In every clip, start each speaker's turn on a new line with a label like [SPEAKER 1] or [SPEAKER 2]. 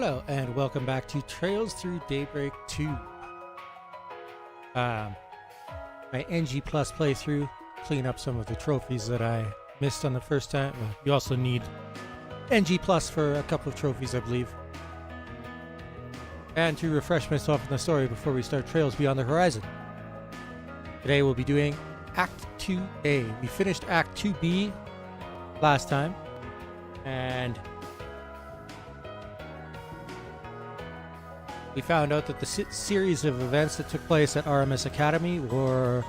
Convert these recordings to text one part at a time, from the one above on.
[SPEAKER 1] Hello and welcome back to Trails Through Daybreak 2. My NG Plus playthrough, clean up some of the trophies that I missed on the first time. Well, you also need NG Plus for a couple of trophies, I believe. And to refresh myself in the story before we start Trails Beyond the Horizon. Today we'll be doing Act 2A. We finished Act 2B last time, and we found out that the series of events that took place at RMS Academy were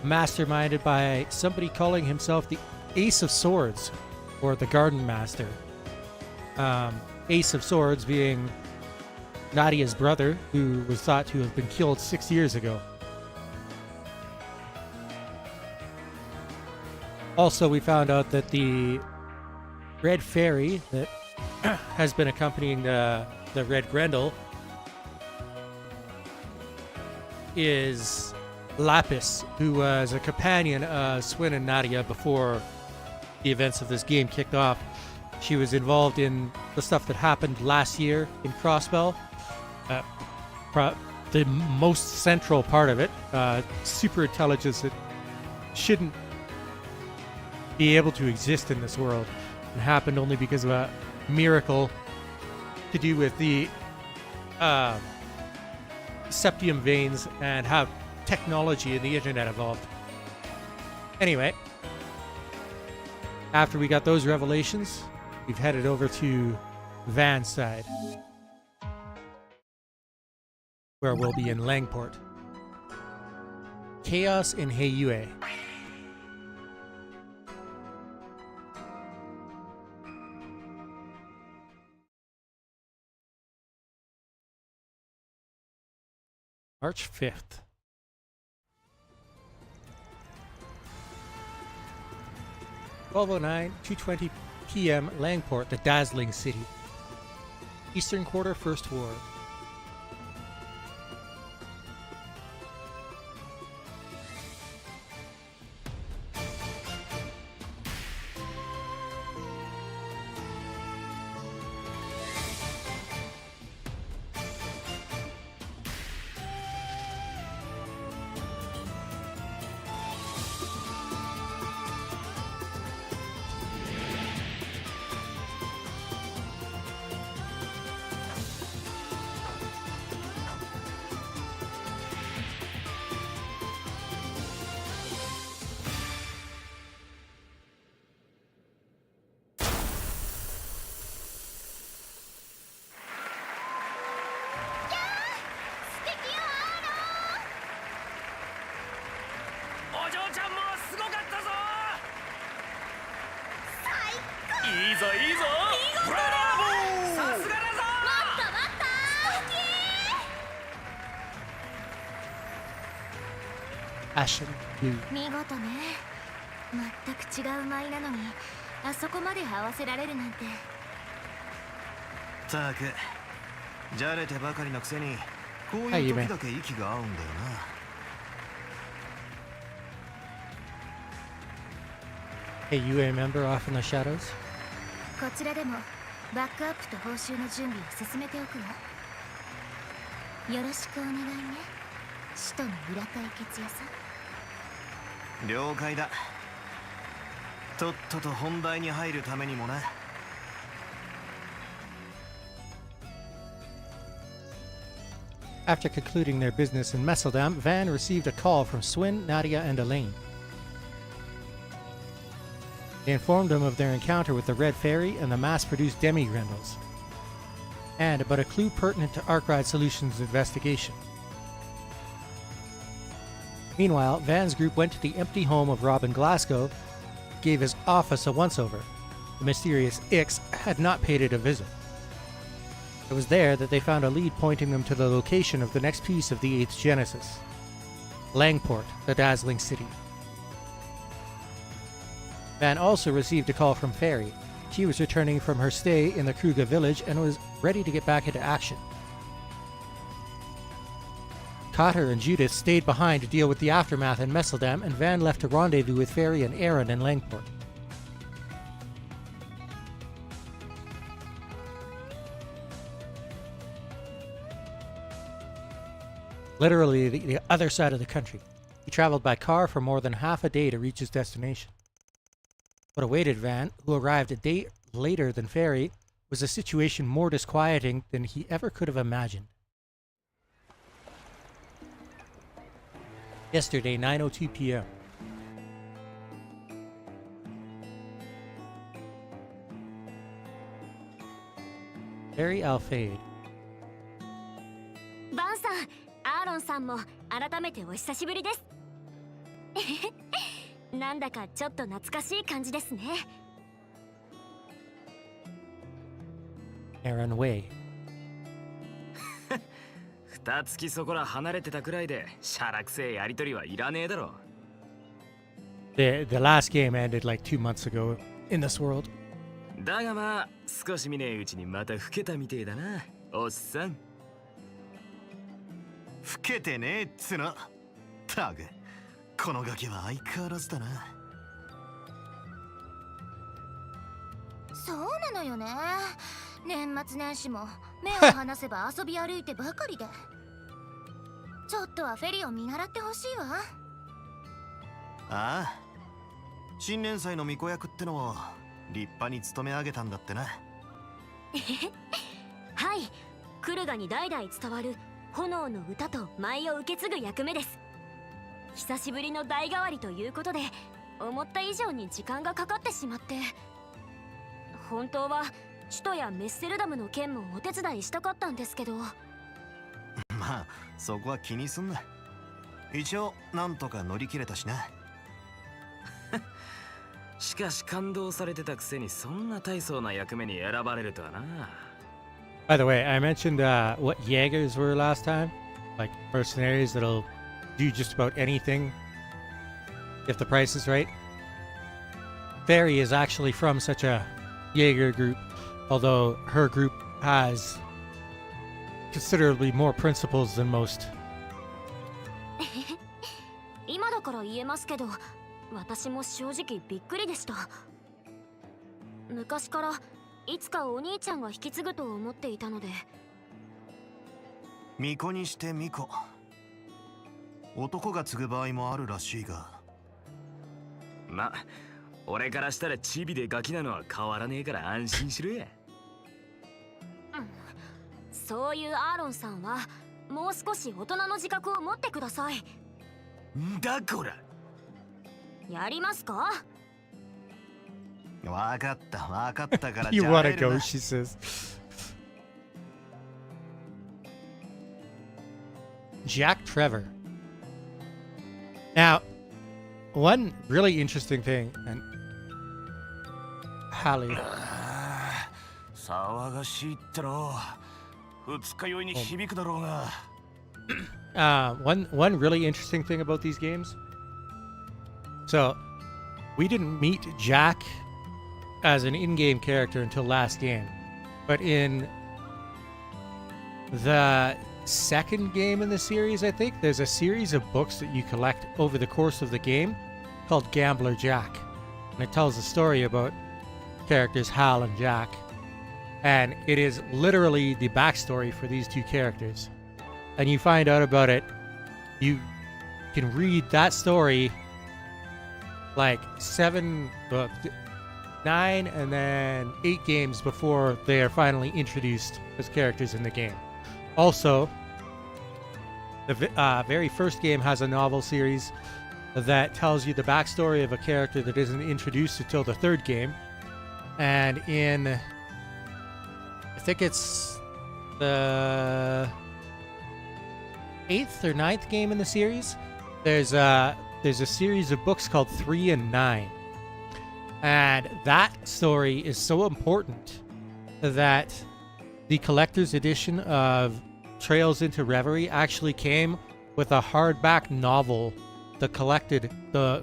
[SPEAKER 1] masterminded by somebody calling himself the Ace of Swords, or the Garden Master. Ace of Swords being Nadia's brother, who was thought to have been killed 6 years ago. Also, we found out that the Red Fairy that has been accompanying the Red Grendel is Lapis, who was a companion of Swin and Nadia before the events of this game kicked off. She was involved in the stuff that happened last year in Crossbell. The most central part of it, super intelligence that shouldn't be able to exist in this world, and happened only because of a miracle to do with the septium veins and how technology and the internet evolved. Anyway, after we got those revelations, we've headed over to Van's side, where we'll be in Langport. Chaos in Heiyue. March 5th. (12:09, 2:20 p.m. Langport, the dazzling city. Eastern Quarter, First Ward. Ashen Blue.
[SPEAKER 2] 見事ね。全く違う舞なのにあそこまで合わせられるなんて。
[SPEAKER 3] たくじゃれてばかりのくせにこういう時だけ息が合うんだよな。
[SPEAKER 1] Hey, you remember off in the shadows?
[SPEAKER 2] こちらでもバックアップと報酬の準備を進めておくわ。よろしくお願いね。使徒の裏解決屋さん。
[SPEAKER 3] 了解だ。とっとと本題に入るためにもな。
[SPEAKER 1] After concluding their business in Messeldam, Van received a call from Swin, Nadia, and Elaine. They informed him of their encounter with the Red Fairy and the mass-produced demi-grendels, and about a clue pertinent to Arkwright Solutions' investigation. Meanwhile, Van's group went to the empty home of Robin Glasgow, gave his office a once-over. The mysterious Ix had not paid it a visit. It was there that they found a lead pointing them to the location of the next piece of the 8th Genesis. Langport, the dazzling city. Van also received a call from Fairy. She was returning from her stay in the Kruga village and was ready to get back into action. Cotter and Judith stayed behind to deal with the aftermath in Messeldam, and Van left to rendezvous with Fairy and Aaron in Langport. literally the other side of the country. He traveled by car for more than half a day to reach his destination. What awaited Van, who arrived a day later than Ferry, was a situation more disquieting than he ever could have imagined. Yesterday, 9:02 p.m. Ferry Alfade.
[SPEAKER 2] バンさん、アーロンさんも改めてお久しぶりです。なんだかちょっと懐かしい感じですね。
[SPEAKER 1] Aaron Way.
[SPEAKER 4] 二月そこら離れてたくらいでシャラくせえやりとりはいらねえだろ。
[SPEAKER 1] The last game ended like 2 months ago in this world.
[SPEAKER 4] だがまあ少し見ねえうちにまた老けたみてえだな、おっさん。
[SPEAKER 3] 老けてねえっつの。たく、このガキは相変わらずだな。
[SPEAKER 2] そうなのよね。年末年始も目を離せば遊び歩いてばかりで。ちょっとはフェリーを見習ってほしいわ。
[SPEAKER 3] ああ、新年祭の巫女役ってのを立派に務め上げたんだってな。
[SPEAKER 2] はい、クルガに代々伝わる炎の歌と舞を受け継ぐ役目です。久しぶりの代替わりということで思った以上に時間がかかってしまって、本当は首都やメッセルダムの件もお手伝いしたかったんですけど。
[SPEAKER 3] まあそこは気にすんな。一応なんとか乗り切れたしな。
[SPEAKER 4] しかし感動されてたくせにそんな大層な役目に選ばれるとはな。
[SPEAKER 1] By the way, I mentioned what Jaegers were last time, like mercenaries that'll do just about anything if the price is right. Fairy is actually from such a Jaeger group, although her group has considerably more principles than most.
[SPEAKER 2] 今だから言えますけど、私も正直びっくりでした。昔からいつかお兄ちゃんが引き継ぐと思っていたので。
[SPEAKER 3] 巫女にして巫女。男が継ぐ場合もあるらしいが。
[SPEAKER 4] ま、俺からしたらチビでガキなのは変わらねえから安心しろや。
[SPEAKER 2] そういうアーロンさんはもう少し大人の自覚を持ってください。
[SPEAKER 4] んだこら。
[SPEAKER 2] やりますか？
[SPEAKER 3] わかったわかったから。
[SPEAKER 1] You
[SPEAKER 3] じゃあ
[SPEAKER 1] wanna
[SPEAKER 3] 入る
[SPEAKER 1] go,
[SPEAKER 3] な。
[SPEAKER 1] she says. Jack Trevor. Now, one really interesting thing, and Hallie.
[SPEAKER 3] 騒がしいっての。二日酔いに響くだろうが。
[SPEAKER 1] One really interesting thing about these games. So, we didn't meet Jack as an in-game character until last game, but in the second game in the series, I think there's a series of books that you collect over the course of the game called Gambler Jack, and it tells a story about characters Hal and Jack, and it is literally the backstory for these two characters. And you find out about it, you can read that story like 9 and then 8 games before they are finally introduced as characters in the game. Also, the very first game has a novel series that tells you the backstory of a character that isn't introduced until the third game. And in, I think it's the 8th or 9th game in the series, there's a series of books called 3 and 9. And that story is so important that the collector's edition of Trails into Reverie actually came with a hardback novel that collected the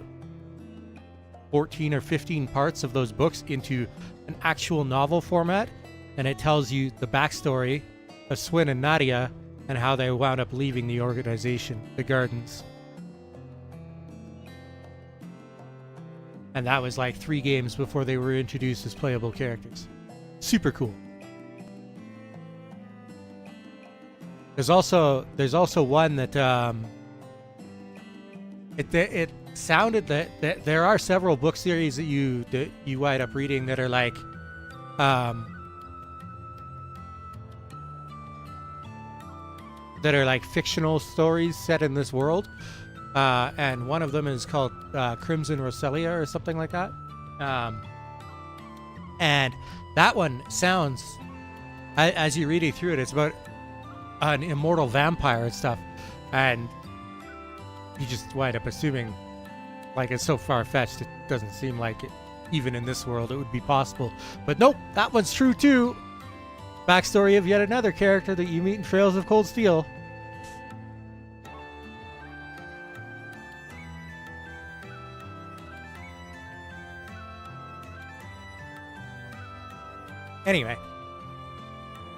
[SPEAKER 1] 14 or 15 parts of those books into an actual novel format, and it tells you the backstory of Swin and Nadia and how they wound up leaving the organization, the Gardens. And that was like 3 games before they were introduced as playable characters. Super cool. There's also one that it sounded that there are several book series that you wind up reading that are like fictional stories set in this world, and one of them is called Crimson Roselia or something like that, and that one sounds, as you're reading through it, it's about an immortal vampire and stuff, and you just wind up assuming like it's so far-fetched it doesn't seem like it, even in this world it would be possible. But nope, that one's true too. Backstory of yet another character that you meet in Trails of Cold Steel. Anyway,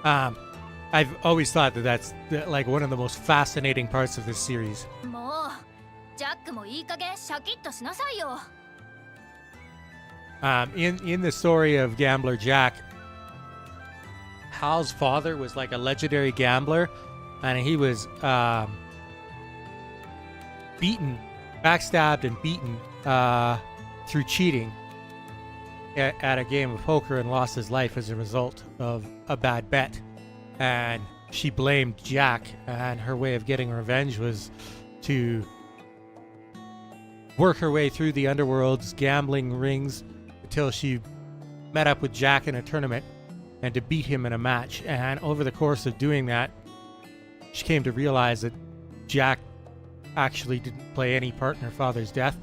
[SPEAKER 1] I've always thought that that's like one of the most fascinating parts of this series.
[SPEAKER 2] もうジャックもいい加減シャキッとしなさいよ。
[SPEAKER 1] In the story of Gambler Jack, Hal's father was like a legendary gambler, and he was beaten, backstabbed and beaten through cheating at a game of poker, and lost his life as a result of a bad bet. And she blamed Jack, and her way of getting revenge was to work her way through the underworld's gambling rings until she met up with Jack in a tournament and to beat him in a match. And over the course of doing that, she came to realize that Jack actually didn't play any part in her father's death,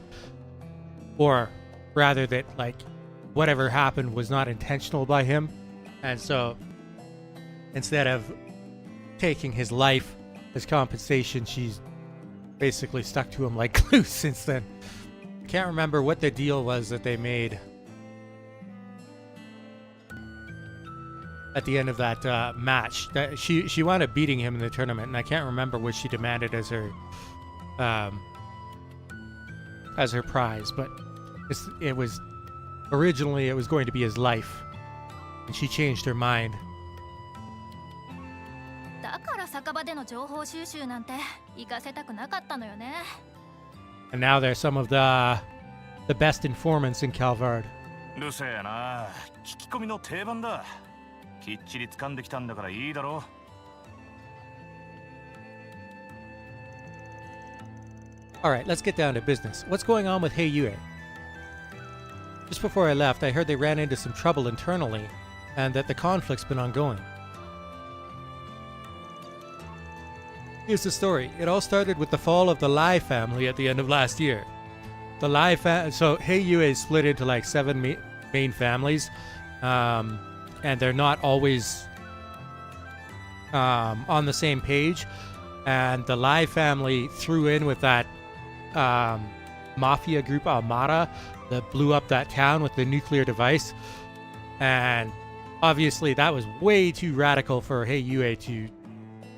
[SPEAKER 1] or rather that like whatever happened was not intentional by him. And so instead of taking his life as compensation, she's basically stuck to him like glue since then. I can't remember what the deal was that they made at the end of that match. That she wound up beating him in the tournament, and I can't remember what she demanded as her prize, but it was originally it was going to be his life, and she changed her mind.
[SPEAKER 2] だから酒場での情報収集なんて行かせたくなかったのよね。
[SPEAKER 1] And now they're some of the best informants in Calvard.
[SPEAKER 5] うるせえな。聞き込みの定番だ。きっちり掴んできたんだからいいだろ。
[SPEAKER 1] Alright, let's get down to business. What's going on with Heiyue? Just before I left, I heard they ran into some trouble internally, and that the conflict's been ongoing. Here's the story. It all started with the fall of the Lai family at the end of last year. The Lai so Heiyue split into like 7 main families, and they're not always on the same page. And the Lai family threw in with that mafia group Armada that blew up that town with the nuclear device. And obviously that was way too radical for Heiyue to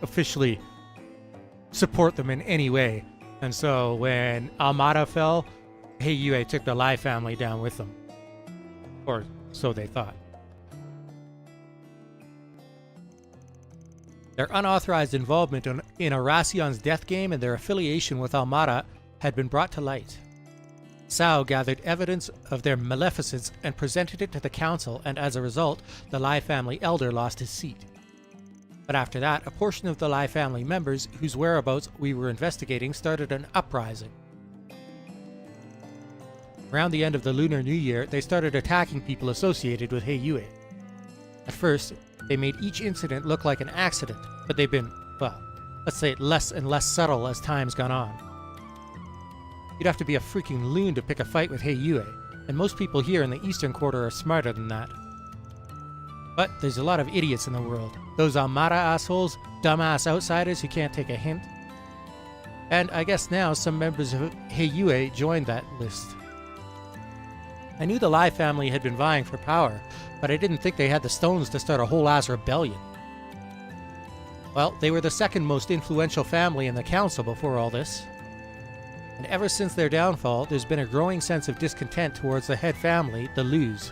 [SPEAKER 1] officially support them in any way. And so when Armada fell, Heiyue took the Lai family down with them. Or so they thought. Their unauthorized involvement in Arasion's death game and their affiliation with Armada had been brought to light. Sao gathered evidence of their maleficence and presented it to the council, and as a result, the Lai family elder lost his seat. But after that, a portion of the Lai family members whose whereabouts we were investigating started an uprising. Around the end of the Lunar New Year, they started attacking people associated with Heiyue. At first, they made each incident look like an accident, but they've been, well, let's say less and less subtle as time's gone on. You'd have to be a freaking loon to pick a fight with Heiyue, and most people here in the Eastern Quarter are smarter than that. But there's a lot of idiots in the world. Those Armada assholes, dumbass outsiders who can't take a hint. And I guess now some members of Heiyue joined that list. I knew the Lai family had been vying for power, but I didn't think they had the stones to start a whole-ass rebellion. Well, they were the second most influential family in the council before all this. And ever since their downfall, there's been a growing sense of discontent towards the head family, the Lus.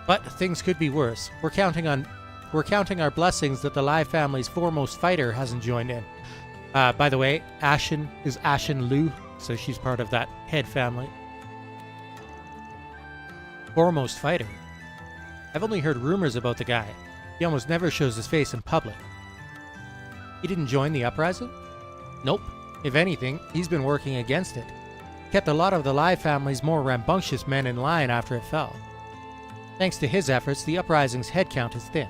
[SPEAKER 1] But things could be worse. We're counting on we're counting our blessings that the Live family's foremost fighter hasn't joined in. By the way, Ashen is Ashen Lu, so she's part of that head family. Foremost fighter? I've only heard rumors about the guy. He almost never shows his face in public. He didn't join the uprising? Nope. If anything, he's been working against it. Kept a lot of the Live family's more rambunctious men in line after it fell. Thanks to his efforts, the uprising's headcount is thin.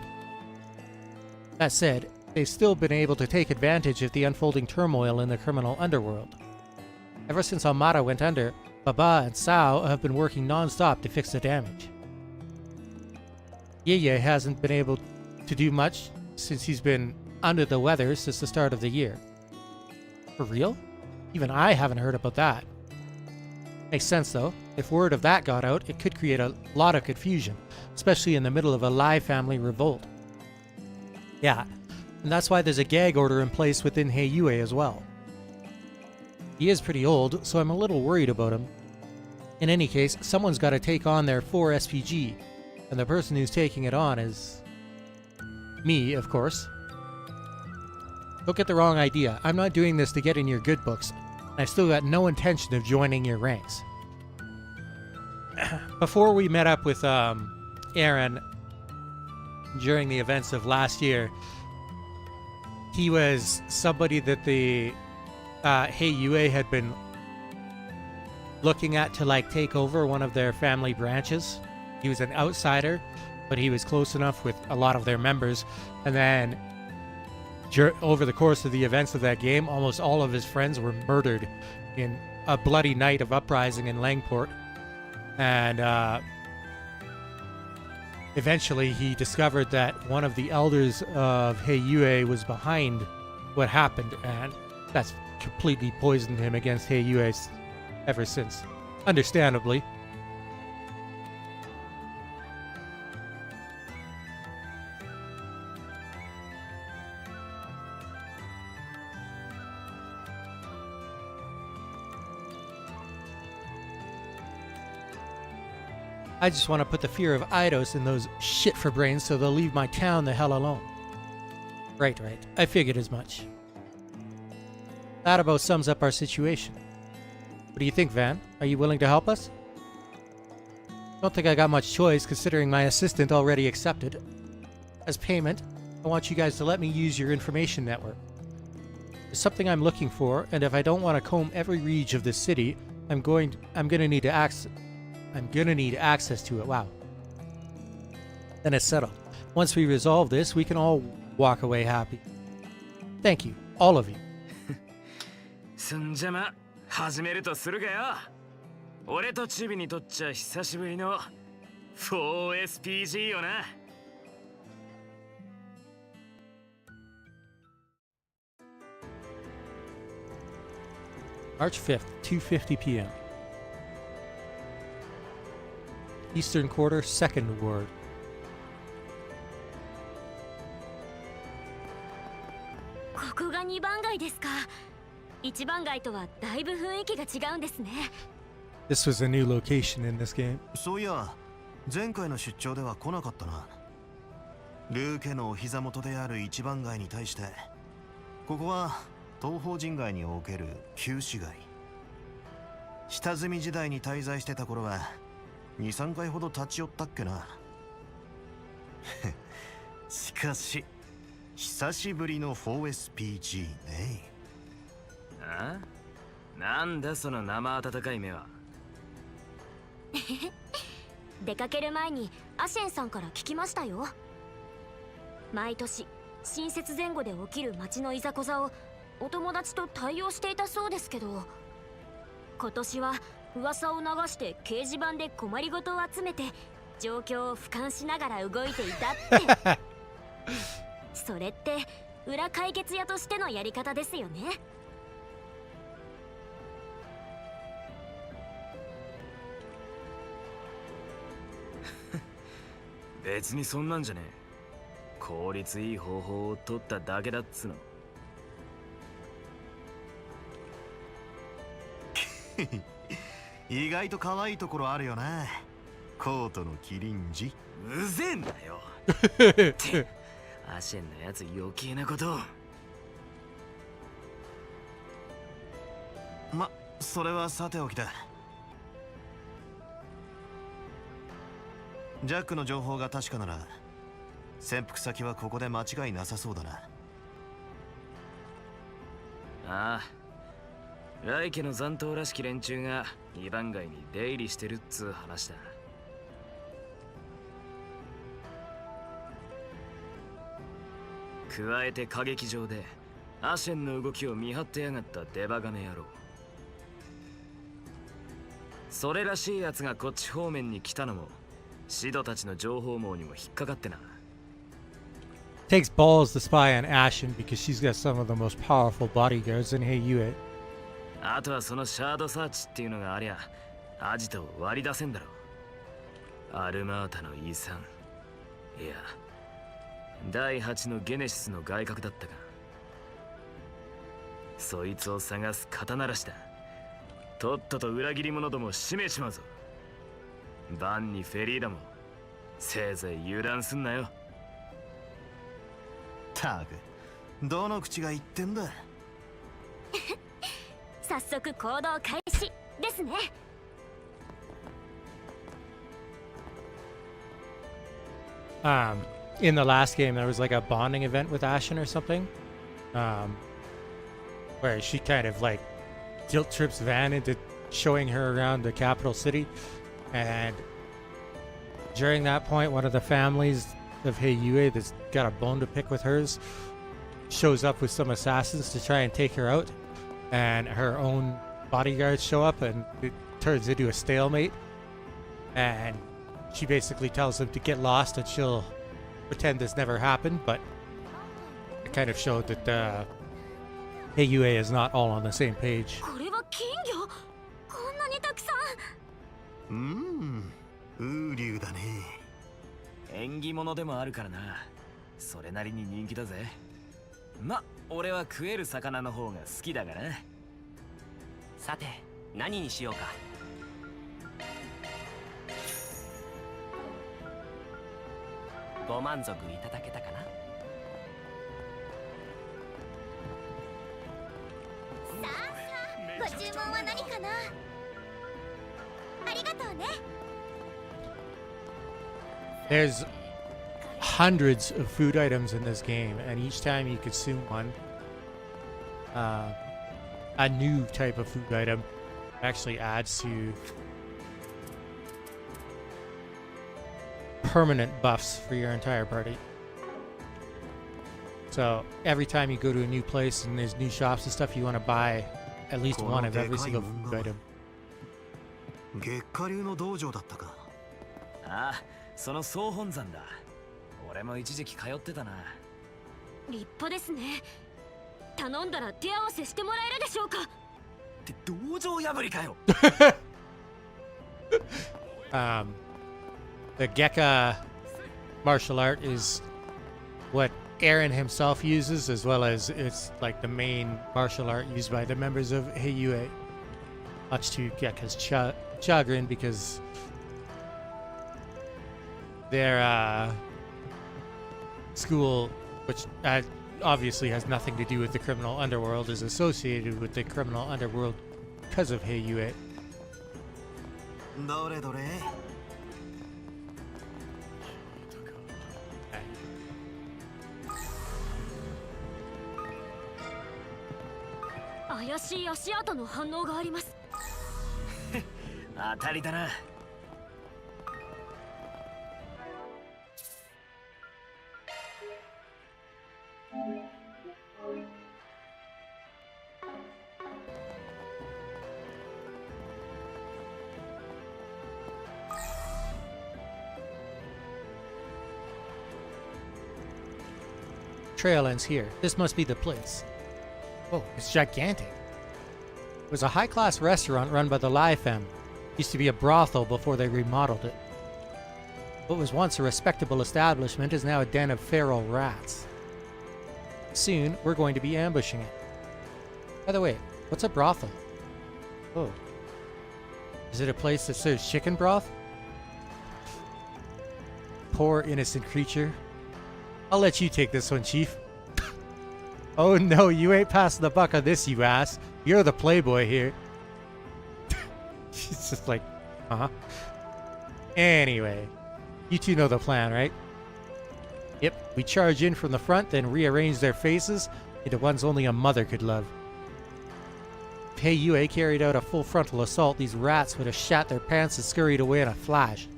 [SPEAKER 1] That said, they've still been able to take advantage of the unfolding turmoil in the criminal underworld. Ever since Almada went under, Baba and Sao have been working non-stop to fix the damage. Yeye hasn't been able to do much since he's been under the weather since the start of the year. For real? Even I haven't heard about that. Makes sense though. If word of that got out, it could create a lot of confusion, especially in the middle of a Live family revolt. Yeah, and that's why there's a gag order in place within Heiyue as well. He is pretty old, so I'm a little worried about him. In any case, someone's got to take on their 4 SPG, and the person who's taking it on is... me, of course. Don't get the wrong idea, I'm not doing this to get in your good books. I've still got no intention of joining your ranks. Before we met up with Aaron during the events of last year, he was somebody that the Heiyue had been looking at to like take over one of their family branches. He was an outsider, but he was close enough with a lot of their members. And then over the course of the events of that game, almost all of his friends were murdered in a bloody night of uprising in Langport. And eventually he discovered that one of the elders of Heiyue was behind what happened, and that's completely poisoned him against Heiyue ever since. Understandably. I just want to put the fear of Eidos in those shit for brains so they'll leave my town the hell alone. Right. I figured as much. That about sums up our situation. What do you think, Van? Are you willing to help us? Don't think I got much choice considering my assistant already accepted. As payment, I want you guys to let me use your information network. There's something I'm looking for, and if I don't want to comb every reach of this city, I'm gonna need access to it. Wow. Then it's settled. Once we resolve this, we can all walk away happy. Thank you, all of you.
[SPEAKER 4] そんじゃま始めるとするがよ。俺とチビにとっちゃ久しぶりの 4SPG よな。
[SPEAKER 1] March 5th, 2:50 p.m. Eastern Quarter, 2nd Ward.
[SPEAKER 2] This is 2番街ですか。1番街とはだいぶ雰囲気が違うんですね。
[SPEAKER 1] This was a new location in this game.
[SPEAKER 3] そういや、前回の出張では来なかったな。ルー家のお膝元である1番街に対して、ここは東方人街における旧市街。下積み時代に滞在してた頃は、2、3回ほど立ち寄ったっけな。しかし、久しぶりの 4SPG ね。
[SPEAKER 4] あ？なんだその生温かい目は。
[SPEAKER 2] 出かける前にアシェンさんから聞きましたよ。毎年新設前後で起きる町のいざこざをお友達と対応していたそうですけど、今年は噂を流して掲示板で困りごとを集めて状況を俯瞰しながら動いていたって。それって裏解決屋としてのやり方ですよね。
[SPEAKER 4] 別にそんなんじゃねえ。効率いい方法を取っただけだっつの。
[SPEAKER 3] 意外と可愛いところあるよな。コートのキリンジ。
[SPEAKER 4] うぜえんだよ。ってアシェンのやつ余計なことを。
[SPEAKER 3] ま、それはさておきだ。ジャックの情報が確かなら潜伏先はここで間違いなさそうだな。
[SPEAKER 4] ああ、ライ家の残党らしき連中が二番街に出入りしてるっつう話だ。加えて歌劇場でアシェンの動きを見張ってやがったデバガメ野郎。それらしいやつがこっち方面に来たのもシドたちの情報網にも引っかかってな。
[SPEAKER 1] Takes balls to spy on Ashen because she's got some of the most powerful bodyguards in Heiyue.
[SPEAKER 4] あとはそのシャードサーチっていうのがありゃアジトを割り出せんだろう。アルマータの遺産、いや第8のゲネシスの外角だったが、そいつを探す肩慣らしだ。とっとと裏切り者ども締めちまうぞ。バンにフェリーダもせいぜい油断すんなよ。
[SPEAKER 3] たく、どの口が言ってんだ。
[SPEAKER 2] 早速行動開始ですね。
[SPEAKER 1] In the last game, there was like a bonding event with Ashen or something, where she kind of like guilt trips Van into showing her around the capital city, and during that point, one of the families of Heiyue that's got a bone to pick with hers shows up with some assassins to try and take her out, and her own bodyguards show up, and it turns into a stalemate, and she basically tells them to get lost and she'll pretend this never happened, but it kind of showed that Heiyue is not all on the same page.
[SPEAKER 2] これは金魚？こんなにたくさん。
[SPEAKER 3] 風流だね。
[SPEAKER 4] 縁起物でもあるからな。それなりに人気だぜ。ま、俺は食える魚の方が好きだがな。
[SPEAKER 6] さて、何にしようか。ご満足いただけたかな。
[SPEAKER 2] さあ、ご注文は何かな。ありがとうね。
[SPEAKER 1] There's hundreds of food items in this game, and each time you consume one, a new type of food item actually adds to permanent buffs for your entire party. So every time you go to a new place and there's new shops and stuff, you want to buy at least one of every single food item.
[SPEAKER 3] 月下流の道場だったか。
[SPEAKER 4] ああ、その総本山だ。俺も一時期通ってたな。
[SPEAKER 2] 立派ですね。頼んだら手合わせしてもらえるでしょうか。
[SPEAKER 4] って道場破りかよ。
[SPEAKER 1] The Gekka martial art is what Aaron himself uses, as well as it's like the main martial art used by the members of Heiyue. Much to Gekka's chagrin, because their school, which obviously has nothing to do with the criminal underworld, is associated with the criminal underworld because of Heiyue.
[SPEAKER 3] どれどれ。
[SPEAKER 2] 怪しい足跡の反応があります。
[SPEAKER 4] 当たりだな。
[SPEAKER 1] Trail ends here. This must be the place. Oh, it's gigantic. It was a high-class restaurant run by the Lai family. Used to be a brothel before they remodeled it. What was once a respectable establishment is now a den of feral rats. Soon, we're going to be ambushing it. By the way, what's a brothel? Oh. Is it a place that serves chicken broth? Poor innocent creature. I'll let you take this one, Chief. Oh no, you ain't passing the buck on this, you ass. You're the playboy here. She's just like, uh-huh. Anyway, you two know the plan, right? Yep, we charge in from the front, then rearrange their faces into ones only a mother could love. If Heiyue carried out a full frontal assault, these rats would have shat their pants and scurried away in a flash.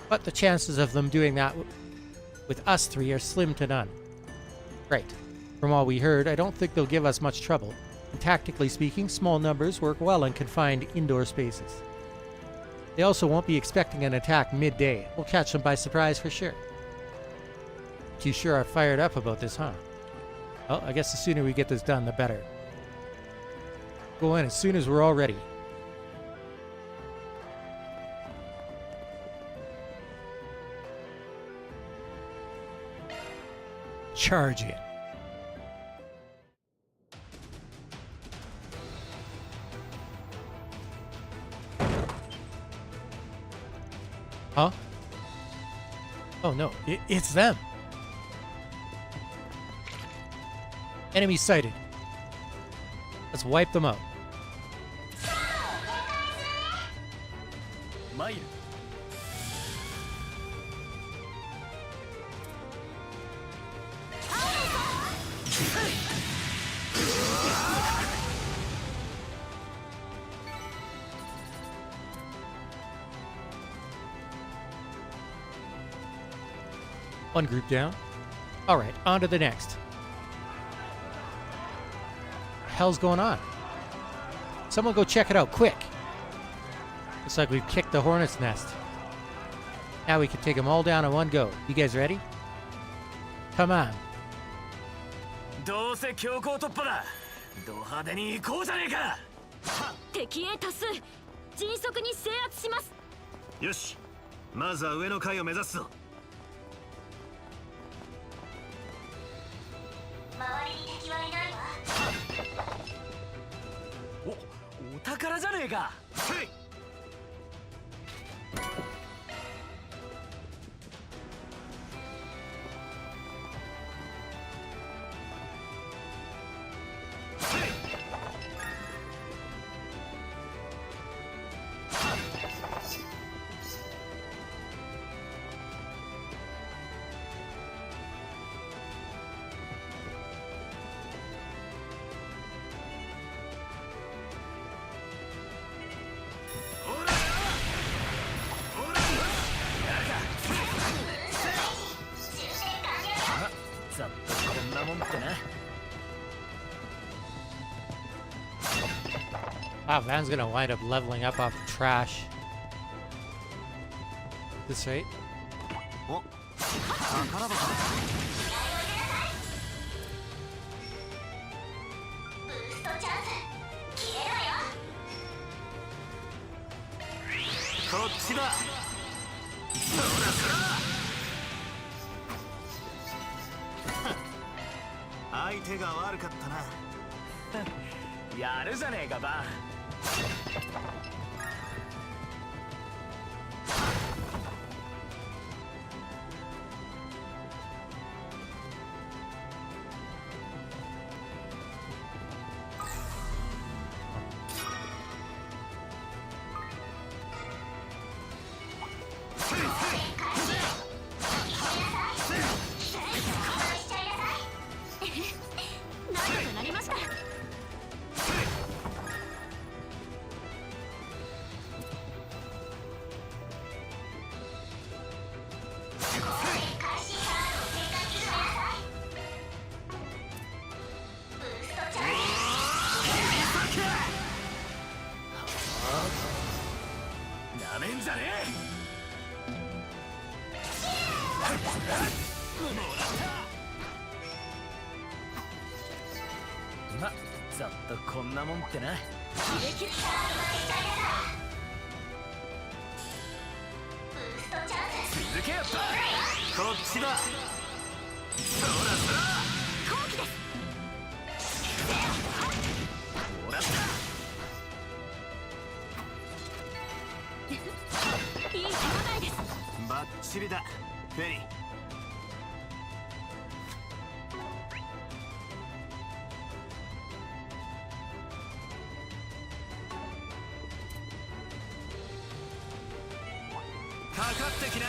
[SPEAKER 1] But the chances of them doing that with us three are slim to none. Right. From all we heard, I don't think they'll give us much trouble. And tactically speaking, small numbers work well in confined indoor spaces. They also won't be expecting an attack midday. We'll catch them by surprise for sure. You sure are fired up about this, huh? Well, I guess the sooner we get this done, the better. Go in as soon as we're all ready. Charge it. Huh? Oh no, it's them. Enemy sighted. Let's wipe them out.
[SPEAKER 4] Maya.
[SPEAKER 1] One group down. Alright, on to the next. Hell's going on? Someone go check it out, quick! Looks like we've kicked the hornet's nest. Now we can take them all down in one go. You guys ready? Come on.
[SPEAKER 4] どうせ強行突破だ。ド派手に行こうじゃねえか。
[SPEAKER 2] 敵へ多数迅速に制圧します。
[SPEAKER 3] よし、まずは上の階を目指すぞ。
[SPEAKER 2] 周りに敵はいないわ。
[SPEAKER 4] お宝じゃねえか。
[SPEAKER 3] へい。
[SPEAKER 4] ざっとこんなもんってな。
[SPEAKER 1] Wow, Van's gonna wind up leveling up off the trash. This right?
[SPEAKER 3] お、宝箱。
[SPEAKER 2] ブーストチャンス消えろよ。
[SPEAKER 3] こっちだ。そらそら。相手が悪かったな。
[SPEAKER 4] やるじゃねえかバン。
[SPEAKER 2] なんとかなりました。
[SPEAKER 4] なめんじゃねえ。ま、ざっとこんなもんってな。続けよバン。
[SPEAKER 3] こっちだ。そらそら。
[SPEAKER 2] 後期です。
[SPEAKER 4] もらった。
[SPEAKER 2] いい手応えです。
[SPEAKER 3] バッチリだ、フェリー。
[SPEAKER 4] かかってきな。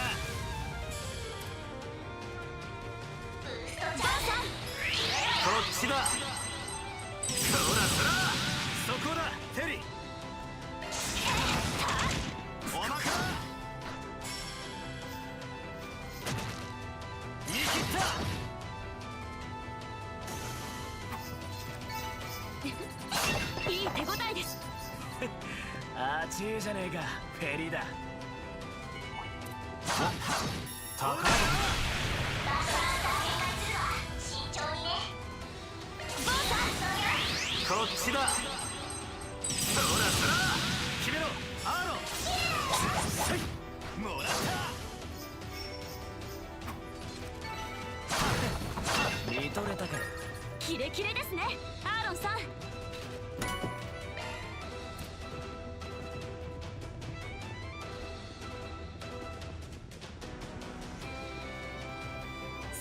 [SPEAKER 4] こっちだ。そらそら、そこだテリー。おまか見切った。
[SPEAKER 2] いい手応えです。
[SPEAKER 4] あちーじゃねえか、フェリーだ。
[SPEAKER 5] 高い。
[SPEAKER 4] こっちだ。そらそら、決めろアーロン。もらった。見とれたか。
[SPEAKER 2] キレキレですね、アーロンさん。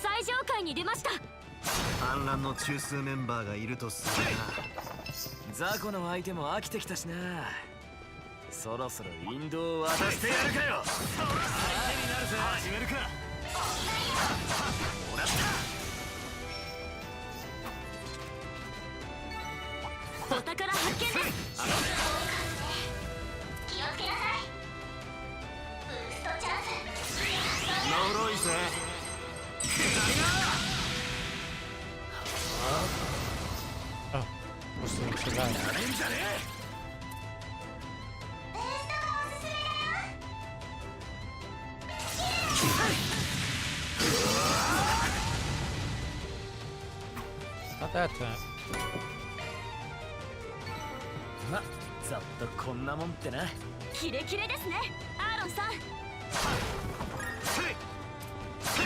[SPEAKER 2] 最上階に出ました。
[SPEAKER 3] 反乱の中枢メンバーがいるとする
[SPEAKER 4] 雑魚の相手も飽きてきたしな。そろそろ引導を渡してやるかよ。相手になるぜ。始めるか。もらった。
[SPEAKER 2] お宝発見です。
[SPEAKER 7] 気をつけなさい。ブーストチャンス。
[SPEAKER 4] 呪いぜ。
[SPEAKER 1] Oh, most of them survived.
[SPEAKER 4] やれんじゃね
[SPEAKER 7] ブーストもおすすめだよ。
[SPEAKER 1] Not that time.
[SPEAKER 4] え。ま、ざっとこんなもんってな。
[SPEAKER 2] キレキレですね、アーロンさん。
[SPEAKER 4] せいせい。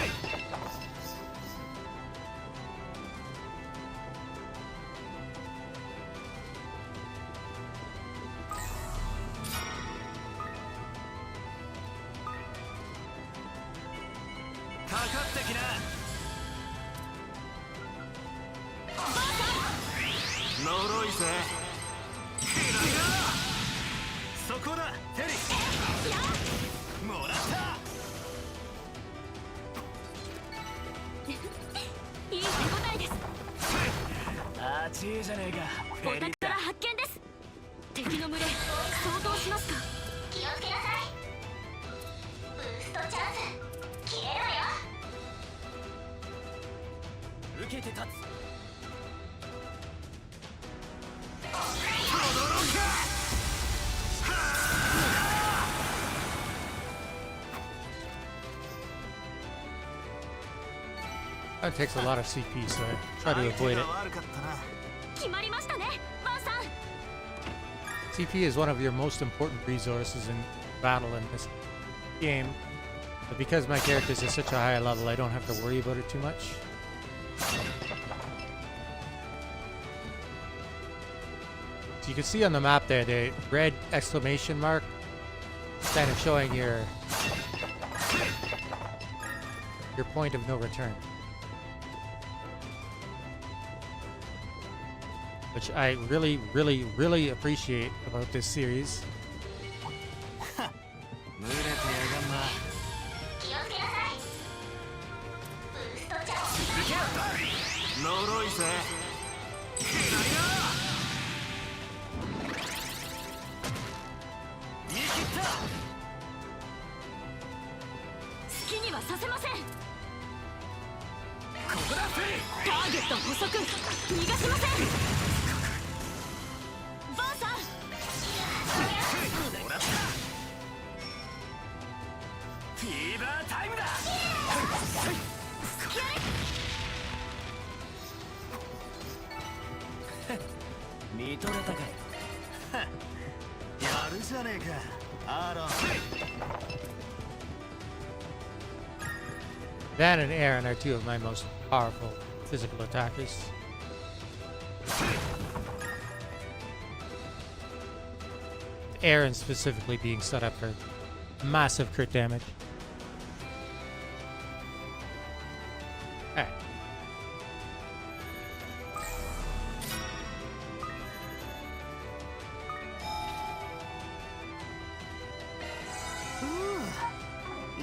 [SPEAKER 4] かかってきな。呪いぜ。そこだテリー。もらった。
[SPEAKER 2] いい手応えです。
[SPEAKER 4] あちーじゃねえか、フ
[SPEAKER 2] お
[SPEAKER 4] ェリー
[SPEAKER 2] 宝発見です。敵の群れ、相当しますか。
[SPEAKER 7] 気をつけなさい。ブーストチャンス。切れろよ。
[SPEAKER 4] 受けて立つ。
[SPEAKER 1] That takes a lot of CP, so I try to avoid it.
[SPEAKER 3] 悪かったな。
[SPEAKER 2] 決まりましたね、バンさん。
[SPEAKER 1] CP is one of your most important resources in battle in this game, but because my character's at such a high level, I don't have to worry about it too much. So you can see on the map there, the red exclamation mark, kind of showing your point of no return. Which I really, really, really appreciate about this series.
[SPEAKER 4] 群れてやがんな。
[SPEAKER 7] 気をつけなさい。ブーストチャンス。
[SPEAKER 4] 呪いぜ。見切った。
[SPEAKER 2] 好きにはさせません。
[SPEAKER 4] ここだフェリー。
[SPEAKER 2] ターゲット捕捉、逃がしません。バンさん。
[SPEAKER 4] もらった。フィーバータイムだ。見とれたかよ。
[SPEAKER 3] やるじゃねえか、アーロン。
[SPEAKER 1] Van and Aaron are two of my most powerful physical attackers. Aaron specifically being set up for massive crit damage. Alright.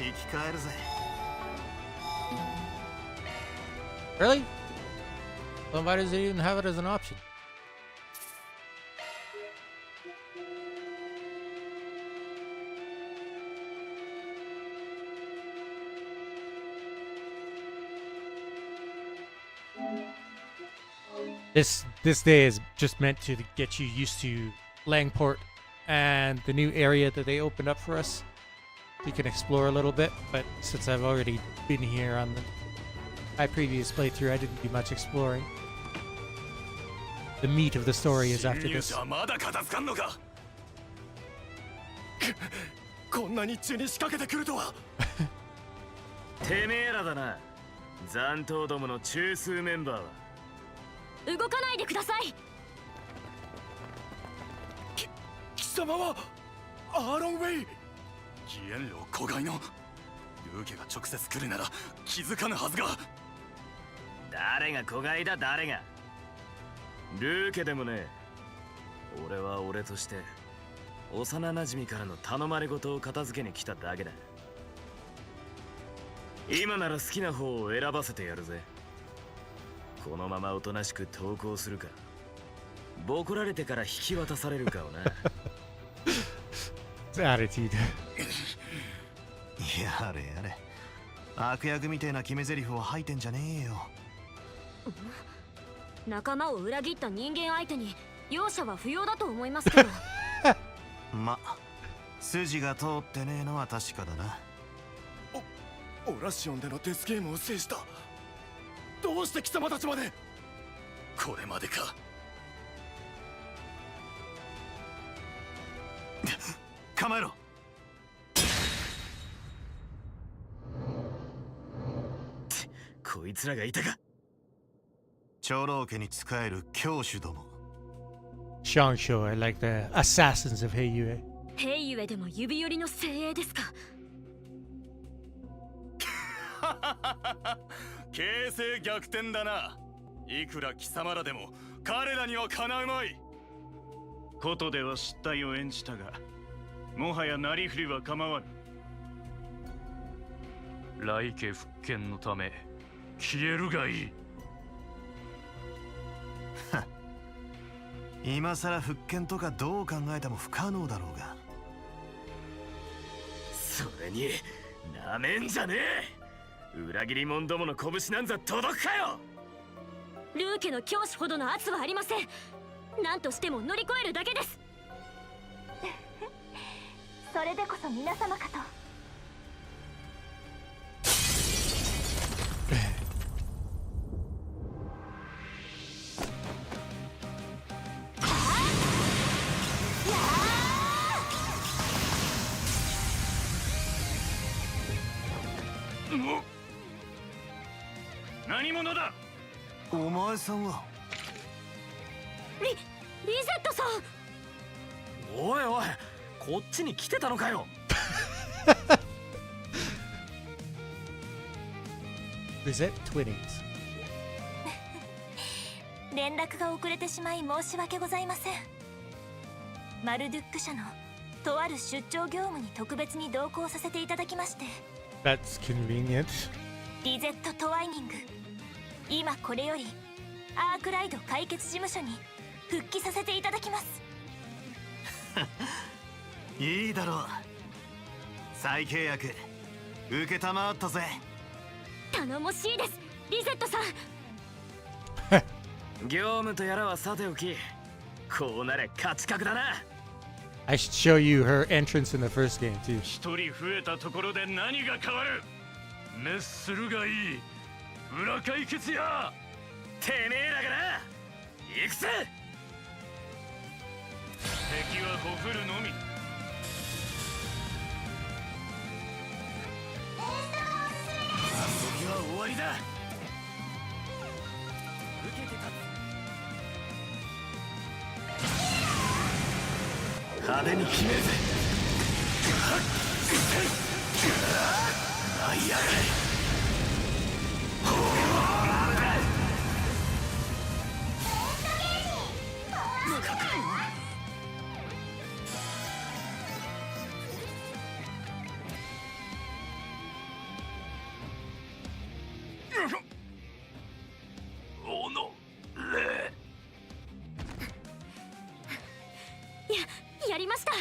[SPEAKER 3] 生き返るぜ。
[SPEAKER 1] Really? Well, why does it even have it as an option? This day is just meant to get you used to Langport and the new area that they opened up for us. You can explore a little bit, but since I've already been here on my previous playthrough, I didn't do much exploring. The meat of the story is after this.
[SPEAKER 5] こんな日中に仕掛けてくるとは。
[SPEAKER 4] てめえらだな、残党どもの中枢メンバーは。
[SPEAKER 2] 動かないでください。
[SPEAKER 5] 貴様はアーロンウェイ。義援寮子飼いのルーケが直接来るなら気づかぬはずが。
[SPEAKER 4] 誰が子飼いだ、誰が。ルーケでもね。俺は俺として幼なじみからの頼まれ事を片付けに来ただけだ。今なら好きな方を選ばせてやるぜ。このままおとなしく投降するか、ボコられてから引き渡されるかをな。
[SPEAKER 1] Attitude.
[SPEAKER 3] やれやれ、悪役みてえな決め台詞を吐いてんじゃねえよ。
[SPEAKER 2] 仲間を裏切った人間相手に容赦は不要だと思いますけど。
[SPEAKER 3] ま、筋が通ってねえのは確かだな。
[SPEAKER 5] オラシオンでのデスゲームを制した。どうして貴様たちまで。これまでか。
[SPEAKER 3] 構えろ。
[SPEAKER 4] こいつらがいたか。
[SPEAKER 3] 長老家に仕える教主ども。
[SPEAKER 1] Shansho are like the assassins of Heiyue.
[SPEAKER 2] ヘイユエでも指折りの精鋭ですか。
[SPEAKER 5] 形勢逆転だな。いくら貴様らでも彼らにはかなうまい。
[SPEAKER 8] ことでは失態を演じたが、もはやなりふりは構わぬ。来家復権のため消えるがいい。
[SPEAKER 3] 今さら復権とかどう考えても不可能だろうが。
[SPEAKER 4] それになめんじゃねえ。裏切り者どもの拳なんざ届くかよ。
[SPEAKER 2] ルー家の教師ほどの圧はありません。何としても乗り越えるだけです。
[SPEAKER 7] それでこそ皆様かと。
[SPEAKER 8] 何者だ。
[SPEAKER 3] お前さんは。
[SPEAKER 2] リゼットさん。
[SPEAKER 4] おいおい、こっちに来てたのかよ。
[SPEAKER 1] Reset Twinnings.
[SPEAKER 7] 連絡が遅れてしまい申し訳ございません。マルドゥック社のとある出張業務に特別に同行させていただきまして。
[SPEAKER 1] That's convenient.
[SPEAKER 7] リゼットトワイニング、今これよりアークライド解決事務所に復帰させていただきます。
[SPEAKER 3] いいだろう。再契約受けたまわったぜ。
[SPEAKER 2] 頼もしいです、リゼットさん。
[SPEAKER 4] 業務とやらはさておき、こうなれ勝ち確だな。
[SPEAKER 1] I should show you her entrance in the first game too.
[SPEAKER 8] 一人増えたところで何が変わる。滅するがいい。裏解決や。
[SPEAKER 4] てめえらがな。行くぜ。
[SPEAKER 8] 敵はほふるのみ。
[SPEAKER 4] 遊びは終わりだ。受けて立つ。派手に決めるぜ。舞い上がれ。
[SPEAKER 2] やりました。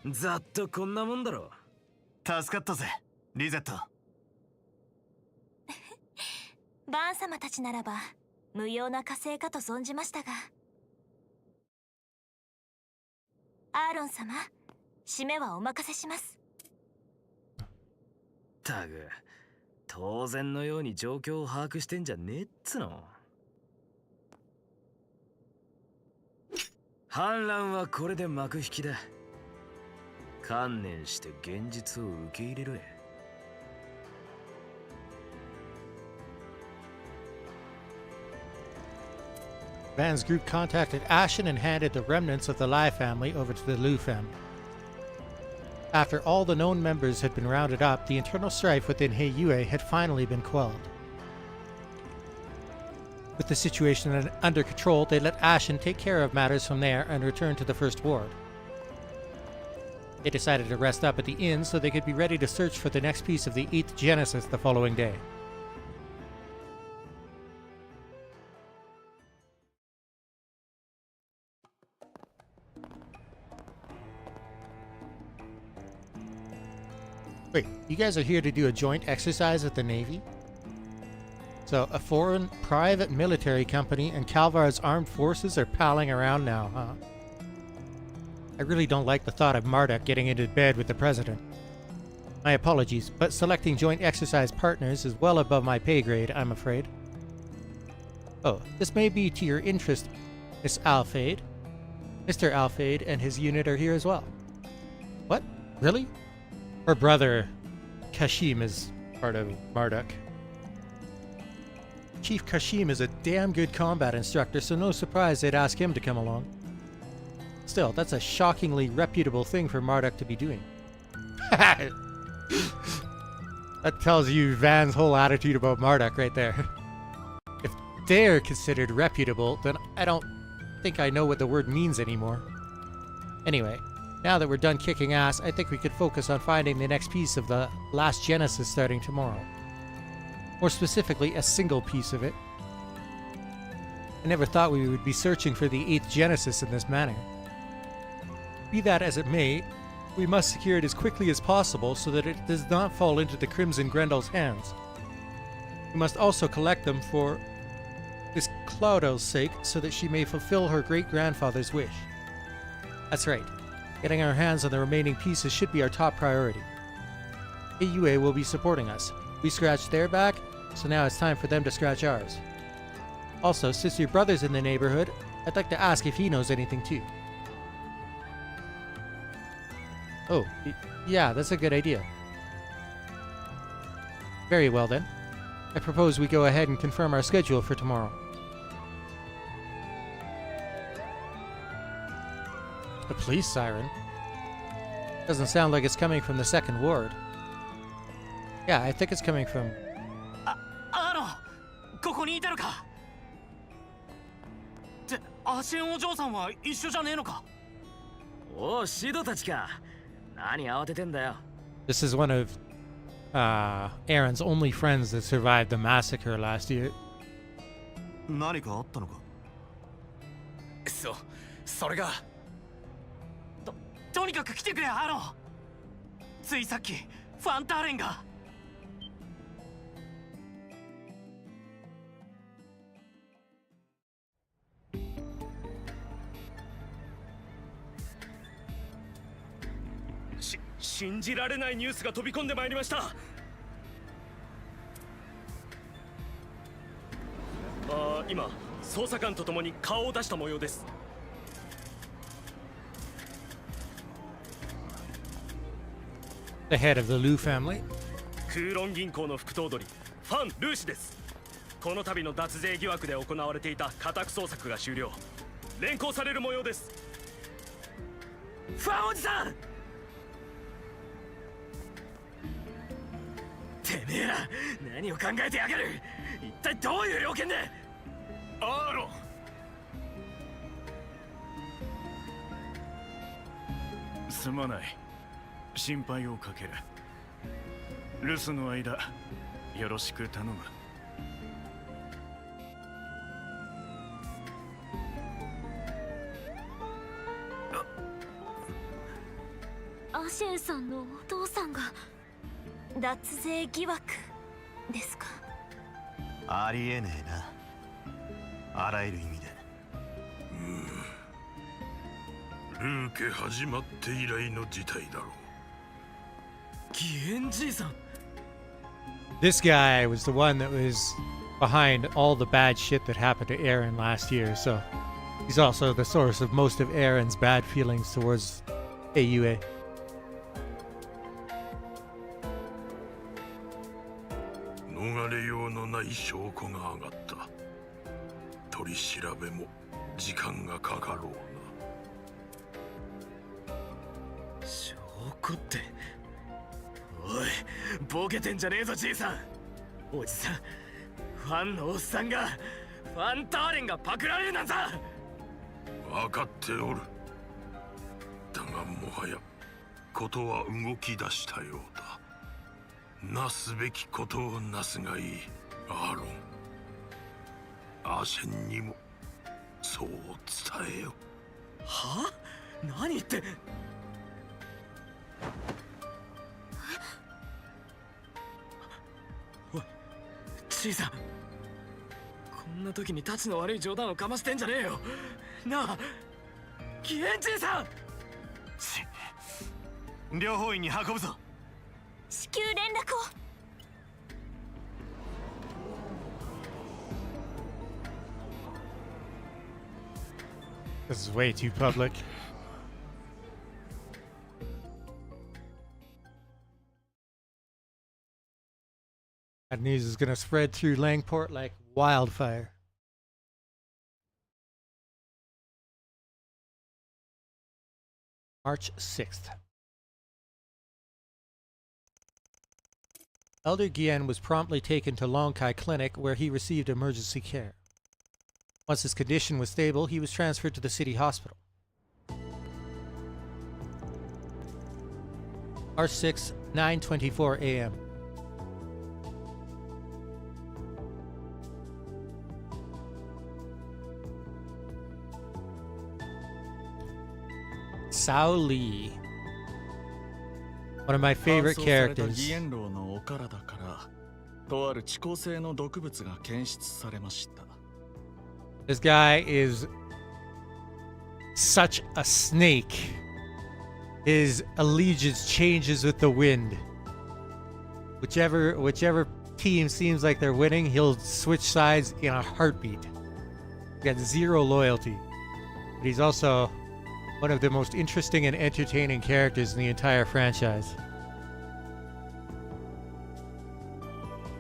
[SPEAKER 4] ざっとこんなもんだろ。
[SPEAKER 3] 助かったぜリゼット。
[SPEAKER 7] バーン様たちならば無用な加勢かと存じましたが。アーロン様、締めはお任せします。
[SPEAKER 4] たく当然のように状況を把握してんじゃねえっつの。反乱はこれで幕引きだ。観念して現実を受け入れろや。
[SPEAKER 1] Van's group contacted Ashen and handed the remnants of the Lai family over to the Liu family. After all the known members had been rounded up, the internal strife within Heiyue had finally been quelled. With the situation under control, they let Ashen take care of matters from there and return to the First Ward. They decided to rest up at the inn so they could be ready to search for the next piece of the 8th Genesis the following day. Wait, you guys are here to do a joint exercise with the Navy? So, a foreign private military company and Kalvar's armed forces are palling around now, huh? I really don't like the thought of Marduk getting into bed with the president. My apologies, but selecting joint exercise partners is well above my pay grade, I'm afraid. Oh, this may be to your interest, Miss Alfade. Mr. Alfade and his unit are here as well. What? Really? Her brother, Kashim, is part of Marduk. Chief Kashim is a damn good combat instructor, so no surprise they'd ask him to come along. Still, that's a shockingly reputable thing for Marduk to be doing. That tells you Van's whole attitude about Marduk right there. If they're considered reputable, then I don't think I know what the word means anymore. Anyway, now that we're done kicking ass, I think we could focus on finding the next piece of the last Genesis starting tomorrow. More specifically, a single piece of it. I never thought we would be searching for the 8th Genesis in this manner. Be that as it may, we must secure it as quickly as possible so that it does not fall into the Crimson Grendel's hands. We must also collect them for Miss Cloudell's sake so that she may fulfill her great-grandfather's wish. That's right. Getting our hands on the remaining pieces should be our top priority. AUA will be supporting us. We scratched their back, so now it's time for them to scratch ours. Also, since your brother's in the neighborhood, I'd like to ask if he knows anything too. Oh, yeah, that's a good idea. Very well then. I propose we go ahead and confirm our schedule for tomorrow. A police siren? Doesn't sound like it's coming from the second ward. Yeah, I think it's coming from...
[SPEAKER 6] ここにいたのか。ってアシェンお嬢さんは一緒じゃねえのか。
[SPEAKER 4] おう、シドたちか。何慌ててんだよ。
[SPEAKER 1] This is one of Aaron's only friends that survived the massacre last year.
[SPEAKER 3] 何かあったのか。
[SPEAKER 6] それがとにかく来てくれアロン。ついさっきファンターレンが。
[SPEAKER 8] 信じられないニュースが飛び込んでまいりました。今捜査官と共に顔を出した模様です。
[SPEAKER 1] The head of the Liu family.
[SPEAKER 8] クーロン銀行の副頭取ファン・ルーシです。この度の脱税疑惑で行われていた家宅捜索が終了。連行される模様です。
[SPEAKER 6] ファンおじさん。てめえら何を考えてやがる。一体どういう了見で。
[SPEAKER 8] アーロン、
[SPEAKER 5] すまない。心配をかける。留守の間よろしく頼む。
[SPEAKER 2] アシェウさんのお父さんが。
[SPEAKER 7] 脱税疑惑ですか。
[SPEAKER 3] ありえねえな、あらゆる意味で。
[SPEAKER 5] ルーケ始まって以来の事態だろう。
[SPEAKER 6] 義援じいさん。
[SPEAKER 1] This guy was the one that was behind all the bad shit that happened to Aaron last year, so he's also the source of most of Aaron's bad feelings towards AUA.
[SPEAKER 5] 逃れようのない証拠が上がった。取り調べも時間がかかろうな。
[SPEAKER 6] 証拠って。おい、ボケてんじゃねえぞじいさん。おじさん、ファンのおっさんがファンターレンがパクられるなんざ。
[SPEAKER 5] 分かっておる。だがもはやことは動き出したようだ。なすべきことをなすがいい、アーロン。アーシェンにもそう伝えよ。
[SPEAKER 6] は？何言って。おい、じいさん。こんな時にタチの悪い冗談をかましてんじゃねえよ。なあ、義援じいさん。
[SPEAKER 3] 両方院に運ぶぞ。
[SPEAKER 7] 至急連絡を。
[SPEAKER 1] This is way too public. That news is gonna spread through Langport like wildfire. March 6th. Elder Guillen was promptly taken to Longkai Clinic where he received emergency care. Once his condition was stable, he was transferred to the city hospital. March 6, 9:24 a.m. Sao Lee. One of my favorite characters.
[SPEAKER 9] 義援楼のお体からとある遅効性の毒物が検出されました。
[SPEAKER 1] This guy is such a snake. His allegiance changes with the wind. Whichever team seems like they're winning, he'll switch sides in a heartbeat. He's got zero loyalty. But he's also one of the most interesting and entertaining characters in the entire franchise.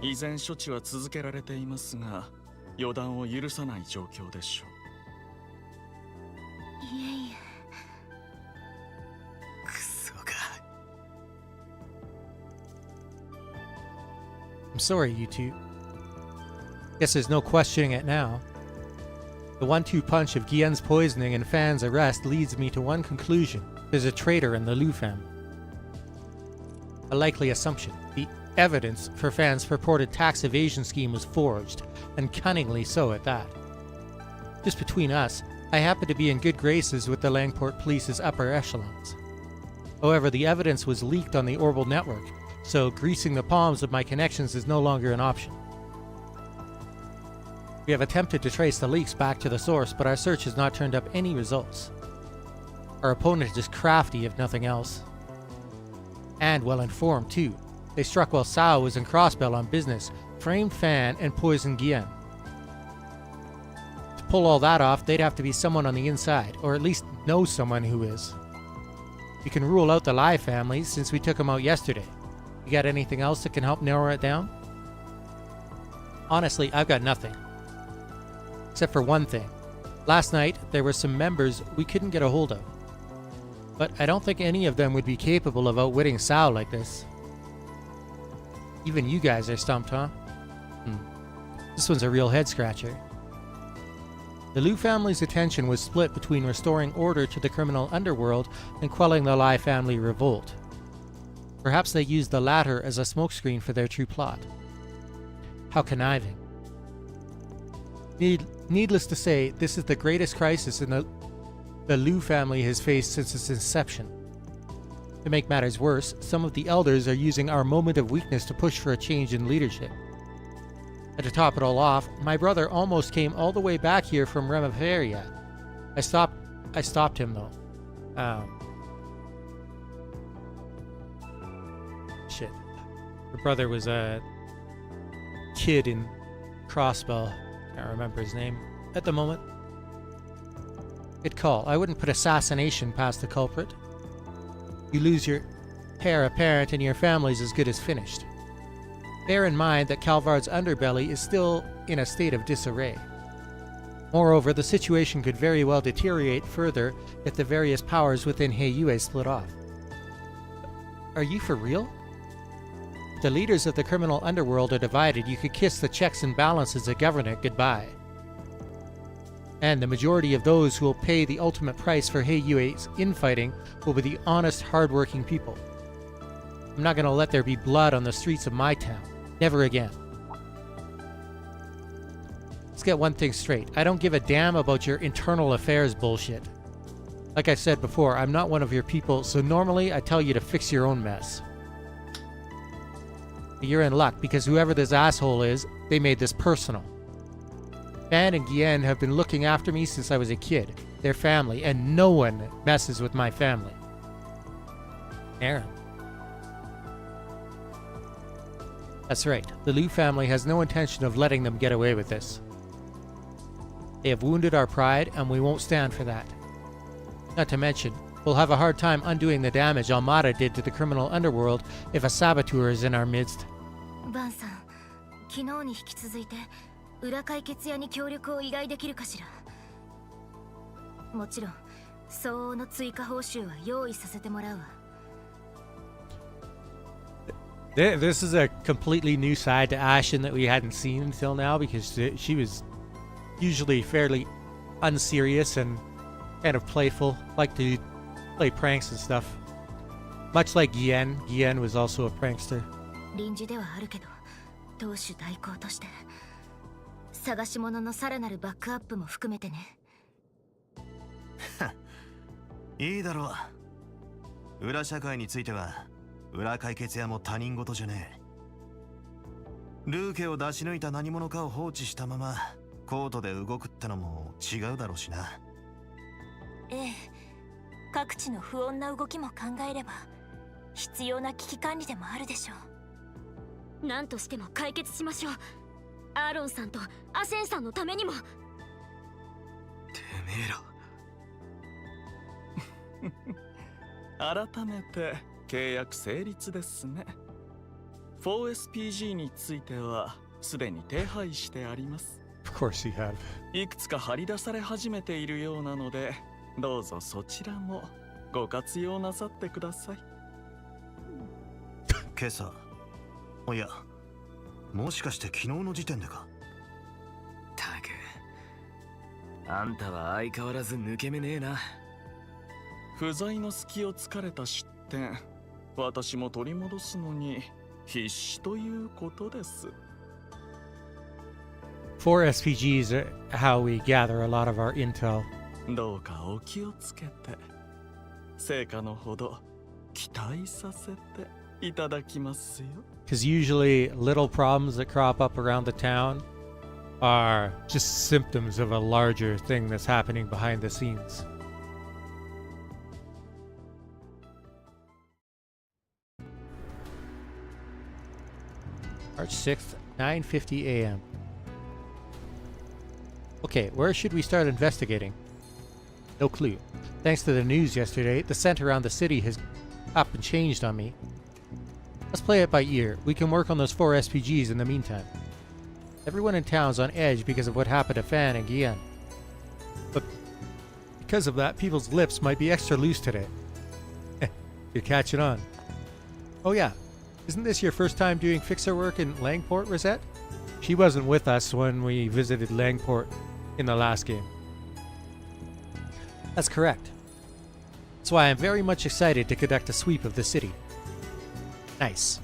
[SPEAKER 9] 依然処置は続けられていますが、予断を許さない状況でしょう。
[SPEAKER 7] いえいえ。
[SPEAKER 6] クソか。
[SPEAKER 1] I'm sorry, you two. Guess there's no questioning it now. The 1-2 punch of Guillen's poisoning and Fan's arrest leads me to one conclusion. There's a traitor in the Liu family. A likely assumption. The evidence for Fan's purported tax evasion scheme was forged, and cunningly so at that. Just between us, I happen to be in good graces with the Langport Police's upper echelons. However, the evidence was leaked on the Orbital network, so greasing the palms of my connections is no longer an option. We have attempted to trace the leaks back to the source, but our search has not turned up any results. Our opponent is crafty, if nothing else. And well informed, too. They struck while Sao was in Crossbell on business, framed Fan, and poisoned Guillen. To pull all that off, they'd have to be someone on the inside, or at least know someone who is. We can rule out the Lai family, since we took them out yesterday. You got anything else that can help narrow it down? Honestly, I've got nothing. Except for one thing. Last night, there were some members we couldn't get a hold of. But I don't think any of them would be capable of outwitting Sao like this. Even you guys are stumped, huh? This one's a real head-scratcher. The Liu family's attention was split between restoring order to the criminal underworld and quelling the Lai family revolt. Perhaps they used the latter as a smokescreen for their true plot. How conniving. Needless to say, this is the greatest crisis the Liu family has faced since its inception. To make matters worse, some of the elders are using our moment of weakness to push for a change in leadership. And to top it all off, my brother almost came all the way back here from Remaferia. I stopped him though. Shit. Her brother was a kid in Crossbell. Can't remember his name at the moment. Good call. I wouldn't put assassination past the culprit. You lose your heir apparent and your family's as good as finished. Bear in mind that Calvard's underbelly is still in a state of disarray. Moreover, the situation could very well deteriorate further if the various powers within Heiyue split off. Are you for real? If the leaders of the criminal underworld are divided, you could kiss the checks and balances that govern it goodbye. And the majority of those who will pay the ultimate price for Heiyue's infighting will be the honest, hard-working people. I'm not going to let there be blood on the streets of my town. Never again. Let's get one thing straight. I don't give a damn about your internal affairs bullshit. Like I said before, I'm not one of your people, so normally I tell you to fix your own mess. But you're in luck, because whoever this asshole is, they made this personal. Fan and Guillen have been looking after me since I was a kid. They're family, and no one messes with my family. Aaron. That's right. The Liu family has no intention of letting them get away with this. They have wounded our pride, and we won't stand for that. Not to mention, we'll have a hard time undoing the damage Almada did to the criminal underworld if a saboteur is in our midst.
[SPEAKER 7] バンさん、昨日に引き続いて裏解決屋に協力を依頼できるかしら。もちろん、相応の追加報酬は用意させてもらうわ。
[SPEAKER 1] This is a completely new side to Ashen that we hadn't seen until now, because she was usually fairly unserious and kind of playful, like to play pranks and stuff. Much like Guillen. Guillen was also a prankster.
[SPEAKER 7] 臨時ではあるけど、当主代行として探し物のさらなるバックアップも含めてね。
[SPEAKER 3] いいだろう。裏社会については裏解決屋も他人事じゃねえ。ルーケを出し抜いた何者かを放置したままコートで動くってのも違うだろうしな。
[SPEAKER 7] ええ、各地の不穏な動きも考えれば必要な危機管理でもあるでしょう。
[SPEAKER 2] 何としても解決しましょう。アーロンさんとアシェンさんのためにも。
[SPEAKER 9] てめえら改めて契約成立ですね。 4SPG についてはすでに手配してあります。
[SPEAKER 1] Of course you have.
[SPEAKER 9] いくつか張り出され始めているようなので、どうぞそちらもご活用なさってください。
[SPEAKER 3] 今朝、いや、もしかして昨日の時点でか。
[SPEAKER 4] たく、あんたは相変わらず抜け目ねえな。
[SPEAKER 9] 不在の隙を突かれた失点、私も取り戻すのに必死ということです。
[SPEAKER 1] 4 SPGs are how we gather a lot of our intel.
[SPEAKER 9] どうかお気をつけて、成果のほど期待させていただきますよ。
[SPEAKER 1] Because usually little problems that crop up around the town are just symptoms of a larger thing that's happening behind the scenes. March 6th, 9:50 a.m. Okay, where should we start investigating? No clue. Thanks to the news yesterday, the scent around the city has up and changed on me. Let's play it by ear. We can work on those 4 SPGs in the meantime. Everyone in town's on edge because of what happened to Fan and Guillen. But because of that, people's lips might be extra loose today. You're catching on. Oh yeah, isn't this your first time doing fixer work in Langport, Rosette? She wasn't with us when we visited Langport in the last game. That's correct. That's why I'm very much excited to conduct a sweep of the city. Nice.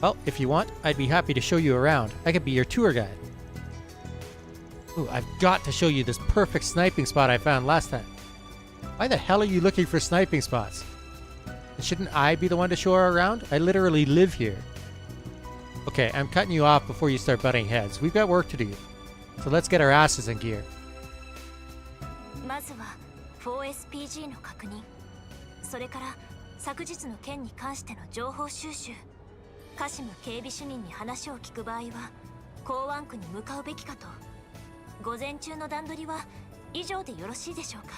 [SPEAKER 1] Well, if you want, I'd be happy to show you around. I could be your tour guide. Ooh, I've got to show you this perfect sniping spot I found last time. Why the hell are you looking for sniping spots? Shouldn't I be the one to show her around? I literally live here. Okay, I'm cutting you off before you start butting heads. We've got work to do. So let's get our asses in gear.
[SPEAKER 7] まずは 4SPG の確認、それから昨日の件に関しての情報収集。カシム警備主任に話を聞く場合は港湾区に向かうべきかと。午前中の段取りは以上でよろしいでしょうか。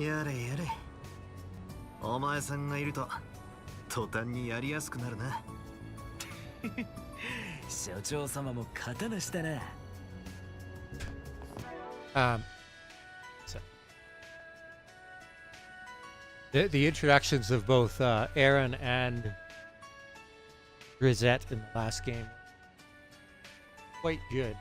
[SPEAKER 3] やれやれ。お前さんがいると途端にやりやすくなるな。
[SPEAKER 6] 所長様も刀したな。
[SPEAKER 1] So the introductions of both Aaron and Grisette in the last game, quite good.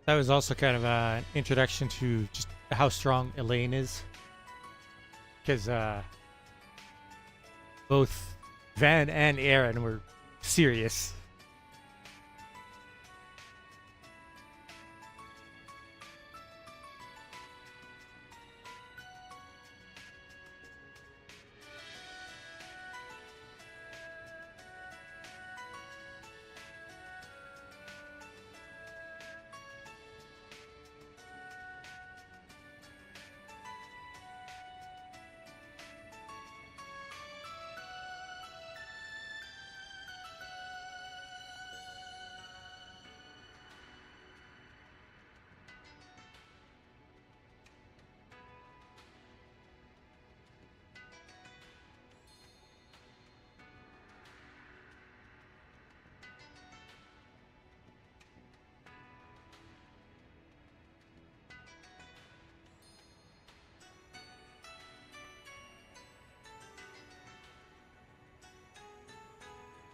[SPEAKER 1] That was also kind of an introduction to just how strong Elaine is. Because both Van and Aaron were serious.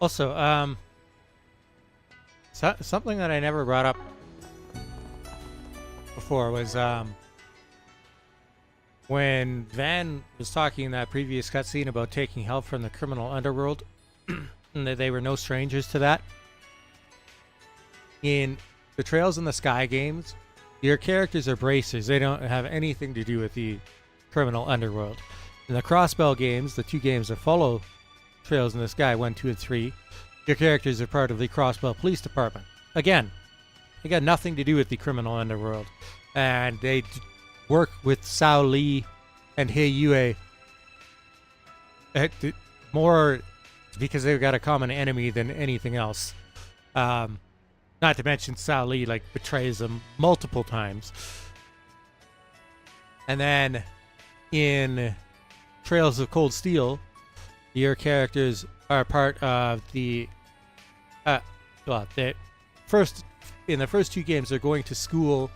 [SPEAKER 1] Also, something that I never brought up before was when Van was talking in that previous cutscene about taking help from the criminal underworld, and that they were no strangers to that. In the Trails in the Sky games, your characters are bracers. They don't have anything to do with the criminal underworld. In the Crossbell games, the 2 games that follow Trails in the Sky 1, 2, and 3, your characters are part of the Crossbell Police Department. Again, they got nothing to do with the criminal underworld. And they work with Sao Li and Hei Yue more because they've got a common enemy than anything else. Not to mention Sao Li betrays them multiple times. And then in Trails of Cold Steel, your characters are part of the in the first 2 games they're going to school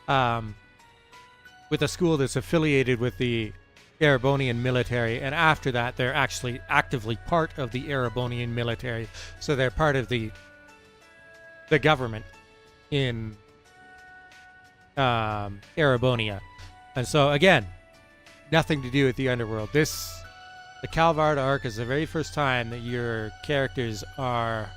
[SPEAKER 1] with a school that's affiliated with the Erebonian military, and after that they're actually actively part of the Erebonian military, so they're part of the government in Erebonia. And so again, nothing to do with the underworld. The Calvard arc is the very first time that your characters are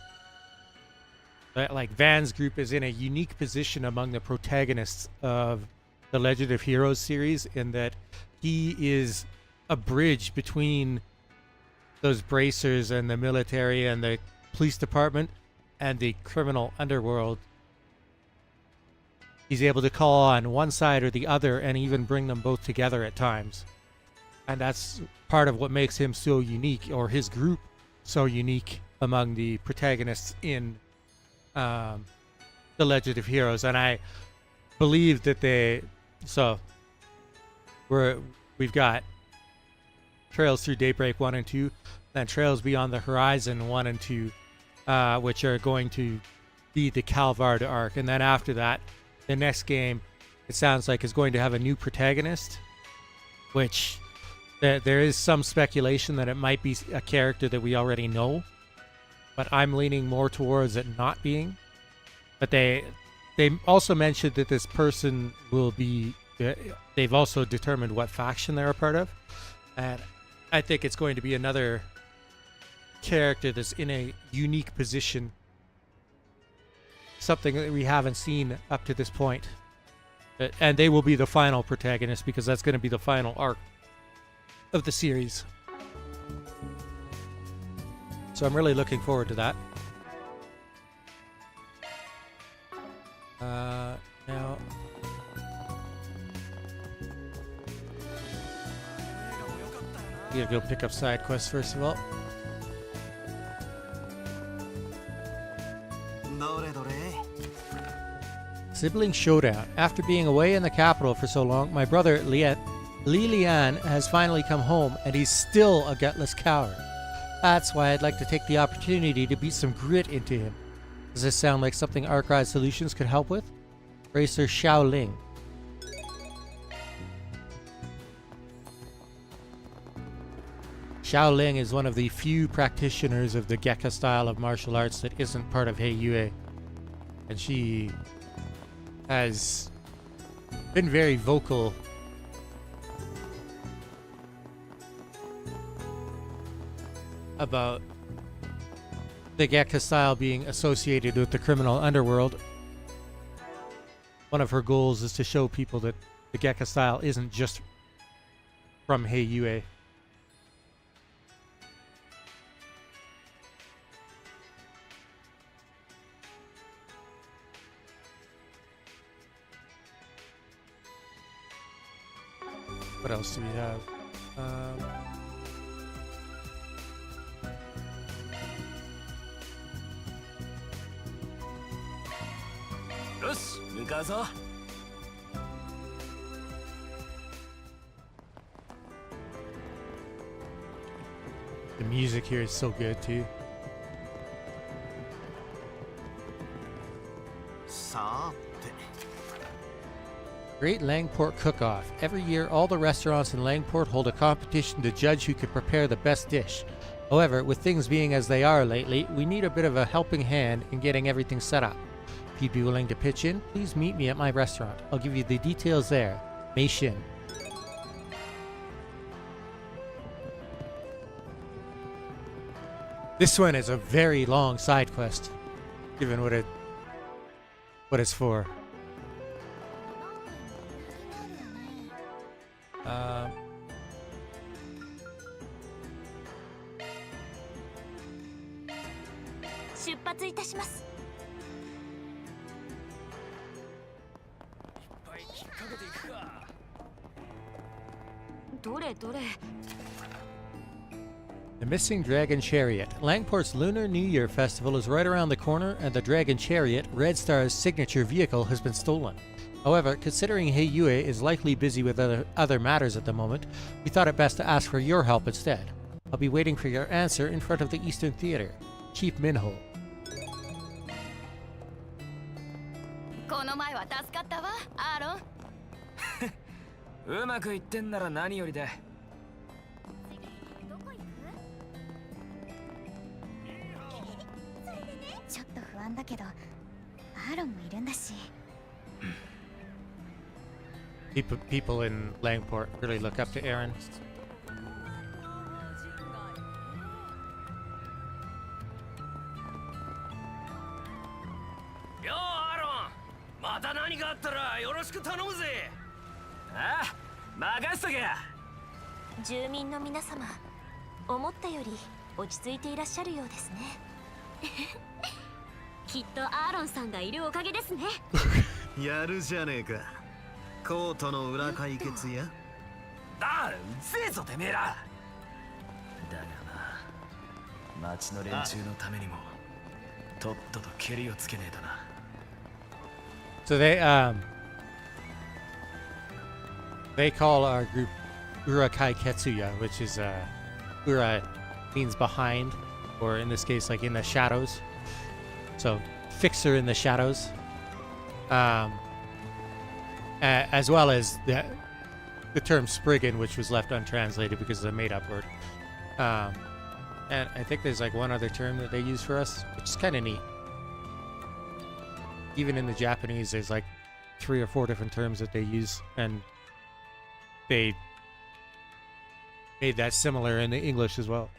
[SPEAKER 1] Van's group is in a unique position among the protagonists of the Legend of Heroes series, in that he is a bridge between those bracers and the military and the police department and the criminal underworld. He's able to call on one side or the other and even bring them both together at times. And that's part of what makes him so unique, or his group so unique among the protagonists in the Legend of Heroes. And I believe that we've got Trails through Daybreak 1 and 2, then Trails Beyond the Horizon 1 and 2, which are going to be the Calvard arc. And then after that, the next game, it sounds like, is going to have a new protagonist, which there is some speculation that it might be a character that we already know, but I'm leaning more towards it not being. But they also mentioned that this person will be, they've also determined what faction they're a part of, and I think it's going to be another character that's in a unique position, something that we haven't seen up to this point. And they will be the final protagonist, because that's going to be the final arc of the series. So I'm really looking forward to that. Now, we gotta go pick up side quests first of all. Sibling Showdown. After being away in the capital for so long, my brother Lilian has finally come home, and he's still a gutless coward. That's why I'd like to take the opportunity to beat some grit into him. Does this sound like something Archive Solutions could help with? Racer Xiao Ling. Xiao Ling is one of the few practitioners of the Gekka style of martial arts that isn't part of Hei Yue. And she has been very vocal about the Gekka style being associated with the criminal underworld. One of her goals is to show people that the Gekka style isn't just from Hei Yue. What else do we have? The music here is so good too. Great Langport Cook-Off. Every year, all the restaurants in Langport hold a competition to judge who can prepare the best dish. However, with things being as they are lately, we need a bit of a helping hand in getting everything set up. If you'd be willing to pitch in, please meet me at my restaurant. I'll give you the details there. Mei Shin. This one is a very long side quest, given what it's for. Um,
[SPEAKER 2] 出発いたします。どれどれ。
[SPEAKER 1] The Missing Dragon Chariot. Langport's Lunar New Year Festival is right around the corner, and the Dragon Chariot, Red Star's signature vehicle, has been stolen. However, considering Heiyue is likely busy with other matters at the moment, we thought it best to ask for your help instead. I'll be waiting for your answer in front of the Eastern Theater. Chief Minho.
[SPEAKER 7] この前は助かったわ、アーロン。
[SPEAKER 4] うまくいってんなら何よりだ。
[SPEAKER 7] どこ行く？それでね、ちょっと不安だけど、アーロンもいるんだし。
[SPEAKER 1] People in Langport really look up to Aaron.
[SPEAKER 6] よアーロン、また何かあったらよろしく頼むぜ。
[SPEAKER 4] ああ、任せとけや。
[SPEAKER 2] 住民の皆様、思ったより落ち着いていらっしゃるようですね。きっとアーロンさんがいるおかげですね。
[SPEAKER 3] やるじゃねえか。コートの裏解決や。
[SPEAKER 4] ああ、うぜえぞてめえら。だがな、町の連中のためにもとっととケリをつけねえとな。
[SPEAKER 1] So they call our group Urakai Ketsuya, which is Ura means behind, or in this case, like in the shadows. So fixer in the shadows. As well as the term Spriggan, which was left untranslated because it's a made-up word. And I think there's like one other term that they use for us, which is kind of neat. Even in the Japanese, there's like 3 or 4 different terms that they use, and they made that similar in the English as well.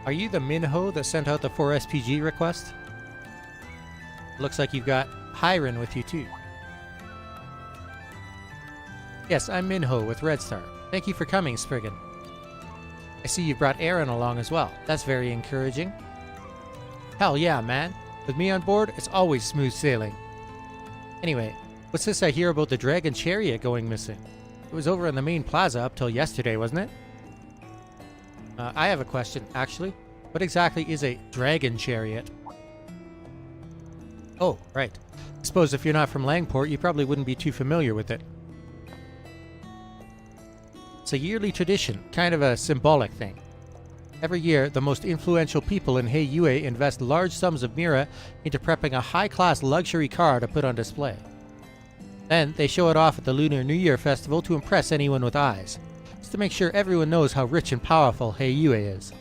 [SPEAKER 1] Are you the Minho that sent out the 4SPG request? Looks like you've got Hiron with you too. Yes, I'm Minho with Red Star. Thank you for coming, Spriggan. I see you brought Aaron along as well. That's very encouraging. Hell yeah, man. With me on board, it's always smooth sailing. Anyway, what's this I hear about the Dragon Chariot going missing? It was over in the main plaza up till yesterday, wasn't it? I have a question, actually. What exactly is a Dragon Chariot? Oh, right. I suppose if you're not from Langport, you probably wouldn't be too familiar with it. It's a yearly tradition, kind of a symbolic thing. Every year, the most influential people in Heiyue invest large sums of Mira into prepping a high-class luxury car to put on display. Then, they show it off at the Lunar New Year Festival to impress anyone with eyes, just to make sure everyone knows how rich and powerful Heiyue is.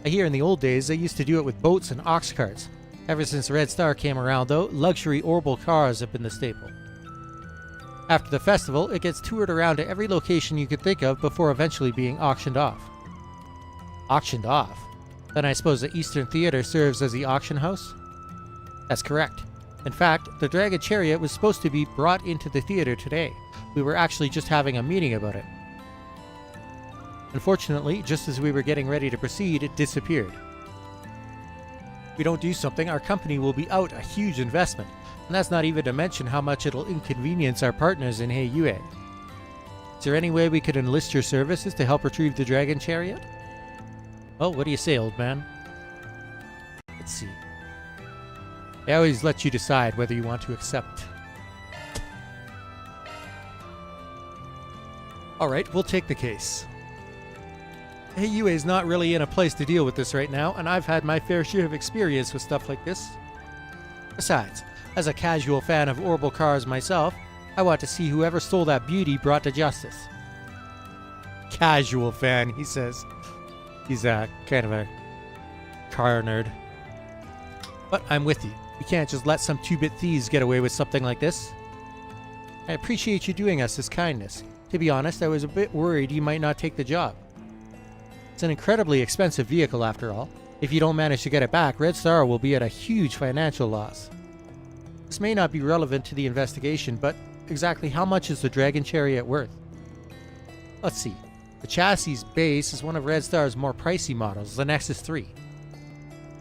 [SPEAKER 1] I hear in the old days they used to do it with boats and ox carts. Ever since Red Star came around, though, luxury orbital cars have been the staple. After the festival, it gets toured around to every location you could think of before eventually being auctioned off. Auctioned off? Then I suppose the Eastern Theater serves as the auction house? That's correct. In fact, the Dragon Chariot was supposed to be brought into the theater today. We were actually just having a meeting about it. Unfortunately, just as we were getting ready to proceed, it disappeared. If we don't do something, our company will be out a huge investment, and that's not even to mention how much it'll inconvenience our partners in Heiyue. Is there any way we could enlist your services to help retrieve the Dragon Chariot? Well, what do you say, old man? Let's see. I always let you decide whether you want to accept. Alright, we'll take the case. Heiyue is not really in a place to deal with this right now, and I've had my fair share of experience with stuff like this. Besides, as a casual fan of orbital cars myself, I want to see whoever stole that beauty brought to justice. Casual fan, he says. He's kind of a car nerd. But I'm with you. We can't just let some 2-bit thieves get away with something like this. I appreciate you doing us this kindness. To be honest, I was a bit worried you might not take the job. It's an incredibly expensive vehicle after all. If you don't manage to get it back, Red Star will be at a huge financial loss. This may not be relevant to the investigation, but exactly how much is the Dragon Chariot worth? Let's see. The chassis base is one of Red Star's more pricey models, the Nexus 3.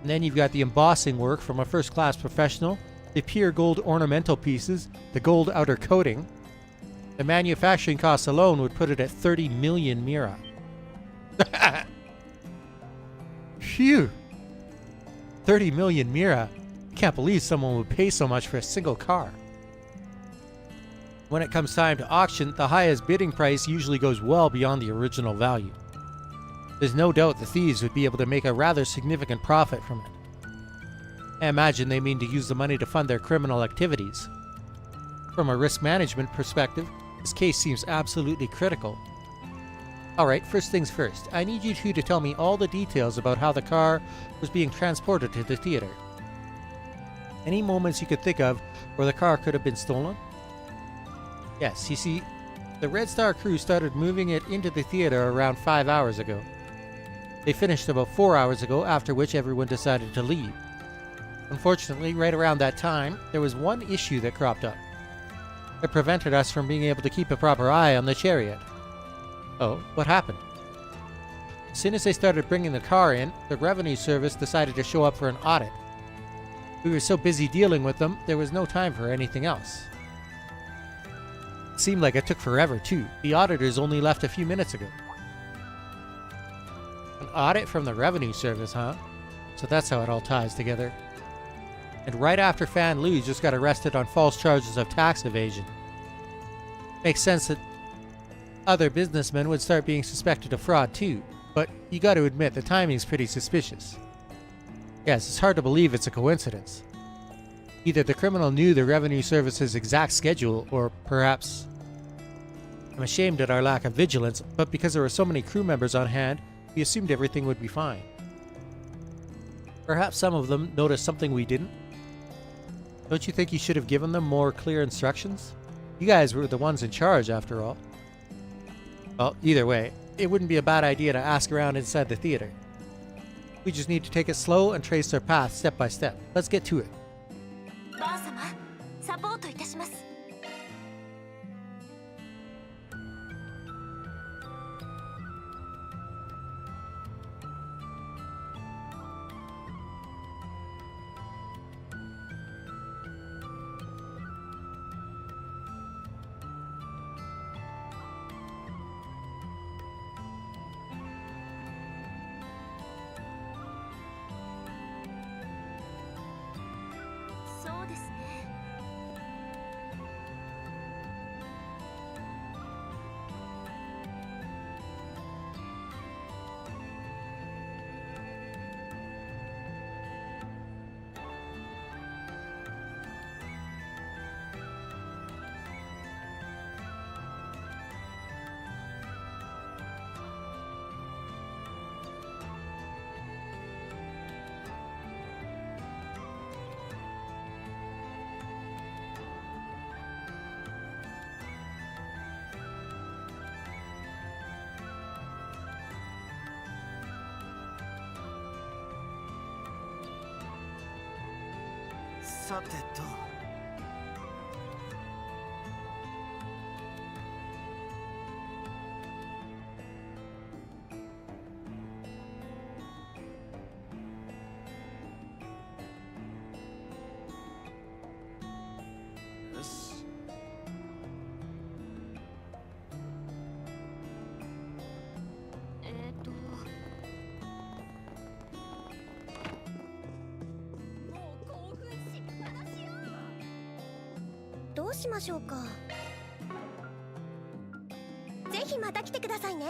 [SPEAKER 1] And then you've got the embossing work from a first-class professional, the pure gold ornamental pieces, the gold outer coating. The manufacturing costs alone would put it at 30 million Mira. Phew! 30 million Mira. Can't believe someone would pay so much for a single car. When it comes time to auction, the highest bidding price usually goes well beyond the original value. There's no doubt the thieves would be able to make a rather significant profit from it. I imagine they mean to use the money to fund their criminal activities. From a risk management perspective, this case seems absolutely critical. Alright, first things first, I need you two to tell me all the details about how the car was being transported to the theater. Any moments you could think of where the car could have been stolen? Yes, you see, the Red Star crew started moving it into the theater around 5 hours ago. They finished about 4 hours ago, after which everyone decided to leave. Unfortunately, right around that time, there was one issue that cropped up. It prevented us from being able to keep a proper eye on the chariot. Oh, what happened? As soon as they started bringing the car in, the revenue service decided to show up for an audit. We were so busy dealing with them, there was no time for anything else. It seemed like it took forever, too. The auditors only left a few minutes ago. An audit from the revenue service, huh? So that's how it all ties together. And right after Fan Lu just got arrested on false charges of tax evasion. Makes sense that other businessmen would start being suspected of fraud too, but you gotta admit the timing's pretty suspicious. Yes, it's hard to believe it's a coincidence. Either the criminal knew the revenue service's exact schedule, or perhaps... I'm ashamed at our lack of vigilance, but because there were so many crew members on hand, we assumed everything would be fine. Perhaps some of them noticed something we didn't? Don't you think you should have given them more clear instructions? You guys were the ones in charge, after all. Well, either way, it wouldn't be a bad idea to ask around inside the theater. We just need to take it slow and trace their path step by step. Let's get to it.
[SPEAKER 2] バン様サポートいたします。そうですね。
[SPEAKER 3] さてと。よし。
[SPEAKER 7] どうしましょうか。ぜひまた来てくださいね。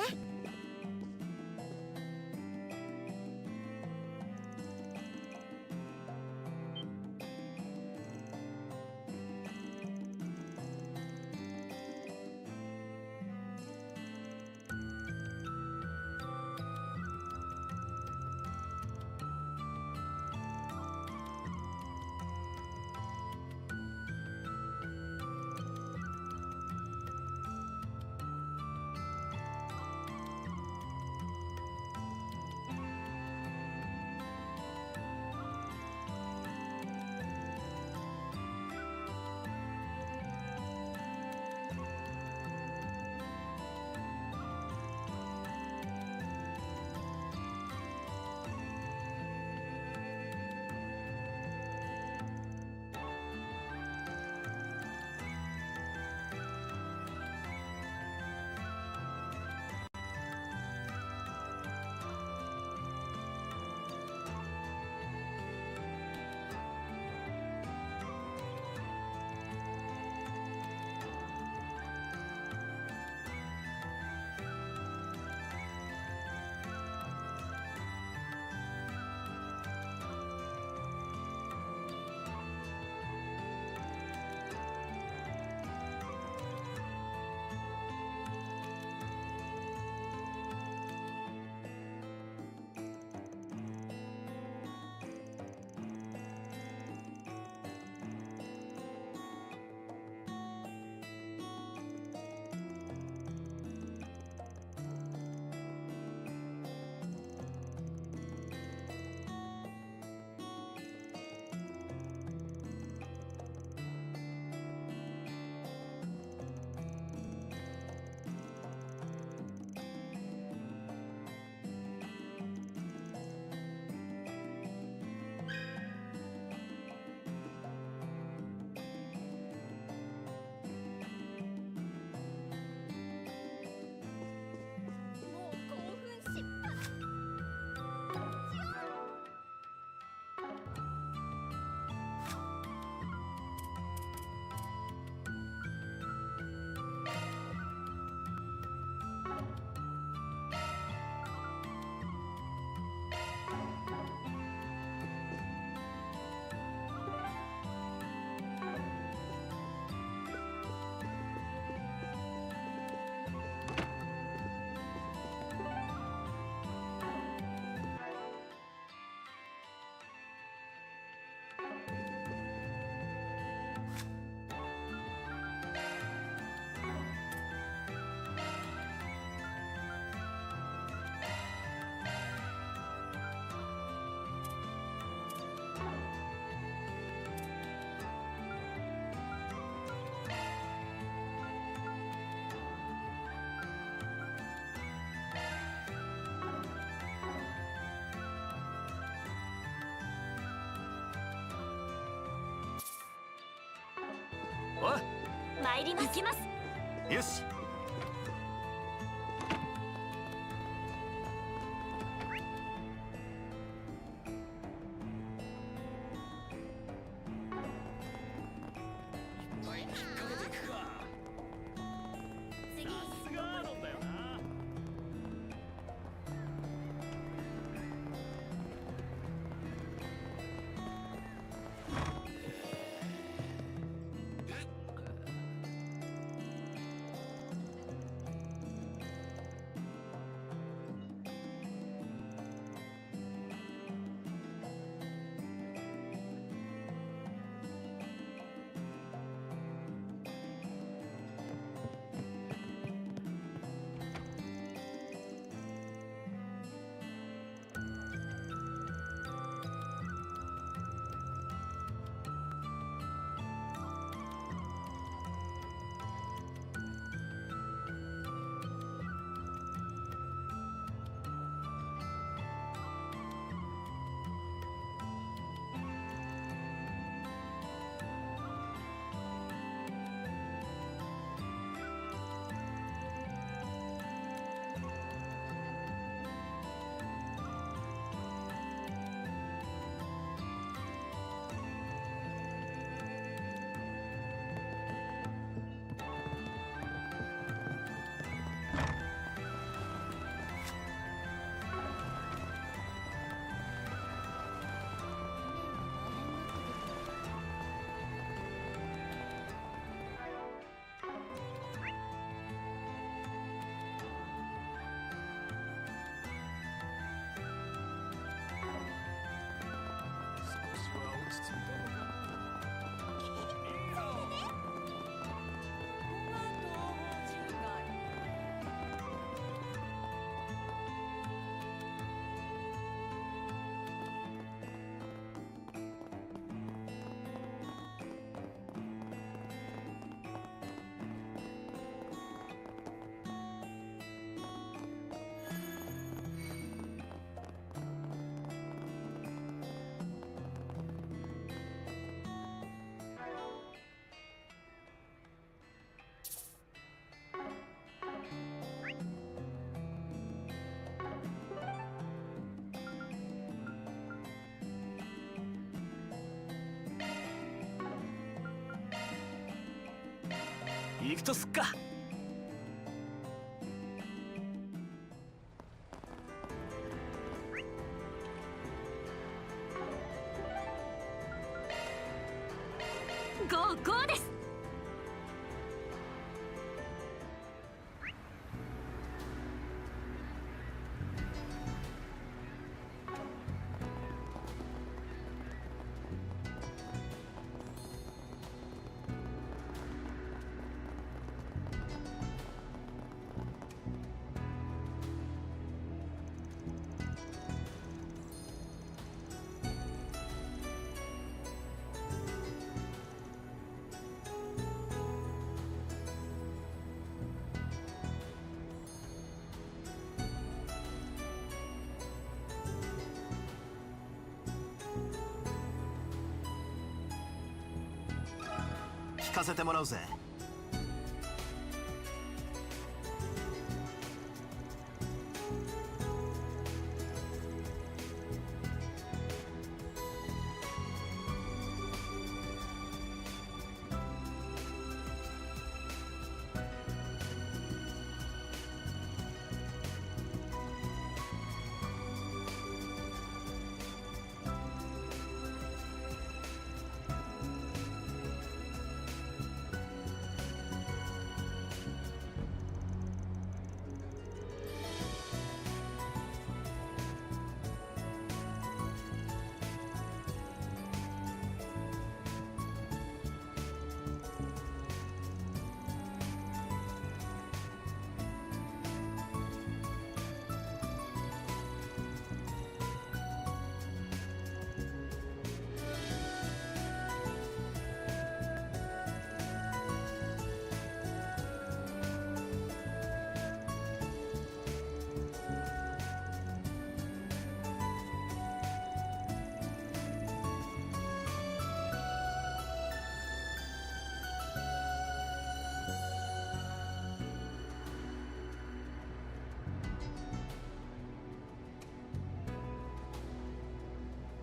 [SPEAKER 2] 参ります。行きます。
[SPEAKER 3] よし。
[SPEAKER 6] 行くとすっか。
[SPEAKER 2] ゴーゴーです。
[SPEAKER 3] 聞かせてもらうぜ。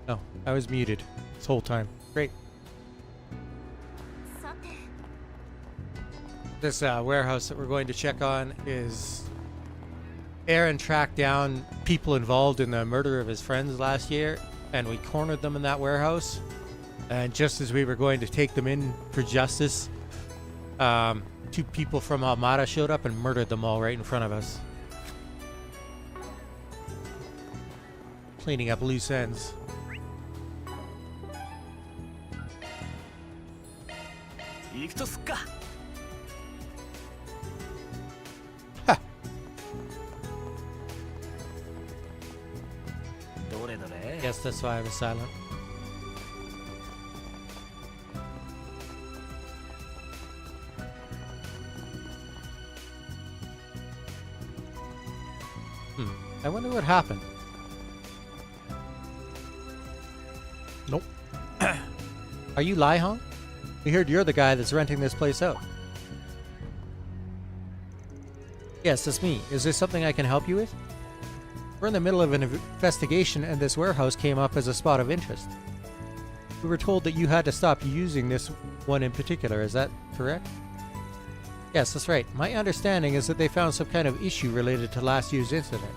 [SPEAKER 1] No, I was muted this whole time. Great.
[SPEAKER 7] さて
[SPEAKER 1] This warehouse that we're going to check on is... Aaron tracked down people involved in the murder of his friends last year, and we cornered them in that warehouse. And just as we were going to take them in for justice, 2 people from Almada showed up and murdered them all right in front of us. Cleaning up loose ends.
[SPEAKER 6] 行くとすっか。 どれどれ。
[SPEAKER 1] Yes, that's why I was silent. I wonder what happened. Nope. Are you Lai Hong? We heard you're the guy that's renting this place out. Yes, that's me. Is there something I can help you with? We're in the middle of an investigation and this warehouse came up as a spot of interest. We were told that you had to stop using this one in particular, is that correct? Yes, that's right. My understanding is that they found some kind of issue related to last year's incident.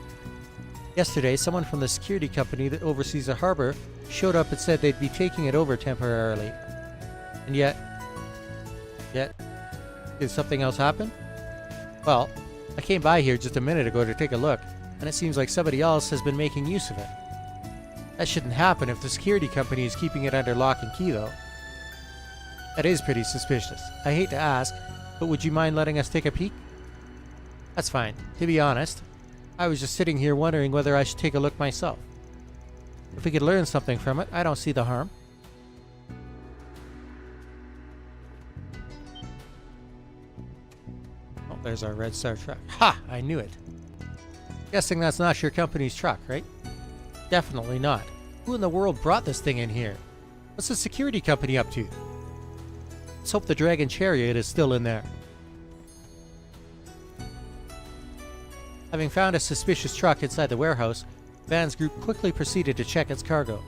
[SPEAKER 1] Yesterday, someone from the security company that oversees the harbor showed up and said they'd be taking it over temporarily. And yet, did something else happen? Well, I came by here just a minute ago to take a look, and it seems like somebody else has been making use of it. That shouldn't happen if the security company is keeping it under lock and key, though. That is pretty suspicious. I hate to ask, but would you mind letting us take a peek? That's fine. To be honest, I was just sitting here wondering whether I should take a look myself. If we could learn something from it, I don't see the harm. Oh, there's our Red Star truck. Ha! I knew it. Guessing that's not your company's truck, right? Definitely not. Who in the world brought this thing in here? What's the security company up to? Let's hope the Dragon Chariot is still in there. Having found a suspicious truck inside the warehouse, Van's group quickly proceeded to check its cargo.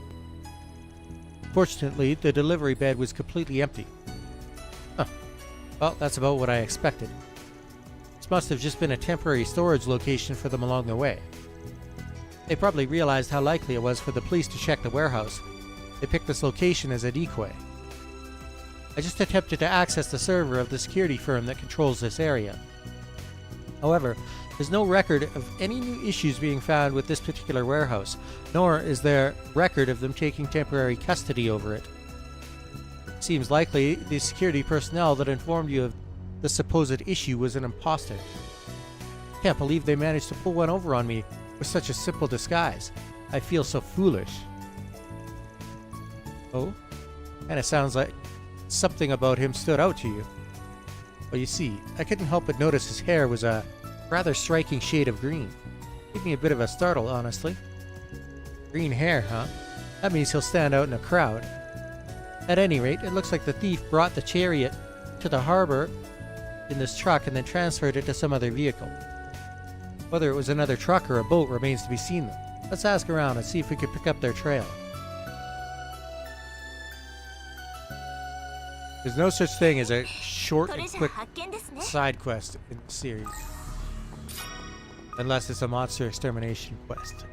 [SPEAKER 1] Fortunately, the delivery bed was completely empty. Huh. Well, that's about what I expected. This must have just been a temporary storage location for them along the way. They probably realized how likely it was for the police to check the warehouse. They picked this location as a decoy. I just attempted to access the server of the security firm that controls this area. However, there's no record of any new issues being found with this particular warehouse, nor is there record of them taking temporary custody over it. Seems likely the security personnel that informed you of the supposed issue was an imposter. Can't believe they managed to pull one over on me with such a simple disguise. I feel so foolish. Oh? Kinda sounds like something about him stood out to you. Well, you see, I couldn't help but notice his hair was a rather striking shade of green. Gave me a bit of a startle, honestly. Green hair, huh? That means he'll stand out in a crowd. At any rate, it looks like the thief brought the chariot to the harbor in this truck and then transferred it to some other vehicle. Whether it was another truck or a boat remains to be seen, though. Let's ask around and see if we can pick up their trail. There's no such thing as a short and quick side quest in the series. Unless it's a monster extermination quest.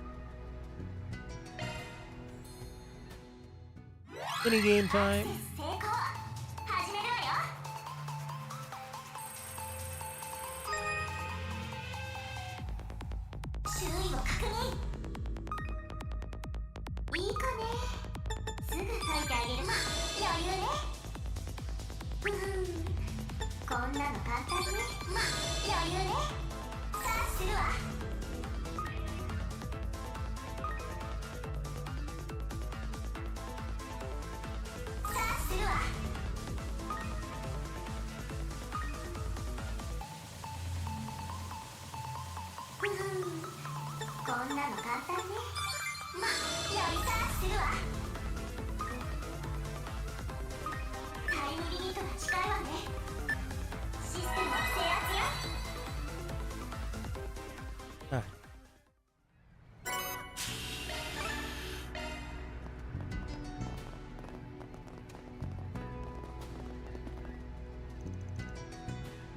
[SPEAKER 1] Minigame time.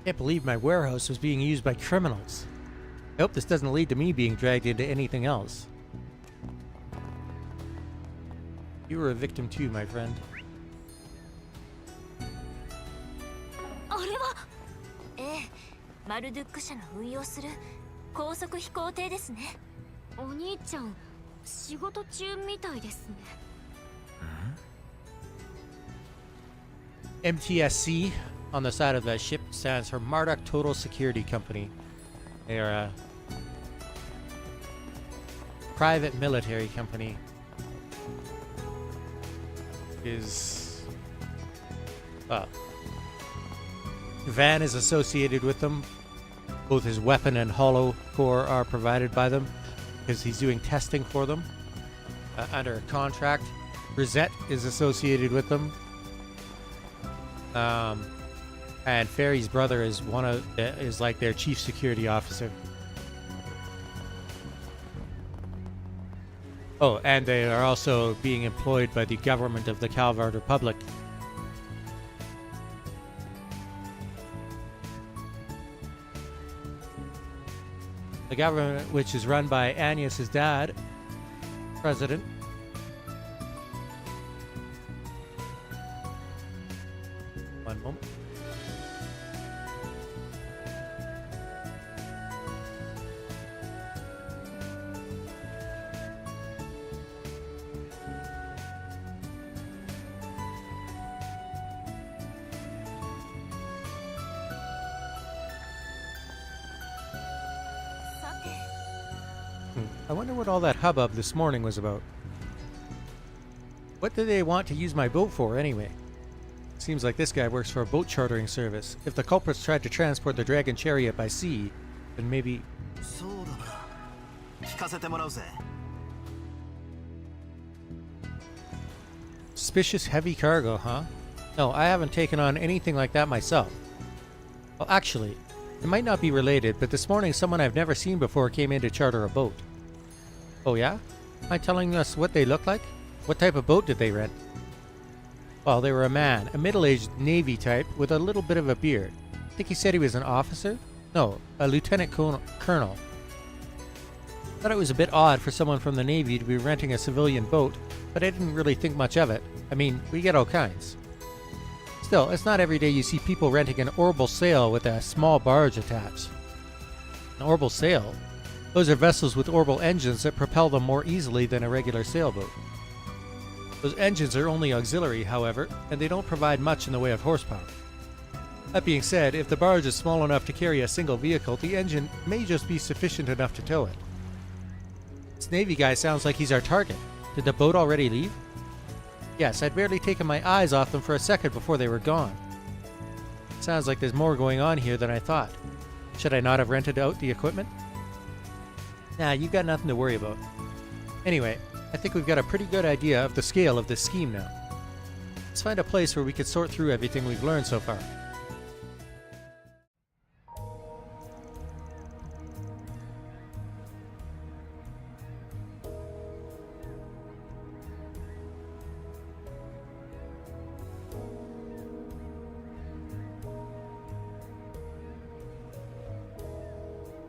[SPEAKER 1] Can't believe my warehouse was being used by criminals. I hope this doesn't lead to me being dragged into anything else. You were a victim too, my friend.
[SPEAKER 2] あれはええ、マルドゥック社の運用する高速飛行艇ですね。お兄ちゃん、仕事中みたいですね。
[SPEAKER 1] MTSC on the side of that ship stands for Marduk Total Security Company. They are a private military company. Van is associated with them. Both his weapon and hollow core are provided by them because he's doing testing for them under a contract. Rosette is associated with them. And Ferry's brother is is like their chief security officer. Oh, and they are also being employed by the government of the Calvard Republic. The government, which is run by Agnes's dad, president. One moment. I wonder what all that hubbub this morning was about. What did they want to use my boat for, anyway? Seems like this guy works for a boat chartering service. If the culprits tried to transport the Dragon Chariot by sea, then maybe... Suspicious heavy cargo, huh? No, I haven't taken on anything like that myself. Well, actually, it might not be related, but this morning someone I've never seen before came in to charter a boat. Oh yeah? Mind telling us what they look like? What type of boat did they rent? Well, they were a man, a middle-aged Navy type with a little bit of a beard. I think he said he was an officer? No, a lieutenant colonel. Thought it was a bit odd for someone from the Navy to be renting a civilian boat, but I didn't really think much of it. I mean, we get all kinds. Still, it's not every day you see people renting an orbital sail with a small barge attached. An orbital sail? Those are vessels with orbital engines that propel them more easily than a regular sailboat. Those engines are only auxiliary, however, and they don't provide much in the way of horsepower. That being said, if the barge is small enough to carry a single vehicle, the engine may just be sufficient enough to tow it. This Navy guy sounds like he's our target. Did the boat already leave? Yes, I'd barely taken my eyes off them for a second before they were gone. Sounds like there's more going on here than I thought. Should I not have rented out the equipment? Nah, you've got nothing to worry about. Anyway, I think we've got a pretty good idea of the scale of this scheme now. Let's find a place where we can sort through everything we've learned so far.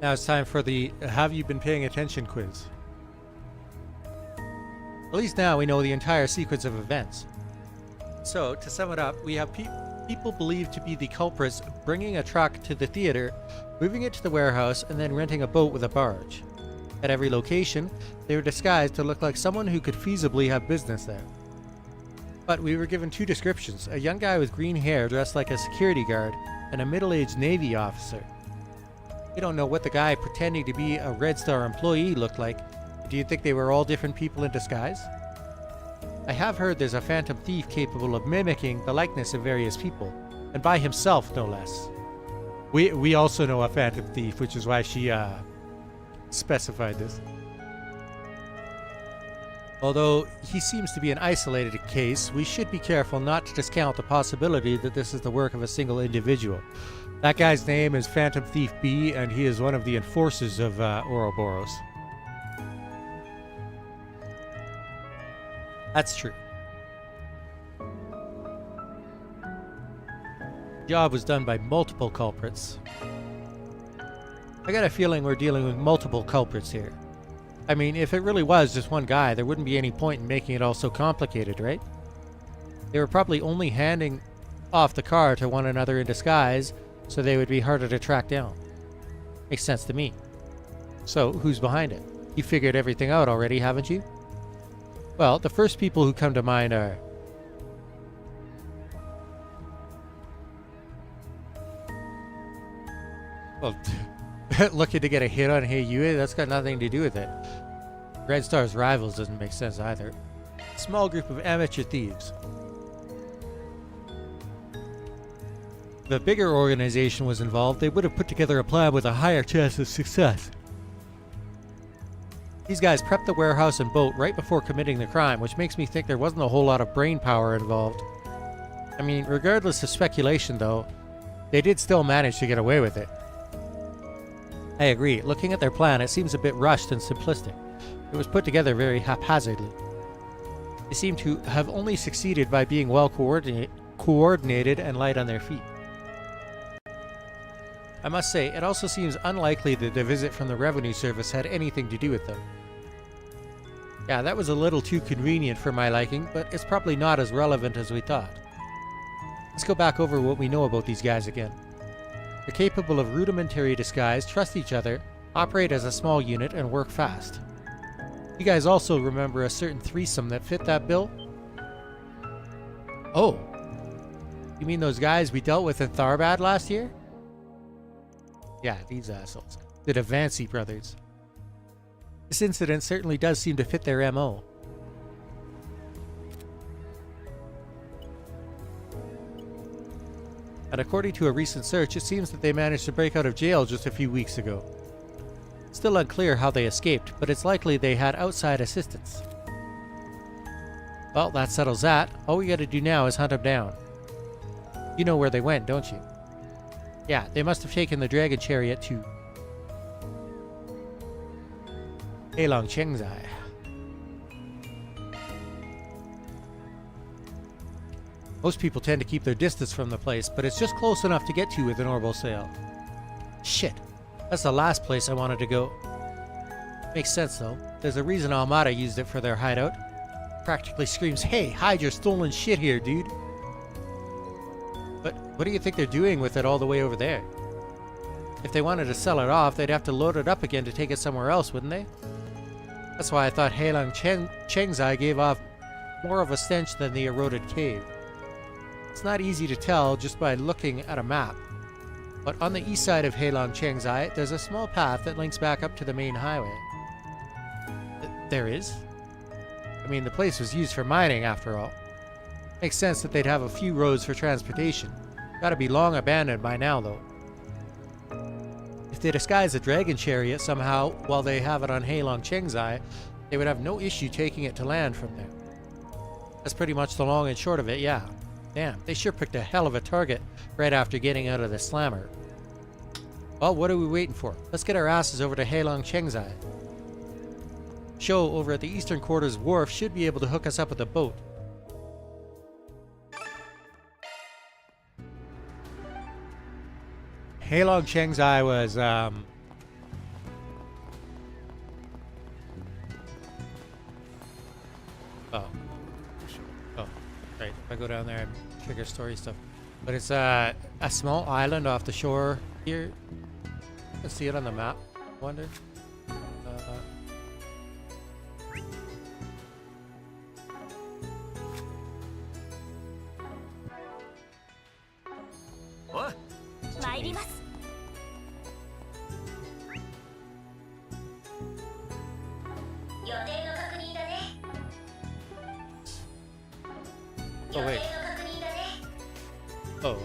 [SPEAKER 1] Now it's time for the Have You Been Paying Attention quiz. At least now we know the entire sequence of events. So, to sum it up, we have people believed to be the culprits bringing a truck to the theater, moving it to the warehouse, and then renting a boat with a barge. At every location, they were disguised to look like someone who could feasibly have business there. But we were given two descriptions, a young guy with green hair dressed like a security guard, and a middle-aged Navy officer. We don't know what the guy pretending to be a Red Star employee looked like. Do you think they were all different people in disguise? I have heard there's a phantom thief capable of mimicking the likeness of various people, and by himself no less. We also know a phantom thief, which is why she specified this. Although he seems to be an isolated case, we should be careful not to discount the possibility that this is the work of a single individual. That guy's name is Phantom Thief B, and he is one of the enforcers of Ouroboros. That's true. job was done by multiple culprits. I got a feeling we're dealing with multiple culprits here. I mean, if it really was just one guy, there wouldn't be any point in making it all so complicated, right? They were probably only handing off the car to one another in disguise, so they would be harder to track down. Makes sense to me. So, who's behind it? You figured everything out already, haven't you? Well, the first people who come to mind are... Well, looking to get a hit on Hey Yue, that's got nothing to do with it. Red Star's rivals doesn't make sense either. Small group of amateur thieves. If a bigger organization was involved, they would have put together a plan with a higher chance of success. These guys prepped the warehouse and boat right before committing the crime, which makes me think there wasn't a whole lot of brain power involved. I mean, regardless of speculation though, they did still manage to get away with it. I agree, looking at their plan, it seems a bit rushed and simplistic. It was put together very haphazardly. They seem to have only succeeded by being well coordinated and light on their feet. I must say, it also seems unlikely that the visit from the Revenue Service had anything to do with them. Yeah, that was a little too convenient for my liking, but it's probably not as relevant as we thought. Let's go back over what we know about these guys again. They're capable of rudimentary disguise, trust each other, operate as a small unit, and work fast. You guys also remember a certain threesome that fit that bill? Oh! You mean those guys we dealt with in Tharbad last year? Yeah, these assholes. The Devancy brothers. This incident certainly does seem to fit their MO. And according to a recent search, it seems that they managed to break out of jail just a few weeks ago. Still unclear how they escaped, but it's likely they had outside assistance. Well, that settles that. All we gotta do now is hunt them down. You know where they went, don't you? Yeah, they must have taken the dragon chariot to Heilong Chengzai. Most people tend to keep their distance from the place, but it's just close enough to get to with an orbital sail. Shit, that's the last place I wanted to go. Makes sense though. There's a reason Almada used it for their hideout. Practically screams, "Hey, hide your stolen shit here, dude." But what do you think they're doing with it all the way over there? If they wanted to sell it off, they'd have to load it up again to take it somewhere else, wouldn't they? That's why I thought Heilong Chengzai gave off more of a stench than the eroded cave. It's not easy to tell just by looking at a map. But on the east side of Heilong Chengzai, there's a small path that links back up to the main highway. There is? I mean, the place was used for mining after all. Makes sense that they'd have a few roads for transportation. Gotta be long abandoned by now, though. If they disguise a dragon chariot somehow while they have it on Heilong Chengzai, they would have no issue taking it to land from there. That's pretty much the long and short of it, yeah. Damn, they sure picked a hell of a target right after getting out of the slammer. Well, what are we waiting for? Let's get our asses over to Heilong Chengzai. Show over at the Eastern Quarter's wharf should be able to hook us up with a boat. Heilong Chengzai was, Oh, right. If I go down there and trigger story stuff. But it's a small island off the shore here. Let's see it on the map. Wonder.
[SPEAKER 4] What?
[SPEAKER 2] 参ります。予定の確認だね。
[SPEAKER 1] Oh, wait.
[SPEAKER 2] 予定の確認だね。
[SPEAKER 1] Oh, okay.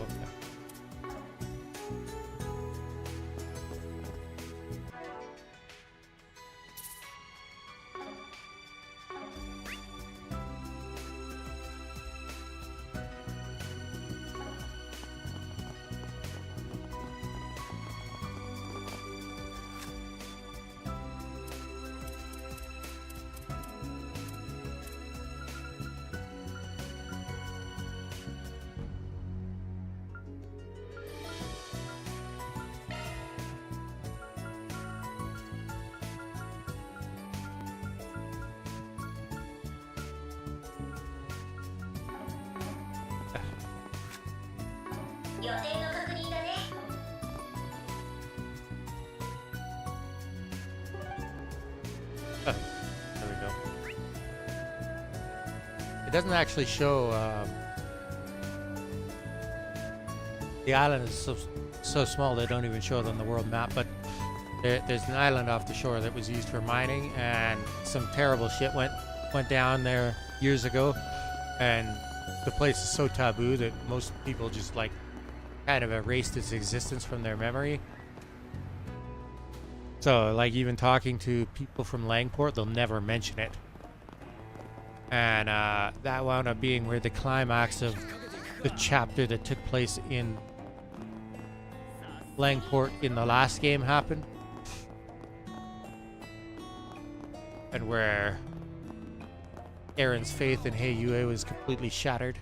[SPEAKER 7] 予定の確認だね。
[SPEAKER 1] There we go. It doesn't actually show. The island is so small they don't even show it on the world map. But there's an island off the shore that was used for mining, and some terrible shit went down there years ago. And the place is so taboo that most people just like kind of erased its existence from their memory. So, like, even talking to people from Langport, they'll never mention it. And that wound up being where the climax of the chapter that took place in Langport in the last game happened. And where Aaron's faith in Heiyue was completely shattered.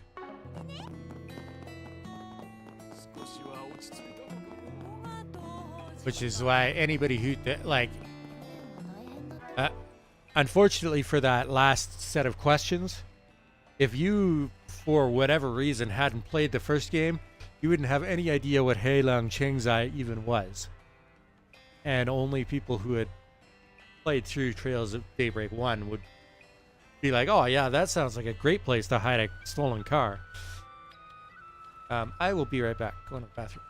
[SPEAKER 1] Which is why anybody who, like, unfortunately for that last set of questions, if you, for whatever reason, hadn't played the first game, you wouldn't have any idea what Heilang Chengzai even was. And only people who had played through Trails of Daybreak 1 would be like, oh yeah, that sounds like a great place to hide a stolen car. I will be right back. Going to the bathroom.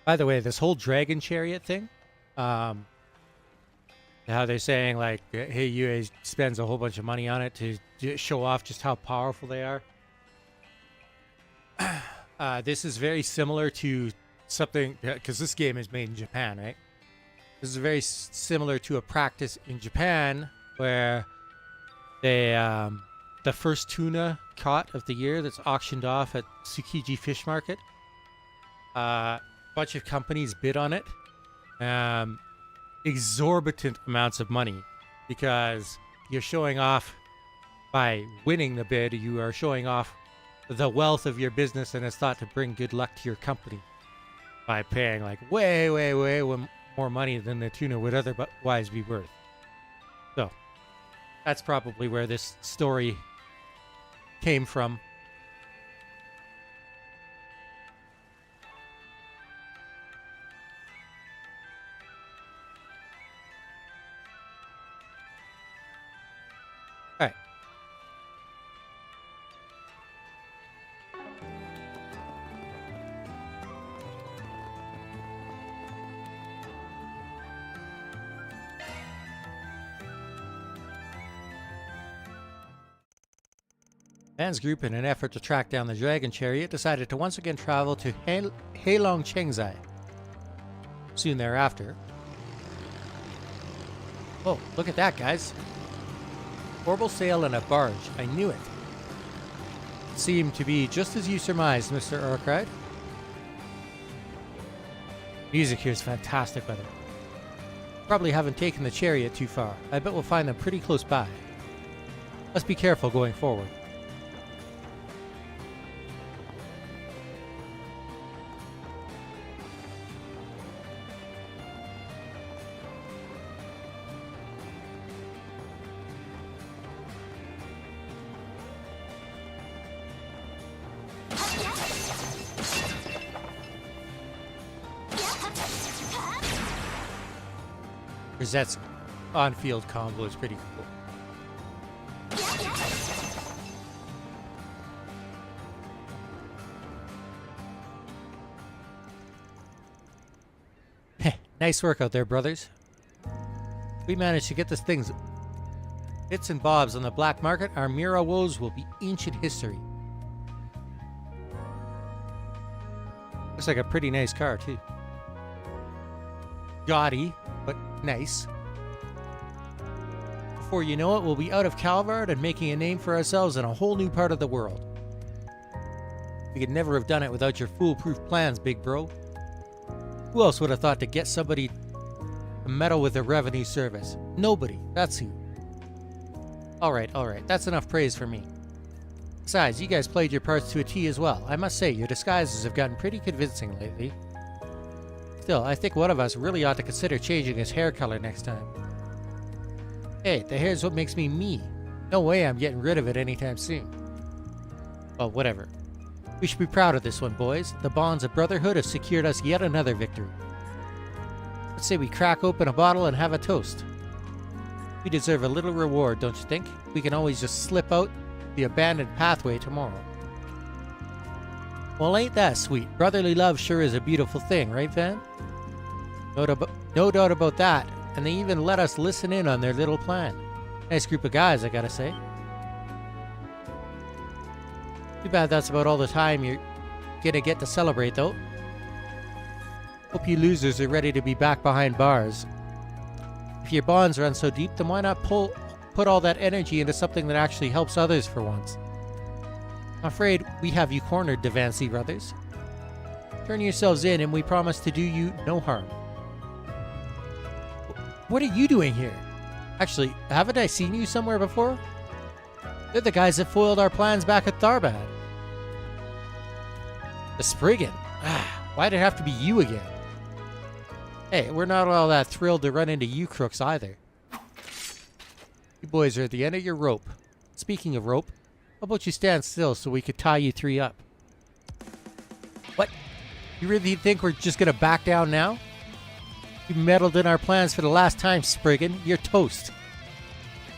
[SPEAKER 1] By the way, this whole dragon chariot thing, how they're saying like, hey, UA spends a whole bunch of money on it to show off just how powerful they are. This is very similar to something, because this game is made in Japan, right? This is very similar to a practice in Japan where they, the first tuna caught of the year that's auctioned off at Tsukiji Fish Market, a bunch of companies bid on it. Exorbitant amounts of money, because you're showing off, by winning the bid, you are showing off the wealth of your business, and it's thought to bring good luck to your company by paying like way more money than the tuna would otherwise be worth. So that's probably where this story came from. All right. Van's group, in an effort to track down the dragon chariot, decided to once again travel to Heilong Chengzai. Soon thereafter... Oh, look at that, guys. Orbital sail and a barge. I knew it. It seemed to be just as you surmised, Mr. Urquhart. Music here is fantastic, by the way. Probably haven't taken the chariot too far. I bet we'll find them pretty close by. Let's be careful going forward. Rosette's on-field combo is pretty cool. Nice work out there, brothers. We managed to get this thing's bits and bobs on the black market. Our Mira woes will be ancient history. Looks like a pretty nice car, too. Gaudy, but nice. Before you know it, we'll be out of Calvard and making a name for ourselves in a whole new part of the world. We could never have done it without your foolproof plans, big bro. Who else would have thought to get somebody to meddle with the revenue service? Nobody. That's who. Alright. That's enough praise for me. Besides, you guys played your parts to a T as well. I must say, your disguises have gotten pretty convincing lately. Still, I think one of us really ought to consider changing his hair color next time. Hey, the hair's what makes me me. No way I'm getting rid of it anytime soon. Well, whatever. We should be proud of this one, boys. The bonds of brotherhood have secured us yet another victory. Let's say we crack open a bottle and have a toast. We deserve a little reward, don't you think? We can always just slip out the abandoned pathway tomorrow. Well, ain't that sweet? Brotherly love sure is a beautiful thing, right, Van? No doubt about that. And they even let us listen in on their little plan. Nice group of guys, I gotta say. Too bad that's about all the time you're gonna get to celebrate, though. Hope you losers are ready to be back behind bars. If your bonds run so deep, then why not put all that energy into something that actually helps others for once? I'm afraid we have you cornered, Devancy brothers. Turn yourselves in and we promise to do you no harm. What are you doing here? Actually, haven't I seen you somewhere before? They're the guys that foiled our plans back at Tharbad. The Spriggan? Why'd it have to be you again? Hey, we're not all that thrilled to run into you crooks either. You boys are at the end of your rope. Speaking of rope, how about you stand still so we could tie you three up? What? You really think we're just gonna back down now? You meddled in our plans for the last time, Spriggan. You're toast.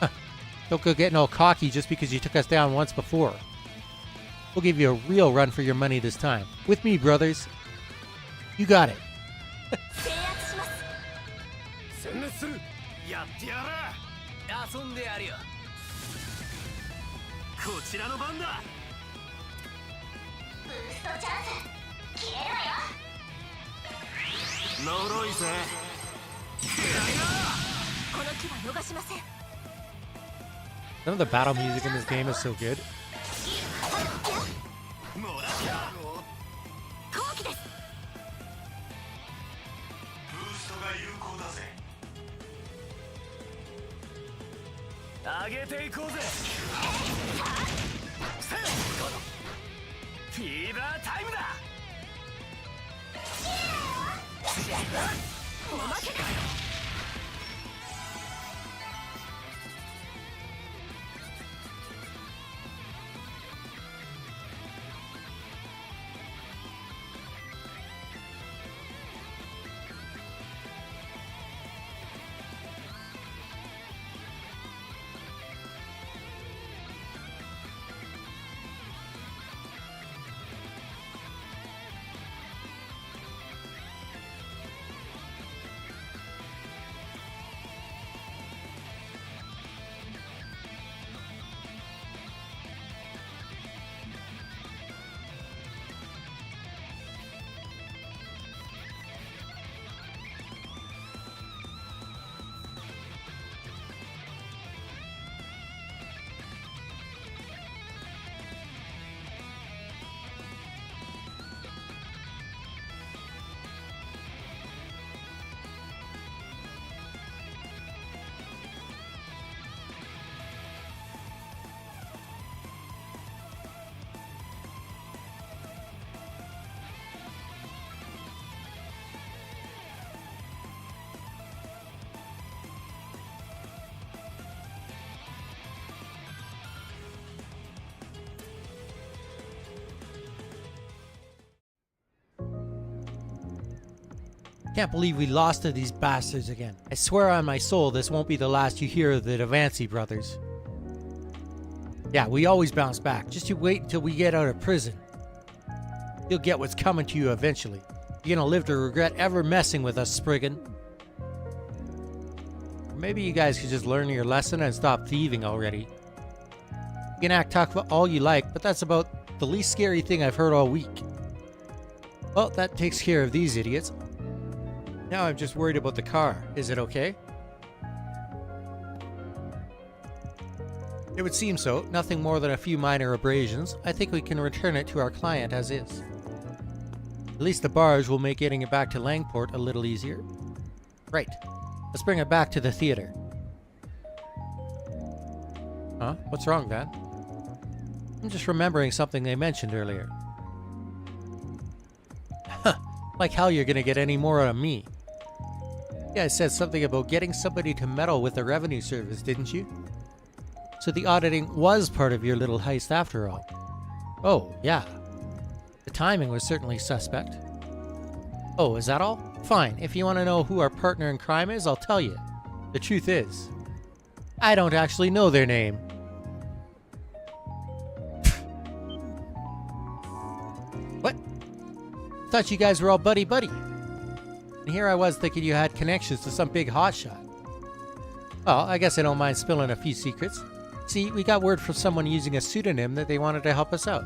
[SPEAKER 1] Huh. Don't go getting all cocky just because you took us down once before. We'll give you a real run for your money this time. With me, brothers. You got it.
[SPEAKER 2] 圧します。
[SPEAKER 8] 殲滅する。
[SPEAKER 6] やってやる。遊んでやるよ。
[SPEAKER 8] こちらの番だ。
[SPEAKER 2] ブーストチャンス切れるわよ。
[SPEAKER 3] 呪いぜ。
[SPEAKER 2] この木は逃しません。
[SPEAKER 1] Some of the battle music in this game is so good.
[SPEAKER 2] 後期です。
[SPEAKER 5] ブーストが有効だぜ。
[SPEAKER 6] 上げていこうぜ。フィーバータイムだ。
[SPEAKER 2] おまけだ。
[SPEAKER 1] Can't believe we lost to these bastards again. I swear on my soul this won't be the last you hear of the Devancy brothers. Yeah, we always bounce back. Just you wait until we get out of prison. You'll get what's coming to you eventually. You're gonna live to regret ever messing with us, Spriggan. Maybe you guys could just learn your lesson and stop thieving already. You can act tough all you like, but that's about the least scary thing I've heard all week. Well, that takes care of these idiots. Now I'm just worried about the car. Is it okay? It would seem so. Nothing more than a few minor abrasions. I think we can return it to our client as is. At least the barge will make getting it back to Langport a little easier. Right. Let's bring it back to the theater. Huh? What's wrong, Van? I'm just remembering something they mentioned earlier. Huh. Like how you're gonna get any more out of me. Yeah, I said something about getting somebody to meddle with the revenue service, didn't you? So the auditing was part of your little heist after all. Oh, yeah. The timing was certainly suspect. Oh, is that all? Fine. If you want to know who our partner in crime is, I'll tell you. The truth is, I don't actually know their name. What? Thought you guys were all buddy-buddy. And here I was thinking you had connections to some big hotshot. Well, I guess I don't mind spilling a few secrets. See, we got word from someone using a pseudonym that they wanted to help us out.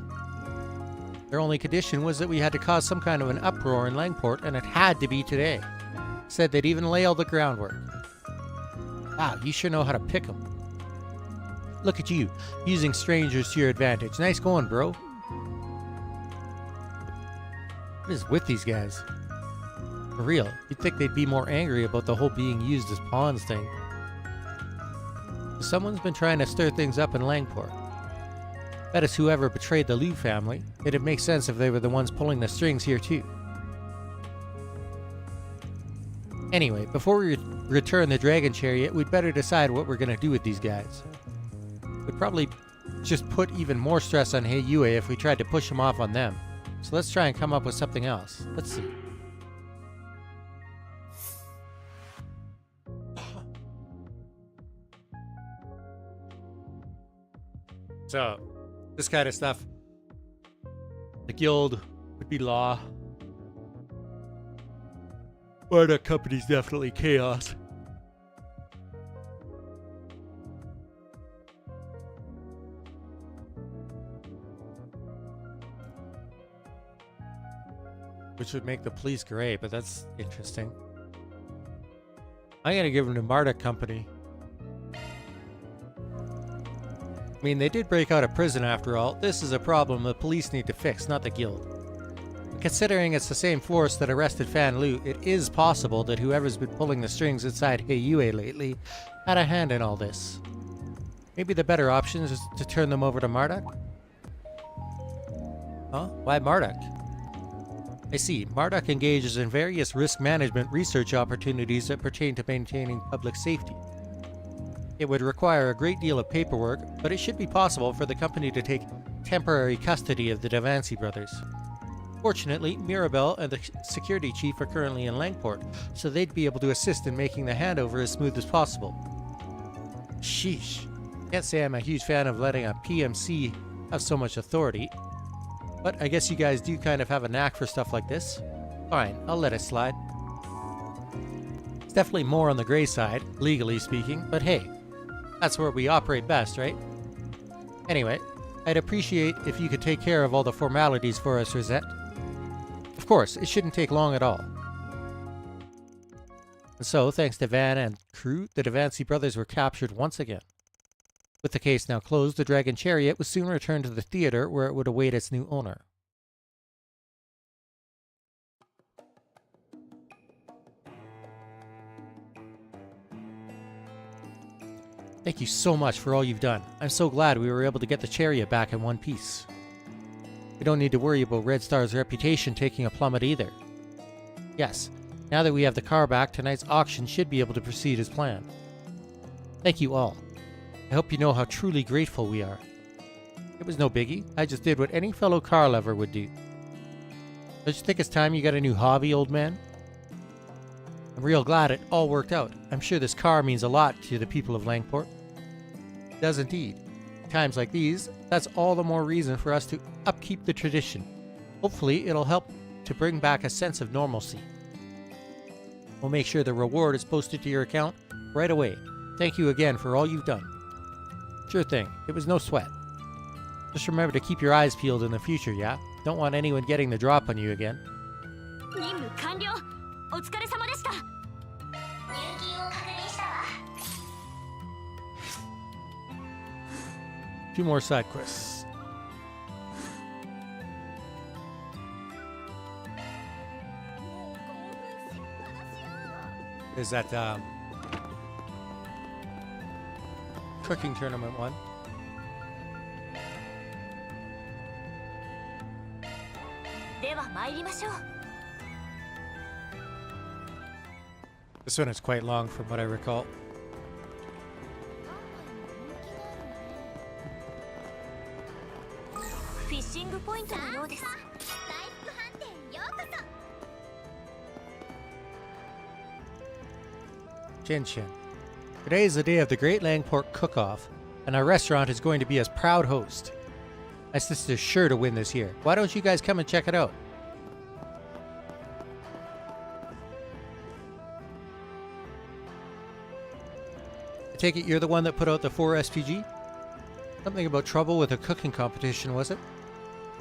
[SPEAKER 1] Their only condition was that we had to cause some kind of an uproar in Langport, and it had to be today. Said they'd even lay all the groundwork. Wow, you sure know how to pick 'em. Look at you, using strangers to your advantage. Nice going, bro. What is with these guys? For real, you'd think they'd be more angry about the whole being used as pawns thing. Someone's been trying to stir things up in Langport. That is whoever betrayed the Liu family. It'd make sense if they were the ones pulling the strings here too. Anyway, before we return the dragon chariot, we'd better decide what we're gonna do with these guys. We'd probably just put even more stress on Heiyue if we tried to push him off on them. So let's try and come up with something else. Let's see. So, this kind of stuff. The guild would be law. Marduk Company's definitely chaos. Which would make the police great, but that's interesting. I'm gonna give them to Marduk Company. I mean, they did break out of prison after all. This is a problem the police need to fix, not the guild. Considering it's the same force that arrested Fan Lu, it is possible that whoever's been pulling the strings inside Heiyue lately had a hand in all this. Maybe the better option is to turn them over to Marduk? Huh? Why Marduk? I see. Marduk engages in various risk management research opportunities that pertain to maintaining public safety. It would require a great deal of paperwork, but it should be possible for the company to take temporary custody of the Davanci brothers. Fortunately, Mirabelle and the security chief are currently in Langport, so they'd be able to assist in making the handover as smooth as possible. Sheesh. Can't say I'm a huge fan of letting a PMC have so much authority. But I guess you guys do kind of have a knack for stuff like this. Fine, I'll let it slide. It's definitely more on the gray side, legally speaking, but hey, that's where we operate best, right? Anyway, I'd appreciate if you could take care of all the formalities for us, Rosette. Of course, it shouldn't take long at all. And so, thanks to Van and crew, the Davanci brothers were captured once again. With the case now closed, the Dragon Chariot was soon returned to the theater where it would await its new owner. Thank you so much for all you've done. I'm so glad we were able to get the Chariot back in one piece. We don't need to worry about Red Star's reputation taking a plummet either. Yes, now that we have the car back, tonight's auction should be able to proceed as planned. Thank you all. I hope you know how truly grateful we are. It was no biggie. I just did what any fellow car lover would do. Don't you think it's time you got a new hobby, old man? I'm real glad it all worked out. I'm sure this car means a lot to the people of Langport. It does indeed. Times like these, that's all the more reason for us to upkeep the tradition. Hopefully, it'll help to bring back a sense of normalcy. We'll make sure the reward is posted to your account right away. Thank you again for all you've done. Sure thing. It was no sweat. Just remember to keep your eyes peeled in the future, yeah? Don't want anyone getting the drop on you again.
[SPEAKER 2] 任務完了。お疲れ様でした。入金を確認したわ。
[SPEAKER 1] Two more side quests. Is that cooking tournament one? This one is quite long from what I recall.
[SPEAKER 2] フィッシングポイントのようです。
[SPEAKER 1] Chin Chin. Today is the day of the Great Langport Cook-Off, and our restaurant is going to be as proud host. My sister's sure to win this year. Why don't you guys come and check it out? I take it you're the one that put out the 4 SPG? Something about trouble with a cooking competition, was it?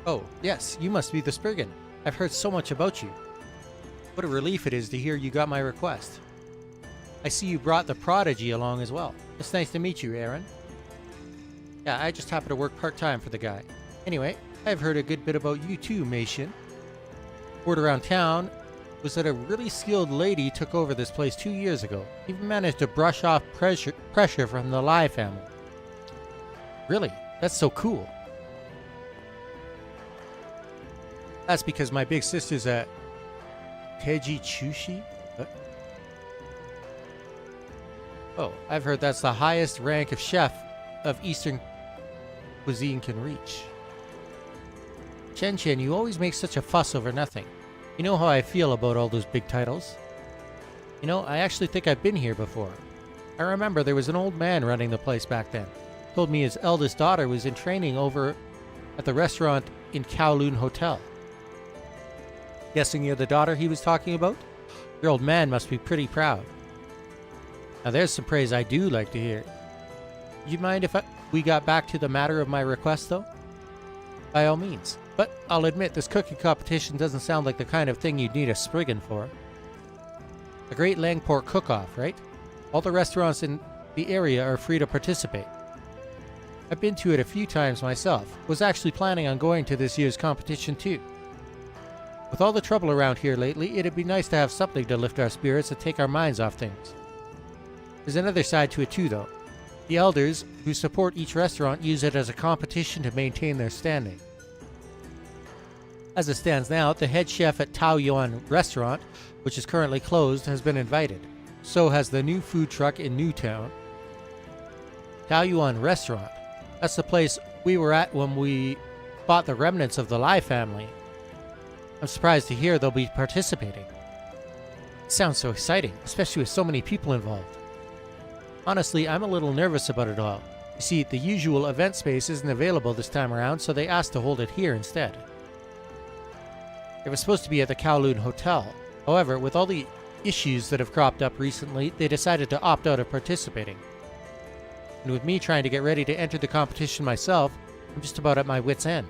[SPEAKER 1] Oh, yes, you must be the Spriggan. I've heard so much about you. What a relief it is to hear you got my request. I see you brought the Prodigy along as well. It's nice to meet you, Aaron. Yeah, I just happen to work part-time for the guy. Anyway, I've heard a good bit about you too, Meishin. Word around town was that a really skilled lady took over this place 2 years ago. Even managed to brush off pressure from the Lai family. Really? That's so cool. That's because my big sister's a Teiji Chushi? Oh, I've heard that's the highest rank of chef of Eastern cuisine can reach. Chen Chen, you always make such a fuss over nothing. You know how I feel about all those big titles. You know, I actually think I've been here before. I remember there was an old man running the place back then. Told me his eldest daughter was in training over at the restaurant in Kowloon Hotel. Guessing you're the daughter he was talking about? Your old man must be pretty proud. Now there's some praise I do like to hear. Would you mind if we got back to the matter of my request, though? By all means. But I'll admit this cooking competition doesn't sound like the kind of thing you'd need a Spriggan for. A Great Langport cook-off, right? All the restaurants in the area are free to participate. I've been to it a few times myself. Was actually planning on going to this year's competition too. With all the trouble around here lately, it'd be nice to have something to lift our spirits and take our minds off things. There's another side to it too, though. The elders who support each restaurant use it as a competition to maintain their standing. As it stands now, the head chef at Tao Yuan restaurant, which is currently closed, has been invited. So has the new food truck in Newtown. Tao Yuan restaurant. That's the place we were at when we bought the remnants of the Lai family. I'm surprised to hear they'll be participating. It sounds so exciting, especially with so many people involved. Honestly, I'm a little nervous about it all. You see, the usual event space isn't available this time around, so they asked to hold it here instead. It was supposed to be at the Kowloon Hotel. However, with all the issues that have cropped up recently, they decided to opt out of participating. And with me trying to get ready to enter the competition myself, I'm just about at my wit's end.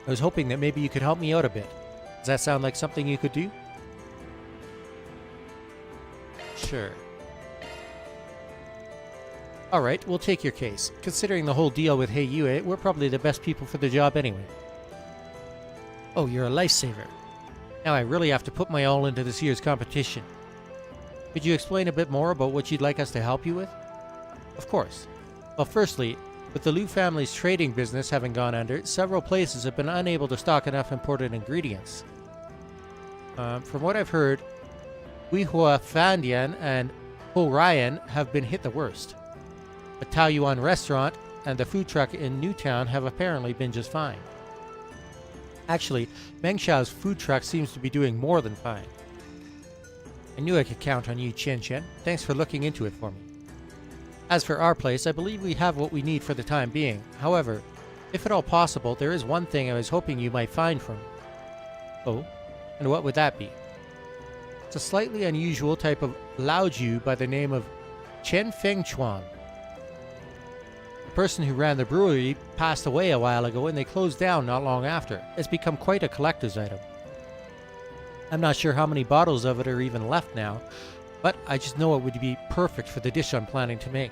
[SPEAKER 1] I was hoping that maybe you could help me out a bit. Does that sound like something you could do? Sure. Alright, we'll take your case. Considering the whole deal with Heiyue, we're probably the best people for the job anyway. Oh, you're a lifesaver. Now I really have to put my all into this year's competition. Could you explain a bit more about what you'd like us to help you with? Of course. Well, firstly, with the Liu family's trading business having gone under, several places have been unable to stock enough imported ingredients. From what I've heard, Weihua Fandian and Ho Ryan have been hit the worst. The Tao Yuan restaurant and the food truck in Newtown have apparently been just fine. Actually, Meng Xiao's food truck seems to be doing more than fine. I knew I could count on you, Chen Chen. Thanks for looking into it for me. As for our place, I believe we have what we need for the time being. However, if at all possible, there is one thing I was hoping you might find for me. Oh, and what would that be? It's a slightly unusual type of Laoju by the name of Chen Fengchuan. The person who ran the brewery passed away a while ago and they closed down not long after. It's become quite a collector's item. I'm not sure how many bottles of it are even left now, but I just know it would be perfect for the dish I'm planning to make.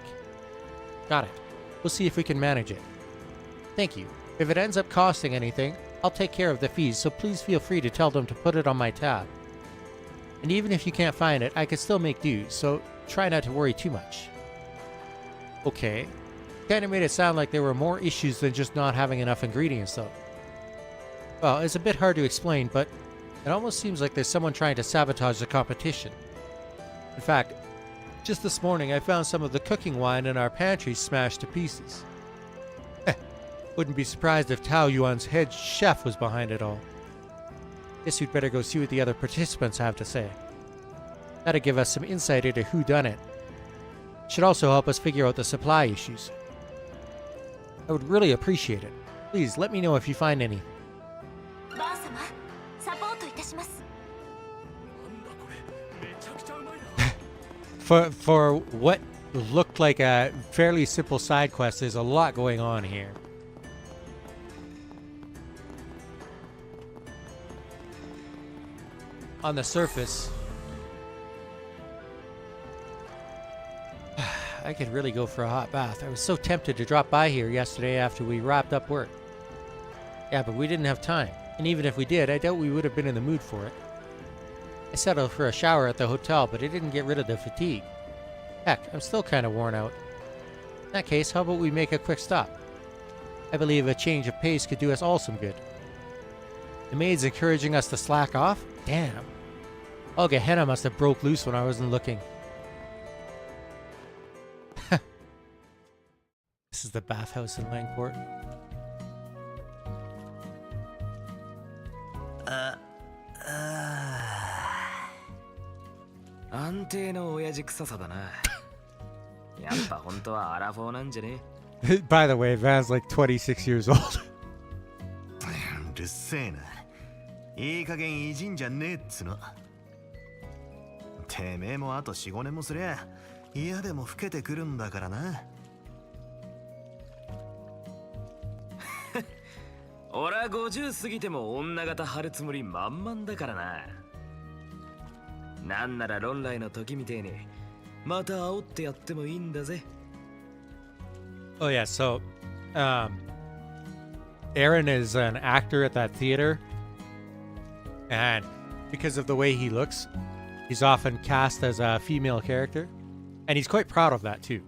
[SPEAKER 1] Got it. We'll see if we can manage it. Thank you. If it ends up costing anything, I'll take care of the fees, so please feel free to tell them to put it on my tab. And even if you can't find it, I can still make do, so try not to worry too much. Okay. Kinda made it sound like there were more issues than just not having enough ingredients, though. Well, it's a bit hard to explain, but it almost seems like there's someone trying to sabotage the competition. In fact, just this morning I found some of the cooking wine in our pantry smashed to pieces. Wouldn't be surprised if Tao Yuan's head chef was behind it all. Guess we'd better go see what the other participants have to say. That'll give us some insight into who done it. Should also help us figure out the supply issues. I would really appreciate it. Please let me know if you find any. For what looked like a fairly simple side quest, there's a lot going on here. On the surface, I could really go for a hot bath. I was so tempted to drop by here yesterday after we wrapped up work. Yeah, but we didn't have time. And even if we did, I doubt we would have been in the mood for it. I settled for a shower at the hotel, but it didn't get rid of the fatigue. Heck, I'm still kind of worn out. In that case, how about we make a quick stop? I believe a change of pace could do us all some good. The maid's encouraging us to slack off? Damn. Oh, Gehenna must have broke loose when I wasn't looking. This is the bathhouse in Langport.
[SPEAKER 4] 安定の親父臭さだな。やっぱ本当はアラフォーなんじゃね？
[SPEAKER 1] By the way, Van's like 26 years old.
[SPEAKER 3] うるせえな。いい加減いじんじゃねえっつの。てめえもあと 4,5 年もすりゃ嫌でも老けてくるんだからな。
[SPEAKER 4] 俺は50過ぎても女型張るつもり満々だからな。なんなら論来の時みてえにまた煽ってやってもいいんだぜ。
[SPEAKER 1] Oh yeah, so Aaron is an actor at that theater, and because of the way he looks, he's often cast as a female character, and he's quite proud of that too.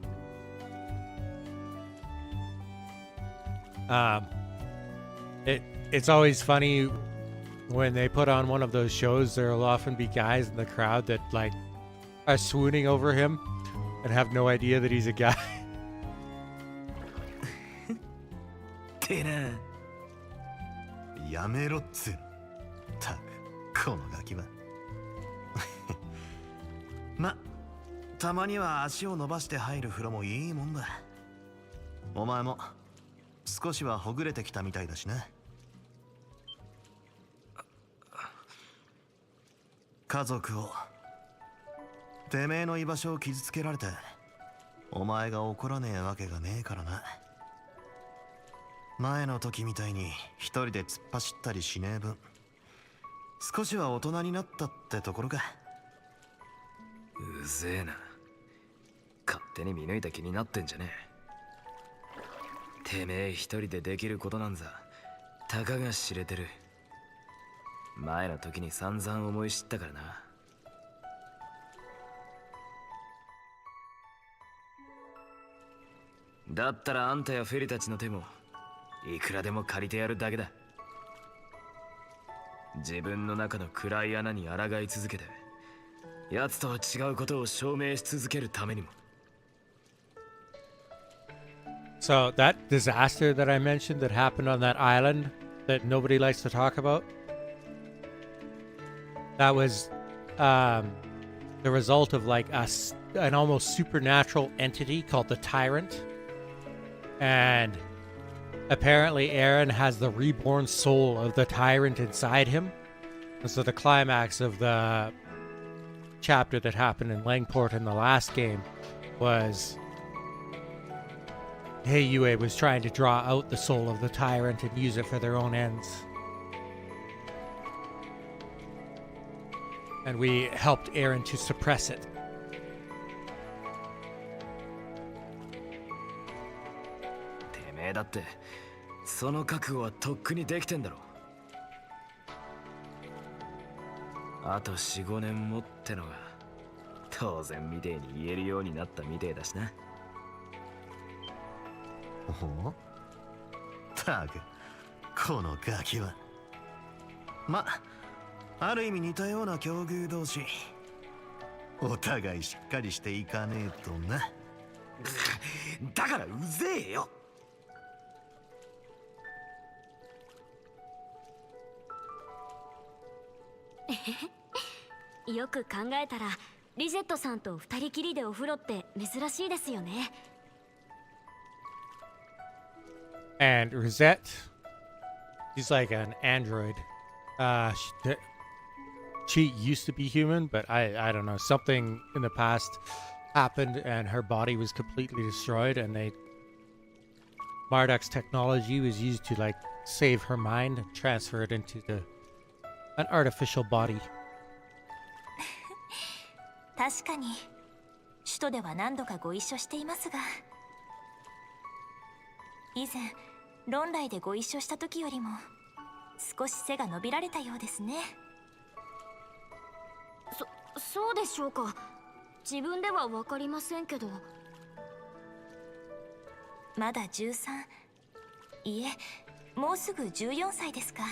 [SPEAKER 1] It's always funny when they put on one of those shows. There'll often be guys in the crowd that like are swooning over him and have no idea that he's a guy.
[SPEAKER 4] てな。
[SPEAKER 3] やめろっつうの。たくこのガキは。ま、たまには足を伸ばして入る風呂もいいもんだ。お前も少しはほぐれてきたみたいだしな。家族を、てめえの居場所を傷つけられて、お前が怒らねえわけがねえからな。前の時みたいに一人で突っ走ったりしねえ分、少しは大人になったってところか。
[SPEAKER 4] うぜえな。勝手に見抜いた気になってんじゃねえ。てめえ一人でできることなんざたかが知れてる。前の時に散々思い知ったからな。だったらあんたやフェリたちの手もいくらでも借りてやるだけだ。自分の中の暗い穴に抗い続けて奴とは違うことを証明し続けるためにも。
[SPEAKER 1] So that disaster that I mentioned that happened on that island that nobody likes to talk about, that was the result of like an almost supernatural entity called the Tyrant. And apparently Aaron has the reborn soul of the Tyrant inside him. And so the climax of the chapter that happened in Langport in the last game was Heiyue was trying to draw out the soul of the Tyrant and use it for their own ends. And we helped Aaron to suppress it.
[SPEAKER 4] てめえだってその覚悟はとっくにできてんだろ。あと 4,5 年もってのが当然みてえに言えるようになったみてえだしな。
[SPEAKER 3] おたくこのガキは。ま、ある意味似たような境遇同士、お互いしっかりしていかねえとな。
[SPEAKER 6] だからうぜえよ。
[SPEAKER 2] よく考えたらリゼットさんと二人きりでお風呂って珍しいですよね。
[SPEAKER 1] And Rosette, she's like an android. She used to be human, but I don't know, something in the past happened and her body was completely destroyed, and Marduk's technology was used to like save her mind and transfer it into an artificial body.
[SPEAKER 7] 確かに首都では何度かご一緒していますが、以前論来でご一緒した時よりも少し背が伸びられたようですね。
[SPEAKER 2] そうでしょうか。自分では分かりませんけど。
[SPEAKER 7] まだ13、いえもうすぐ14歳ですか。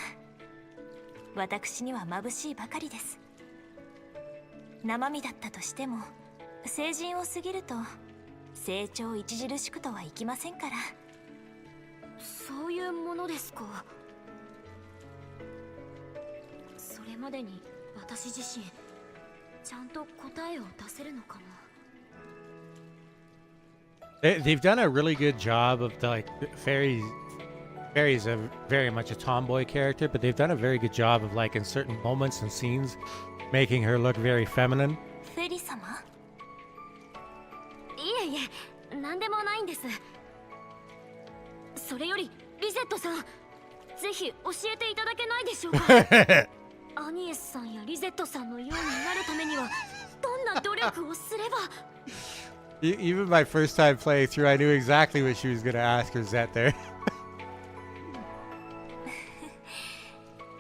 [SPEAKER 7] 私には眩しいばかりです。生身だったとしても成人を過ぎると成長著しくとはいきませんから。
[SPEAKER 2] そういうものですか。それまでに私自身ちゃんと答えを出せるのかな。
[SPEAKER 1] They've done a really good job of Fairy's a very much a tomboy character, but they've done a very good job of like in certain moments and scenes making her look very feminine.
[SPEAKER 7] フェリ様？
[SPEAKER 2] いえいえ、何でもないんです。それよりリゼットさん、ぜひ教えていただけないでしょうか。アニエスさんやリゼットさんのようになるためにはどんな努力をすれば。
[SPEAKER 1] Even my first time playing through, I knew exactly what she was going to ask Rosette there.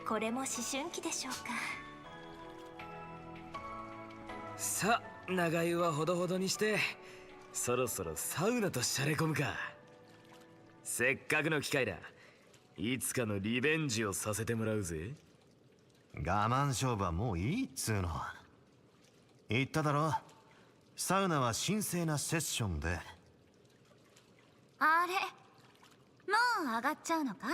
[SPEAKER 7] これも思春期でしょうか。
[SPEAKER 4] さあ、長湯はほどほどにして、そろそろサウナとしゃれ込むか。せっかくの機会だ。いつかのリベンジをさせてもらうぜ。
[SPEAKER 3] 我慢勝負はもういいっつうの。言っただろ、サウナは神聖なセッションで。
[SPEAKER 7] あれ、もう上がっちゃうのかい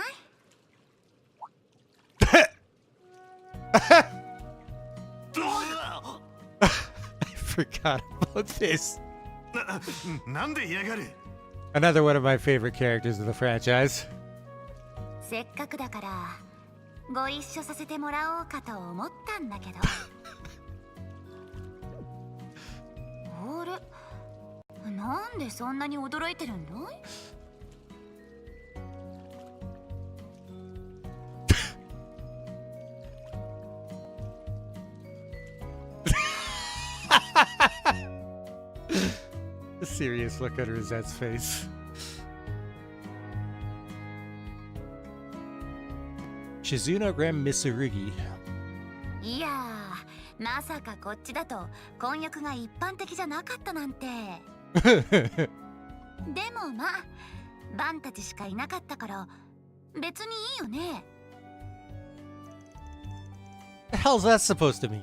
[SPEAKER 7] ？I
[SPEAKER 1] forgot about this.
[SPEAKER 3] なんで嫌がる？
[SPEAKER 1] Another one of my favorite characters of the franchise.
[SPEAKER 7] せっかくだからご一緒させてもらおうかと思ったんだけど。あれ、なんでそんなに驚いてるんだい？The
[SPEAKER 1] serious look on Rosette's face. Shizuna Rem Mitsurugi.
[SPEAKER 7] いやー、まさかこっちだと婚約が一般的じゃなかったなんて。でもまあ、バンたちしかいなかったから別にいいよね。
[SPEAKER 1] The hell's that supposed to mean?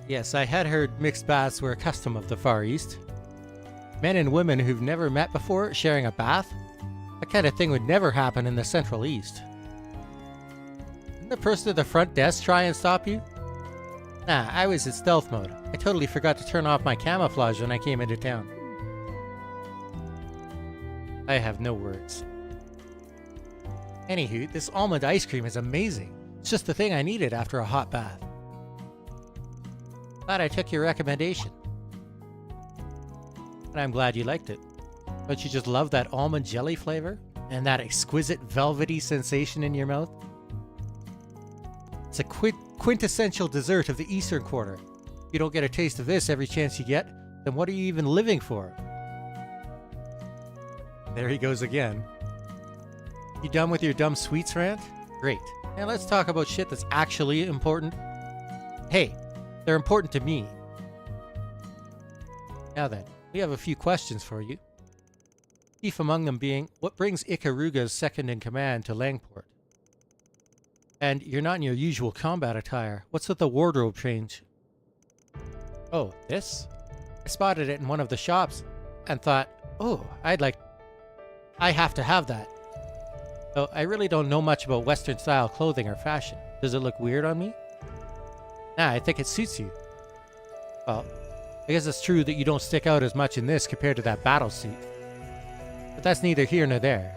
[SPEAKER 1] Yes, I had heard mixed baths were a custom of the Far East. Men and women who've never met before sharing a bath? That kind of thing would never happen in the Central East. Didn't the person at the front desk try and stop you? Nah, I was in stealth mode. I totally forgot to turn off my camouflage when I came into town. I have no words. Anywho, this almond ice cream is amazing. It's just the thing I needed after a hot bath. Glad I took your recommendation. And I'm glad you liked it. Don't you just love that almond jelly flavor? And that exquisite velvety sensation in your mouth? It's a quintessential dessert of the Eastern Quarter. If you don't get a taste of this every chance you get, then what are you even living for? There he goes again. You done with your dumb sweets rant? Great. Now let's talk about shit that's actually important. Hey, they're important to me. Now then, we have a few questions for you. Chief among them being, what brings Ikaruga's second-in-command to Langport? And you're not in your usual combat attire. What's with the wardrobe change? Oh, this? I spotted it in one of the shops and thought, oh, I have to have that. Though I really don't know much about Western-style clothing or fashion. Does it look weird on me? Nah, I think it suits you. Well, I guess it's true that you don't stick out as much in this compared to that battle suit. But that's neither here nor there.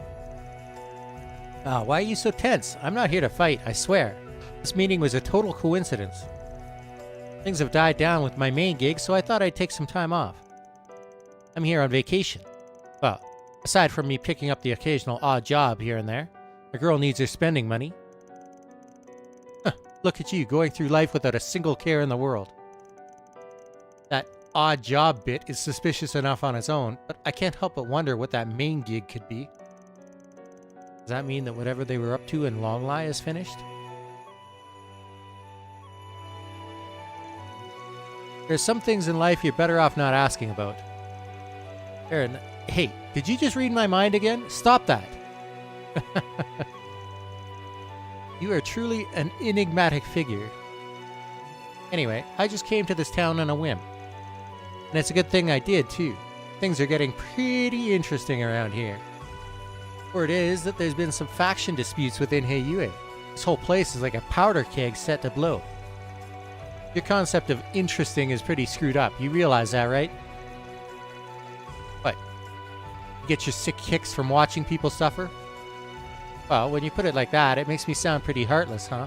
[SPEAKER 1] Why are you so tense? I'm not here to fight, I swear. This meeting was a total coincidence. Things have died down with my main gig, so I thought I'd take some time off. I'm here on vacation. Well, aside from me picking up the occasional odd job here and there, a girl needs her spending money. Look at you, going through life without a single care in the world. That odd job bit is suspicious enough on its own, but I can't help but wonder what that main gig could be. Does that mean that whatever they were up to in Longlai is finished? There's some things in life you're better off not asking about. Aaron, hey, did you just read my mind again? Stop that! You are truly an enigmatic figure. Anyway, I just came to this town on a whim. And it's a good thing I did, too. Things are getting pretty interesting around here. Word is that there's been some faction disputes within Heiyue. This whole place is like a powder keg set to blow. Your concept of interesting is pretty screwed up. You realize that, right? What? You get your sick kicks from watching people suffer? Well, when you put it like that, it makes me sound pretty heartless, huh?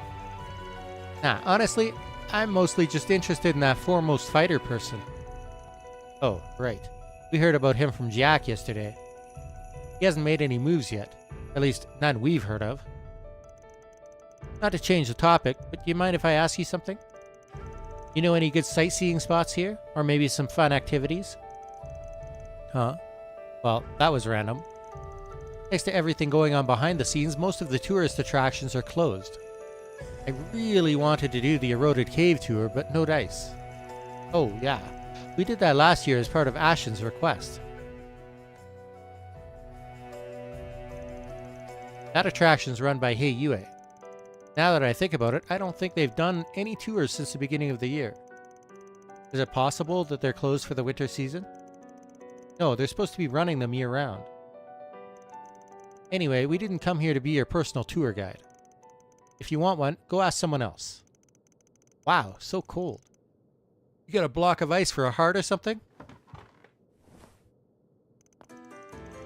[SPEAKER 1] Nah, honestly, I'm mostly just interested in that foremost fighter person. Oh, right. We heard about him from Jack yesterday. He hasn't made any moves yet. At least, none we've heard of. Not to change the topic, but do you mind if I ask you something? You know any good sightseeing spots here? Or maybe some fun activities? Huh? Well, that was random. Thanks to everything going on behind the scenes, most of the tourist attractions are closed. I really wanted to do the eroded cave tour, but no dice. Oh, yeah. We did that last year as part of Ashen's request. That attraction's run by Heiyue. Now that I think about it, I don't think they've done any tours since the beginning of the year. Is it possible that they're closed for the winter season? No, they're supposed to be running them year-round. Anyway, we didn't come here to be your personal tour guide. If you want one, go ask someone else. Wow, so cold. You got a block of ice for a heart or something?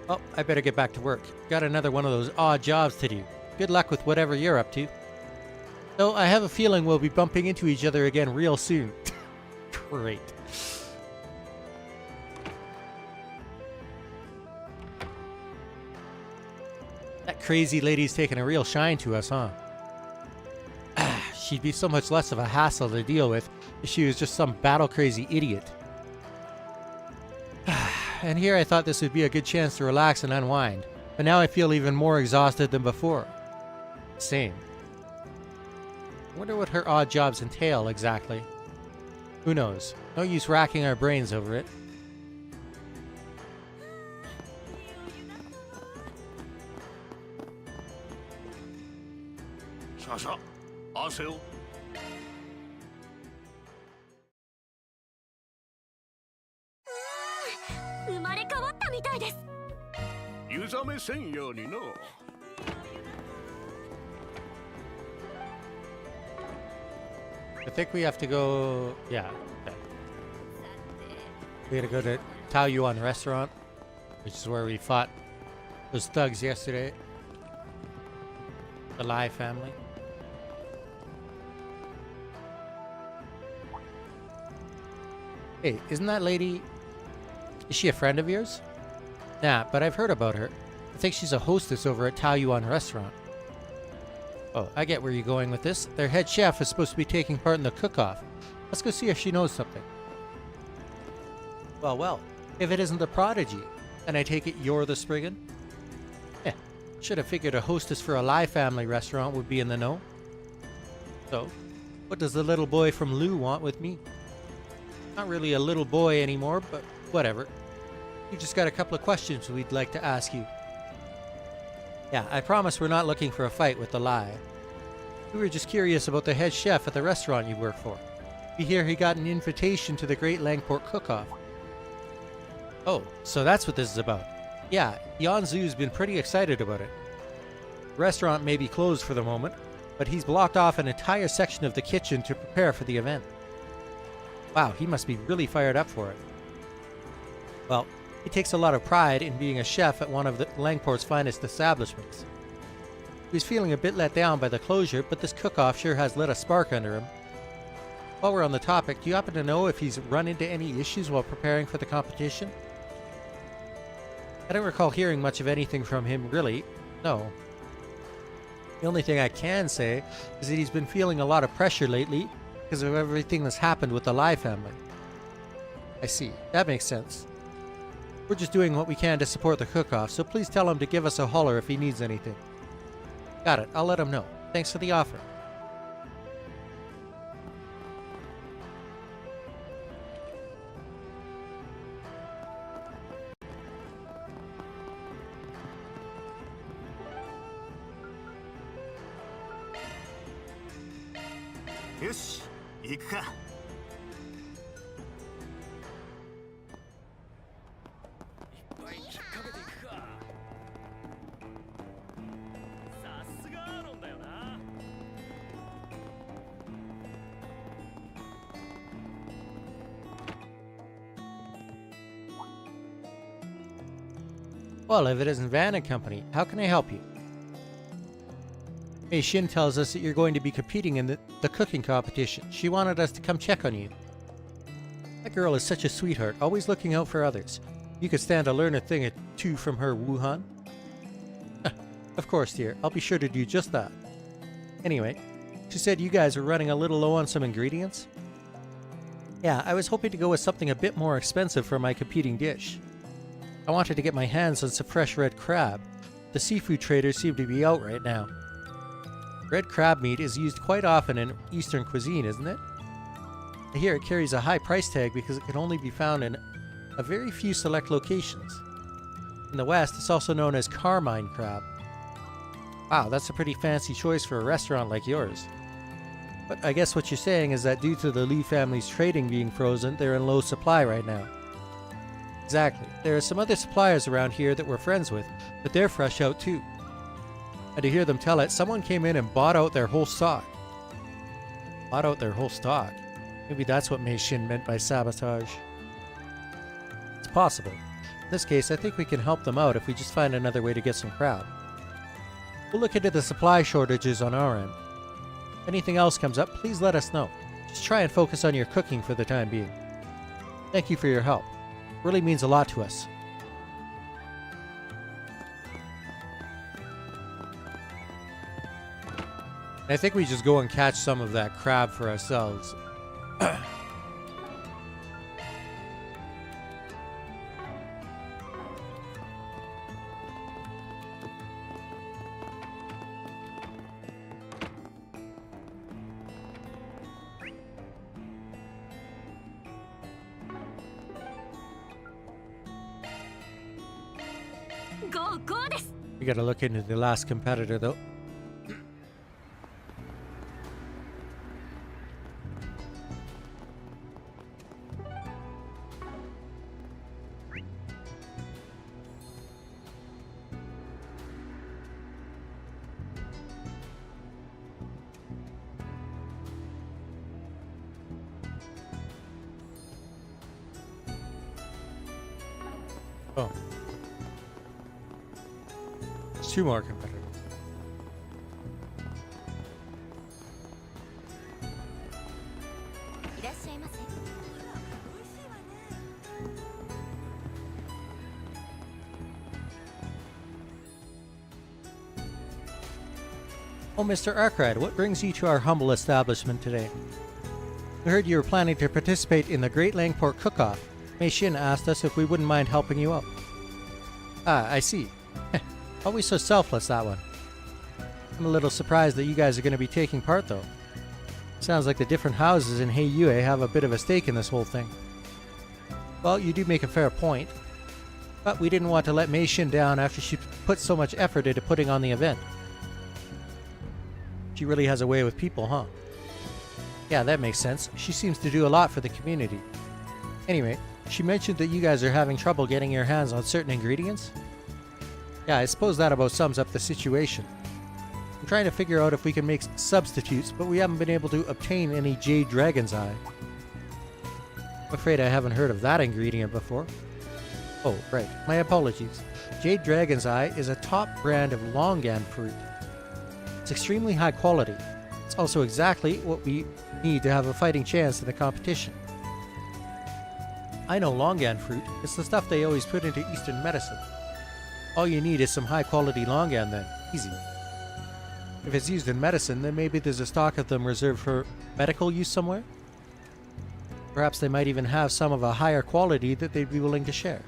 [SPEAKER 1] Oh, I better get back to work. Got another one of those odd jobs to do. Good luck with whatever you're up to. Though I have a feeling we'll be bumping into each other again real soon. Great. That crazy lady's taking a real shine to us, huh? She'd be so much less of a hassle to deal with if she was just some battle-crazy idiot. And here I thought this would be a good chance to relax and unwind, but now I feel even more exhausted than before. Same. I wonder what her odd jobs entail exactly. Who knows? No use racking our brains over it.
[SPEAKER 5] Sasha, 汗を。
[SPEAKER 2] 生まれ変わったみたいです。
[SPEAKER 5] 湯冷めせんようにの。
[SPEAKER 1] I think we have to go... Yeah. Okay. We gotta go to Taoyuan restaurant, which is where we fought those thugs yesterday. The Lai family. Hey, isn't that lady... Is she a friend of yours? Nah, but I've heard about her. I think she's a hostess over at Taoyuan restaurant. Oh, I get where you're going with this. Their head chef is supposed to be taking part in the cook-off. Let's go see if she knows something. Well, well. If it isn't the prodigy, and I take it you're the Spriggan? Eh, should have figured a hostess for a Lai family restaurant would be in the know. So, what does the little boy from Lu want with me? Not really a little boy anymore, but whatever. We just got a couple of questions we'd like to ask you. Yeah, I promise we're not looking for a fight with the Lai. We were just curious about the head chef at the restaurant you work for. We hear he got an invitation to the Great Langport Cook-Off. Oh, so that's what this is about. Yeah, Yanzu's been pretty excited about it. The restaurant may be closed for the moment, but he's blocked off an entire section of the kitchen to prepare for the event. Wow, he must be really fired up for it. Well, he takes a lot of pride in being a chef at one of the Langport's finest establishments. He was feeling a bit let down by the closure, but this cook-off sure has lit a spark under him. While we're on the topic, do you happen to know if he's run into any issues while preparing for the competition? I don't recall hearing much of anything from him, really. No. The only thing I can say is that he's been feeling a lot of pressure lately because of everything that's happened with the Lai family. I see. That makes sense. We're just doing what we can to support the cook-off, so please tell him to give us a holler if he needs anything. Got it. I'll let him know. Thanks for the offer.
[SPEAKER 3] よし、行くか。
[SPEAKER 1] Well, if it isn't Van and Company, how can I help you? Mei Shin tells us that you're going to be competing in the cooking competition. She wanted us to come check on you. That girl is such a sweetheart, always looking out for others. You could stand to learn a thing or two from her, Wuhan. Of course, dear. I'll be sure to do just that. Anyway, she said you guys were running a little low on some ingredients. Yeah, I was hoping to go with something a bit more expensive for my competing dish. I wanted to get my hands on some fresh red crab. The seafood traders seem to be out right now. Red crab meat is used quite often in Eastern cuisine, isn't it? I hear it carries a high price tag because it can only be found in a very few select locations. In the West, it's also known as carmine crab. Wow, that's a pretty fancy choice for a restaurant like yours. But I guess what you're saying is that due to the Liu family's trading being frozen, they're in low supply right now. Exactly. There are some other suppliers around here that we're friends with, but they're fresh out too. And to hear them tell it, someone came in and bought out their whole stock. Bought out their whole stock? Maybe that's what Mei Shin meant by sabotage. It's possible. In this case, I think we can help them out if we just find another way to get some crab. We'll look into the supply shortages on our end. If anything else comes up, please let us know. Just try and focus on your cooking for the time being. Thank you for your help. It really means a lot to us. I think we just go and catch some of that crab for ourselves. We gotta look into the last competitor though. Oh. There's two more competitors. Oh, Mr. Arkrad, what brings you to our humble establishment today? We heard you were planning to participate in the Great Langport Cook-Off. Mei Shin asked us if we wouldn't mind helping you out. Ah, I see. Always so selfless, that one. I'm a little surprised that you guys are going to be taking part, though. Sounds like the different houses in Heiyue have a bit of a stake in this whole thing. Well, you do make a fair point. But we didn't want to let Mei Shin down after she put so much effort into putting on the event. She really has a way with people, huh? Yeah, that makes sense. She seems to do a lot for the community. Anyway, she mentioned that you guys are having trouble getting your hands on certain ingredients. Yeah, I suppose that about sums up the situation. I'm trying to figure out if we can make substitutes, but we haven't been able to obtain any Jade Dragon's Eye. I'm afraid I haven't heard of that ingredient before. Oh, right. My apologies. Jade Dragon's Eye is a top brand of longan fruit. It's extremely high quality. It's also exactly what we need to have a fighting chance in the competition. I know longan fruit. It's the stuff they always put into Eastern medicine. All you need is some high quality longan then. Easy. If it's used in medicine, then maybe there's a stock of them reserved for medical use somewhere? Perhaps they might even have some of a higher quality that they'd be willing to share.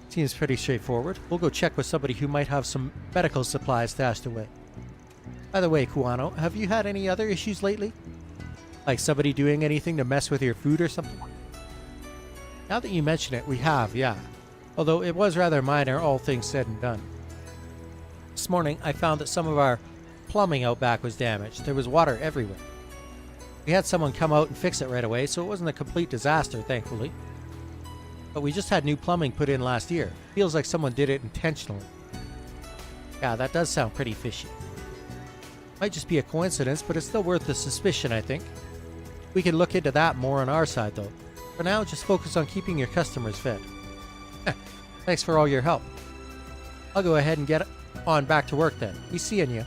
[SPEAKER 1] Seems pretty straightforward. We'll go check with somebody who might have some medical supplies stashed away. By the way, Kuano, have you had any other issues lately? Like somebody doing anything to mess with your food or something? Now that you mention it, we have, yeah. Although it was rather minor, all things said and done. This morning, I found that some of our plumbing out back was damaged. There was water everywhere. We had someone come out and fix it right away, so it wasn't a complete disaster, thankfully. But we just had new plumbing put in last year. Feels like someone did it intentionally. Yeah, that does sound pretty fishy. Might just be a coincidence, but it's still worth the suspicion, I think. We can look into that more on our side, though. For now, just focus on keeping your customers fed. Thanks for all your help. I'll go ahead and get on back to work then. Be seeing you.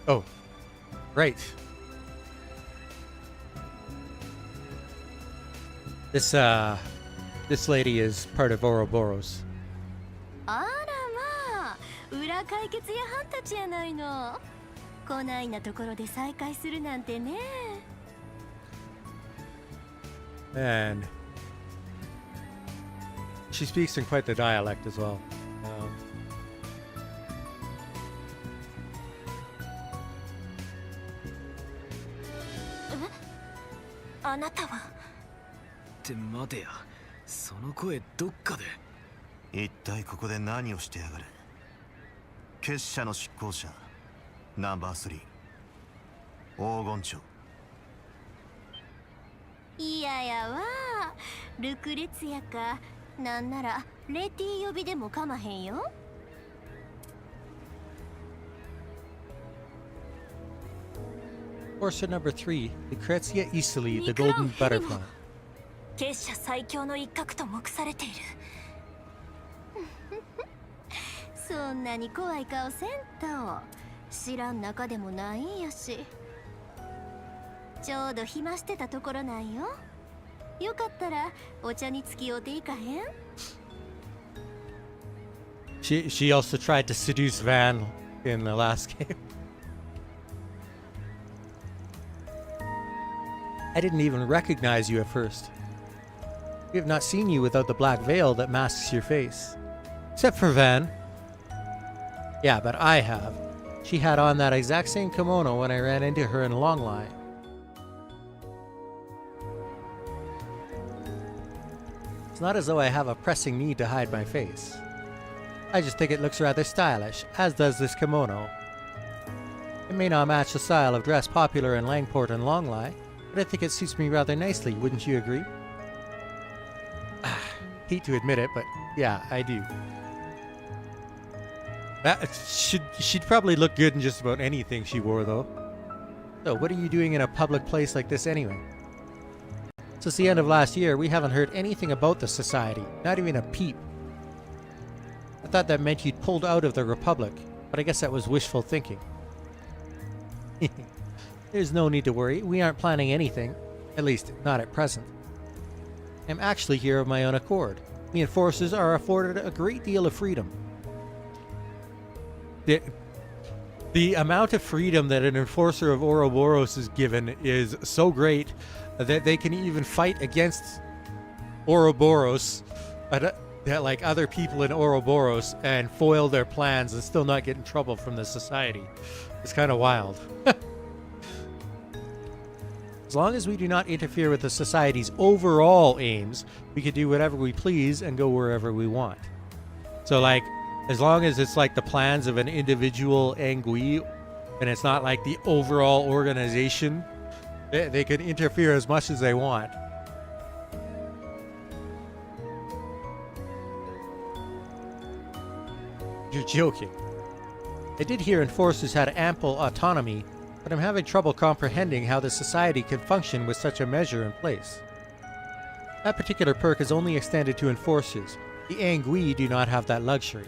[SPEAKER 1] Oh, right. This lady is part of Ouroboros.
[SPEAKER 7] あらまあ、裏解決屋はんたちやないの。こないなところで再会するなんてね。
[SPEAKER 1] And she speaks in quite the dialect as well.
[SPEAKER 7] あなたは。
[SPEAKER 6] って待てや、その声どっかで。
[SPEAKER 3] 一体ここで何をしてやがる。結社の執行者ナンバー3黄金蝶。
[SPEAKER 7] いややわ、ルクレツヤか。なんならレティ呼びでもかまへんよ。
[SPEAKER 1] Enforcer number 3, Lucrezia Isoli, the Golden Butterfly.
[SPEAKER 7] 結社最強の一角と目されている。そんなに怖い顔せんと。知らん中でもないんやし。ちょうど暇してたところなんよ。よかったらお茶に付き合うていかへん？
[SPEAKER 1] She also tried to seduce Van in the last game. I didn't even recognize you at first. We have not seen you without the black veil that masks your face. Except for Van. Yeah, but I have. She had on that exact same kimono when I ran into her in Longline. It's not as though I have a pressing need to hide my face. I just think it looks rather stylish, as does this kimono. It may not match the style of dress popular in Langport and Longline, but I think it suits me rather nicely, wouldn't you agree? Hate to admit it, but yeah, I do. She'd probably look good in just about anything she wore, though. So, what are you doing in a public place like this anyway? Since the end of last year, we haven't heard anything about the Society, not even a peep. I thought that meant you'd pulled out of the Republic, but I guess that was wishful thinking. There's no need to worry, we aren't planning anything. At least, not at present. I'm actually here of my own accord. The enforcers are afforded a great deal of freedom. The amount of freedom that an enforcer of Ouroboros is given is so great that they can even fight against Ouroboros, like other people in Ouroboros, and foil their plans and still not get in trouble from the Society. It's kind of wild. As long as we do not interfere with the Society's overall aims, we can do whatever we please and go wherever we want. So, like, as long as it's like the plans of an individual Angui, and it's not like the overall organization, they can interfere as much as they want. You're joking. I did hear enforcers had ample autonomy, but I'm having trouble comprehending how the Society can function with such a measure in place. That particular perk is only extended to enforcers. The Angui do not have that luxury.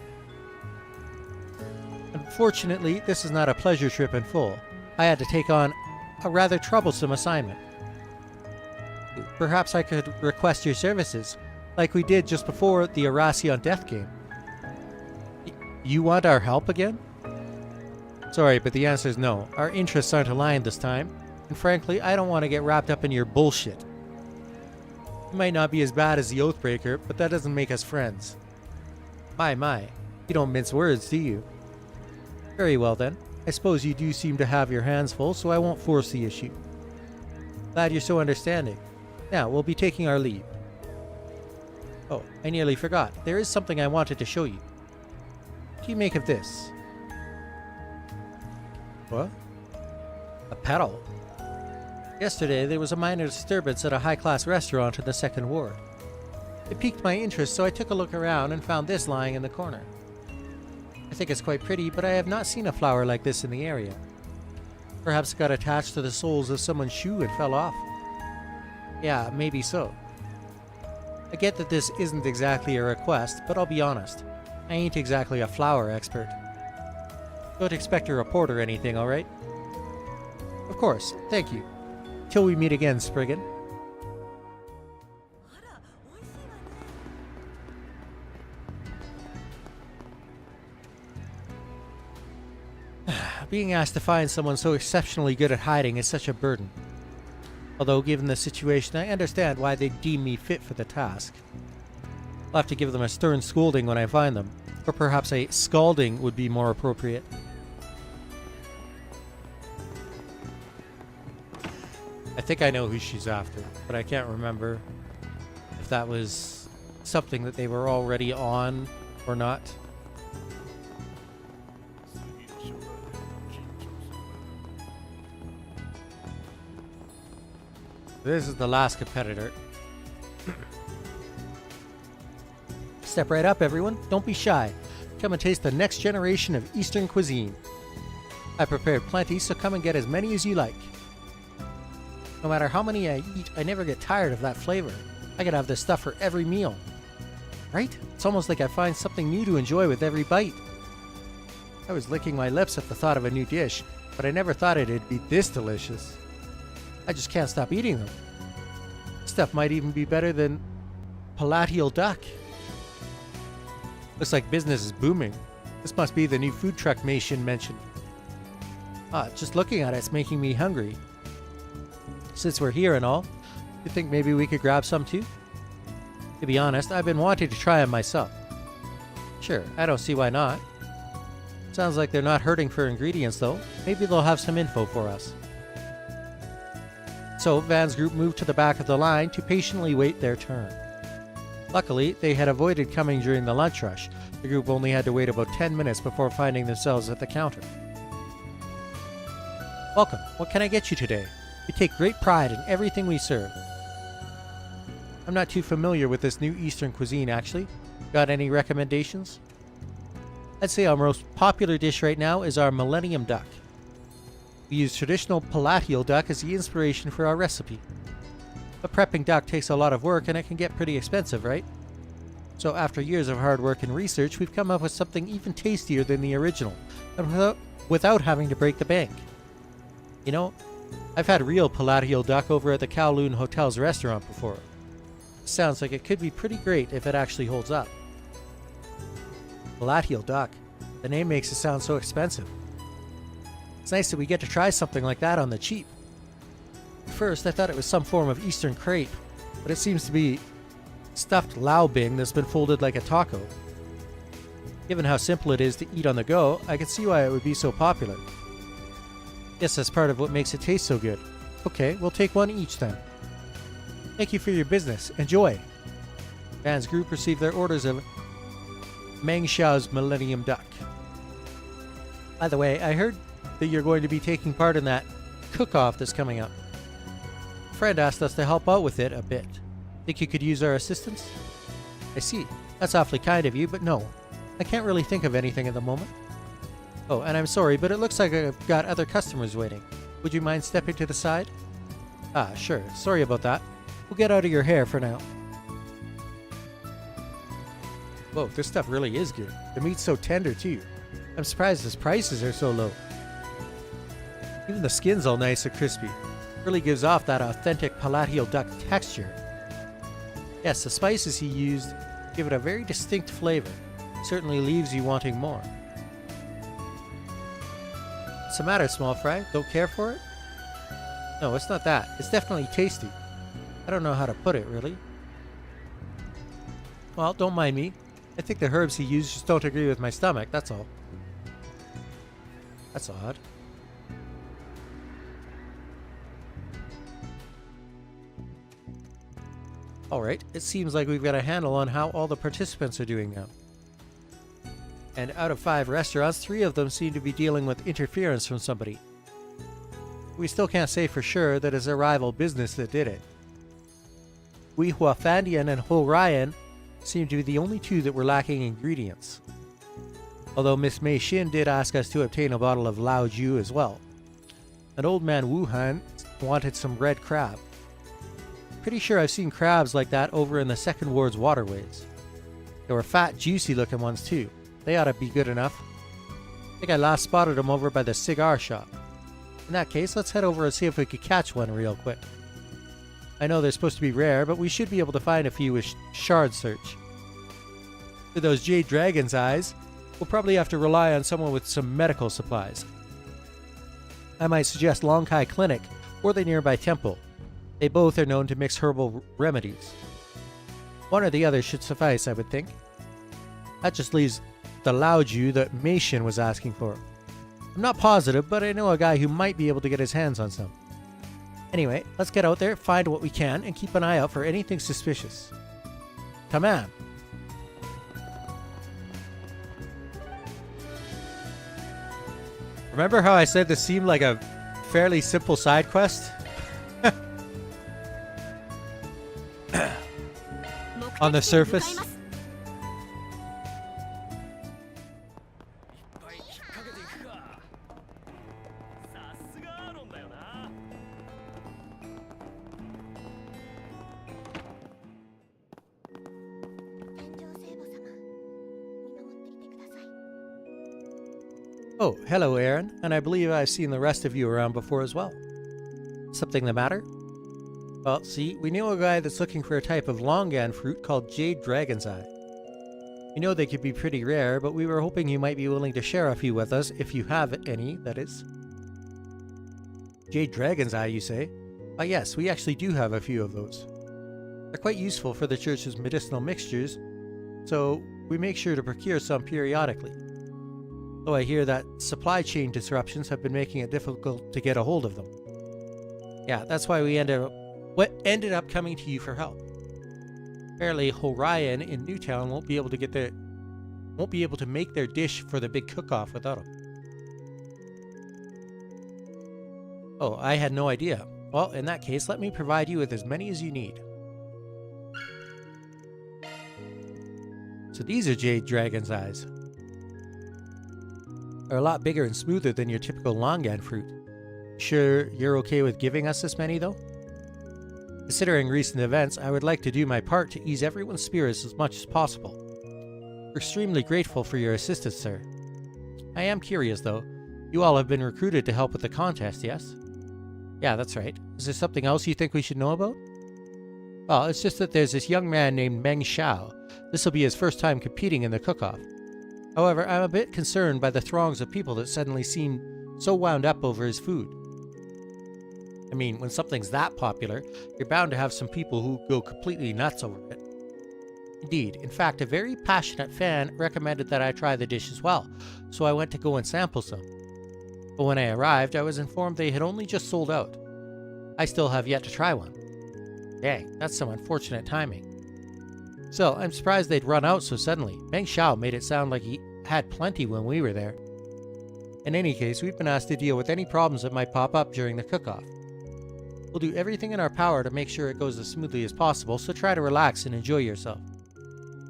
[SPEAKER 1] Unfortunately, this is not a pleasure trip in full. I had to take on a rather troublesome assignment. Perhaps I could request your services, like we did just before the Erasion death game. You want our help again? Sorry, but the answer is no. Our interests aren't aligned this time, and frankly, I don't want to get wrapped up in your bullshit. You might not be as bad as the Oathbreaker, but that doesn't make us friends. My, you don't mince words, do you? Very well then. I suppose you do seem to have your hands full, so I won't force the issue. Glad you're so understanding. Now, we'll be taking our leave. Oh, I nearly forgot. There is something I wanted to show you. What do you make of this? What? A pedal? Yesterday, there was a minor disturbance at a high-class restaurant in the second ward. It piqued my interest, so I took a look around and found this lying in the corner. I think it's quite pretty, but I have not seen a flower like this in the area. Perhaps it got attached to the soles of someone's shoe and fell off. Yeah, maybe so. I get that this isn't exactly a request, but I'll be honest. I ain't exactly a flower expert. Don't expect a report or anything, alright? Of course, thank you. Till we meet again, Spriggan. Being asked to find someone so exceptionally good at hiding is such a burden. Although, given the situation, I understand why they deem me fit for the task. I'll have to give them a stern scolding when I find them, or perhaps a scalding would be more appropriate. I think I know who she's after, but I can't remember if that was something that they were already on or not. This is the last competitor. Step right up, everyone. Don't be shy. Come and taste the next generation of Eastern cuisine. I prepared plenty, so come and get as many as you like. No matter how many I eat, I never get tired of that flavor. I could have this stuff for every meal. Right? It's almost like I find something new to enjoy with every bite. I was licking my lips at the thought of a new dish, but I never thought it'd be this delicious. I just can't stop eating them. Stuff might even be better than palatial duck. Looks like business is booming. This must be the new food truck Mei-Shin mentioned. Just looking at it's making me hungry. Since we're here and all, you think maybe we could grab some too? To be honest, I've been wanting to try them myself. Sure, I don't see why not. Sounds like they're not hurting for ingredients though. Maybe they'll have some info for us. So Van's group moved to the back of the line to patiently wait their turn. Luckily, they had avoided coming during the lunch rush. The group only had to wait about 10 minutes before finding themselves at the counter. Welcome. What can I get you today? We take great pride in everything we serve. I'm not too familiar with this new Eastern cuisine, actually. Got any recommendations? I'd say our most popular dish right now is our Millennium Duck. We use traditional palatial duck as the inspiration for our recipe. But prepping duck takes a lot of work and it can get pretty expensive, right? So after years of hard work and research, we've come up with something even tastier than the original, and without having to break the bank. You know, I've had real palatial duck over at the Kowloon Hotel's restaurant before. Sounds like it could be pretty great if it actually holds up. Palatial duck. The name makes it sound so expensive. It's nice that we get to try something like that on the cheap. At first, I thought it was some form of Eastern crepe, but it seems to be stuffed lao bing that's been folded like a taco. Given how simple it is to eat on the go, I can see why it would be so popular. Guess that's part of what makes it taste so good. Okay, we'll take one each then. Thank you for your business. Enjoy! Van's group received their orders of Meng Xiao's Millennium Duck. By the way, I heard that you're going to be taking part in that cook-off that's coming up. A friend asked us to help out with it a bit. Think you could use our assistance? I see. That's awfully kind of you, but no. I can't really think of anything at the moment. Oh, and I'm sorry, but it looks like I've got other customers waiting. Would you mind stepping to the side? Ah, sure. Sorry about that. We'll get out of your hair for now. Whoa, this stuff really is good. The meat's so tender, too. I'm surprised its prices are so low. Even the skin's all nice and crispy. Really gives off that authentic palatial duck texture. Yes, the spices he used give it a very distinct flavor. Certainly leaves you wanting more. What's the matter, small fry? Don't care for it? No, it's not that. It's definitely tasty. I don't know how to put it, really. Well, don't mind me. I think the herbs he used just don't agree with my stomach, that's all. That's odd. Alright, it seems like we've got a handle on how all the participants are doing now. And out of 5 restaurants, 3 of them seem to be dealing with interference from somebody. We still can't say for sure that it's a rival business that did it. Wei Huafandian and Ho Ryan seem to be the only 2 that were lacking ingredients. Although Miss Mei-Shin did ask us to obtain a bottle of Lao Ju as well. And old man Wuhan wanted some red crab. Pretty sure I've seen crabs like that over in the Second Ward's waterways. There were fat, juicy looking ones too. They ought to be good enough. I think I last spotted him over by the cigar shop. In that case, let's head over and see if we could catch one real quick. I know they're supposed to be rare, but we should be able to find a few with shard search. With those jade dragon's eyes, we'll probably have to rely on someone with some medical supplies. I might suggest Longkai Clinic or the nearby temple. They both are known to mix herbal remedies. One or the other should suffice, I would think. That just leaves the Laoju that Meishin was asking for. I'm not positive, but I know a guy who might be able to get his hands on some. Anyway, let's get out there, find what we can, and keep an eye out for anything suspicious. Come on. Remember how I said this seemed like a fairly simple side quest? On the surface. Oh, hello, Aaron, and I believe I've seen the rest of you around before as well. Something the matter? Well, see, we know a guy that's looking for a type of longan fruit called Jade Dragon's Eye. We know they could be pretty rare, but we were hoping you might be willing to share a few with us, if you have any, that is. Jade Dragon's Eye, you say? Why yes, we actually do have a few of those. They're quite useful for the church's medicinal mixtures, so we make sure to procure some periodically. Though I hear that supply chain disruptions have been making it difficult to get a hold of them. Yeah, that's why we ended up coming to you for help. Apparently, Horion in Newtown won't be able to make their dish for the big cook-off without them. Oh, I had no idea. Well, in that case, let me provide you with as many as you need. So these are Jade Dragon's Eyes. They're a lot bigger and smoother than your typical longan fruit. Sure you're okay with giving us this many, though? Considering recent events, I would like to do my part to ease everyone's spirits as much as possible. We're extremely grateful for your assistance, sir. I am curious, though. You all have been recruited to help with the contest, yes? Yeah, that's right. Is there something else you think we should know about? Well, it's just that there's this young man named Meng Xiao. This will be his first time competing in the cook-off. However, I'm a bit concerned by the throngs of people that suddenly seem so wound up over his food. I mean, when something's that popular, you're bound to have some people who go completely nuts over it. Indeed, in fact, a very passionate fan recommended that I try the dish as well, so I went to go and sample some. But when I arrived, I was informed they had only just sold out. I still have yet to try one. Dang, that's some unfortunate timing. Still, I'm surprised they'd run out so suddenly. Meng Xiao made it sound like he had plenty when we were there. In any case, we've been asked to deal with any problems that might pop up during the cook-off. We'll do everything in our power to make sure it goes as smoothly as possible, so try to relax and enjoy yourself.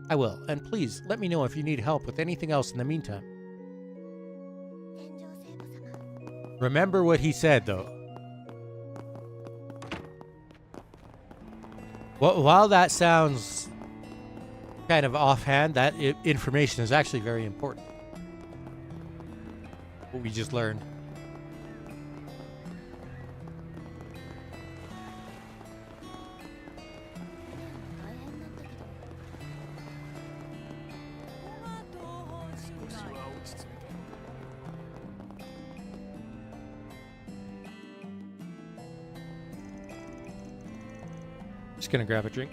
[SPEAKER 1] I will, and please, let me know if you need help with anything else in the meantime. Remember what he said, though. Well, while that sounds kind of offhand, that information is actually very important. What we just learned. Just gonna grab a drink.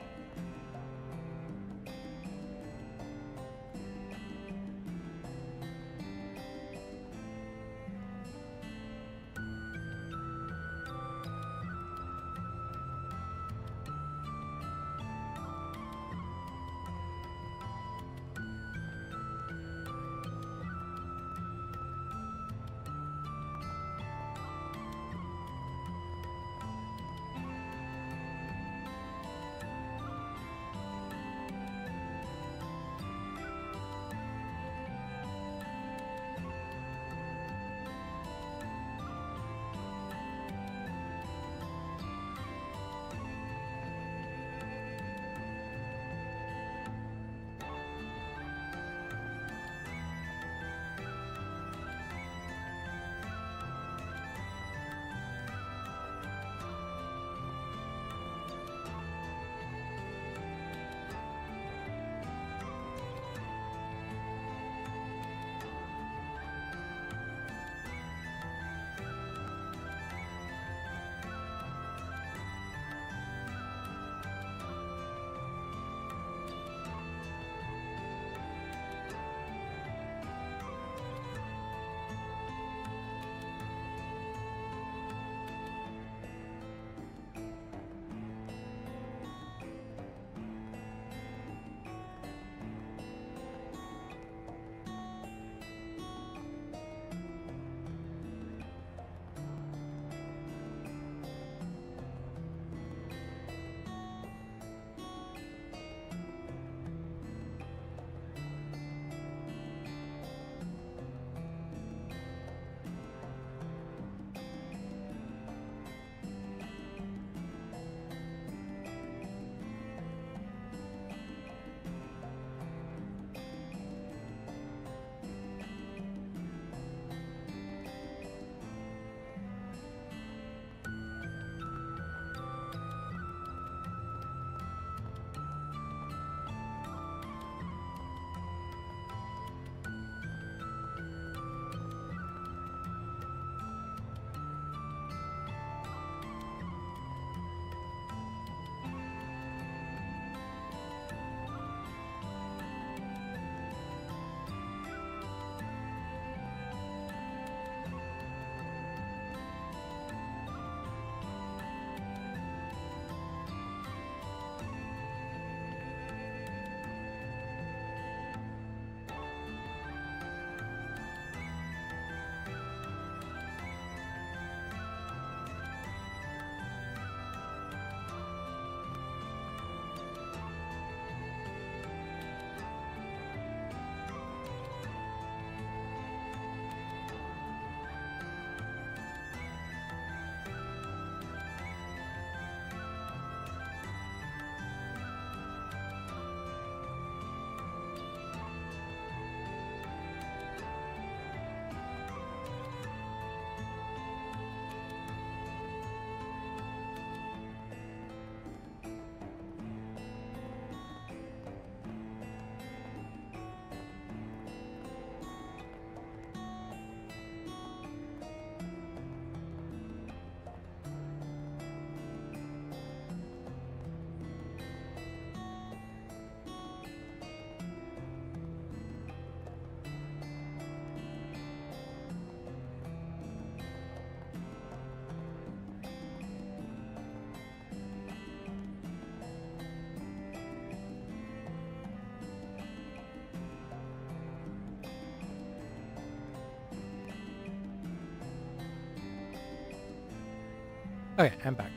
[SPEAKER 1] Okay, I'm back.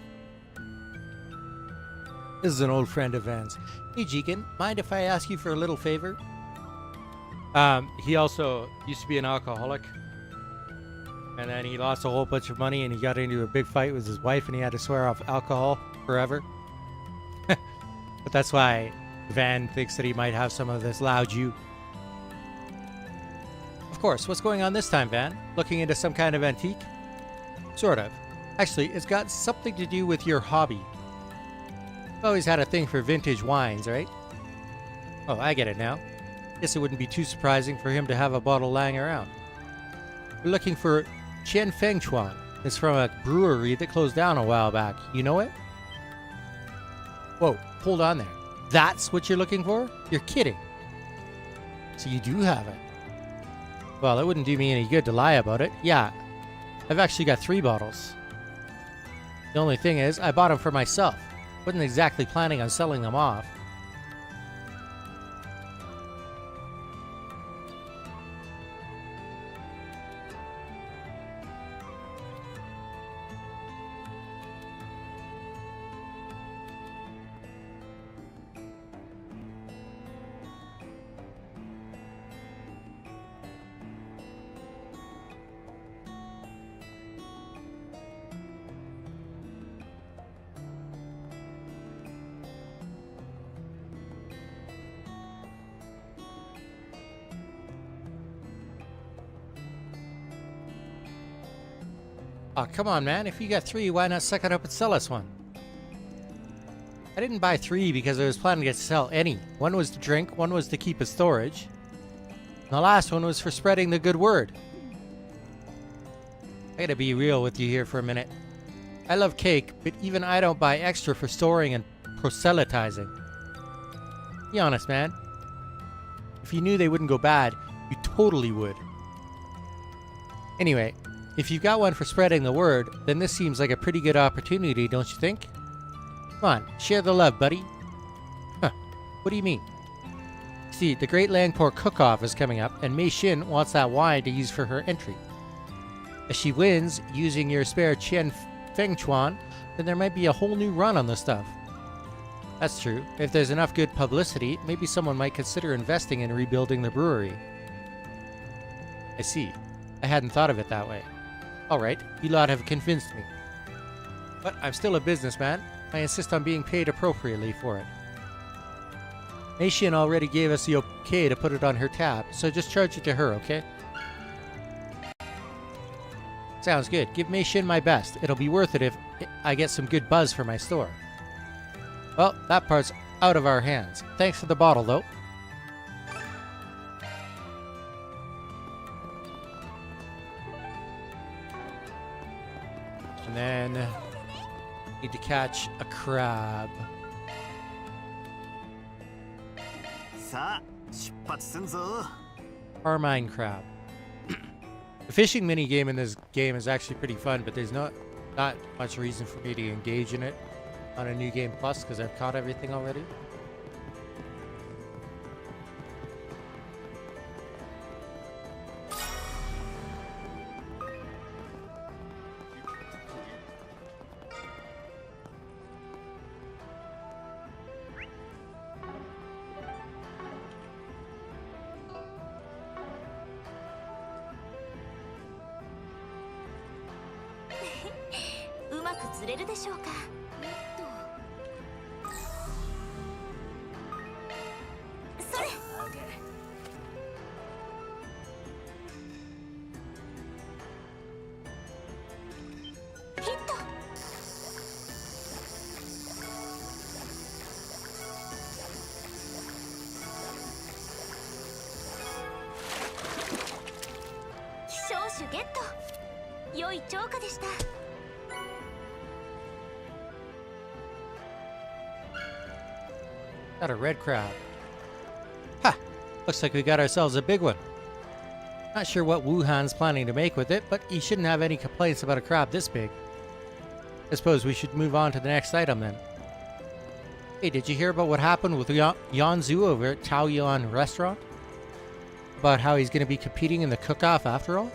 [SPEAKER 1] This is an old friend of Van's. Hey, Jeekin, mind if I ask you for a little favor? He also used to be an alcoholic. And then he lost a whole bunch of money and he got into a big fight with his wife and he had to swear off alcohol forever. But that's why Van thinks that he might have some of this Lao Ju. Of course, what's going on this time, Van? Looking into some kind of antique? Sort of. Actually, it's got something to do with your hobby. Always had a thing for vintage wines, right? Oh, I get it now. Guess it wouldn't be too surprising for him to have a bottle lying around. We're looking for Chen Feng Chuan. It's from a brewery that closed down a while back. You know it? Whoa, hold on there. That's what you're looking for? You're kidding. So you do have it. Well, it wouldn't do me any good to lie about it. Yeah, I've actually got 3 bottles. The only thing is, I bought them for myself. Wasn't exactly planning on selling them off. Aw, come on, man. If you got 3, why not suck it up and sell us one? I didn't buy 3 because I was planning to sell any. One was to drink, one was to keep as storage. And the last one was for spreading the good word. I gotta be real with you here for a minute. I love cake, but even I don't buy extra for storing and proselytizing. Be honest, man. If you knew they wouldn't go bad, you totally would. Anyway, if you've got one for spreading the word, then this seems like a pretty good opportunity, don't you think? Come on, share the love, buddy. Huh, what do you mean? See, the Great Langport Cook-Off is coming up, and Mei Xin wants that wine to use for her entry. If she wins using your spare Chen Feng Chuan, then there might be a whole new run on the stuff. That's true. If there's enough good publicity, maybe someone might consider investing in rebuilding the brewery. I see. I hadn't thought of it that way. Alright, you lot have convinced me. But I'm still a businessman. I insist on being paid appropriately for it. Mei Xin already gave us the okay to put it on her tab, so just charge it to her, okay? Sounds good. Give Mei Xin my best. It'll be worth it if I get some good buzz for my store. Well, that part's out of our hands. Thanks for the bottle, though. And then need to catch a crab.
[SPEAKER 3] さあ、出発すんぞ。
[SPEAKER 1] Carmine crab. The fishing mini game in this game is actually pretty fun, but there's not much reason for me to engage in it on a new game plus because I've caught everything already. Got a red crab. Ha! Looks like we got ourselves a big one. Not sure what Wuhan's planning to make with it, but he shouldn't have any complaints about a crab this big. I suppose we should move on to the next item then. Hey, did you hear about what happened with Yanzu over at Tao Yuan Restaurant? About how he's going to be competing in the cook-off after all?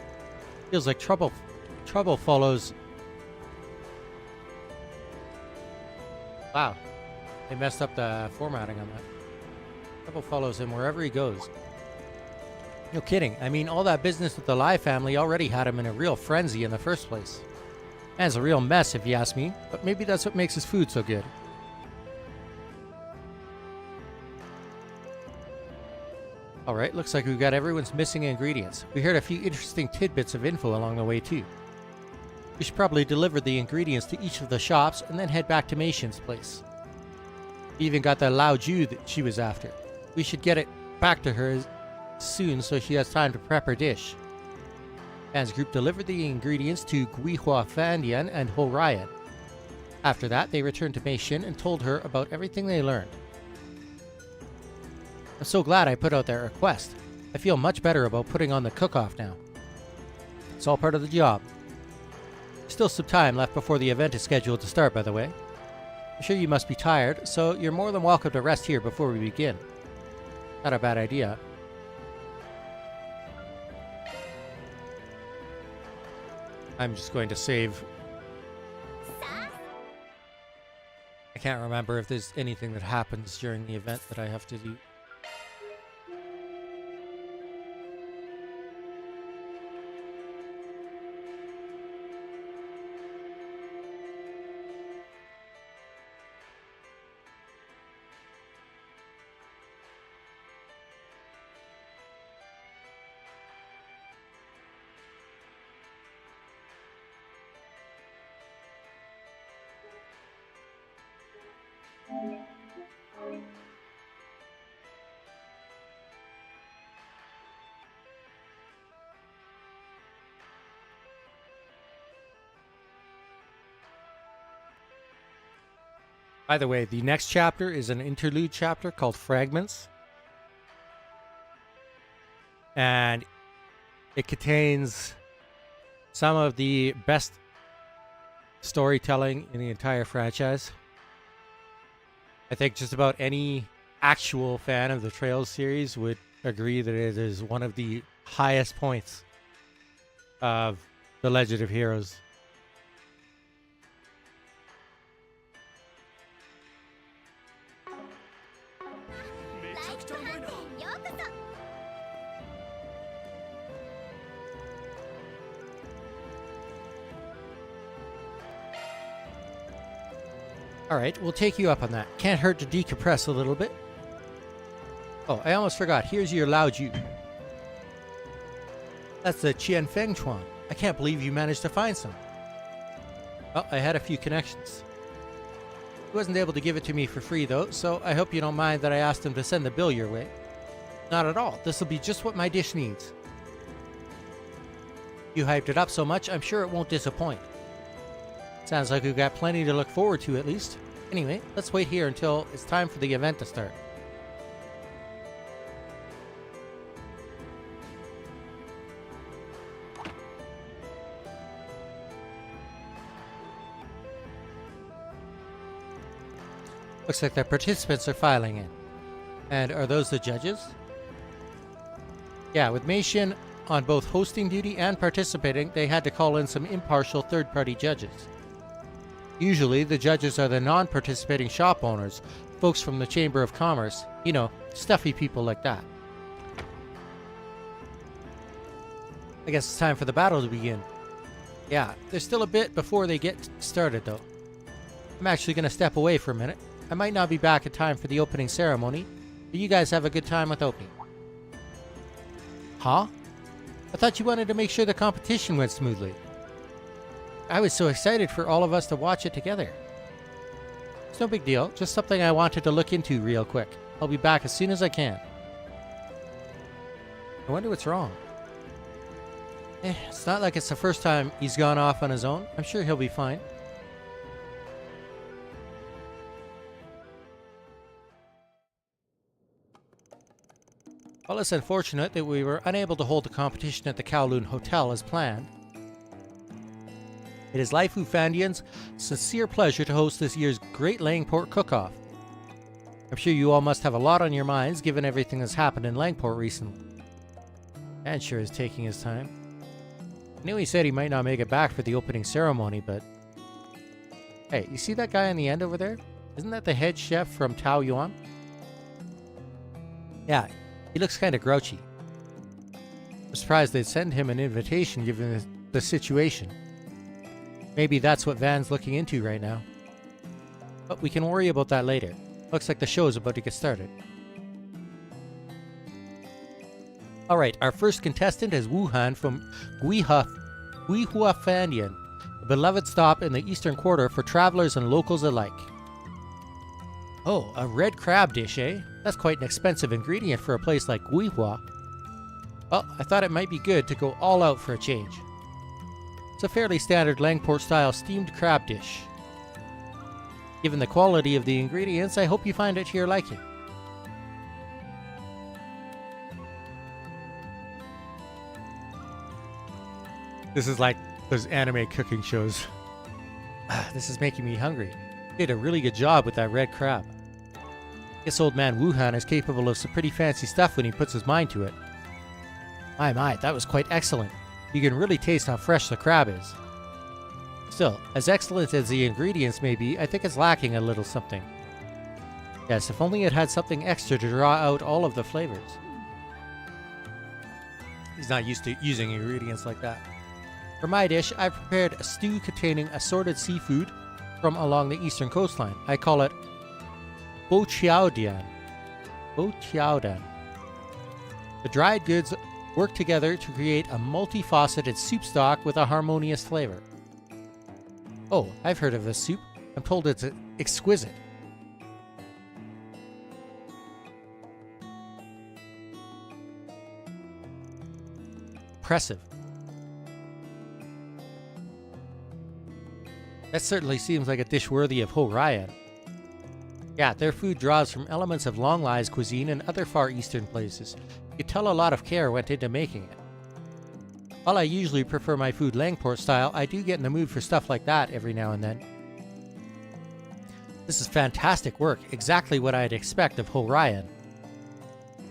[SPEAKER 1] Feels like trouble follows Wow. They messed up the formatting on that. Trouble follows him wherever he goes. No kidding. I mean, all that business with the Lai family already had him in a real frenzy in the first place. Man's a real mess, if you ask me, but maybe that's what makes his food so good. Alright, looks like we've got everyone's missing ingredients. We heard a few interesting tidbits of info along the way, too. We should probably deliver the ingredients to each of the shops and then head back to Mei Shin's place. We even got the Lao Ju that she was after. We should get it back to her soon so she has time to prep her dish. Fan's group delivered the ingredients to Guihua Fandian and Ho Ryan. After that, they returned to Mei Shin and told her about everything they learned. I'm so glad I put out that request. I feel much better about putting on the cook-off now. It's all part of the job. Still some time left before the event is scheduled to start, by the way. I'm sure you must be tired, so you're more than welcome to rest here before we begin. Not a bad idea. I'm just going to save. I can't remember if there's anything that happens during the event that I have to do. By the way, the next chapter is an interlude chapter called Fragments. And it contains some of the best storytelling in the entire franchise. I think just about any actual fan of the Trails series would agree that it is one of the highest points of The Legend of Heroes. Alright, we'll take you up on that. Can't hurt to decompress a little bit. Oh, I almost forgot. Here's your Lao Ju. That's the Qian Feng Chuan. I can't believe you managed to find some. Well, I had a few connections. He wasn't able to give it to me for free, though, so I hope you don't mind that I asked him to send the bill your way. Not at all. This will be just what my dish needs. You hyped it up so much, I'm sure it won't disappoint. Sounds like we've got plenty to look forward to, at least. Anyway, let's wait here until it's time for the event to start. Looks like the participants are filing in. And are those the judges? Yeah, with Mei Shin on both hosting duty and participating, they had to call in some impartial third-party judges. Usually, the judges are the non-participating shop owners, folks from the Chamber of Commerce, you know, stuffy people like that. I guess it's time for the battle to begin. Yeah, there's still a bit before they get started, though. I'm actually going to step away for a minute. I might not be back in time for the opening ceremony, but you guys have a good time without me. Huh? I thought you wanted to make sure the competition went smoothly. I was so excited for all of us to watch it together. It's no big deal, just something I wanted to look into real quick. I'll be back as soon as I can. I wonder what's wrong. It's not like it's the first time he's gone off on his own. I'm sure he'll be fine. Well, it's unfortunate that we were unable to hold the competition at the Kowloon Hotel as planned. It is Laifu Fandian's sincere pleasure to host this year's Great Langport Cook-Off. I'm sure you all must have a lot on your minds given everything that's happened in Langport recently. Man sure is taking his time. I knew he said he might not make it back for the opening ceremony, but... Hey, you see that guy in the end over there? Isn't that the head chef from Tao Yuan? Yeah, he looks kind of grouchy. I'm surprised they'd send him an invitation given the situation. Maybe that's what Van's looking into right now. But we can worry about that later. Looks like the show is about to get started. Alright, our first contestant is Wuhan from Guihuafanian, a beloved stop in the Eastern Quarter for travelers and locals alike. Oh, a red crab dish, eh? That's quite an expensive ingredient for a place like Guihua. Well, I thought it might be good to go all out for a change. It's a fairly standard Langport-style steamed crab dish. Given the quality of the ingredients, I hope you find it to your liking. This is like those anime cooking shows. This is making me hungry. They did a really good job with that red crab. Guess old man Wuhan is capable of some pretty fancy stuff when he puts his mind to it. My, that was quite excellent. You can really taste how fresh the crab is. Still, as excellent as the ingredients may be, I think it's lacking a little something. Yes, if only it had something extra to draw out all of the flavors. He's not used to using ingredients like that. For my dish, I've prepared a stew containing assorted seafood from along the eastern coastline. I call it Bo Chiaodian. The dried goods work together to create a multifaceted soup stock with a harmonious flavor. Oh, I've heard of this soup. I'm told it's exquisite. Impressive. That certainly seems like a dish worthy of Ho Ryan. Yeah, their food draws from elements of Long Lai's cuisine and other Far Eastern places. You could tell a lot of care went into making it. While I usually prefer my food Langport style, I do get in the mood for stuff like that every now and then. This is fantastic work, exactly what I'd expect of Ho Ryan.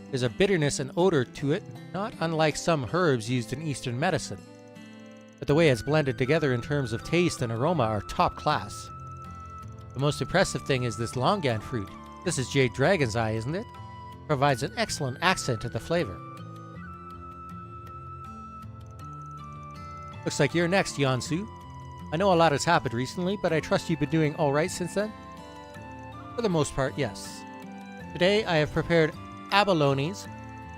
[SPEAKER 1] There's a bitterness and odor to it, not unlike some herbs used in Eastern medicine. But the way it's blended together in terms of taste and aroma are top class. The most impressive thing is this longan fruit. This is Jade Dragon's Eye, isn't it? Provides an excellent accent to the flavor. Looks like you're next, Yansu. I know a lot has happened recently, but I trust you've been doing alright since then? For the most part, yes. Today I have prepared abalones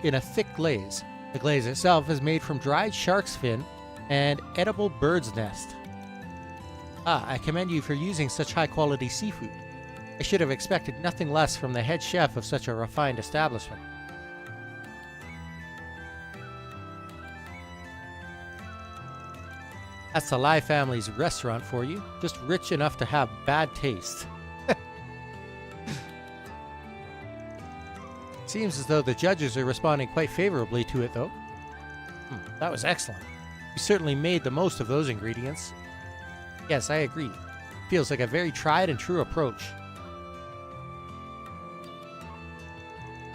[SPEAKER 1] in a thick glaze. The glaze itself is made from dried shark's fin and edible bird's nest. I commend you for using such high-quality seafood. I should have expected nothing less from the head chef of such a refined establishment. That's the Lai family's restaurant for you, just rich enough to have bad taste. Seems as though the judges are responding quite favorably to it, though. That was excellent. You certainly made the most of those ingredients. Yes, I agree. Feels like a very tried and true approach.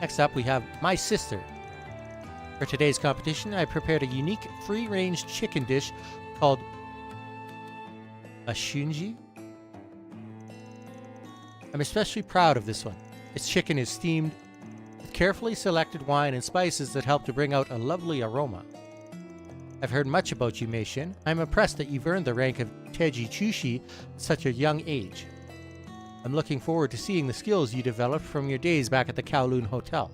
[SPEAKER 1] Next up, we have my sister. For today's competition, I prepared a unique free-range chicken dish called a shunji. I'm especially proud of this one. Its chicken is steamed with carefully selected wine and spices that help to bring out a lovely aroma. I've heard much about you, Mei-Shin. I'm impressed that you've earned the rank of Teji Chushi at such a young age. I'm looking forward to seeing the skills you developed from your days back at the Kowloon Hotel.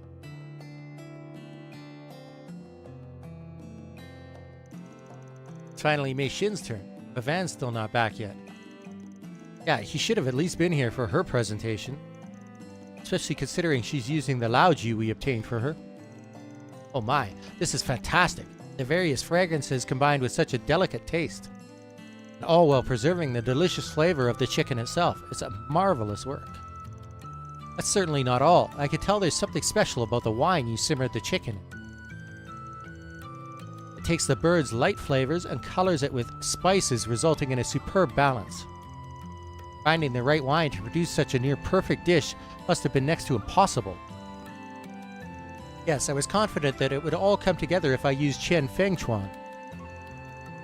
[SPEAKER 1] It's finally Mei-Shin's turn, but Van's still not back yet. Yeah, he should have at least been here for her presentation, especially considering she's using the Laoju we obtained for her. Oh my, this is fantastic. The various fragrances combined with such a delicate taste. And all while preserving the delicious flavor of the chicken itself. It's a marvelous work. That's certainly not all. I could tell there's something special about the wine you simmered the chicken in. It takes the bird's light flavors and colors it with spices, resulting in a superb balance. Finding the right wine to produce such a near-perfect dish must have been next to impossible. Yes, I was confident that it would all come together if I used Chen Feng Chuan.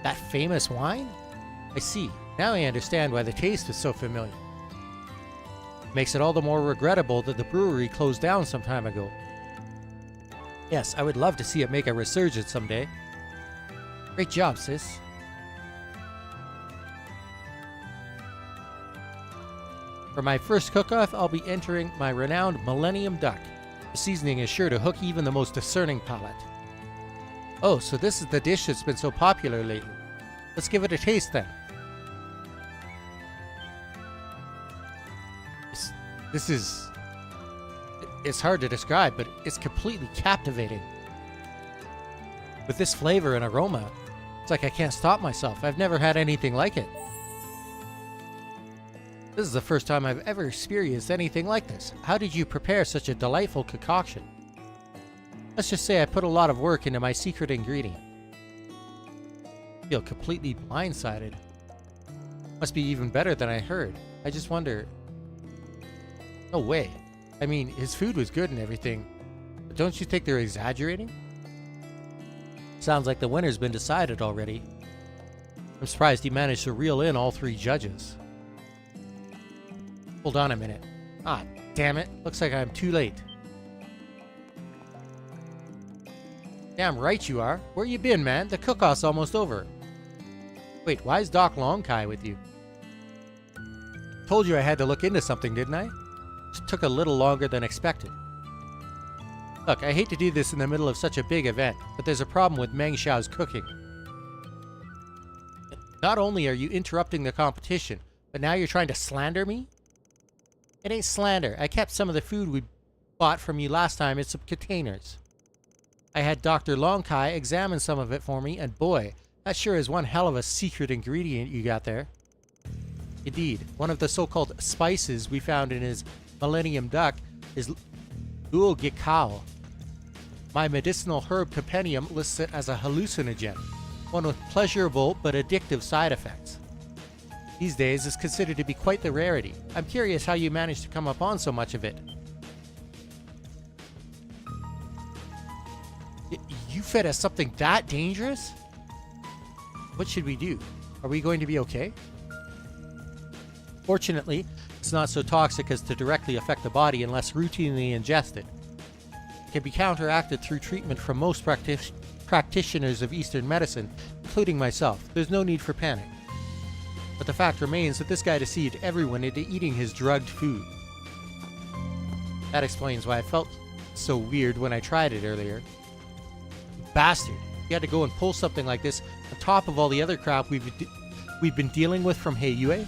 [SPEAKER 1] That famous wine? I see. Now I understand why the taste was so familiar. Makes it all the more regrettable that the brewery closed down some time ago. Yes, I would love to see it make a resurgence someday. Great job, sis. For my first cook-off, I'll be entering my renowned Millennium Duck. The seasoning is sure to hook even the most discerning palate. Oh, so this is the dish that's been so popular lately. Let's give it a taste then. This is... It's hard to describe, but it's completely captivating. With this flavor and aroma, it's like I can't stop myself. I've never had anything like it. This is the first time I've ever experienced anything like this. How did you prepare such a delightful concoction? Let's just say I put a lot of work into my secret ingredient. I feel completely blindsided. Must be even better than I heard. I just wonder... No way. I mean, his food was good and everything, but don't you think they're exaggerating? Sounds like the winner's been decided already. I'm surprised he managed to reel in all 3 judges. Hold on a minute. Ah, damn it. Looks like I'm too late. Damn right you are. Where you been, man? The cook-off's almost over. Wait, why is Doc Longkai with you? Told you I had to look into something, didn't I? Just took a little longer than expected. Look, I hate to do this in the middle of such a big event, but there's a problem with Meng Xiao's cooking. Not only are you interrupting the competition, but now you're trying to slander me? It ain't slander. I kept some of the food we bought from you last time in some containers. I had Dr. Longkai examine some of it for me, and boy, that sure is one hell of a secret ingredient you got there. Indeed, one of the so-called spices we found in his Millennium Duck is Luo Gikao. My medicinal herb compendium lists it as a hallucinogen, one with pleasurable but addictive side effects. These days, it's considered to be quite the rarity. I'm curious how you managed to come upon so much of it. You fed us something that dangerous? What should we do? Are we going to be okay? Fortunately, it's not so toxic as to directly affect the body unless routinely ingested. It can be counteracted through treatment from most practitioners of Eastern medicine, including myself. There's no need for panic. But the fact remains that this guy deceived everyone into eating his drugged food. That explains why I felt so weird when I tried it earlier. Bastard! You had to go and pull something like this on top of all the other crap we've been dealing with from Heiyue?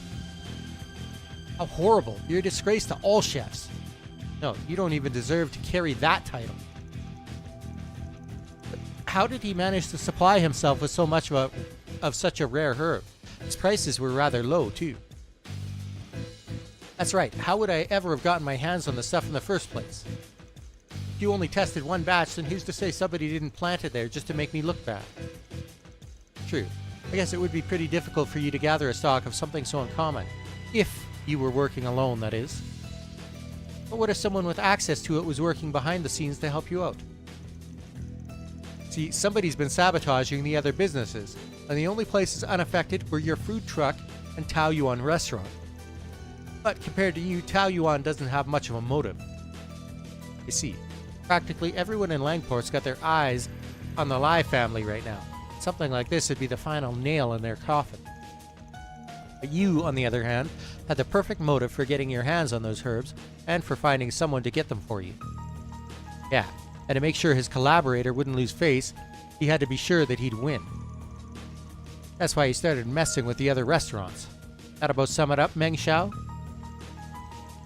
[SPEAKER 1] How horrible! You're a disgrace to all chefs. No, you don't even deserve to carry that title. But how did he manage to supply himself with so much of such a rare herb? Its prices were rather low, too. That's right, how would I ever have gotten my hands on the stuff in the first place? If you only tested one batch, then who's to say somebody didn't plant it there just to make me look bad? True. I guess it would be pretty difficult for you to gather a stock of something so uncommon. If you were working alone, that is. But what if someone with access to it was working behind the scenes to help you out? See, somebody's been sabotaging the other businesses, and the only places unaffected were your food truck and Taoyuan restaurant. But compared to you, Taoyuan doesn't have much of a motive. You see, practically everyone in Langport's got their eyes on the Lai family right now. Something like this would be the final nail in their coffin. But you, on the other hand, had the perfect motive for getting your hands on those herbs and for finding someone to get them for you. Yeah, and to make sure his collaborator wouldn't lose face, he had to be sure that he'd win. That's why he started messing with the other restaurants. That about sum it up, Meng Xiao?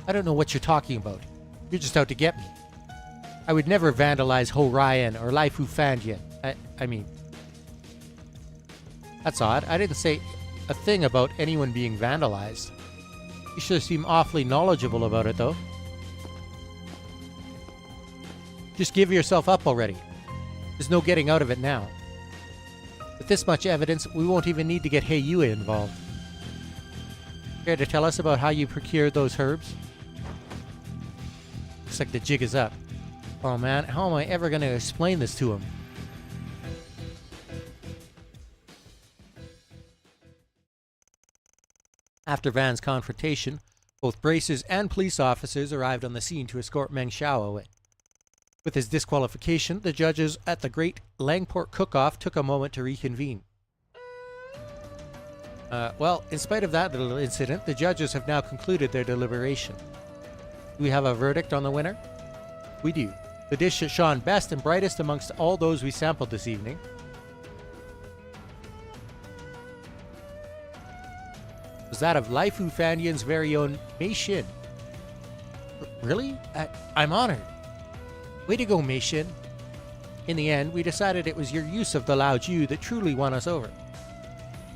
[SPEAKER 1] I don't know what you're talking about. You're just out to get me. I would never vandalize Ho Ryan or Lai Fu Fanjian. I mean... That's odd. I didn't say a thing about anyone being vandalized. You sure seem awfully knowledgeable about it, though. Just give yourself up already. There's no getting out of it now. With this much evidence, we won't even need to get Heiyue involved. Care to tell us about how you procured those herbs? Looks like the jig is up. Oh man, how am I ever going to explain this to him? After Van's confrontation, Both bracers and police officers arrived on the scene to escort Meng Xiao away. With his disqualification, the judges at the Great Langport Cook-Off took a moment to reconvene. Well, in spite of that little incident, the judges have now concluded their deliberation. Do we have a verdict on the winner? We do. The dish that shone best and brightest amongst all those we sampled this evening was that of Lai Fu Fandian's very own Mei Xin. Really? I'm honored. Way to go, Mei Xin. In the end, we decided it was your use of the Lao Ju that truly won us over.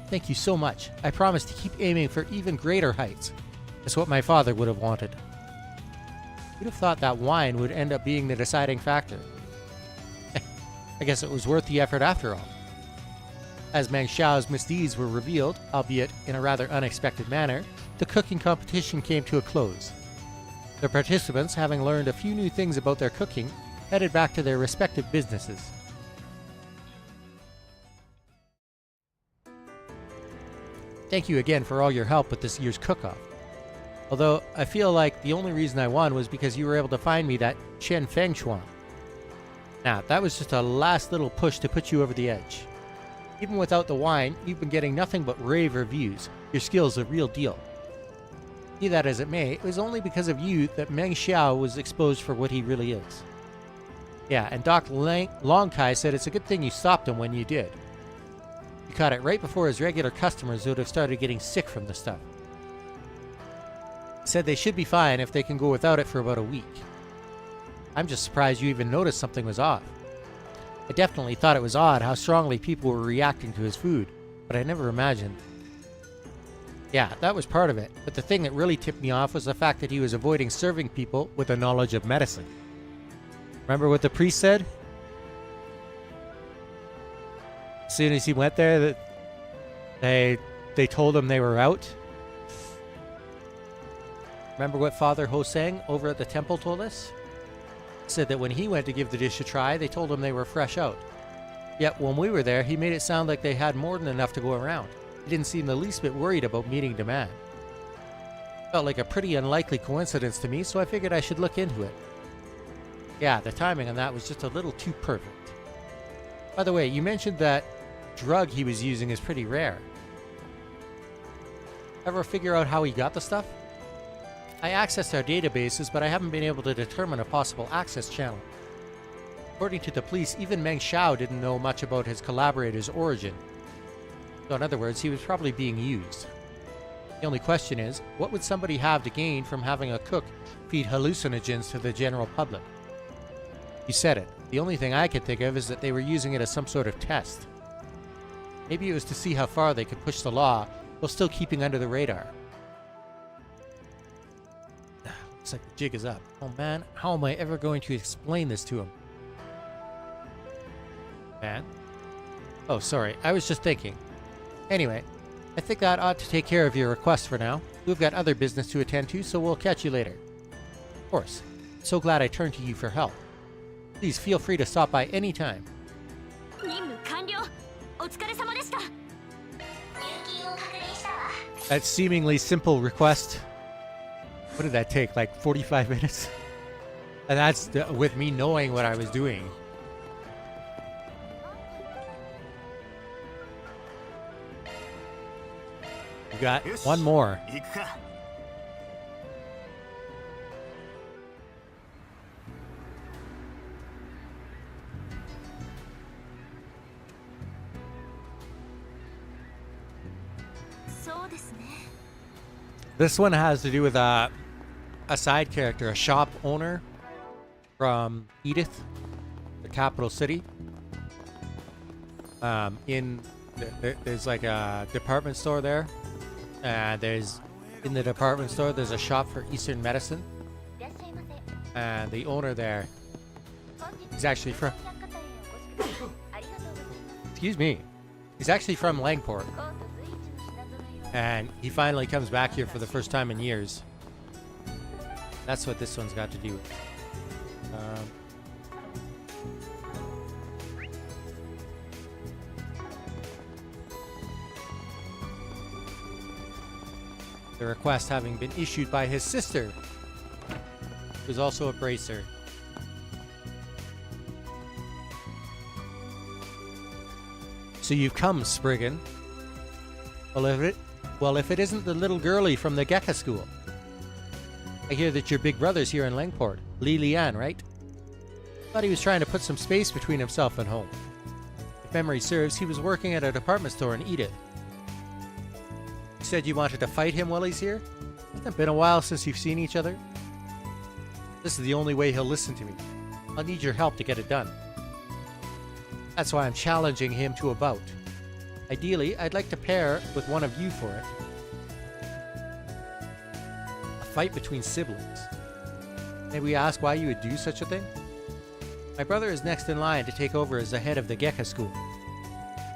[SPEAKER 1] Thank you so much. I promise to keep aiming for even greater heights. That's what my father would have wanted. Who'd have thought that wine would end up being the deciding factor? I guess it was worth the effort after all. As Meng Xiao's misdeeds were revealed, albeit in a rather unexpected manner, the cooking competition came to a close. The participants, having learned a few new things about their cooking, headed back to their respective businesses. Thank you again for all your help with this year's cook-off. Although, I feel like the only reason I won was because you were able to find me that Chen Feng Chuan. Now, that was just a last little push to put you over the edge. Even without the wine, you've been getting nothing but rave reviews. Your skill's a real deal. Be that as it may, it was only because of you that Meng Xiao was exposed for what he really is. Yeah, and Doc Long Kai said it's a good thing you stopped him when you did. You caught it right before his regular customers would have started getting sick from the stuff. Said they should be fine if they can go without it for about a week. I'm just surprised you even noticed something was off. I definitely thought it was odd how strongly people were reacting to his food, but I never imagined. Yeah, that was part of it, but the thing that really tipped me off was the fact that he was avoiding serving people with a knowledge of medicine. Remember what the priest said? As soon as he went there, that they told him they were out. Remember what Father Hosang over at the temple told us? Said that when he went to give the dish a try, they told him they were fresh out. Yet when we were there, he made it sound like they had more than enough to go around. He didn't seem the least bit worried about meeting demand. Felt like a pretty unlikely coincidence to me, so I figured I should look into it. Yeah, the timing on that was just a little too perfect. By the way, you mentioned that drug he was using is pretty rare. Ever figure out how he got the stuff? I accessed our databases, but I haven't been able to determine a possible access channel. According to the police, even Meng Xiao didn't know much about his collaborator's origin. So in other words, he was probably being used. The only question is, what would somebody have to gain from having a cook feed hallucinogens to the general public? You said it. The only thing I could think of is that they were using it as some sort of test. Maybe it was to see how far they could push the law while still keeping under the radar. Looks like the jig is up. Oh man, how am I ever going to explain this to him? Man? Oh, sorry, I was just thinking. Anyway, I think that ought to take care of your request for now. We've got other business to attend to, so we'll catch you later. Of course. So glad I turned to you for help. Please feel free to stop by any time. That seemingly simple request. What did that take? Like 45 minutes? And that's with me knowing what I was doing. You got one more. This one has to do with a side character, a shop owner from Edith, the capital city. There's like a department store there. In the department store, there's a shop for Eastern medicine. And the owner there is actually from... Excuse me. He's actually from Langport. And he finally comes back here for the first time in years. That's what this one's got to do with. The request having been issued by his sister, who's also a bracer. So you've come, Spriggan. Well, if it isn't the little girlie from the Gekka school. I hear that your big brother's here in Langport. Li Lian, right? Thought he was trying to put some space between himself and home. If memory serves, he was working at a department store in Edith. You said you wanted to fight him while he's here? Hasn't it been a while since you've seen each other? This is the only way he'll listen to me. I'll need your help to get it done. That's why I'm challenging him to a bout. Ideally, I'd like to pair with one of you for it. A fight between siblings. May we ask why you would do such a thing? My brother is next in line to take over as the head of the Gekka school.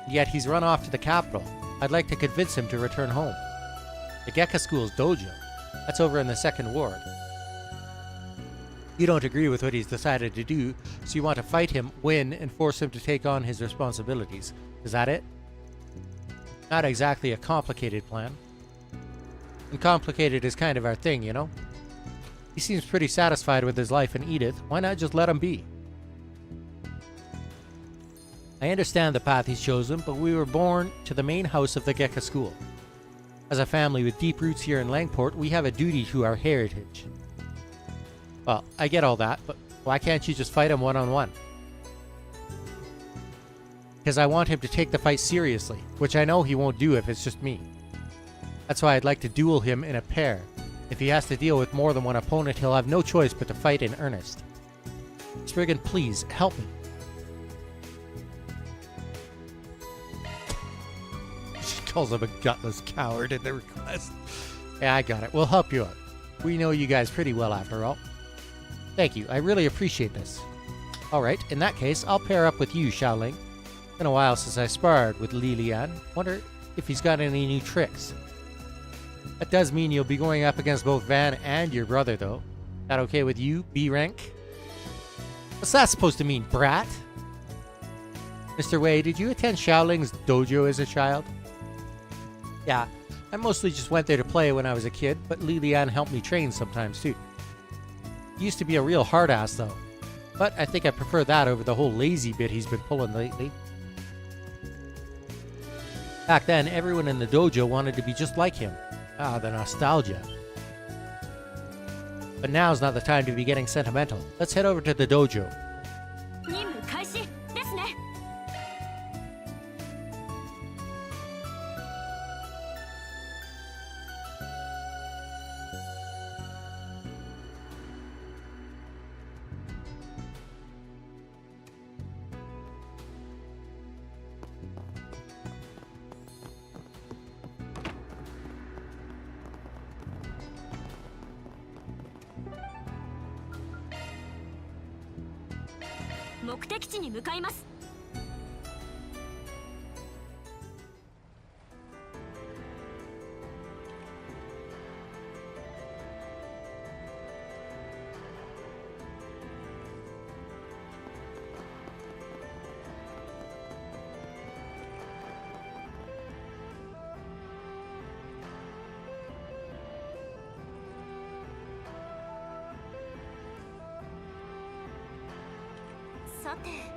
[SPEAKER 1] Yet he's run off to the capital. I'd like to convince him to return home. The Gekka school's dojo. That's over in the 2nd ward. You don't agree with what he's decided to do, so you want to fight him, win, and force him to take on his responsibilities. Is that it? Not exactly a complicated plan. And complicated is kind of our thing, you know? He seems pretty satisfied with his life in Edith. Why not just let him be? I understand the path he's chosen, but we were born to the main house of the Gekka school. As a family with deep roots here in Langport, we have a duty to our heritage. Well, I get all that, but why can't you just fight him one-on-one? Because I want him to take the fight seriously, which I know he won't do if it's just me. That's why I'd like to duel him in a pair. If he has to deal with more than one opponent, he'll have no choice but to fight in earnest. Spriggan, please, help me. She calls him a gutless coward in the request. Yeah, I got it. We'll help you out. We know you guys pretty well after all. Thank you. I really appreciate this. Alright, in that case, I'll pair up with you, Xiaoling. Been a while since I sparred with Li Lian. Wonder if he's got any new tricks. That does mean you'll be going up against both Van and your brother, though. That okay with you, B rank? What's that supposed to mean, brat? Mr. Wei, did you attend Xiaoling's dojo as a child? Yeah, I mostly just went there to play when I was a kid, but Li Lian helped me train sometimes too. He used to be a real hard-ass, though. But I think I prefer that over the whole lazy bit he's been pulling lately. Back then, everyone in the dojo wanted to be just like him. Ah, the nostalgia. But now's not the time to be getting sentimental. Let's head over to the dojo.
[SPEAKER 2] 任務開始ですね。目的地に向かいます。さて。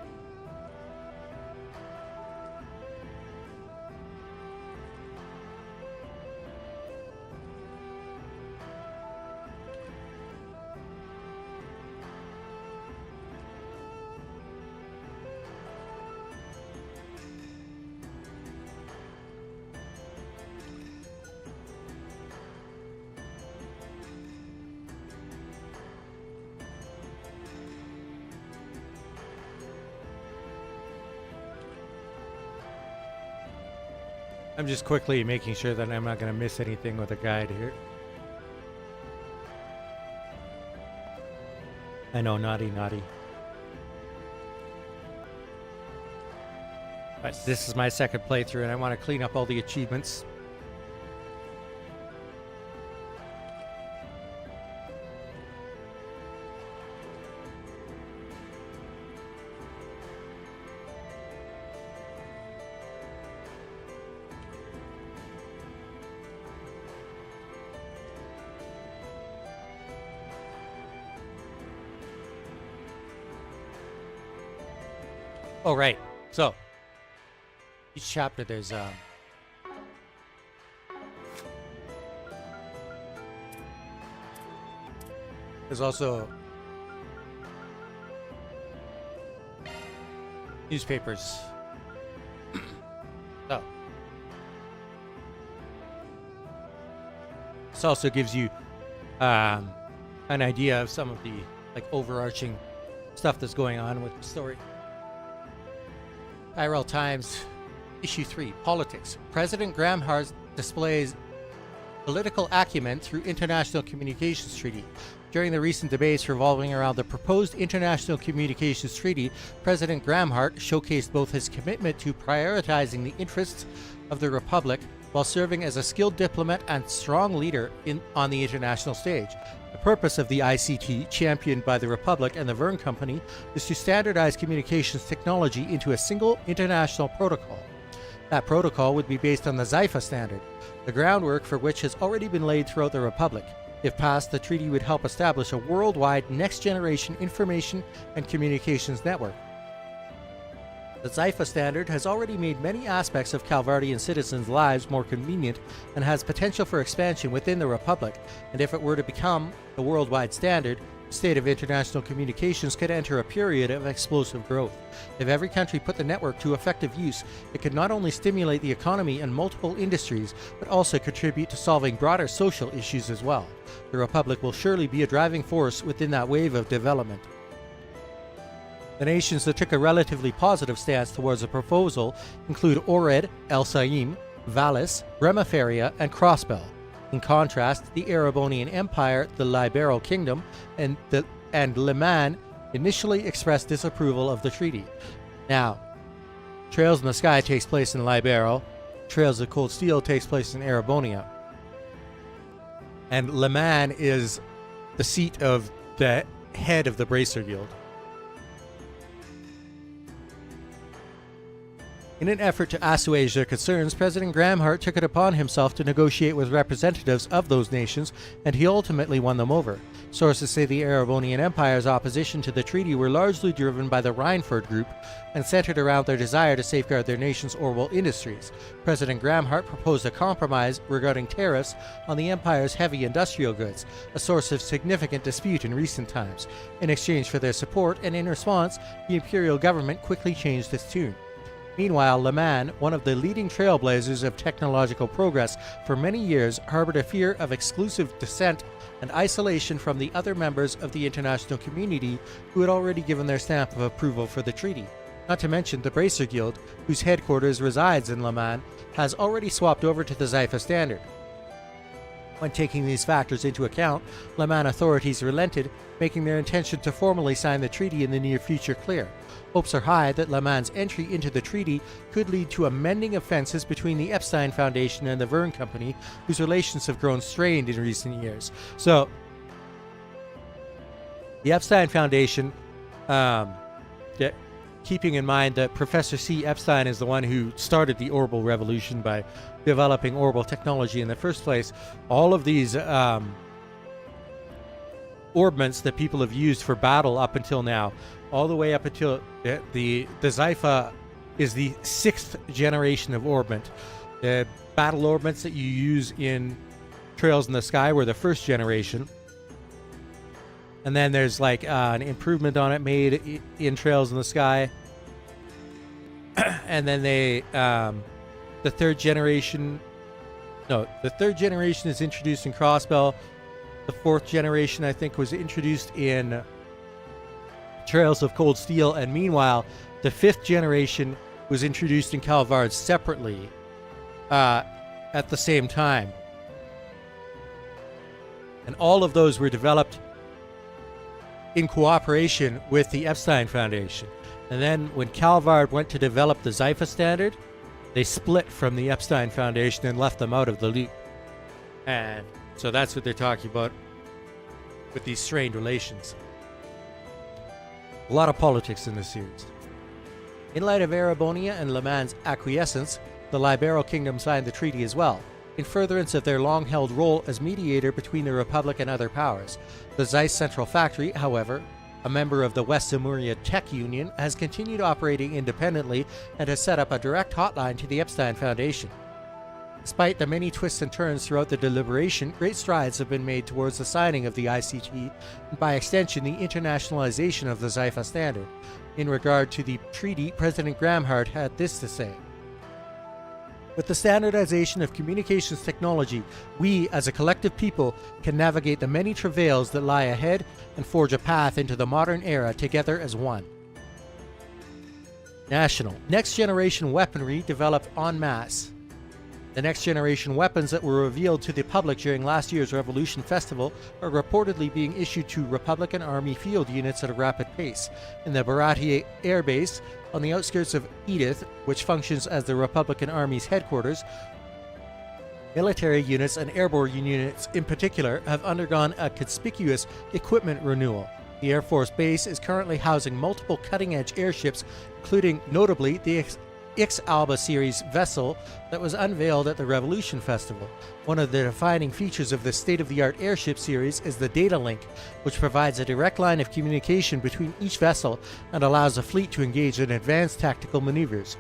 [SPEAKER 1] I'm just quickly making sure that I'm not going to miss anything with a guide here. I know, naughty. But this is my second playthrough and I want to clean up all the achievements. Oh, right. So, each chapter there's also newspapers. So, this also gives you an idea of some of the overarching stuff that's going on with the story. IRL Times, Issue 3, Politics. President Graham Hart displays political acumen through International Communications Treaty. During the recent debates revolving around the proposed International Communications Treaty, President Graham Hart showcased both his commitment to prioritizing the interests of the Republic while serving as a skilled diplomat and strong leader on the international stage. The purpose of the ICT, championed by the Republic and the Verne Company, is to standardize communications technology into a single international protocol. That protocol would be based on the Zypha standard, the groundwork for which has already been laid throughout the Republic. If passed, the treaty would help establish a worldwide next-generation information and communications network. The Zypha standard has already made many aspects of Calvardian citizens' lives more convenient and has potential for expansion within the Republic, and if it were to become the worldwide standard, the state of international communications could enter a period of explosive growth. If every country put the network to effective use, it could not only stimulate the economy and multiple industries, but also contribute to solving broader social issues as well. The Republic will surely be a driving force within that wave of development. The nations that took a relatively positive stance towards the proposal include Ored, El Saim, Vallis, Bremefaria, and Crossbell. In contrast, the Erebonian Empire, the Liberal Kingdom, and Le Mans initially expressed disapproval of the treaty. Now, Trails in the Sky takes place in Libero, Trails of Cold Steel takes place in Erebonia. And Le Mans is the seat of the head of the Bracer Guild. In an effort to assuage their concerns, President Graham Hart took it upon himself to negotiate with representatives of those nations, and he ultimately won them over. Sources say the Erebonian Empire's opposition to the treaty were largely driven by the Rhineford group and centered around their desire to safeguard their nation's orbital industries. President Graham Hart proposed a compromise regarding tariffs on the Empire's heavy industrial goods, a source of significant dispute in recent times. In exchange for their support and in response, the imperial government quickly changed its tune. Meanwhile, Le Mans, one of the leading trailblazers of technological progress for many years, harbored a fear of exclusive dissent and isolation from the other members of the international community who had already given their stamp of approval for the treaty. Not to mention the Bracer Guild, whose headquarters resides in Le Mans, has already swapped over to the Zypha standard. When taking these factors into account, Le Mans authorities relented, making their intention to formally sign the treaty in the near future clear. Hopes are high that Le Mans' entry into the treaty could lead to amending of fences between the Epstein Foundation and the Verne Company, whose relations have grown strained in recent years. So, the Epstein Foundation, keeping in mind that Professor C. Epstein is the one who started the orbital revolution by developing orbital technology in the first place, all of these orbments that people have used for battle up until now, all the way up until the Zypha is the 6th generation of orbment. The battle orbments that you use in Trails in the Sky were the 1st generation. And then there's like an improvement on it made in Trails in the Sky. And then the 3rd generation... No, the 3rd generation is introduced in Crossbell. The 4th generation, I think, was introduced in Trails of Cold Steel, and meanwhile, the 5th generation was introduced in Calvard separately at the same time. And all of those were developed in cooperation with the Epstein Foundation. And then when Calvard went to develop the Zypha standard, they split from the Epstein Foundation and left them out of the loop. And so that's what they're talking about with these strained relations. A lot of politics in this series. In light of Erebonia and Le Mans' acquiescence, the Liberal Kingdom signed the treaty as well, in furtherance of their long-held role as mediator between the Republic and other powers. The Zeiss Central Factory, however, a member of the West Zamuria Tech Union, has continued operating independently and has set up a direct hotline to the Epstein Foundation. Despite the many twists and turns throughout the deliberation, great strides have been made towards the signing of the ICT and by extension the internationalization of the Zypha standard. In regard to the treaty, President Gramhart had this to say: "With the standardization of communications technology, we as a collective people can navigate the many travails that lie ahead and forge a path into the modern era together as one." National. Next generation weaponry developed en masse. The next generation weapons that were revealed to the public during last year's Revolution Festival are reportedly being issued to Republican Army field units at a rapid pace. In the Baratier Air Base, on the outskirts of Edith, which functions as the Republican Army's headquarters, military units and airborne units in particular have undergone a conspicuous equipment renewal. The Air Force Base is currently housing multiple cutting-edge airships, including notably the X-Alba series vessel that was unveiled at the Revolution Festival. One of the defining features of this state-of-the-art airship series is the data link, which provides a direct line of communication between each vessel and allows the fleet to engage in advanced tactical maneuvers.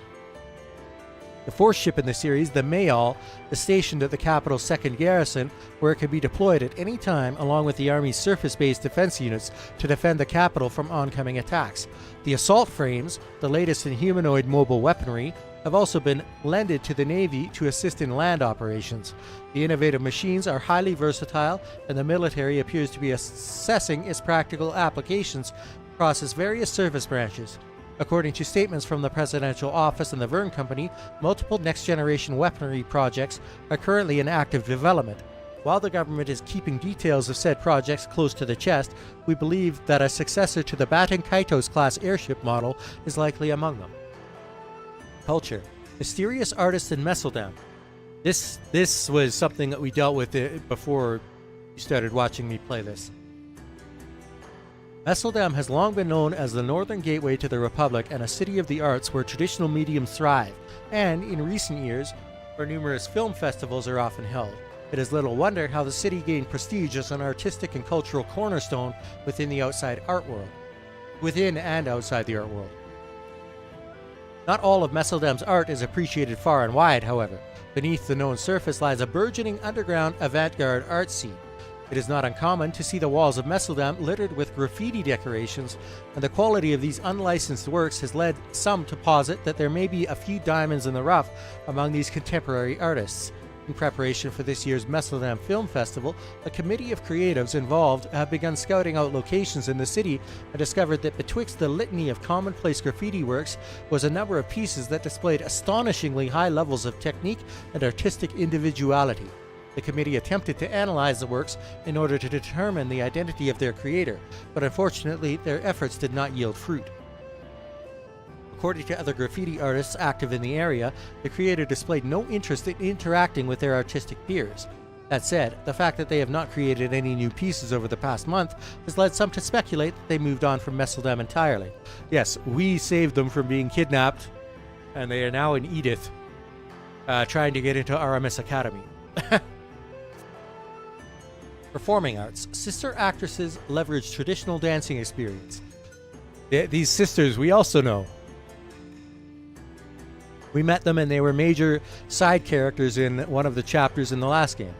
[SPEAKER 1] The fourth ship in the series, the Mayal, is stationed at the capital's second garrison, where it can be deployed at any time along with the Army's surface-based defense units to defend the capital from oncoming attacks. The assault frames, the latest in humanoid mobile weaponry, have also been lended to the Navy to assist in land operations. The innovative machines are highly versatile, and the military appears to be assessing its practical applications across its various service branches. According to statements from the Presidential Office and the Verne Company, multiple next-generation weaponry projects are currently in active development. While the government is keeping details of said projects close to the chest, we believe that a successor to the Baton Kaitos class airship model is likely among them. Culture. Mysterious artist in Messeldam. This was something that we dealt with before you started watching me play this. Messeldam has long been known as the northern gateway to the Republic and a city of the arts where traditional mediums thrive, and in recent years, where numerous film festivals are often held. It is little wonder how the city gained prestige as an artistic and cultural cornerstone within and outside the art world. Not all of Messeldam's art is appreciated far and wide, however. Beneath the known surface lies a burgeoning underground avant-garde art scene. It is not uncommon to see the walls of Messeldam littered with graffiti decorations, and the quality of these unlicensed works has led some to posit that there may be a few diamonds in the rough among these contemporary artists. In preparation for this year's Messeldam Film Festival, a committee of creatives involved have begun scouting out locations in the city and discovered that betwixt the litany of commonplace graffiti works was a number of pieces that displayed astonishingly high levels of technique and artistic individuality. The committee attempted to analyze the works in order to determine the identity of their creator, but unfortunately their efforts did not yield fruit. According to other graffiti artists active in the area, the creator displayed no interest in interacting with their artistic peers. That said, the fact that they have not created any new pieces over the past month has led some to speculate that they moved on from Messeldam entirely. Yes, we saved them from being kidnapped, and they are now in Edith, trying to get into RMS Academy. Performing arts. Sister actresses leverage traditional dancing experience. These sisters we also know. We met them and they were major side characters in one of the chapters in the last game.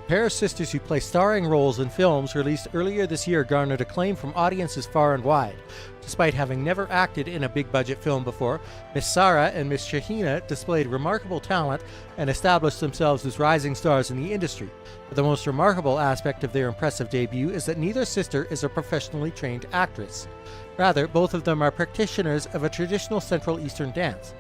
[SPEAKER 1] A pair of sisters who play starring roles in films released earlier this year garnered acclaim from audiences far and wide. Despite having never acted in a big-budget film before, Miss Sarah and Miss Shahina displayed remarkable talent and established themselves as rising stars in the industry. But the most remarkable aspect of their impressive debut is that neither sister is a professionally trained actress. Rather, both of them are practitioners of a traditional Central Eastern dance.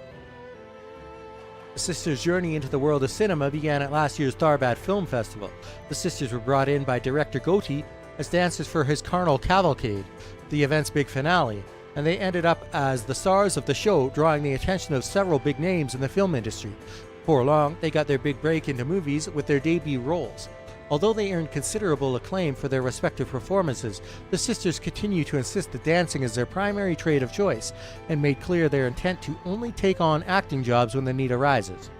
[SPEAKER 1] The sisters' journey into the world of cinema began at last year's Tharbad Film Festival. The sisters were brought in by director Goti as dancers for his Carnal Cavalcade, the event's big finale, and they ended up as the stars of the show, drawing the attention of several big names in the film industry. Before long, they got their big break into movies with their debut roles. Although they earned considerable acclaim for their respective performances, the sisters continue to insist that dancing is their primary trade of choice, and made clear their intent to only take on acting jobs when the need arises.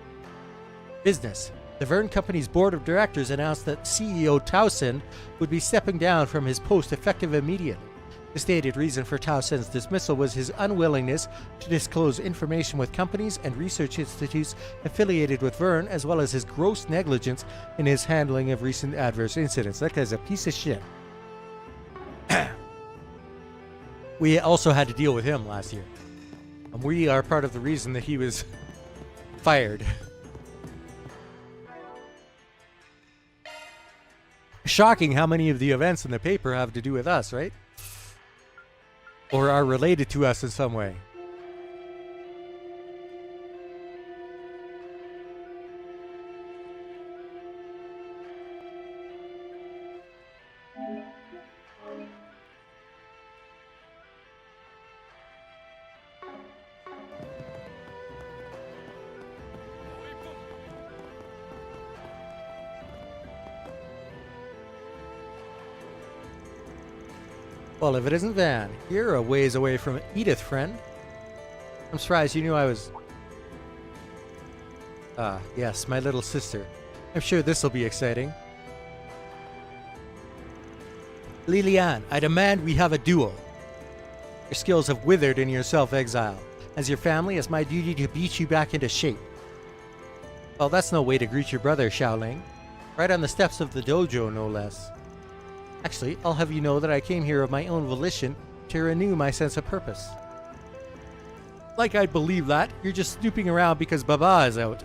[SPEAKER 1] Business. The Verne Company's board of directors announced that CEO Towson would be stepping down from his post effective immediately. The stated reason for Tao Sen's dismissal was his unwillingness to disclose information with companies and research institutes affiliated with Vern, as well as his gross negligence in his handling of recent adverse incidents. That guy's a piece of shit. We also had to deal with him last year. And we are part of the reason that he was fired. Shocking how many of the events in the paper have to do with us, right? Or are related to us in some way. Well, if it isn't Van, you're a ways away from Edith, friend. I'm surprised you knew I was... Ah, yes, my little sister. I'm sure this'll be exciting. Liliane, I demand we have a duel. Your skills have withered in your self-exile. As your family, it's my duty to beat you back into shape. Well, that's no way to greet your brother, Xiaoling. Right on the steps of the dojo, no less. Actually, I'll have you know that I came here of my own volition to renew my sense of purpose. Like I'd believe that. You're just snooping around because Baba is out.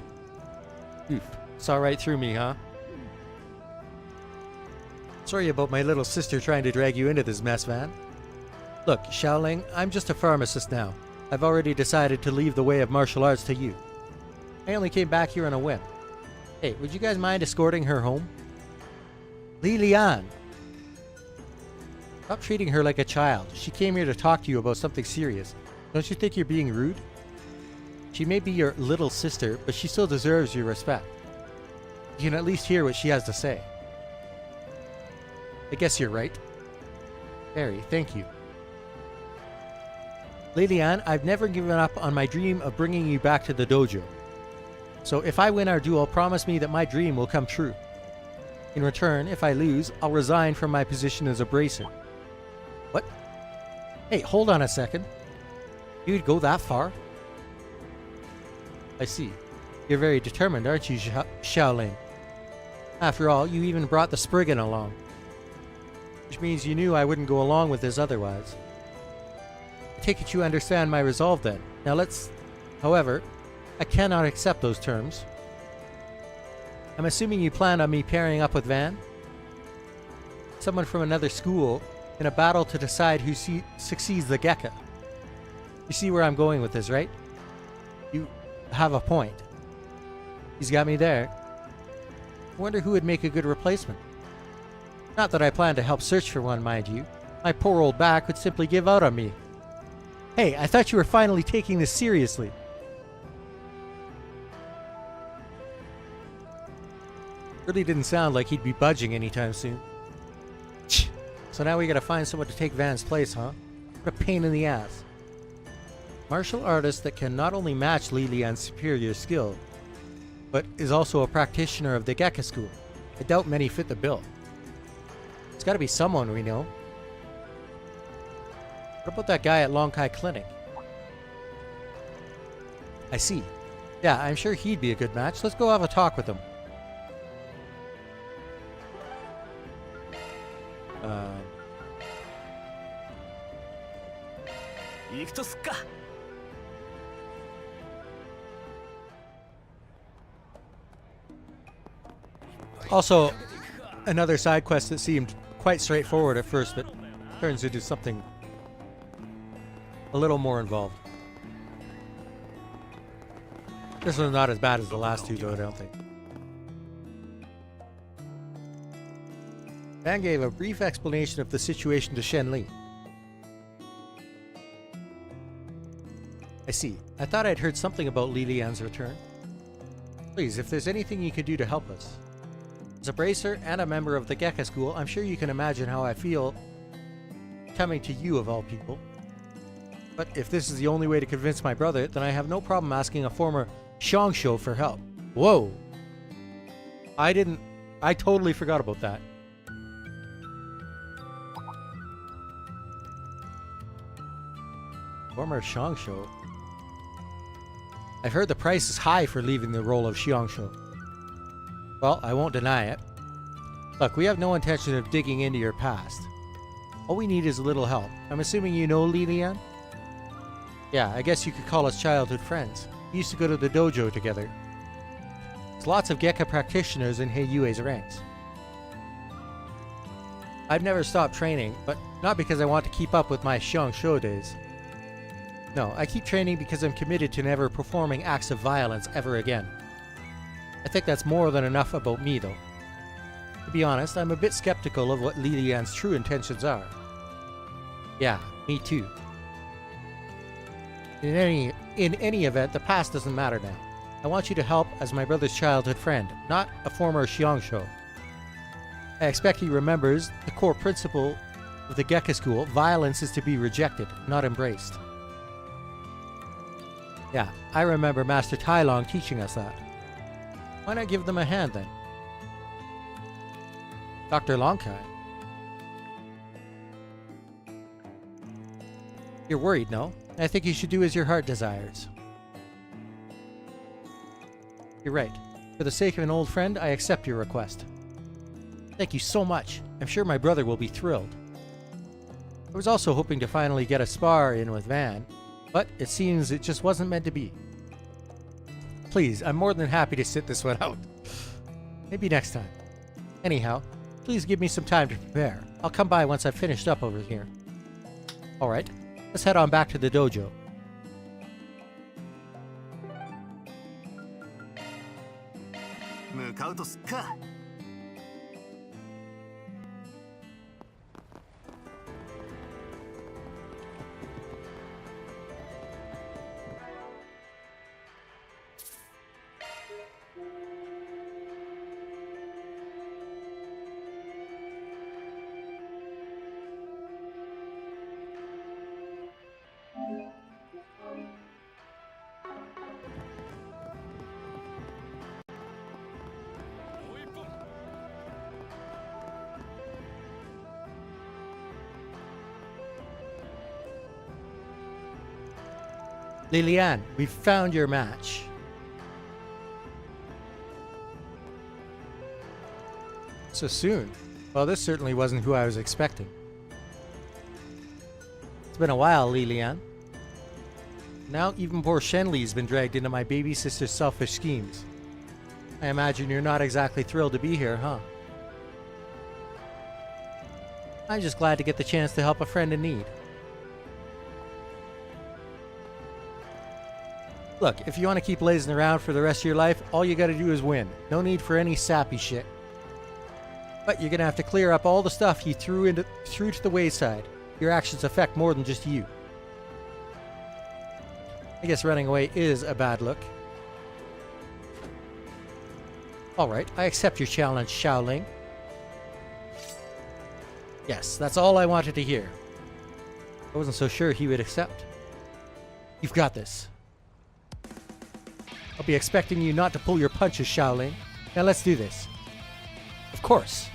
[SPEAKER 1] Oof. Saw right through me, huh? Sorry about my little sister trying to drag you into this mess, Van. Look, Xiaoling, I'm just a pharmacist now. I've already decided to leave the way of martial arts to you. I only came back here on a whim. Hey, would you guys mind escorting her home? Liliane! Stop treating her like a child. She came here to talk to you about something serious. Don't you think you're being rude? She may be your little sister, but she still deserves your respect. You can at least hear what she has to say. I guess you're right. Harry, thank you. Liliane, I've never given up on my dream of bringing you back to the dojo. So if I win our duel, promise me that my dream will come true. In return, if I lose, I'll resign from my position as a bracer. What? Hey, hold on a second. You'd go that far? I see. You're very determined, aren't you, Xiaoling? After all, you even brought the Spriggan along. Which means you knew I wouldn't go along with this otherwise. I take it you understand my resolve then. Now let's... However, I cannot accept those terms. I'm assuming you plan on me pairing up with Van? Someone from another school in a battle to decide who succeeds the Gekka. You see where I'm going with this, right? You have a point. He's got me there. I wonder who would make a good replacement. Not that I plan to help search for one, mind you. My poor old back would simply give out on me. Hey, I thought you were finally taking this seriously. Really didn't sound like he'd be budging anytime soon. So now we gotta find someone to take Van's place, huh? What a pain in the ass. Martial artist that can not only match Liliane's superior skill, but is also a practitioner of the Gekka school. I doubt many fit the bill. It's gotta be someone we know. What about that guy at Longkai Clinic? I see. Yeah, I'm sure he'd be a good match. Let's go have a talk with him. Also, another side quest that seemed quite straightforward at first, but turns into something a little more involved. This one's not as bad as the last two, though, I don't think. Van gave a brief explanation of the situation to Shen Li. I see. I thought I'd heard something about Liliane's return. Please, if there's anything you could do to help us. As a bracer and a member of the Gekka school, I'm sure you can imagine how I feel coming to you of all people. But if this is the only way to convince my brother, then I have no problem asking a former Xiangsho for help. Whoa! I totally forgot about that. Former Xiangshu. I've heard the price is high for leaving the role of Xiangshu. Well, I won't deny it. Look, we have no intention of digging into your past. All we need is a little help. I'm assuming you know Lilian? Yeah, I guess you could call us childhood friends. We used to go to the dojo together. There's lots of Gekka practitioners in Heiyue's ranks. I've never stopped training, but not because I want to keep up with my Xiangshu days. No, I keep training because I'm committed to never performing acts of violence ever again. I think that's more than enough about me, though. To be honest, I'm a bit skeptical of what Lilian's true intentions are. Yeah, me too. In any event, the past doesn't matter now. I want you to help as my brother's childhood friend, not a former Xiangshu. I expect he remembers the core principle of the Gekka school: violence is to be rejected, not embraced. Yeah, I remember Master Tai Long teaching us that. Why not give them a hand then? Dr. Longkai. You're worried, no? I think you should do as your heart desires. You're right. For the sake of an old friend, I accept your request. Thank you so much. I'm sure my brother will be thrilled. I was also hoping to finally get a spar in with Van, but it seems it just wasn't meant to be. Please, I'm more than happy to sit this one out. Maybe next time. Anyhow, please give me some time to prepare. I'll come by once I've finished up over here. Alright, let's head on back to the dojo. Lilian, we've found your match. So soon? Well, this certainly wasn't who I was expecting. It's been a while, Lilian. Now even poor Shenli's been dragged into my baby sister's selfish schemes. I imagine you're not exactly thrilled to be here, huh? I'm just glad to get the chance to help a friend in need. Look, if you want to keep lazing around for the rest of your life, all you gotta do is win. No need for any sappy shit. But you're gonna have to clear up all the stuff you threw to the wayside. Your actions affect more than just you. I guess running away is a bad look. Alright, I accept your challenge, Xiaoling. Yes, that's all I wanted to hear. I wasn't so sure he would accept. You've got this. I'll be expecting you not to pull your punches, Xiaoling. Now let's do this. Of course.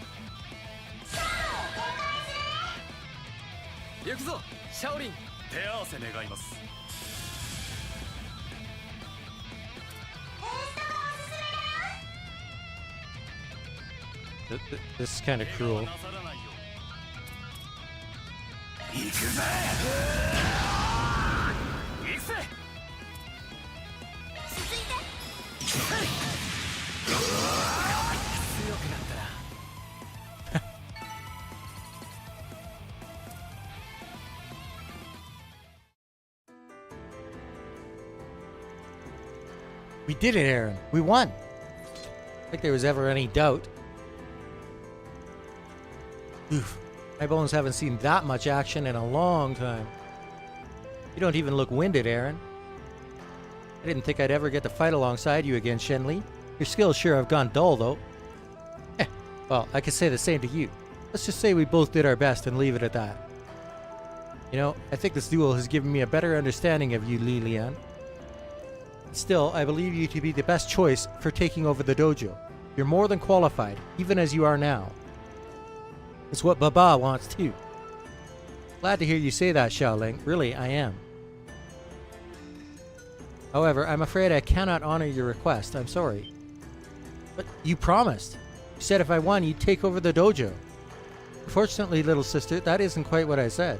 [SPEAKER 1] This is kind of cruel. We did it, Aaron. We won. I think there was ever any doubt. Oof. My bones haven't seen that much action in a long time. You don't even look winded, Aaron. I didn't think I'd ever get to fight alongside you again, Shenli. Your skills sure have gone dull, though. Well, I could say the same to you. Let's just say we both did our best and leave it at that. You know, I think this duel has given me a better understanding of you, Lilian. Still, I believe you to be the best choice for taking over the dojo. You're more than qualified, even as you are now. It's what Baba wants too. Glad to hear you say that, Xiaoling. Really, I am. However, I'm afraid I cannot honor your request. I'm sorry. But you promised. You said if I won, you'd take over the dojo. Unfortunately, little sister, that isn't quite what I said.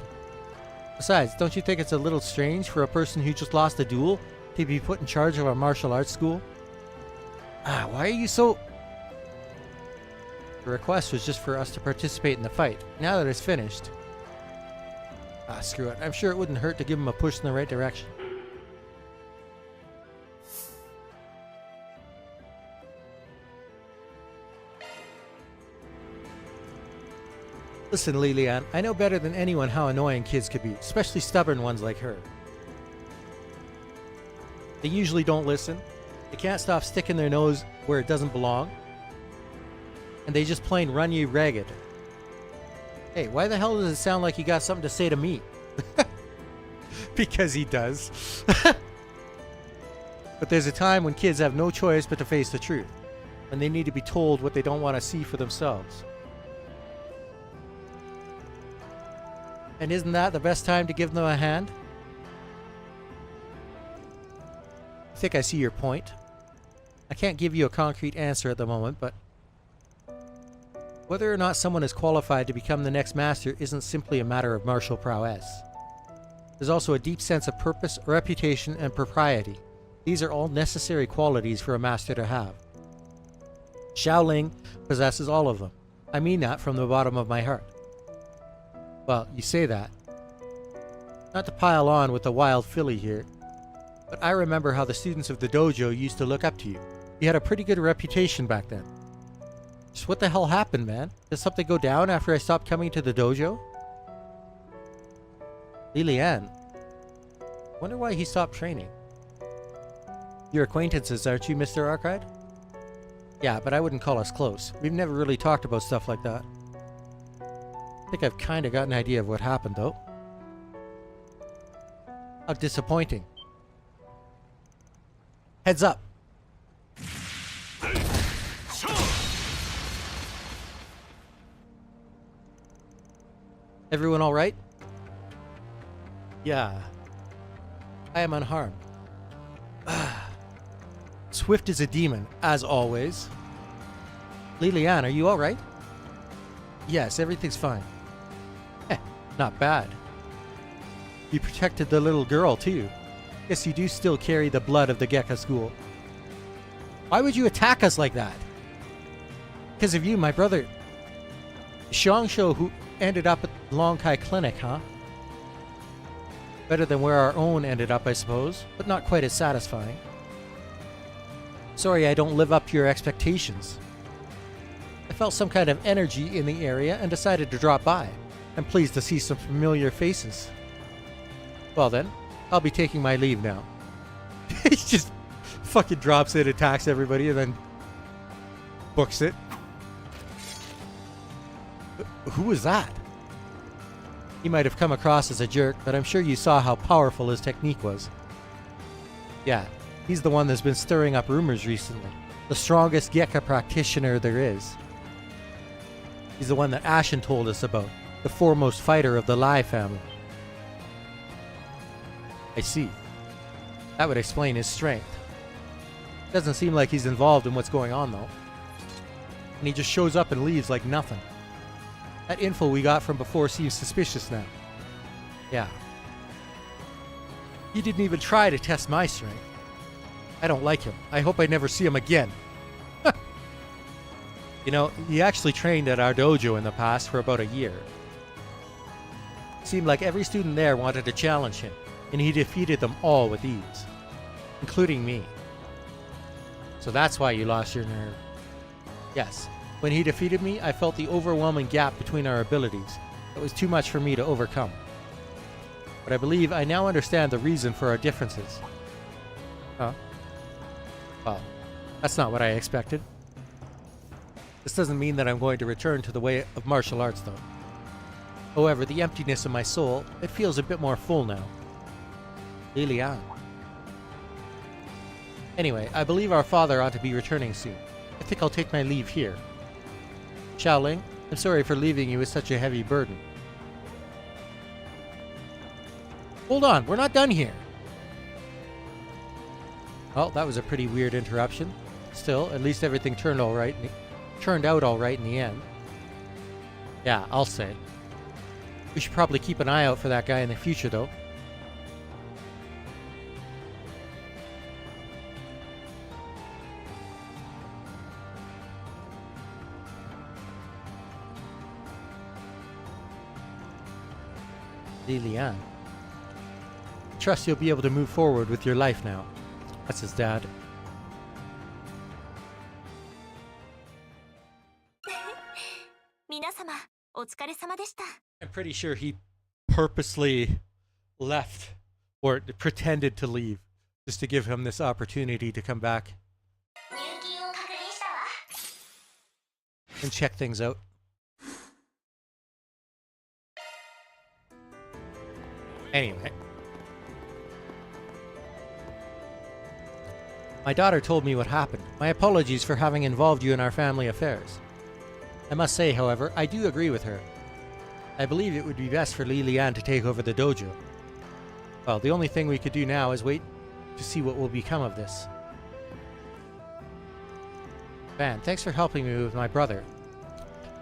[SPEAKER 1] Besides, don't you think it's a little strange for a person who just lost a duel to be put in charge of a martial arts school? Why are you so... The request was just for us to participate in the fight. Now that it's finished... screw it. I'm sure it wouldn't hurt to give him a push in the right direction. Listen, Lilian, I know better than anyone how annoying kids could be, especially stubborn ones like her. They usually don't listen. They can't stop sticking their nose where it doesn't belong. And they just plain run you ragged. Hey, why the hell does it sound like you got something to say to me? Because he does. But there's a time when kids have no choice but to face the truth. When they need to be told what they don't want to see for themselves. And isn't that the best time to give them a hand? I think I see your point. I can't give you a concrete answer at the moment, but whether or not someone is qualified to become the next master isn't simply a matter of martial prowess. There's also a deep sense of purpose, reputation, and propriety. These are all necessary qualities for a master to have. Xiaoling possesses all of them. I mean that from the bottom of my heart. Well, you say that. Not to pile on with the wild filly here, but I remember how the students of the dojo used to look up to you. You had a pretty good reputation back then. Just what the hell happened, man? Did something go down after I stopped coming to the dojo? Lilian. Wonder why he stopped training. You're acquaintances, aren't you, Mr. Arkide? Yeah, but I wouldn't call us close. We've never really talked about stuff like that. I think I've kinda got an idea of what happened, though. How disappointing. Heads up! Everyone alright? Yeah. I am unharmed. Swift is a demon, as always. Lilian, are you alright? Yes, everything's fine. Not bad. You protected the little girl, too. Yes, you do still carry the blood of the Gekka school. Why would you attack us like that? Because of you, my brother... Xiangsho, who ended up at Longkai Clinic, huh? Better than where our own ended up, I suppose, but not quite as satisfying. Sorry I don't live up to your expectations. I felt some kind of energy in the area and decided to drop by. I'm pleased to see some familiar faces. Well then, I'll be taking my leave now. He just fucking drops it, attacks everybody, and then books it. Who was that? He might have come across as a jerk, but I'm sure you saw how powerful his technique was. Yeah, he's the one that's been stirring up rumors recently. The strongest Gekka practitioner there is. He's the one that Ashen told us about. The foremost fighter of the Lai family. I see. That would explain his strength. Doesn't seem like he's involved in what's going on, though. And he just shows up and leaves like nothing. That info we got from before seems suspicious now. Yeah. He didn't even try to test my strength. I don't like him. I hope I never see him again. You know, he actually trained at our dojo in the past for about a year. Seemed like every student there wanted to challenge him, and he defeated them all with ease, including me. So that's why you lost your nerve. Yes, when he defeated me, I felt the overwhelming gap between our abilities. It was too much for me to overcome. But I believe I now understand the reason for our differences. Huh? Well, that's not what I expected. This doesn't mean that I'm going to return to the way of martial arts, though. However, the emptiness of my soul, it feels a bit more full now. Lilian. Anyway, I believe our father ought to be returning soon. I think I'll take my leave here. Xiaoling, I'm sorry for leaving you with such a heavy burden. Hold on, we're not done here. Well, that was a pretty weird interruption. Still, at least everything turned out all right in the end. Yeah, I'll say. We should probably keep an eye out for that guy in the future, though. Lilian. Trust you'll be able to move forward with your life now. That's his dad. I'm pretty sure he purposely left or pretended to leave just to give him this opportunity to come back and check things out. Anyway. My daughter told me what happened. My apologies for having involved you in our family affairs. I must say, however, I do agree with her. I believe it would be best for Lilian to take over the dojo. Well, the only thing we could do now is wait to see what will become of this. Van, thanks for helping me with my brother.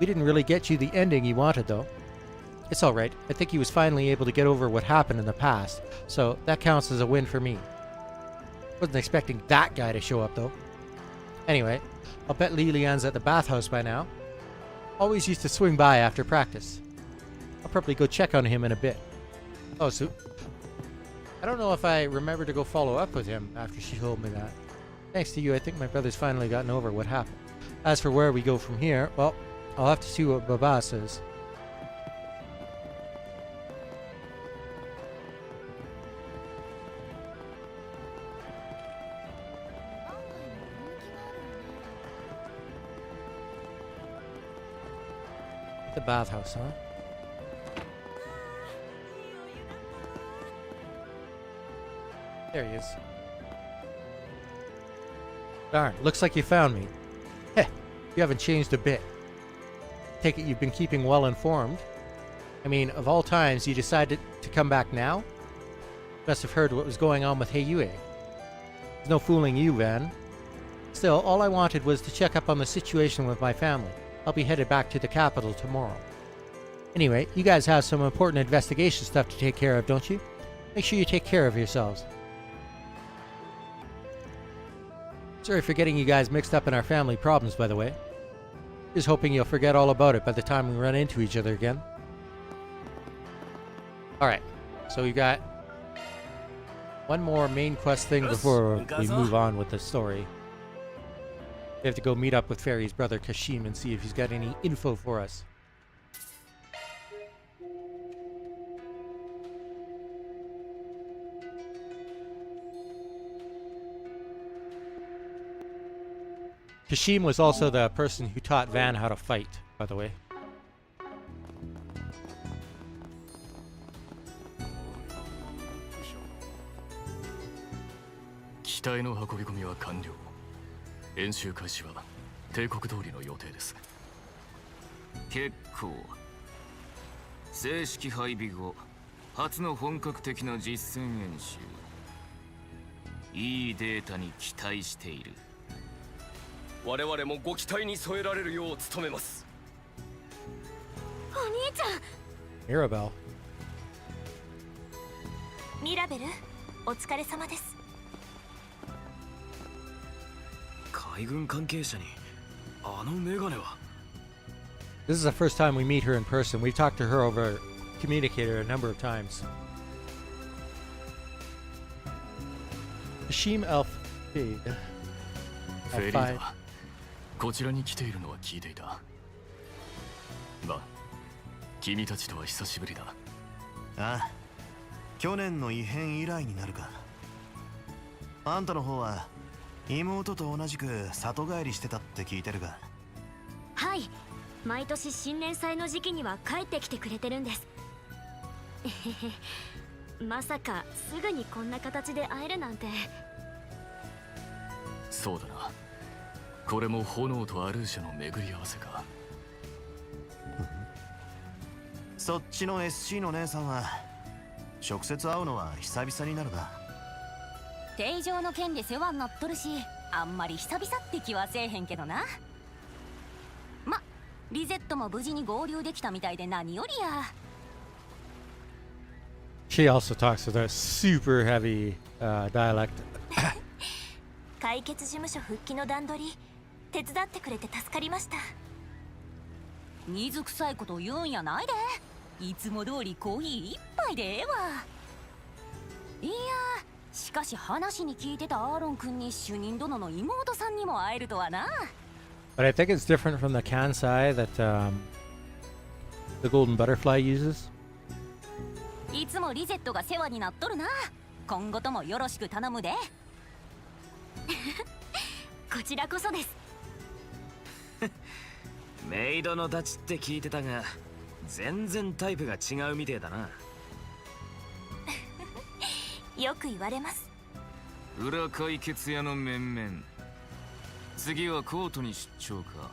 [SPEAKER 1] We didn't really get you the ending you wanted, though. It's alright. I think he was finally able to get over what happened in the past, so that counts as a win for me. Wasn't expecting that guy to show up, though. Anyway, I'll bet Lilian's at the bathhouse by now. Always used to swing by after practice. I'll probably go check on him in a bit. Oh, so I don't know if I remember to go follow up with him after she told me that. Thanks to you, I think my brother's finally gotten over what happened. As for where we go from here, well, I'll have to see what Baba says. The bathhouse, huh? There he is. Darn, looks like you found me. Heh, you haven't changed a bit. Take it you've been keeping well informed. I mean, of all times, you decided to come back now? Must have heard what was going on with Heiyue. There's no fooling you, Van. Still, all I wanted was to check up on the situation with my family. I'll be headed back to the capital tomorrow. Anyway, you guys have some important investigation stuff to take care of, don't you? Make sure you take care of yourselves. Sorry for getting you guys mixed up in our family problems, by the way. Just hoping you'll forget all about it by the time we run into each other again. Alright, so we got one more main quest thing before we move on with the story. We have to go meet up with Fairy's brother Kashim and see if he's got any info for us. Kashim was also the person who taught Van how to fight, by the way. Mirabelle.
[SPEAKER 7] ミラベル、お疲れ様です。
[SPEAKER 4] 海軍関係者にあのメガネは
[SPEAKER 1] This is the first time we meet her in person. We've talked to her over communicator a number of times. Kashim Elfid.
[SPEAKER 9] フェリーダ、こちらに来ているのは聞いていた。まあ、君たちとは久しぶりだ。
[SPEAKER 3] ああ、去年の異変以来になるか。あんたの方は妹と同じく里帰りしてたって聞いてるが。
[SPEAKER 2] はい、毎年新年祭の時期には帰ってきてくれてるんです。まさかすぐにこんな形で会えるなんて。
[SPEAKER 9] そうだな。これも炎とアルーシャの巡り合わせか。
[SPEAKER 3] そっちの SC の姉さんは直接会うのは久々になるな。
[SPEAKER 2] 定常の件で世話になっとるし、あんまり久々って気はせえへんけどな。ま、リゼットも無事に合流できたみたいで何よりや。
[SPEAKER 1] She also talks with a super heavy dialect.
[SPEAKER 7] 解決事務所復帰の段取り手伝ってくれて助かりました。
[SPEAKER 2] 水臭いこと言うんやないで。いつも通りコーヒー一杯でええわ。いやしかし話に聞いてたアーロン君に主任殿の妹さんにも会えるとはな。
[SPEAKER 1] But I think it's different from the Kansai that the Golden Butterfly uses.
[SPEAKER 2] いつもリゼットが世話になっとるな。今後ともよろしく頼むで。こちらこそです。
[SPEAKER 4] メイドのダチって聞いてたが、全然タイプが違うみてえだな。
[SPEAKER 7] よく言われます。
[SPEAKER 9] 裏解決屋の面々、次はコートに出張か。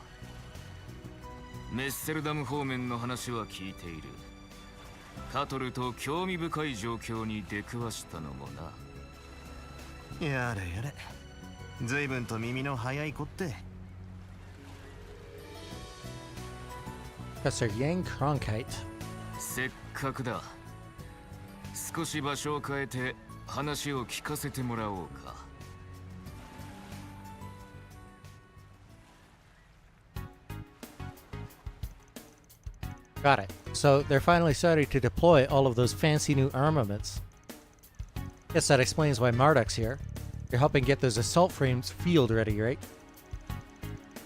[SPEAKER 9] メッセルダム方面の話は聞いている。カトルと興味深い状況に出くわしたのもな。
[SPEAKER 3] やれやれ、随分と耳の早い子って。
[SPEAKER 1] Professor Yang Cronkite.
[SPEAKER 9] せっかくだ。少し場所を変えて話を聞かせてもらおうか。
[SPEAKER 1] Got it. So they're finally starting to deploy all of those fancy new armaments. Guess that explains why Marduk's here. You're helping get those assault frames field ready, right?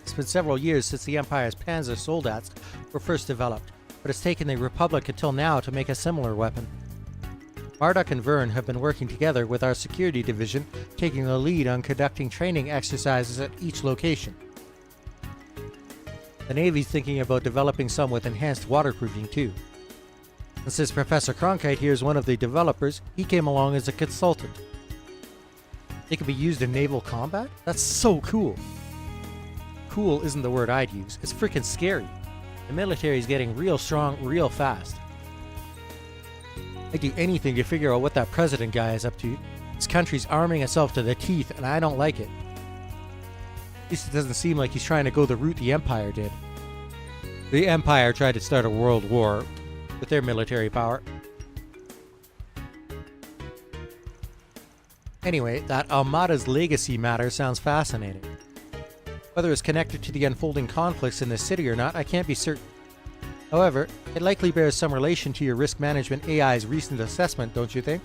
[SPEAKER 1] It's been several years since the Empire's Panzer Soldats were first developed, but it's taken the Republic until now to make a similar weapon. Marduk and Vern have been working together with our security division, taking the lead on conducting training exercises at each location. The Navy's thinking about developing some with enhanced waterproofing too. And since Professor Cronkite here is one of the developers, he came along as a consultant. They can be used in naval combat? That's so cool! Cool isn't the word I'd use, it's freaking scary. The military's getting real strong real fast. I'd do anything to figure out what that president guy is up to. This country's arming itself to the teeth and I don't like it. At least it doesn't seem like he's trying to go the route the Empire did. The Empire tried to start a world war with their military power. Anyway, that Almada's legacy matter sounds fascinating. Whether it's connected to the unfolding conflicts in this city or not, I can't be certain. However, it likely bears some relation to your risk management AI's recent assessment, don't you think?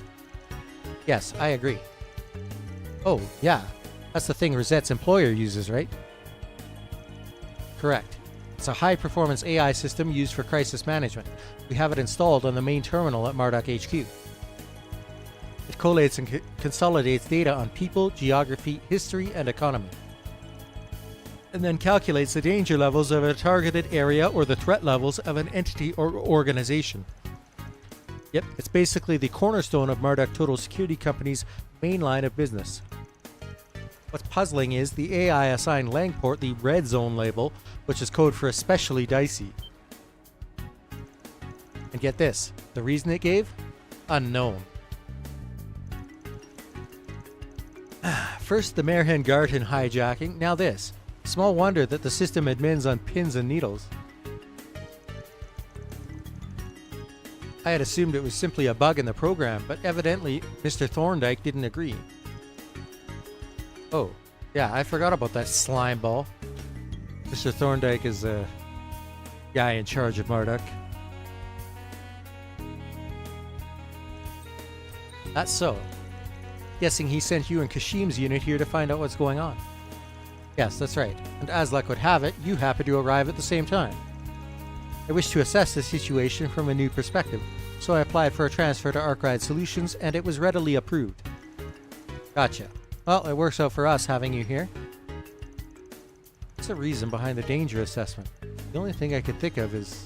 [SPEAKER 1] Yes, I agree. Oh, yeah. That's the thing Rosette's employer uses, right? Correct. It's a high-performance AI system used for crisis management. We have it installed on the main terminal at Marduk HQ. It collates and consolidates data on people, geography, history, and economy. And then calculates the danger levels of a targeted area or the threat levels of an entity or organization. Yep, it's basically the cornerstone of Marduk Total Security Company's main line of business. What's puzzling is the AI assigned Langport the Red Zone label, which is code for especially dicey. And get this, the reason it gave? Unknown. First the Merhen Garten hijacking, now this. Small wonder that the system admins on pins and needles. I had assumed it was simply a bug in the program, but evidently Mr. Thorndyke didn't agree. Oh, yeah, I forgot about that slime ball. Mr. Thorndyke is the guy in charge of Marduk. That's so. Guessing he sent you and Kashim's unit here to find out what's going on. Yes, that's right. And as luck would have it, you happen to arrive at the same time. I wish to assess the situation from a new perspective, so I applied for a transfer to Arkride Solutions, and it was readily approved. Gotcha. Well, it works out for us having you here. What's the reason behind the danger assessment? The only thing I could think of is...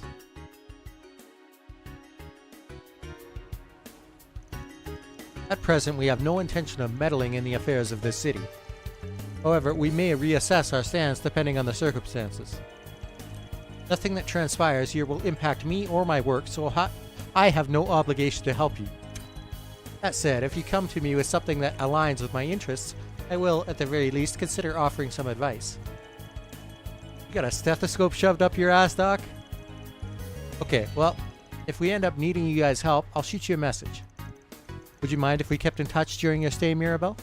[SPEAKER 1] At present, we have no intention of meddling in the affairs of this city. However, we may reassess our stance depending on the circumstances. Nothing that transpires here will impact me or my work, so I have no obligation to help you. That said, if you come to me with something that aligns with my interests, I will, at the very least, consider offering some advice. You got a stethoscope shoved up your ass, Doc? Okay, well, if we end up needing you guys' help, I'll shoot you a message. Would you mind if we kept in touch during your stay, Mirabelle?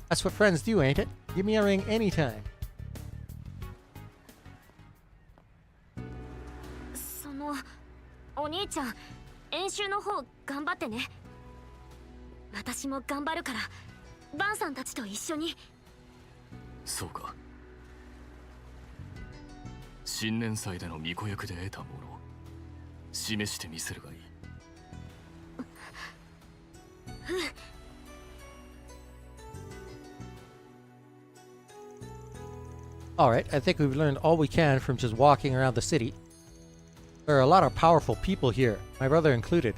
[SPEAKER 1] That's what friends do, ain't it? Give me a ring anytime.
[SPEAKER 2] そのお兄ちゃん演習の方頑張ってね。私も頑張るからバンさんたちと一緒に。
[SPEAKER 6] そうか。新年祭での巫女役で得たもの示してみせるがいい。
[SPEAKER 1] Alright, I think we've learned all we can from just walking around the city. There are a lot of powerful people here, my brother included.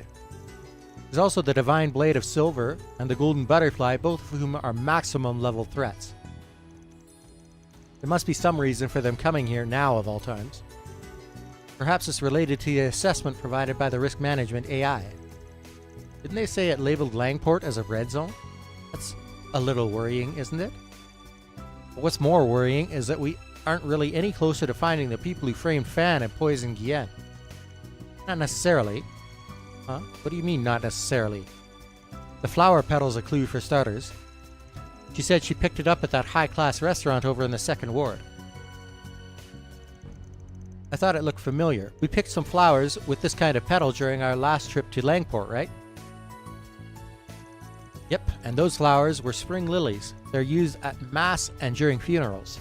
[SPEAKER 1] There's also the Divine Blade of Silver and the Golden Butterfly, both of whom are maximum level threats. There must be some reason for them coming here now of all times. Perhaps it's related to the assessment provided by the risk management AI. Didn't they say it labeled Langport as a red zone? That's a little worrying, isn't it? But what's more worrying is that we aren't really any closer to finding the people who framed Fan and poisoned Guillen. Not necessarily. Huh? What do you mean, not necessarily? The flower petal's a clue for starters. She said she picked it up at that high-class restaurant over in the second ward. I thought it looked familiar. We picked some flowers with this kind of petal during our last trip to Langport, right? Yep, and those flowers were spring lilies. They're used at mass and during funerals.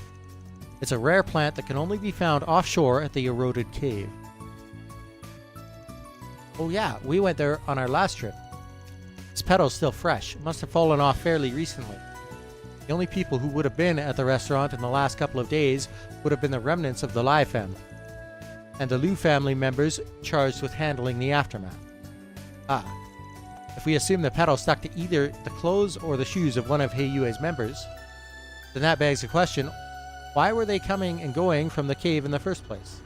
[SPEAKER 1] It's a rare plant that can only be found offshore at the eroded cave. Oh yeah, we went there on our last trip. This petal's still fresh. It must have fallen off fairly recently. The only people who would have been at the restaurant in the last couple of days would have been the remnants of the Lai family, and the Liu family members charged with handling the aftermath. Ah. If we assume the petal stuck to either the clothes or the shoes of one of Heiyue's members, then that begs the question, why were they coming and going from the cave in the first place?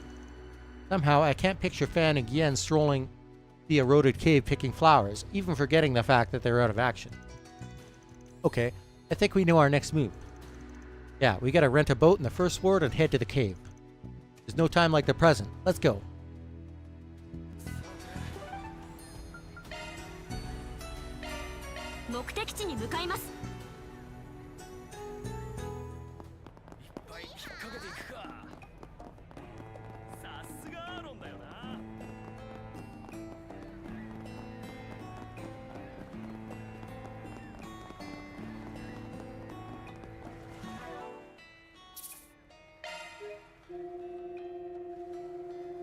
[SPEAKER 1] Somehow, I can't picture Fan and Guillen strolling the eroded cave picking flowers, even forgetting the fact that they're out of action. Okay, I think we know our next move. Yeah, we gotta rent a boat in the first ward and head to the cave. There's no time like the present. Let's go.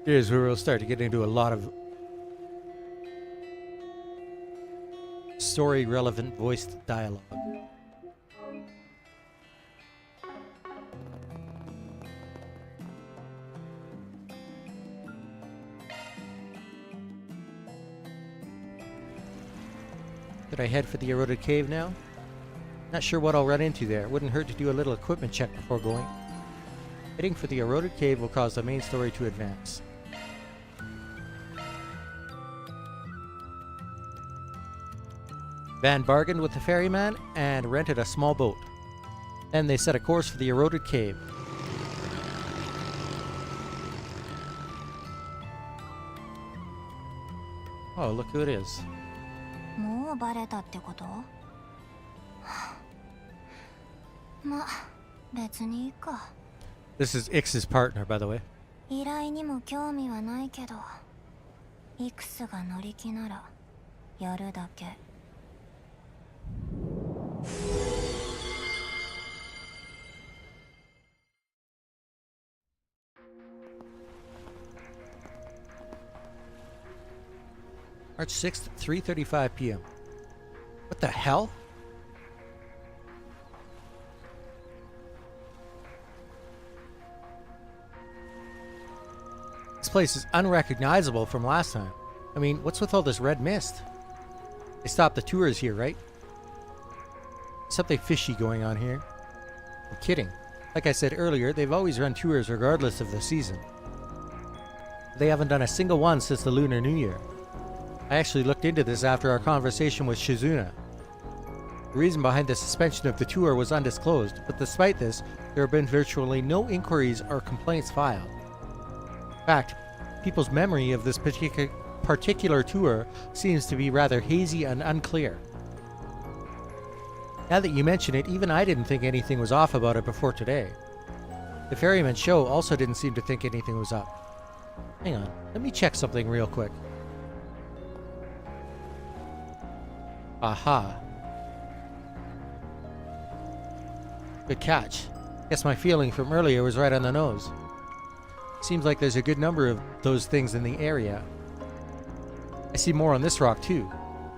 [SPEAKER 1] Here's where we'll start to get into a lot of story-relevant voiced dialogue. Should I head for the eroded cave now? Not sure what I'll run into there. Wouldn't hurt to do a little equipment check before going. Heading for the eroded cave will cause the main story to advance. Van bargained with the ferryman and rented a small boat. Then they set a course for the eroded cave. Oh, look who it is.
[SPEAKER 7] もうバレたってこと？ま、別にいいか。
[SPEAKER 1] This is Ix's partner, by the way.
[SPEAKER 7] 依頼にも興味はないけど、イクスが乗り気ならやるだけ。March 6th, 3:35 p.m. What the hell? This place is unrecognizable from last time. I mean, what's with all this red mist? They stopped the tours here, right? Something fishy going on here. I'm kidding. Like I said earlier, they've always run tours regardless of the season. They haven't done a single one since the Lunar New Year.
[SPEAKER 1] I actually looked into this after our conversation with Shizuna. The reason behind the suspension of the tour was undisclosed, but despite this, there have been virtually no inquiries or complaints filed. In fact, people's memory of this particular tour seems to be rather hazy and unclear. Now that you mention it, even I didn't think anything was off about it before today. The ferryman show also didn't seem to think anything was up. Hang on, let me check something real quick. Aha. Good catch. Guess my feeling from earlier was right on the nose. Seems like there's a good number of those things in the area. I see more on this rock too.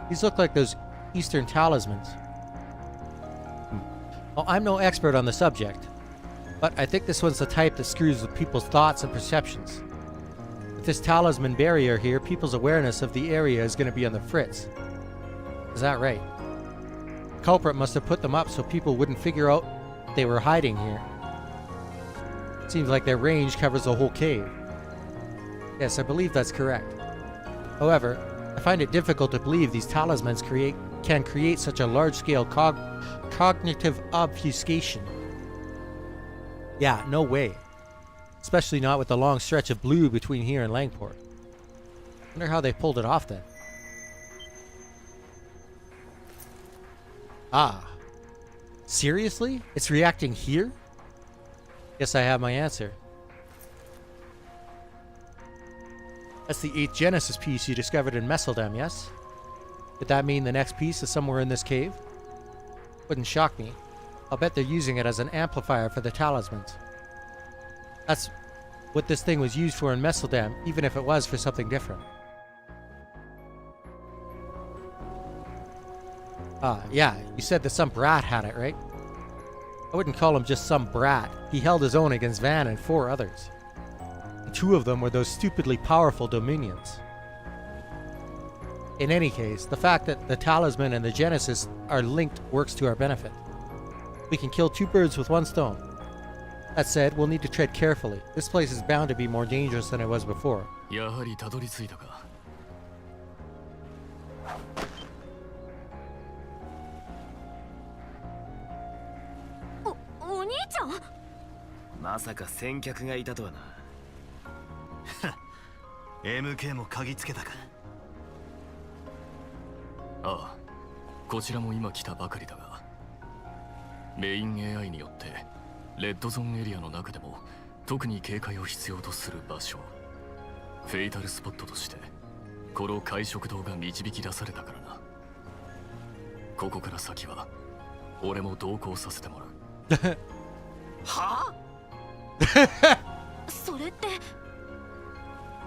[SPEAKER 1] These look like those Eastern talismans. Well, I'm no expert on the subject, but I think this one's the type that screws with people's thoughts and perceptions. With this talisman barrier here, people's awareness of the area is going to be on the fritz. Is that right? The culprit must have put them up so people wouldn't figure out they were hiding here. Seems like their range covers the whole cave. Yes, I believe that's correct. However, I find it difficult to believe these talismans can create such a large-scale cognitive obfuscation. Yeah, no way. Especially not with the long stretch of blue between here and Langport. Wonder how they pulled it off then. Ah. Seriously? It's reacting here? Guess I have my answer. That's the 8th Genesis piece you discovered in Messeldam, yes? Would that mean the next piece is somewhere in this cave? Wouldn't shock me. I'll bet they're using it as an amplifier for the talismans. That's what this thing was used for in Messeldam, even if it was for something different. Ah, yeah, you said that some brat had it, right? I wouldn't call him just some brat. He held his own against Van and 4 others. And 2 of them were those stupidly powerful Dominions. In any case, the fact that the talisman and the Genesis are linked works to our benefit. We can kill 2 birds with 1 stone. That said, we'll need to tread carefully. This place is bound to be more dangerous than it was before.
[SPEAKER 9] やはりたどり着いたか。
[SPEAKER 2] お兄ちゃん。
[SPEAKER 4] まさか先客がいたとはな。
[SPEAKER 3] MK も鍵つけたか。
[SPEAKER 9] ああ、こちらも今来たばかりだが、メイン AI によってレッドゾーンエリアの中でも特に警戒を必要とする場所、フェイタルスポットとしてこの海食堂が導き出されたからな。ここから先は俺も同行させてもらう。
[SPEAKER 2] はそれって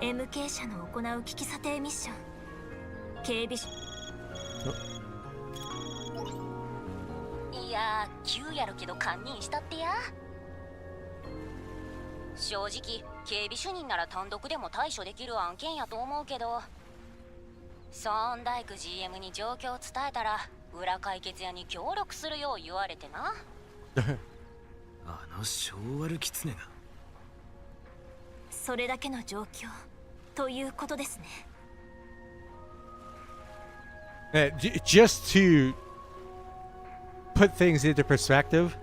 [SPEAKER 7] MK 社の行う危機査定ミッション。警備
[SPEAKER 2] いやー急やるけど堪忍したってや。正直警備主任なら単独でも対処できる案件やと思うけど、ソーンダイク GM に状況を伝えたら裏解決屋に協力するよう言われてな。
[SPEAKER 4] あの性悪キツネが。
[SPEAKER 7] それだけの状況ということですね。
[SPEAKER 1] Just to put things into perspective,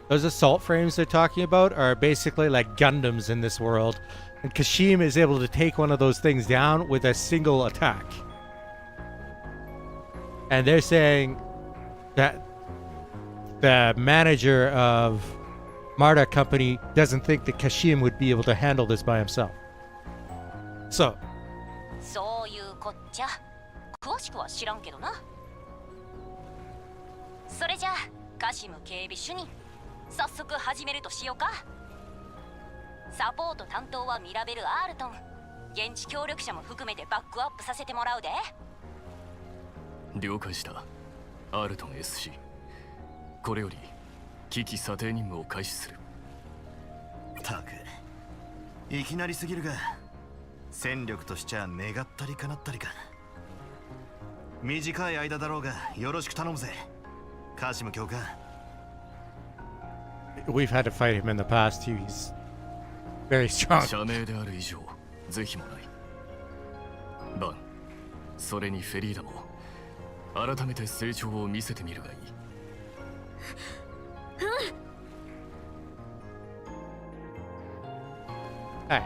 [SPEAKER 1] those assault frames they're talking about are basically like Gundams in this world, and Kashim is able to take one of those things down with a single attack. And they're saying that the manager of Marta Company doesn't think that Kashim would be able to handle this by himself. So,
[SPEAKER 2] そういうこっちゃ。詳しくは知らんけどな。それじゃあカシム警備主任、早速始めるとしようか。サポート担当はミラベル・アールトン、現地協力者も含めてバックアップさせてもらうで。
[SPEAKER 9] 了解した。アールトン SC、 これより危機査定任務を開始する。
[SPEAKER 3] たくいきなりすぎるが、戦力としちゃ願ったりかなったりか。短い間だろうがよろしく頼むぜ、カシム教官。
[SPEAKER 1] we've had to fight him in the past too. He's very strong.
[SPEAKER 9] 社名である以上、是非もない。バン、それにフェリーダも改めて成長を見せてみるがいい。
[SPEAKER 1] はい。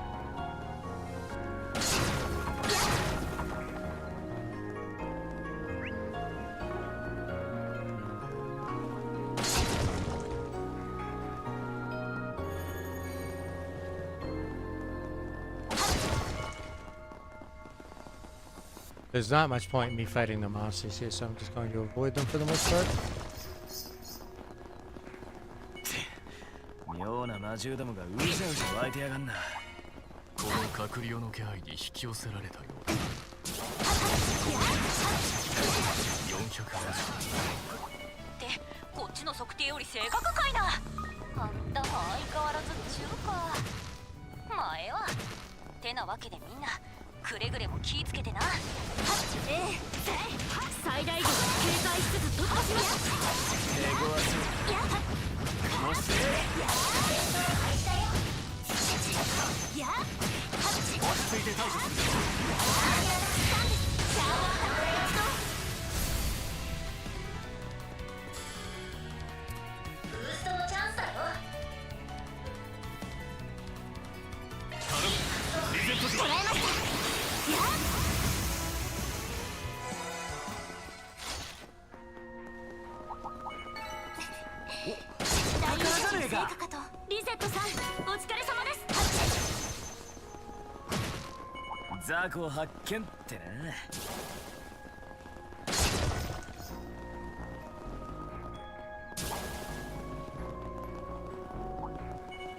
[SPEAKER 1] There's not much point in me fighting the monsters here, so I'm just going to avoid them for the most part.
[SPEAKER 4] 妙な魔獣どもがうじゃうじゃ湧いてやがんな。
[SPEAKER 9] この隔離用の気配に引き寄せられたようだ。
[SPEAKER 7] ってこっちの測定より正確かいな。あんたも相変わらず中か。前はてなわけでみんなくれぐれも気ぃつけてな。
[SPEAKER 2] 最大限警戒しつつ突破します。
[SPEAKER 4] 手ごわそうもして落ち着いて対処する。
[SPEAKER 7] ブーストのチャンスだよ。
[SPEAKER 5] 頼む、リセットしろ。
[SPEAKER 2] 成果かと。リゼットさんお疲れ様です。
[SPEAKER 4] 雑魚発見ってな。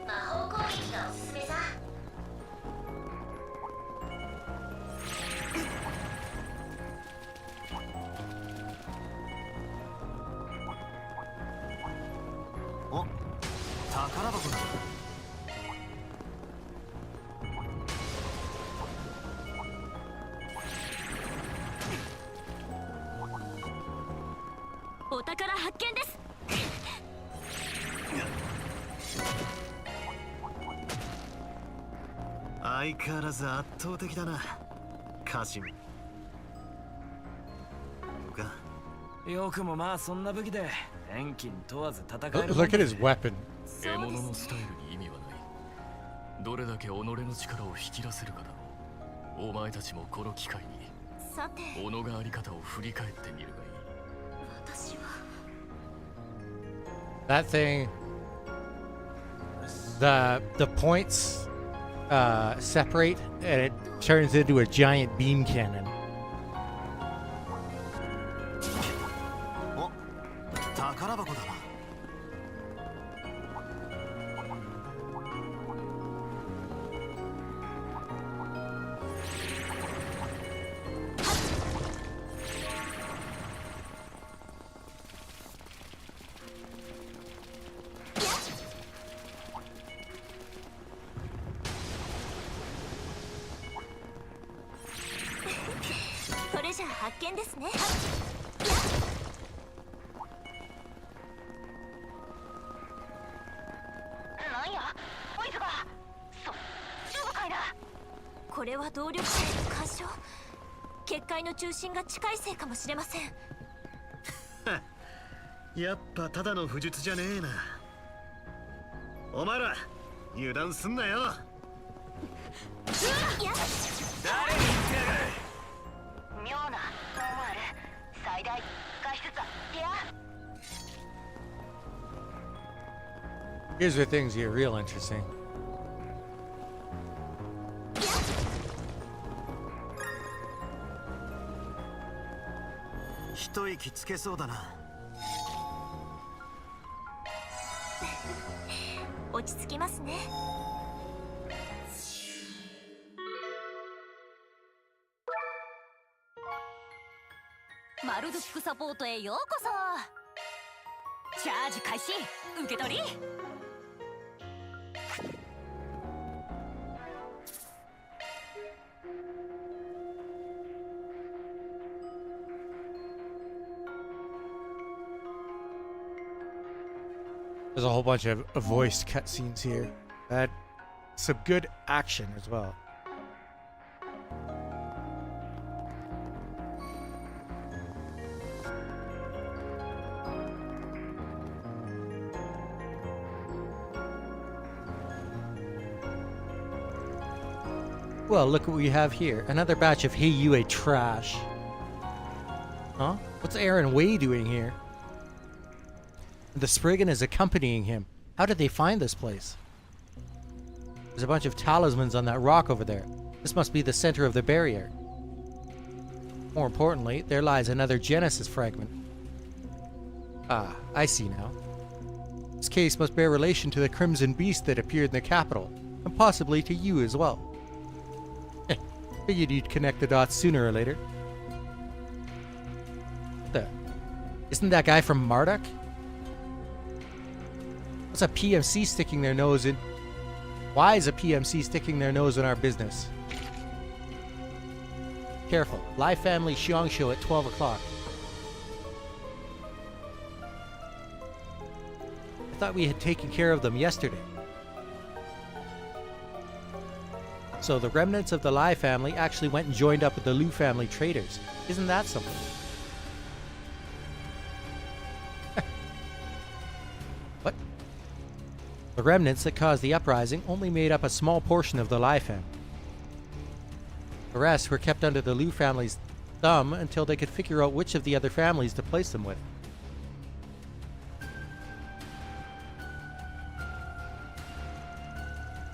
[SPEAKER 7] 魔法攻撃がおすすめさ。
[SPEAKER 3] お、宝箱だ。
[SPEAKER 2] お宝発見です。
[SPEAKER 3] 相変わらず圧倒的だな、カシム。か。
[SPEAKER 4] よくもまあそんな武器で遠近問わず戦える。
[SPEAKER 1] Look at his weapon.
[SPEAKER 9] 獲物のスタイルに意味はない。どれだけ己の力を引き出せるかだろう。お前たちもこの機会に
[SPEAKER 7] さて
[SPEAKER 9] 己があり方を振り返ってみるがいい。
[SPEAKER 7] 私は
[SPEAKER 1] That thing. The points separate and it turns into a giant beam cannon.
[SPEAKER 3] お、宝箱だな。
[SPEAKER 2] それじゃあ発見ですね。
[SPEAKER 7] なんやこいつが大丈夫かいな。
[SPEAKER 2] これは動力体の干渉。結界の中心が近いせいかもしれません。
[SPEAKER 3] やっぱただの不術じゃねえな。お前ら油断すんなよ。
[SPEAKER 2] いや
[SPEAKER 4] 誰に言ってやがる。
[SPEAKER 7] 妙なノーマル最大外出だ。いや
[SPEAKER 1] Here's where things get real interesting.
[SPEAKER 3] 一息つけそうだな。
[SPEAKER 2] 落ち着きますね。
[SPEAKER 7] マルドックサポートへようこそ。チャージ開始。受け取り。
[SPEAKER 1] There's a whole bunch of voiced cutscenes here. That some good action as well. Well, look what we have here. Another batch of Hey Yue trash. Huh? What's Aaron Way doing here? The Spriggan is accompanying him. How did they find this place? There's a bunch of talismans on that rock over there. This must be the center of the barrier. More importantly, there lies another Genesis fragment. Ah, I see now. This case must bear relation to the Crimson Beast that appeared in the capital, and possibly to you as well. Figured you'd connect the dots sooner or later. Isn't that guy from Marduk? What's a PMC sticking their nose in? Why is a PMC sticking their nose in our business? Careful. Live Family Xiong Show at 12 o'clock. I thought we had taken care of them yesterday. So the remnants of the Lai family actually went and joined up with the Liu family traders. Isn't that something? What? The remnants that caused the uprising only made up a small portion of the Lai family. The rest were kept under the Liu family's thumb until they could figure out which of the other families to place them with.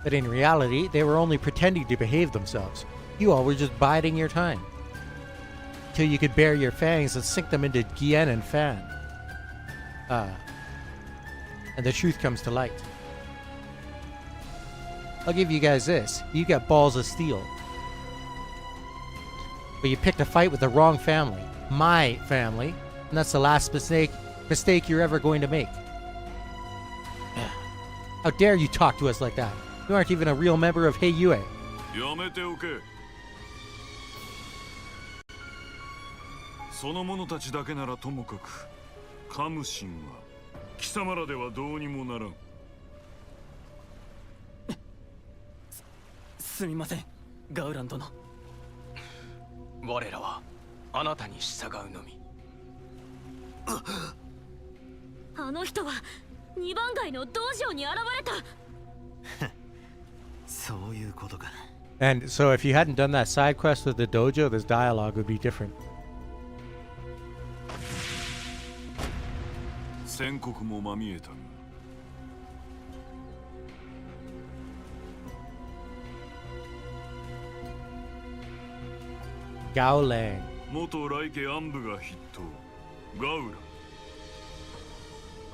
[SPEAKER 1] But in reality, they were only pretending to behave themselves. You all were just biding your time. Till you could bare your fangs and sink them into Gien and Fan. And the truth comes to light. I'll give you guys this. You got balls of steel. But you picked a fight with the wrong family. My family. And that's the last mistake you're ever going to make. How dare you talk to us like that? You aren't even a real member of Hey Yue.
[SPEAKER 5] やめておけ。その者たちだけならともかく、カムシンは貴様らではどうにもならん。
[SPEAKER 6] すみません、ガウラン殿。我らはあなたに従うのみ。
[SPEAKER 2] あの人は2番街の道場に現れた。
[SPEAKER 3] そういうことか。
[SPEAKER 1] And so if you hadn't done that side quest with the dojo, this dialogue would be different.
[SPEAKER 5] 宣告もまみえたが。
[SPEAKER 1] Gaolang.
[SPEAKER 5] 元来家暗部が筆頭、ガウラ。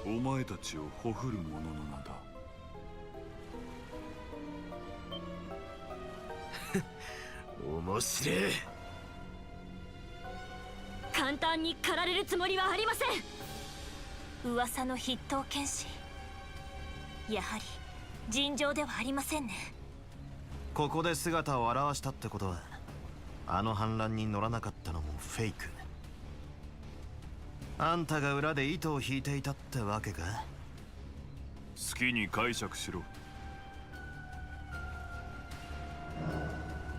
[SPEAKER 5] お前たちをほふる者の名だ。
[SPEAKER 6] 面白い。
[SPEAKER 2] 簡単に狩られるつもりはありません。
[SPEAKER 7] 噂の筆頭剣士。やはり尋常ではありませんね。
[SPEAKER 3] ここで姿を現したってことは、あの反乱に乗らなかったのもフェイク。あんたが裏で糸を引いていたってわけか。
[SPEAKER 5] 好きに解釈しろ。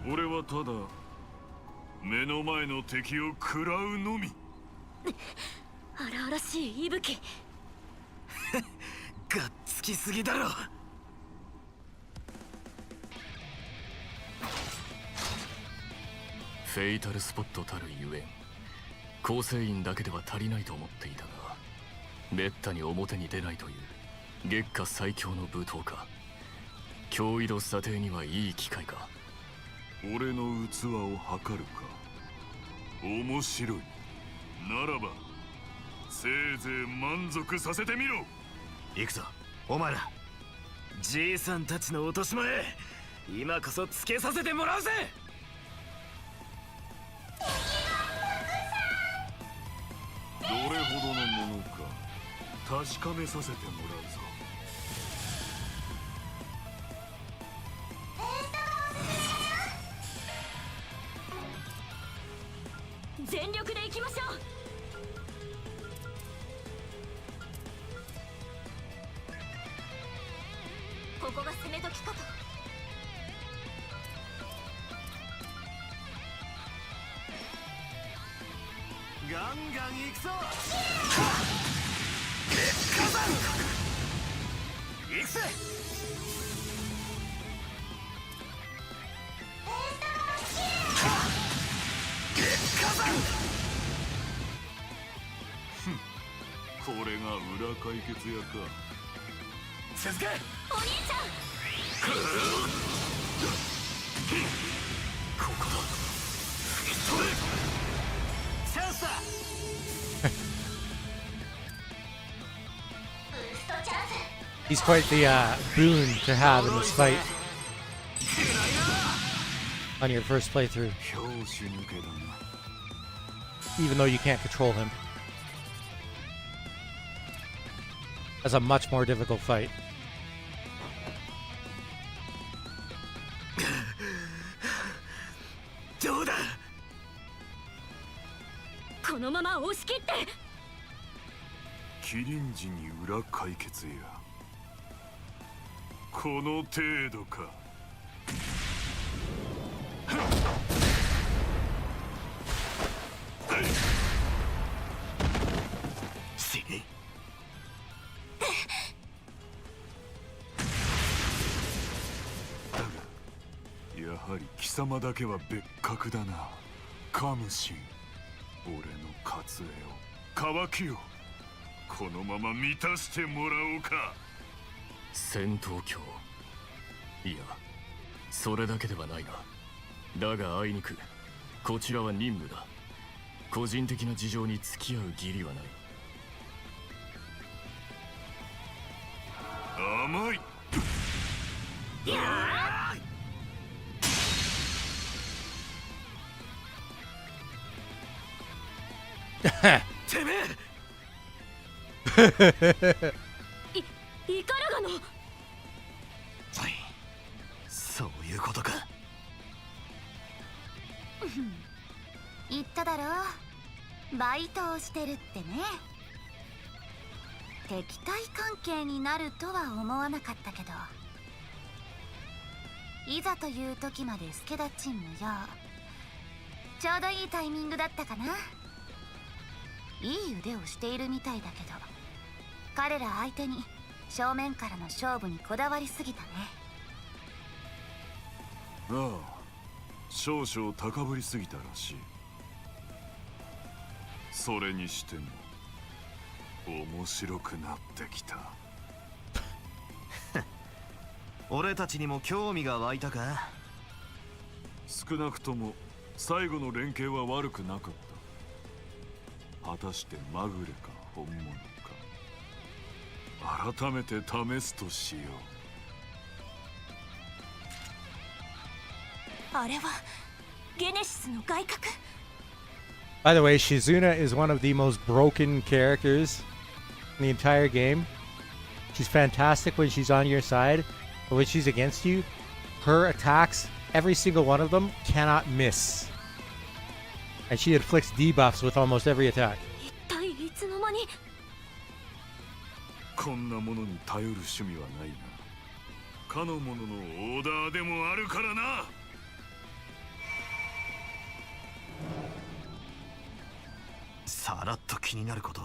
[SPEAKER 5] 俺はただ目の前の敵を食らうのみ。
[SPEAKER 2] 荒々しい息吹。
[SPEAKER 6] がっつきすぎだろ。
[SPEAKER 9] フェイタルスポットたるゆえん、構成員だけでは足りないと思っていたが、めったに表に出ないという月下最強の武闘家。脅威度査定にはいい機会か。
[SPEAKER 5] 俺の器を測るか。面白い。ならばせいぜい満足させてみろ。
[SPEAKER 3] 行くぞお前ら。
[SPEAKER 6] じいさんたちの落とし前、今こそつけさせてもらうぜ。
[SPEAKER 5] どれほどのものか確かめさせてもらうぞ。
[SPEAKER 2] 全力で行きましょう。ここが攻め時かと。
[SPEAKER 3] ガンガン行くぞ。
[SPEAKER 6] 行くぜ。
[SPEAKER 5] これが裏解決屋か。
[SPEAKER 6] 続け。
[SPEAKER 2] お兄ちゃん。
[SPEAKER 6] ここだ。吹き飛べ。チャンスだ。
[SPEAKER 2] ブーストチャンス。
[SPEAKER 1] He's quite the boon to have in this fight on your first playthrough,
[SPEAKER 5] 拍子抜けだな。
[SPEAKER 1] even though you can't control him. That's a much more difficult fight.
[SPEAKER 6] どうだ。
[SPEAKER 2] このまま押し切って。
[SPEAKER 5] 麒麟児に裏解決や。この程度か。
[SPEAKER 6] 死ね。
[SPEAKER 5] だがやはり貴様だけは別格だな。カムシン、俺の割愛を、渇きをこのまま満たしてもらおうか。
[SPEAKER 6] 戦闘狂。いや、それだけではないな。だがあいにくこちらは任務だ。個人的な事情に付き合う義理はない。
[SPEAKER 5] 甘い。
[SPEAKER 6] てめえ。
[SPEAKER 2] イカルガの。
[SPEAKER 6] はい、そういうことか。
[SPEAKER 7] 言っただろう、バイトをしてるってね。敵対関係になるとは思わなかったけど、いざという時まで助太刀無用。ちょうどいいタイミングだったかな。いい腕をしているみたいだけど、彼ら相手に正面からの勝負にこだわりすぎたね。
[SPEAKER 5] ああ、少々高ぶりすぎたらしい。それにしても面白くなってきた。
[SPEAKER 3] 俺たちにも興味が湧いたか。
[SPEAKER 5] 少なくとも最後の連携は悪くなかった。果たしてまぐれか本物か、改めて試すとしよう。
[SPEAKER 2] あれはゲネシスの外角。
[SPEAKER 1] By the way, Shizuna is one of the most broken characters in the entire game. She's fantastic when she's on your side, but when she's against you, her attacks, every single one of them, cannot miss. And she inflicts debuffs with almost every attack.
[SPEAKER 2] 一体いつの間に。
[SPEAKER 5] こんなものに頼る趣味はないが、かの者のオーダーでもあるからな。
[SPEAKER 3] さらっと気になること。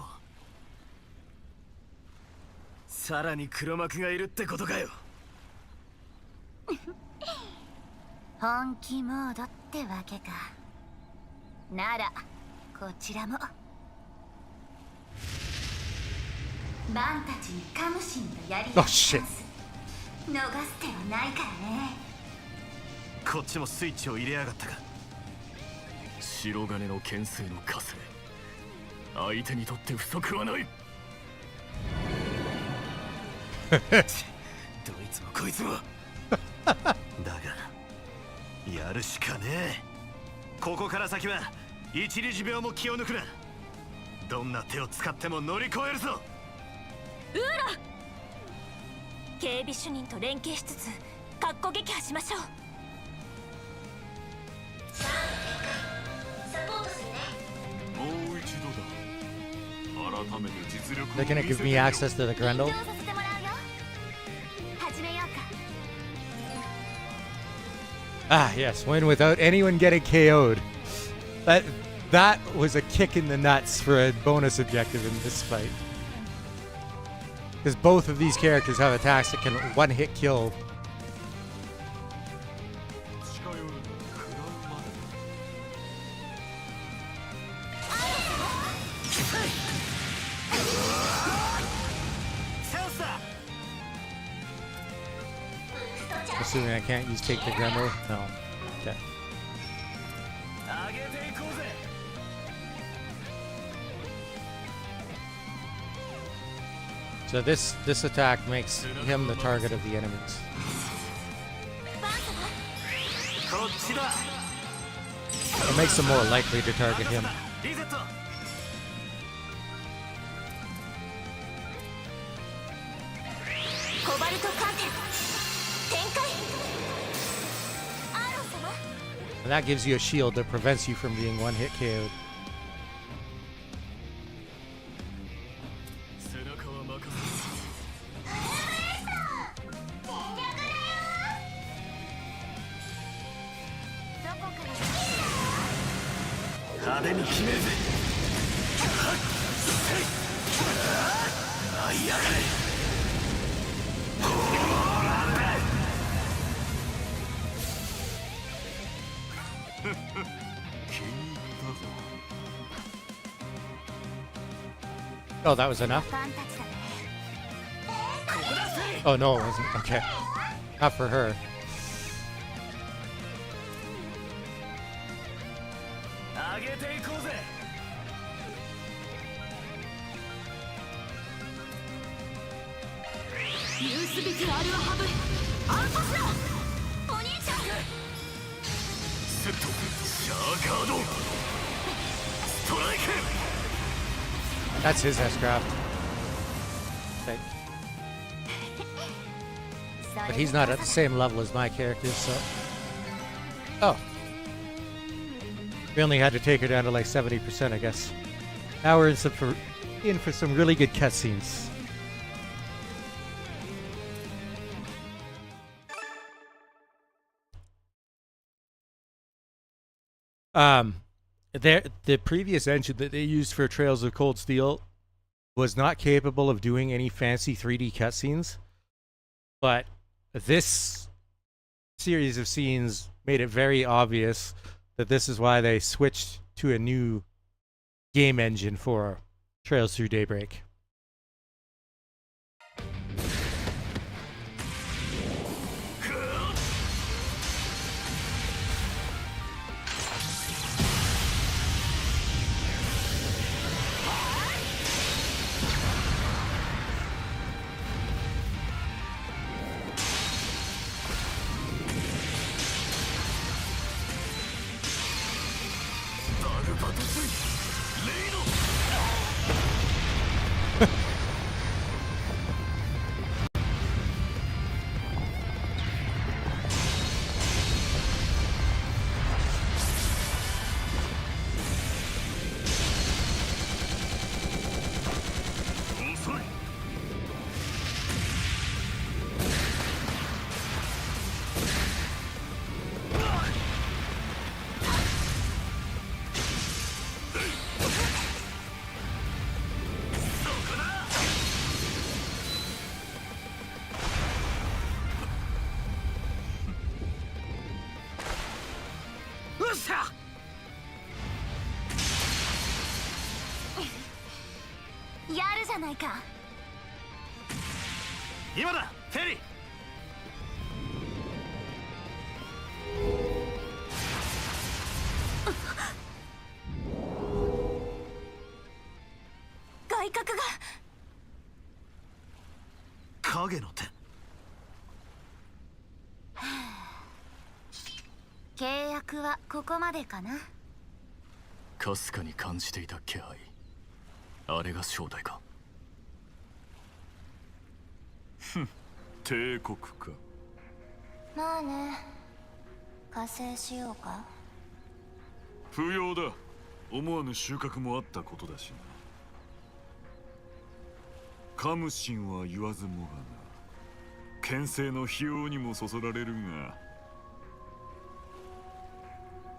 [SPEAKER 6] さらに黒幕がいるってことかよ。
[SPEAKER 7] 本気モードってわけか。ならこちらもバンたちにカムシンとやり合うチャンス逃す手はないからね。
[SPEAKER 3] こっちもスイッチを入れやがったか。
[SPEAKER 6] 白金の剣聖のかすれ、相手にとって不足はない。どいつもこいつも。
[SPEAKER 3] だがやるしかねえ。ここから先は一日秒も気を抜くな。どんな手を使っても乗り越えるぞ。
[SPEAKER 2] ウーラ、警備主任と連携しつつかっこ撃破しましょう。サポートするね。
[SPEAKER 5] もう一度だ。改めて実力を
[SPEAKER 1] They're gonna give me access to the Grendel?
[SPEAKER 2] させてもらうよ。始めようか。
[SPEAKER 1] Ah, yes, win without anyone getting KO'd. That was a kick in the nuts for a bonus objective in this fight. Because both of these characters have attacks that can one-hit kill.
[SPEAKER 5] 近寄るの食らうまで
[SPEAKER 1] assuming I can't use Take the Grendel? No. Okay. So this attack makes him the target of the enemies. It makes them more likely to target him. And that gives you a shield that prevents you from being one-hit KO'd. Oh, that was enough? Oh, no, it wasn't. Okay. Not for her. That's his S-craft. Okay. But he's not at the same level as my character, so... Oh. We only had to take her down to like 70%, I guess. Now we're in for some really good cutscenes. The previous engine that they used for Trails of Cold Steel was not capable of doing any fancy 3D cutscenes, but this series of scenes made it very obvious that this is why they switched to a new game engine for Trails Through Daybreak.
[SPEAKER 6] かすかに感じていた気配。あれが正体か。
[SPEAKER 5] ふん、帝国か。
[SPEAKER 7] まあね。加勢しようか。
[SPEAKER 5] 不要だ。思わぬ収穫もあったことだしな。カムシンは言わずもがな。牽制の費用にもそそられるが。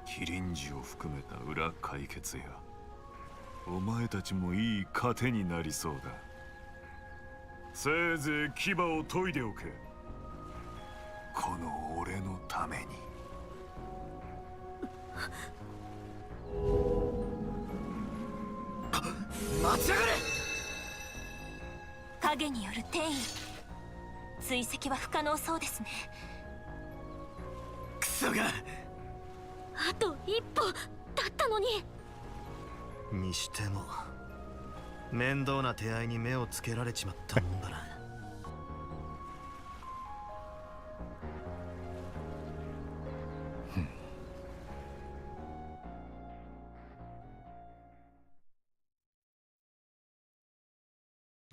[SPEAKER 5] キリンジを含めた裏解決やお前たちもいい糧になりそうだ。せいぜい牙を研いでおけ。この俺のために。
[SPEAKER 2] 待ちやがれ。影による転移追跡は不可能そうですね。
[SPEAKER 9] ソが。
[SPEAKER 2] あと一歩だったのに。
[SPEAKER 3] にしても面倒な手合いに目をつけられちまったもんだな。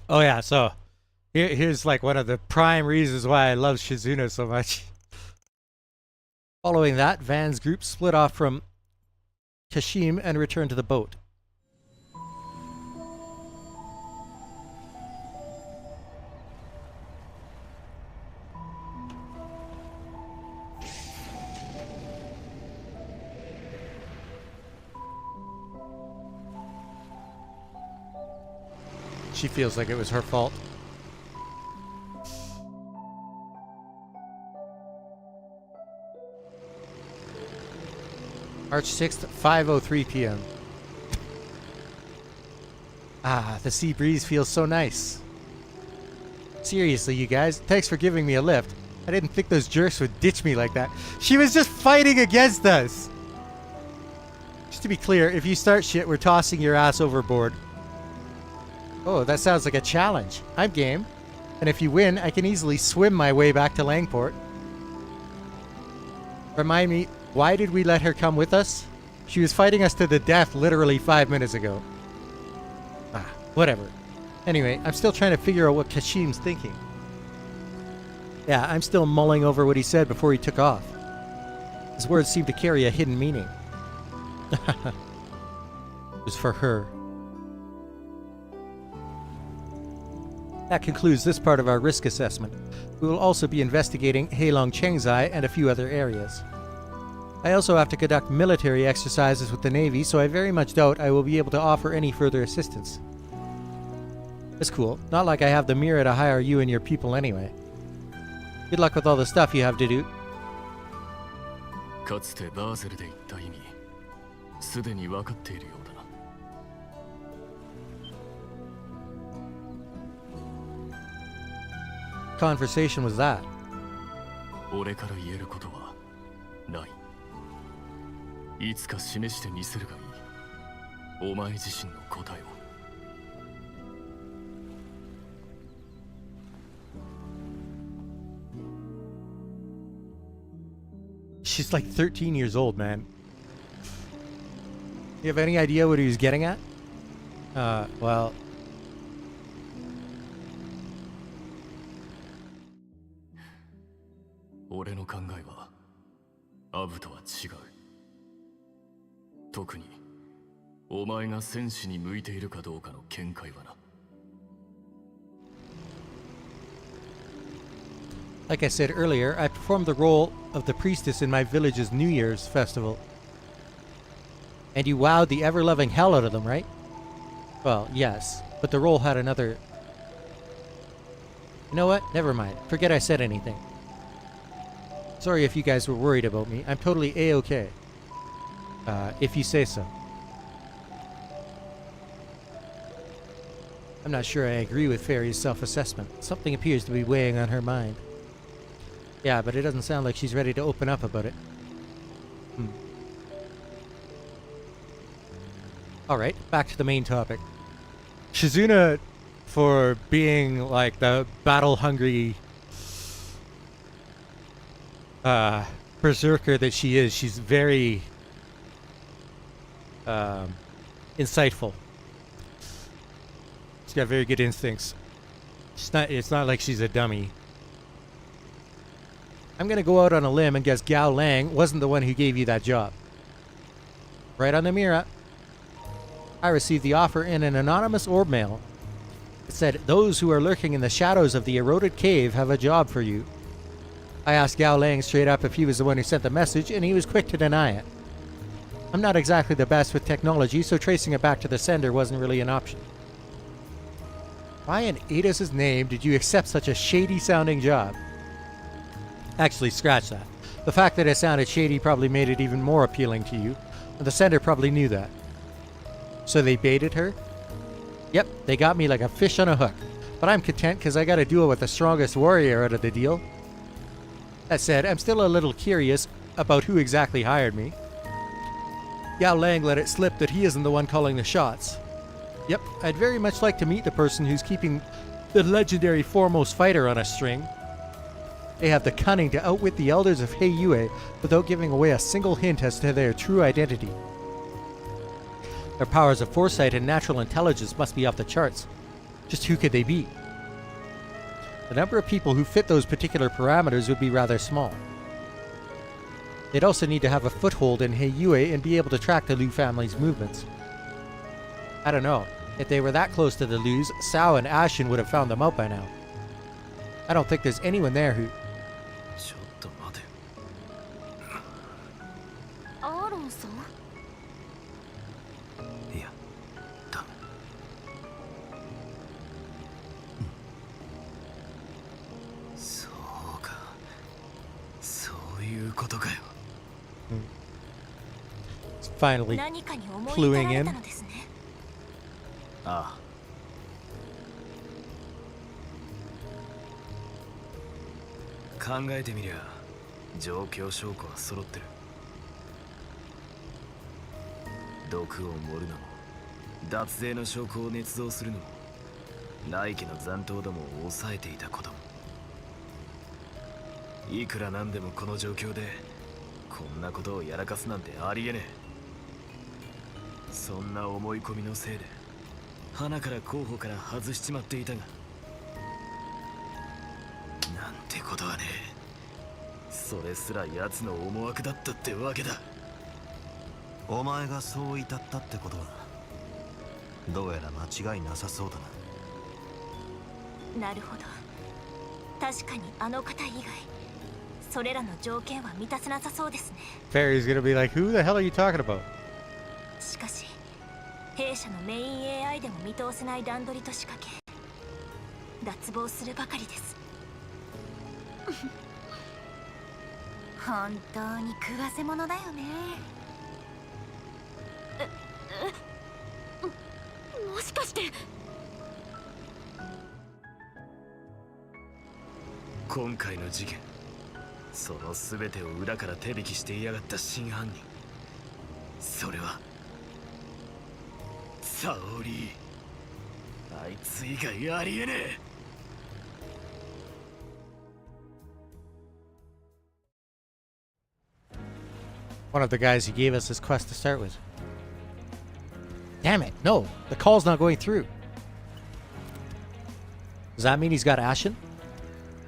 [SPEAKER 1] Oh yeah, so here's like one of the prime reasons why I love Shizuna so much. Following that, Van's group split off from Kashim and returned to the boat. She feels like it was her fault. March 6th, 5:03 p.m. Ah, the sea breeze feels so nice. Seriously, you guys, thanks for giving me a lift. I didn't think those jerks would ditch me like that. She was just fighting against us! Just to be clear, if you start shit, we're tossing your ass overboard. Oh, that sounds like a challenge. I'm game. And if you win, I can easily swim my way back to Langport. Remind me, why did we let her come with us? She was fighting us to the death literally 5 minutes ago. Ah, whatever. Anyway, I'm still trying to figure out what Kashim's thinking. Yeah, I'm still mulling over what he said before he took off. His words seemed to carry a hidden meaning. It was for her. That concludes this part of our risk assessment. We will also be investigating Heilong Chengzai and a few other areas. I also have to conduct military exercises with the Navy, so I very much doubt I will be able to offer any further assistance. It's cool. Not like I have the Mira to hire you and your people anyway. Good luck with all the stuff you have to do.
[SPEAKER 6] かつてバーゼルで言った意味、すでに分かっているようだな。
[SPEAKER 1] Conversation was that?
[SPEAKER 6] 俺から言えることはない。いつか示してみせるがいい。お前自身の答えを。
[SPEAKER 1] She's like 13 years old, man. You have any idea what he was getting at? Well...
[SPEAKER 6] 俺の考えはアブとは違う。特にお前が戦士に向いているかどうかの見解はな。
[SPEAKER 1] Like I said earlier, I performed the role of the priestess in my village's New Year's festival. And you wowed the ever-loving hell out of them, right? Well, yes, but the role had another... You know what? Never mind. Forget I said anything. Sorry if you guys were worried about me. I'm totally A-okay. If you say so. I'm not sure I agree with Fairy's self-assessment. Something appears to be weighing on her mind. Yeah, but it doesn't sound like she's ready to open up about it. Alright, back to the main topic. Shizuna, for being like the battle-hungry berserker that she is, she's very insightful. She's got very good instincts. It's not like she's a dummy. I'm gonna go out on a limb and guess Gao Lang wasn't the one who gave you that job. Right on the Mira. I received the offer in an anonymous orb mail. It said, "Those who are lurking in the shadows of the eroded cave have a job for you." I asked Gao Lang straight up if he was the one who sent the message, and he was quick to deny it. I'm not exactly the best with technology, so tracing it back to the sender wasn't really an option. Why in Ada's name did you accept such a shady-sounding job? Actually, scratch that. The fact that it sounded shady probably made it even more appealing to you, and the sender probably knew that. So they baited her? Yep, they got me like a fish on a hook. But I'm content because I got a duel with the strongest warrior out of the deal. That said, I'm still a little curious. about who exactly hired me. Yao Lang let it slip that he isn't the one calling the shots. Yep, I'd very much like to meet the person who's keeping the legendary foremost fighter on a string. They have the cunning to outwit the elders of Heiyue without giving away a single hint as to their true identity. Their powers of foresight and natural intelligence must be off the charts. Just who could they be? The number of people who fit those particular parameters would be rather small. They'd also need to have a foothold in Heiyue and be able to track the Liu family's movements. I don't know. If they were that close to the Lius, Sao and Ashen would have found them out by now. I don't think there's anyone there who...
[SPEAKER 9] ちょっと待て。
[SPEAKER 2] アーロンさん。
[SPEAKER 3] いやダメ。
[SPEAKER 9] そうか。そういうことかよ。
[SPEAKER 1] finally
[SPEAKER 2] 何かに思い
[SPEAKER 1] cluing
[SPEAKER 2] 至られ
[SPEAKER 1] in.
[SPEAKER 2] たのですね。
[SPEAKER 9] ああ。考えてみりゃ状況証拠は揃ってる。毒を盛るのも脱税の証拠を捏造するのも内家の残党どもを抑えていたことも、いくらなんでもこの状況でこんなことをやらかすなんてありえねえ。そんな思い込みのせいで花から候補から外しちまっていたが、なんてことはねえ。それすら奴の思惑だったってわけだ。
[SPEAKER 3] お前がそう至ったってことはどうやら間違いなさそうだな。
[SPEAKER 2] なるほど。確かにあの方以外それらの条件は満たせなさそうですね。
[SPEAKER 1] Fairy's gonna be like, who the hell are you talking about?
[SPEAKER 2] しかし弊社のメイン AI でも見通せない段取りと仕掛け脱帽するばかりです。
[SPEAKER 7] 本当に食わせ者だよね。
[SPEAKER 2] もしかして
[SPEAKER 9] 今回の事件、その全てを裏から手引きしていやがった真犯人、それは沙織。あいつ以外ありえねえ。
[SPEAKER 1] One of the guys who gave us this quest to start with. Damn it, no, the call's not going through. Does that mean he's got Ashen?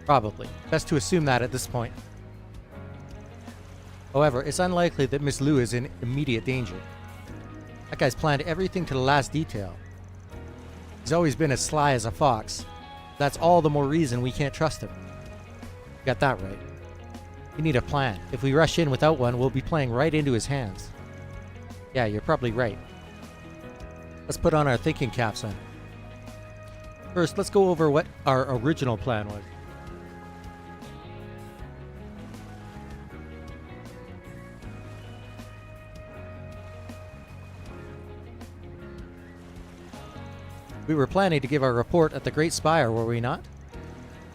[SPEAKER 1] Probably. Best to assume that at this point. However, it's unlikely that Miss Liu is in immediate danger. That guy's planned everything to the last detail. He's always been as sly as a fox. That's all the more reason we can't trust him. Got that right. We need a plan. If we rush in without one, we'll be playing right into his hands. Yeah, you're probably right. Let's put on our thinking caps then. First, let's go over what our original plan was. We were planning to give our report at the Great Spire, were we not?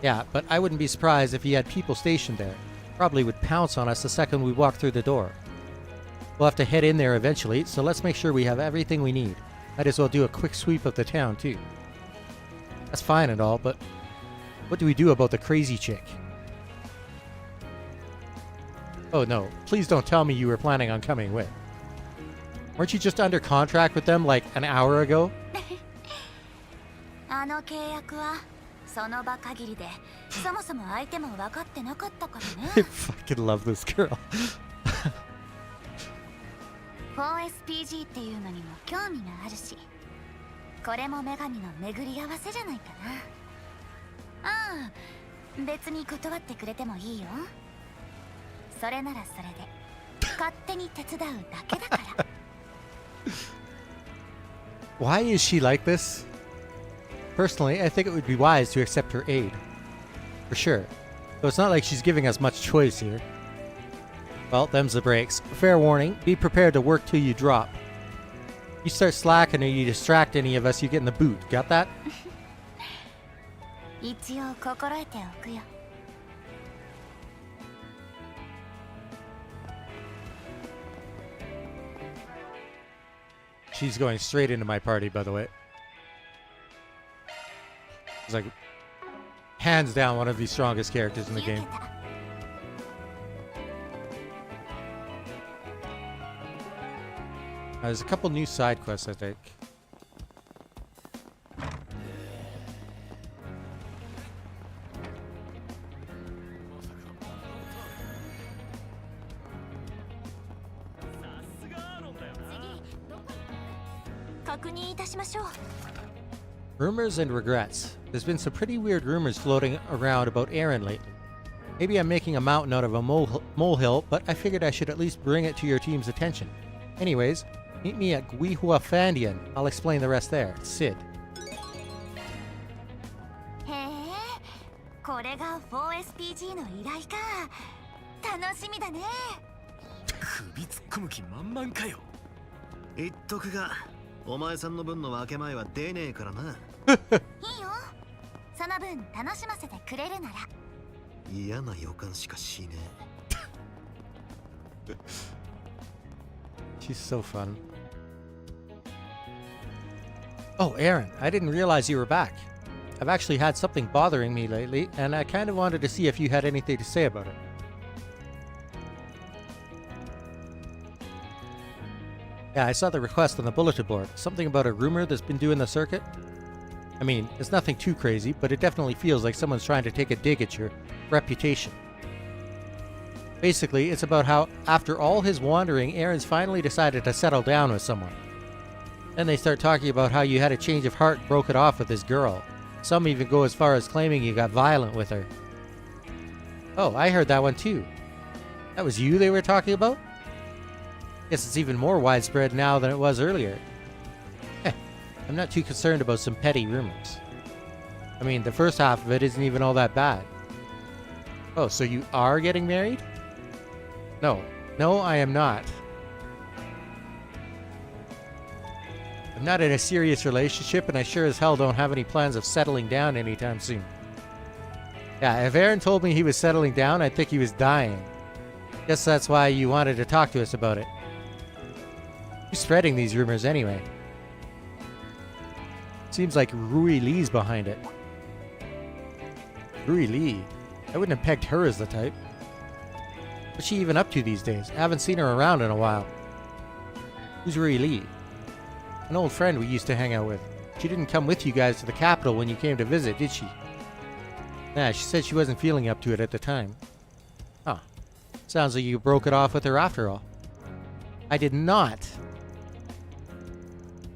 [SPEAKER 1] Yeah, but I wouldn't be surprised if he had people stationed there. Probably would pounce on us the second we walk through the door. We'll have to head in there eventually, so let's make sure we have everything we need. Might as well do a quick sweep of the town, too. That's fine and all, but what do we do about the crazy chick? Oh no, please don't tell me you were planning on coming with. Weren't you just under contract with them like an hour ago?
[SPEAKER 7] あの契約はその場限りで、そもそも相手も分かってなかったからね。
[SPEAKER 1] I fucking love this girl.
[SPEAKER 7] 4SPG っていうのにも興味があるし、これも女神の巡り合わせじゃないかな。ああ、別に断ってくれてもいいよ。それならそれで勝手に手伝うだけだから。
[SPEAKER 1] Why is she like this? Personally, I think it would be wise to accept her aid. For sure. Though it's not like she's giving us much choice here. Well, them's the breaks. Fair warning, be prepared to work till you drop. You start slacking or you distract any of us, you get in the boot. Got that?
[SPEAKER 7] 一応心得ておくよ。
[SPEAKER 1] She's going straight into my party, by the way. It's like, hands down, one of the strongest characters in the game. There's a couple new side quests, I think. Rumors and regrets. There's been some pretty weird rumors floating around about Aaron lately. Maybe I'm making a mountain out of a molehill, but I figured I should at least bring it to your team's attention. Anyways, meet me at Guihuafandian. I'll explain the rest there. Sid.
[SPEAKER 7] これが 4SPG の依頼か。楽しみだね。
[SPEAKER 4] 首突っ込む気満々かよ。
[SPEAKER 3] 言っとくが、お前さんの分の分け前は出ねえからな。
[SPEAKER 7] いいよ。その分楽しませてくれるなら。
[SPEAKER 3] 嫌な予感しかしねえ。
[SPEAKER 1] She's so fun. Oh, Aaron, I didn't realize you were back. I've actually had something bothering me lately, and I kind of wanted to see if you had anything to say about it. Yeah, I saw the request on the bulletin board. Something about a rumor that's been doing the circuit. I mean, it's nothing too crazy, but it definitely feels like someone's trying to take a dig at your reputation. Basically, it's about how, after all his wandering, Aaron's finally decided to settle down with someone. Then they start talking about how you had a change of heart and broke it off with this girl. Some even go as far as claiming you got violent with her. Oh, I heard that one too. That was you they were talking about? Guess it's even more widespread now than it was earlier. I'm not too concerned about some petty rumors. I mean, the first half of it isn't even all that bad. Oh, so you are getting married? No, I am not. I'm not in a serious relationship, and I sure as hell don't have any plans of settling down anytime soon. Yeah, if Aaron told me he was settling down, I'd think he was dying. Guess that's why you wanted to talk to us about it. Who's spreading these rumors anyway? Seems like Rui Lee's behind it. Rui Lee? I wouldn't have pegged her as the type. What's she even up to these days? I haven't seen her around in a while. Who's Rui Lee? An old friend we used to hang out with. She didn't come with you guys to the capital when you came to visit, did she? Nah, she said she wasn't feeling up to it at the time. Huh. Sounds like you broke it off with her after all. I did not.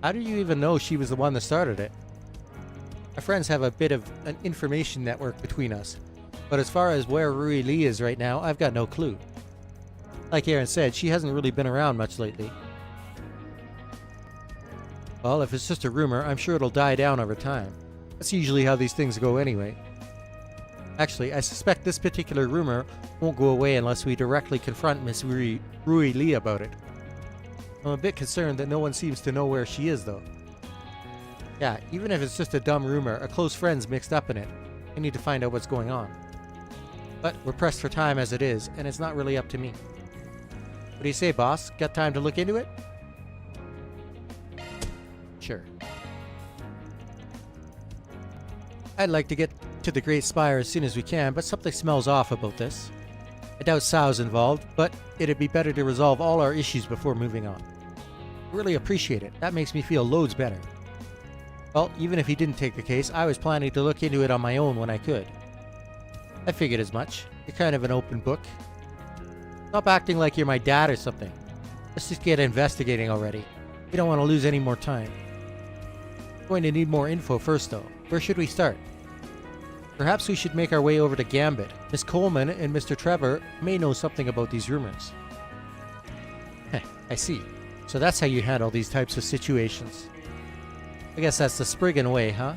[SPEAKER 1] How do you even know she was the one that started it? My friends have a bit of an information network between us, but as far as where Rui Lee is right now, I've got no clue. Like Aaron said, she hasn't really been around much lately. Well, if it's just a rumor, I'm sure it'll die down over time. That's usually how these things go anyway. Actually, I suspect this particular rumor won't go away unless we directly confront Miss Rui Lee about it. I'm a bit concerned that no one seems to know where she is, though. Yeah, even if it's just a dumb rumor, a close friend's mixed up in it. I need to find out what's going on. But we're pressed for time as it is, and it's not really up to me. What do you say, boss? Got time to look into it? Sure. I'd like to get to the Great Spire as soon as we can, but something smells off about this. I doubt Sao's involved, but it'd be better to resolve all our issues before moving on. I really appreciate it. That makes me feel loads better. Well, even if he didn't take the case, I was planning to look into it on my own when I could. I figured as much. You're kind of an open book. Stop acting like you're my dad or something. Let's just get investigating already. We don't want to lose any more time. Going to need more info first, though. Where should we start? Perhaps we should make our way over to Gambit. Miss Coleman and Mr. Trevor may know something about these rumors. Heh, I see. So that's how you handle these types of situations. I guess that's the Spriggan way, huh?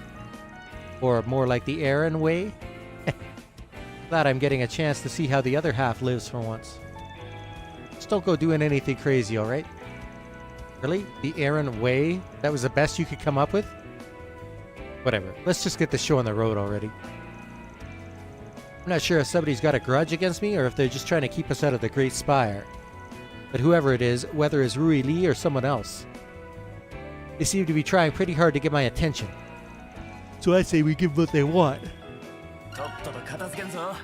[SPEAKER 1] Or more like the Aaron way? Glad I'm getting a chance to see how the other half lives for once. Just don't go doing anything crazy, alright? Really? The Aaron way? That was the best you could come up with? Whatever. Let's just get the show on the road already. I'm not sure if somebody's got a grudge against me or if they're just trying to keep us out of the Great Spire. But whoever it is, whether it's Rui Lee or someone else, They seem to be trying pretty hard to get my attention. So I say we give them what they want.
[SPEAKER 4] とっとと片付けんぞ。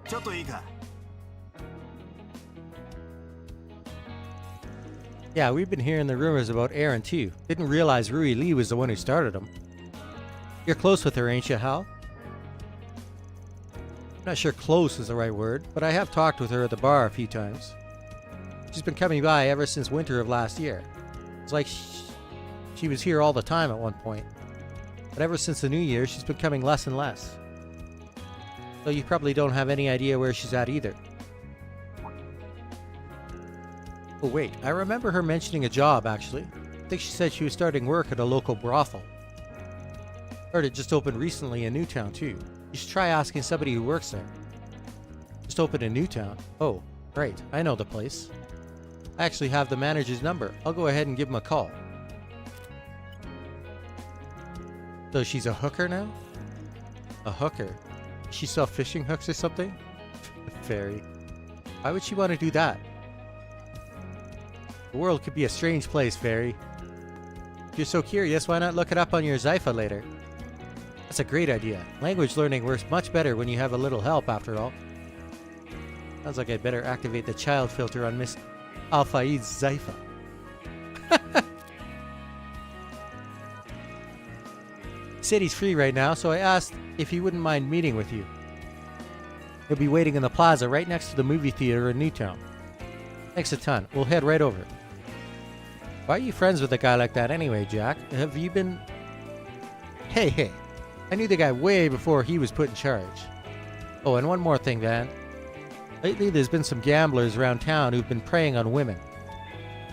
[SPEAKER 3] ちょっといいか。
[SPEAKER 1] Yeah, we've been hearing the rumors about Aaron too. Didn't realize Rui Lee was the one who started them. You're close with her, ain't you, Hal? Not sure close is the right word, but I have talked with her at the bar a few times. She's been coming by ever since winter of last year. It's like she was here all the time at one point. But ever since the new year, she's been coming less and less. So you probably don't have any idea where she's at either. Oh wait, I remember her mentioning a job actually. I think she said she was starting work at a local brothel. Heard it just opened recently in Newtown too. You should try asking somebody who works there. Just opened in Newtown. Oh, right, I know the place. I actually have the manager's number. I'll go ahead and give him a call. So she's a hooker now? A hooker? Does she sell fishing hooks or something? Fairy. Why would she want to do that? The world could be a strange place, Fairy. If you're so curious, why not look it up on your Zypha later? That's a great idea. Language learning works much better when you have a little help, after all. Sounds like I'd better activate the child filter on Miss Al-Faid's Zypha. He said he's free right now, so I asked if he wouldn't mind meeting with you. He'll be waiting in the plaza right next to the movie theater in Newtown. Thanks a ton. We'll head right over. Why are you friends with a guy like that anyway, Jack? Have you been... Hey. I knew the guy way before he was put in charge. Oh, and one more thing, Van. Lately, there's been some gamblers around town who've been preying on women.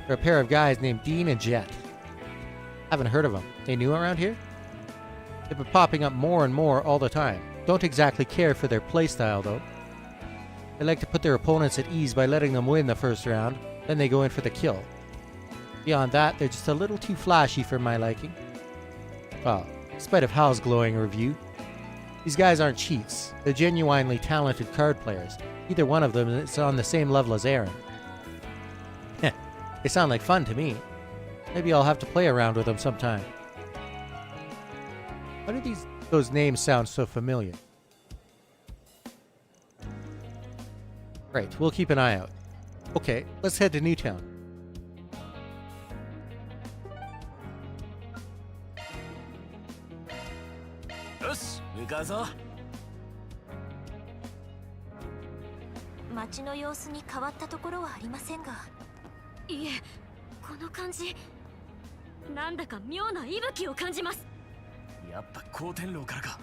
[SPEAKER 1] They're a pair of guys named Dean and Jet. Haven't heard of them. They new around here? They've been popping up more and more all the time. Don't exactly care for their playstyle, though. They like to put their opponents at ease by letting them win the first round, then they go in for the kill. Beyond that, they're just a little too flashy for my liking. Well, in spite of Hal's glowing review, these guys aren't cheats. They're genuinely talented card players. Either one of them is on the same level as Aaron. Heh, they sound like fun to me. Maybe I'll have to play around with them sometime. Why do those names sound so familiar? Right, we'll keep an eye out. Okay, let's head to Newtown.
[SPEAKER 4] Yosh, 向かうぞ。
[SPEAKER 2] 街の様子に変わったところはありませんが。いえ、この感じ、なんだか妙な息吹を感じます。
[SPEAKER 4] やっぱ光天楼からか。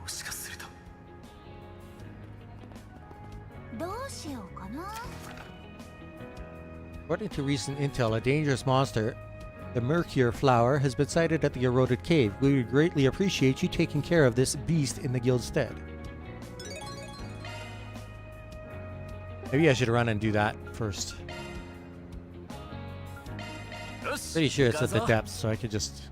[SPEAKER 4] もしかすると。
[SPEAKER 7] どうしようかな。
[SPEAKER 1] According to recent intel, a dangerous monster, the Mercure Flower, has been sighted at the eroded cave. We would greatly appreciate you taking care of this beast in the guild's stead. Maybe I should run and do that first. Pretty sure it's at the depths, so I could just...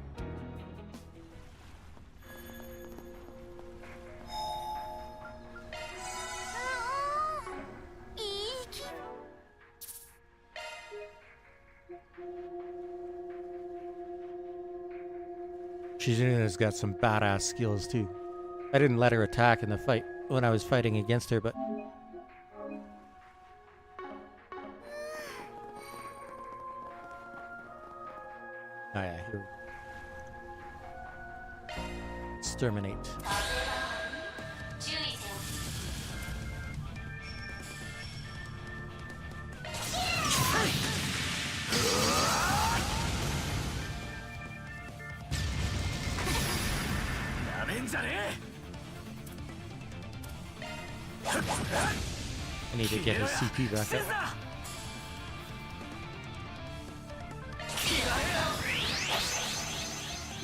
[SPEAKER 1] Shizun's got some badass skills too. I didn't let her attack in the fight when I was fighting against her, but... Oh yeah, here we go. Exterminate. I need to get his CP back up.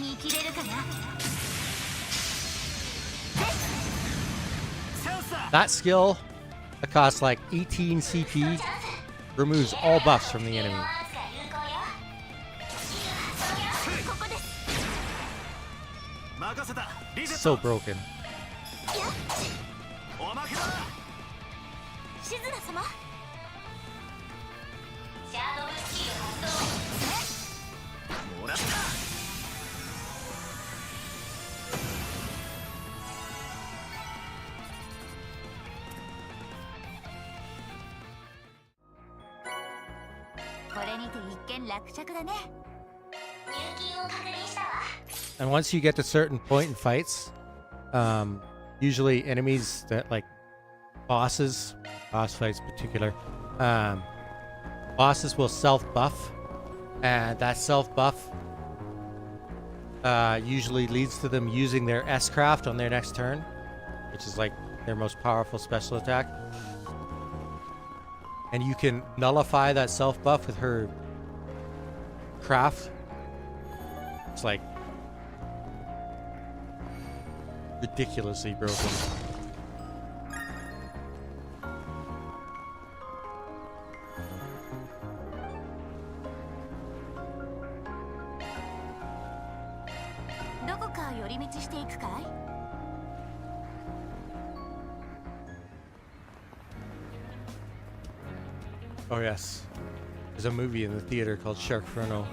[SPEAKER 7] 見切れるかな。
[SPEAKER 1] That skill, that costs like 18 CP, removes all buffs from the enemy.
[SPEAKER 2] ここです。
[SPEAKER 3] 任せた。リセッ
[SPEAKER 1] So
[SPEAKER 3] ト。
[SPEAKER 1] broken.
[SPEAKER 3] おまけだ。
[SPEAKER 2] シズナ様。
[SPEAKER 3] もらった。
[SPEAKER 7] これにて一件落着だね。
[SPEAKER 1] And once you get to a certain point in fights, usually enemies that like boss fights in particular, bosses will self-buff, and that self-buff usually leads to them using their S-craft on their next turn, which is like their most powerful special attack. And you can nullify that self-buff with her craft. It's like ridiculously broken.
[SPEAKER 7] どこか寄り道していくかい？
[SPEAKER 1] Oh yes, there's a movie in the theater called Sharkferno.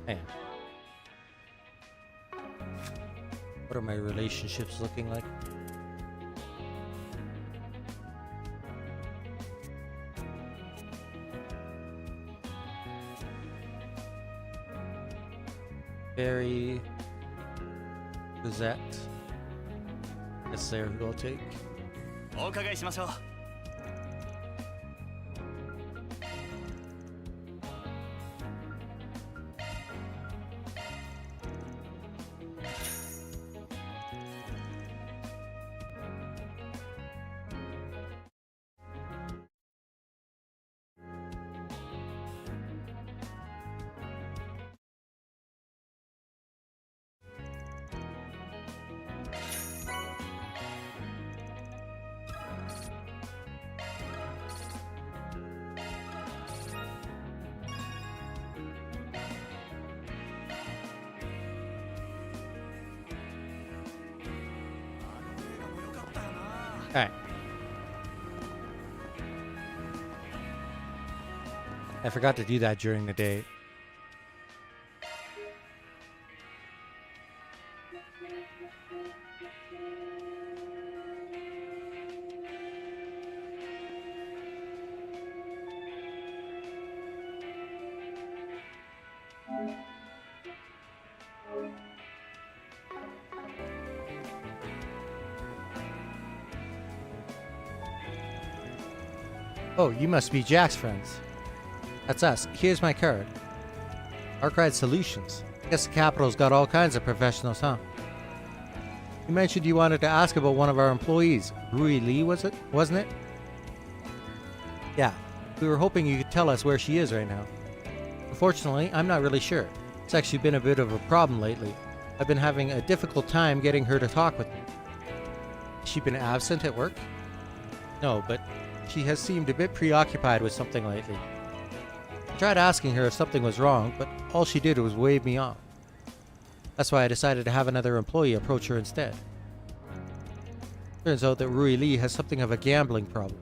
[SPEAKER 1] Man. What are my relationships looking like? Barry, Gazette. That's there who I'll take.
[SPEAKER 8] お伺いしましょう。
[SPEAKER 1] Alright. I forgot to do that during the day. Oh, you must be Jack's friends. That's us. Here's my card. Arkwright Solutions. Guess the Capital's got all kinds of professionals, huh? You mentioned you wanted to ask about one of our employees. Rui Lee, wasn't it? Yeah. We were hoping you could tell us where she is right now. Unfortunately, I'm not really sure. It's actually been a bit of a problem lately. I've been having a difficult time getting her to talk with me. Has she been absent at work? No, but she has seemed a bit preoccupied with something lately. I tried asking her if something was wrong, but all she did was wave me off. That's why I decided to have another employee approach her instead. Turns out that Rui Lee has something of a gambling problem.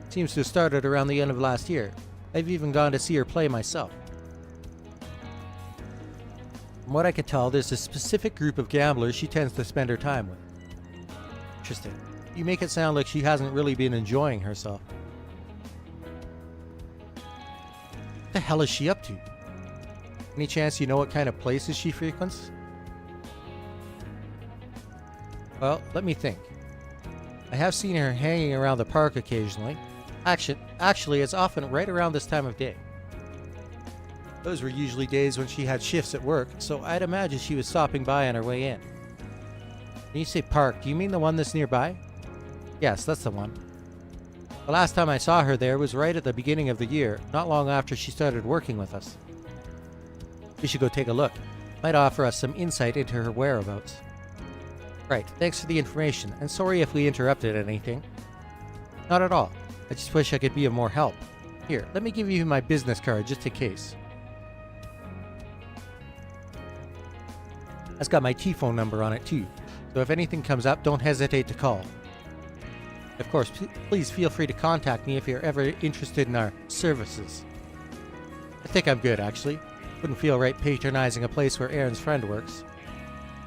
[SPEAKER 1] Seems to have started around the end of last year. I've even gone to see her play myself. From what I can tell, there's a specific group of gamblers she tends to spend her time with. Interesting. You make it sound like she hasn't really been enjoying herself. What the hell is she up to? Any chance you know what kind of places she frequents? Well, let me think. I have seen her hanging around the park occasionally. Actually, it's often right around this time of day. Those were usually days when she had shifts at work, so I'd imagine she was stopping by on her way in. When you say park, do you mean the one that's nearby? Yes, that's the one. The last time I saw her there was right at the beginning of the year, not long after she started working with us. We should go take a look. Might offer us some insight into her whereabouts. Right, thanks for the information, and sorry if we interrupted anything. Not at all. I just wish I could be of more help. Here, let me give you my business card just in case. It's got my T-phone number on it too, so if anything comes up, don't hesitate to call. Of course, please feel free to contact me if you're ever interested in our services. I think I'm good, actually. Wouldn't feel right patronizing a place where Aaron's friend works.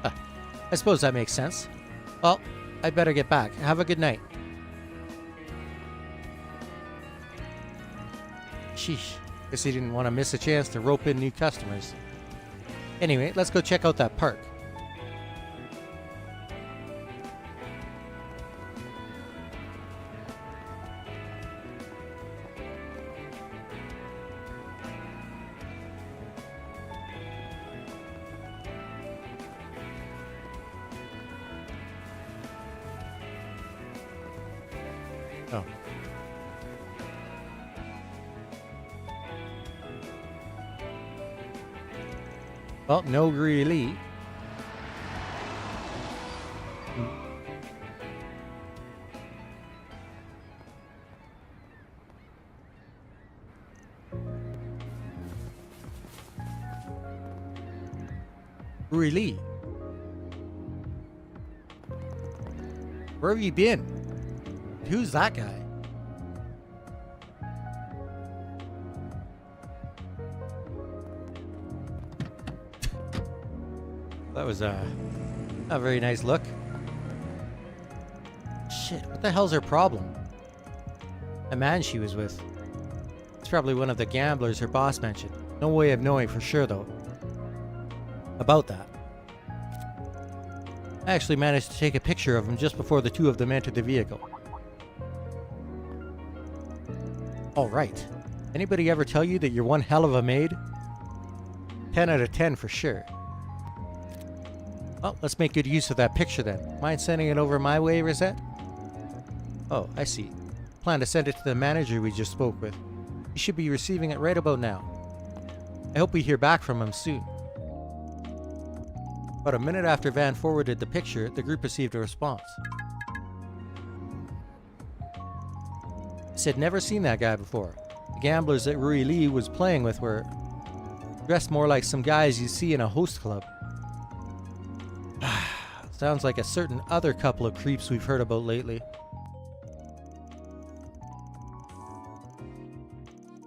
[SPEAKER 1] I suppose that makes sense. Well, I'd better get back. Have a good night. Sheesh. Guess he didn't want to miss a chance to rope in new customers. Anyway, let's go check out that park. Oh. Well, no really. Really? Where have you been? Who's that guy? That was a very nice look. Shit, what the hell's her problem? A man she was with. It's probably one of the gamblers her boss mentioned. No way of knowing for sure though. About that. I actually managed to take a picture of him just before the two of them entered the vehicle. Alright. Anybody ever tell you that you're one hell of a maid? 10 out of 10 for sure. Well, let's make good use of that picture then. Mind sending it over my way, Rosette? Oh, I see. Plan to send it to the manager we just spoke with. He should be receiving it right about now. I hope we hear back from him soon. About a minute after Van forwarded the picture, the group received a response. Said never seen that guy before. The gamblers that Rui Lee was playing with were dressed more like some guys you see in a host club. Sounds like a certain other couple of creeps we've heard about lately.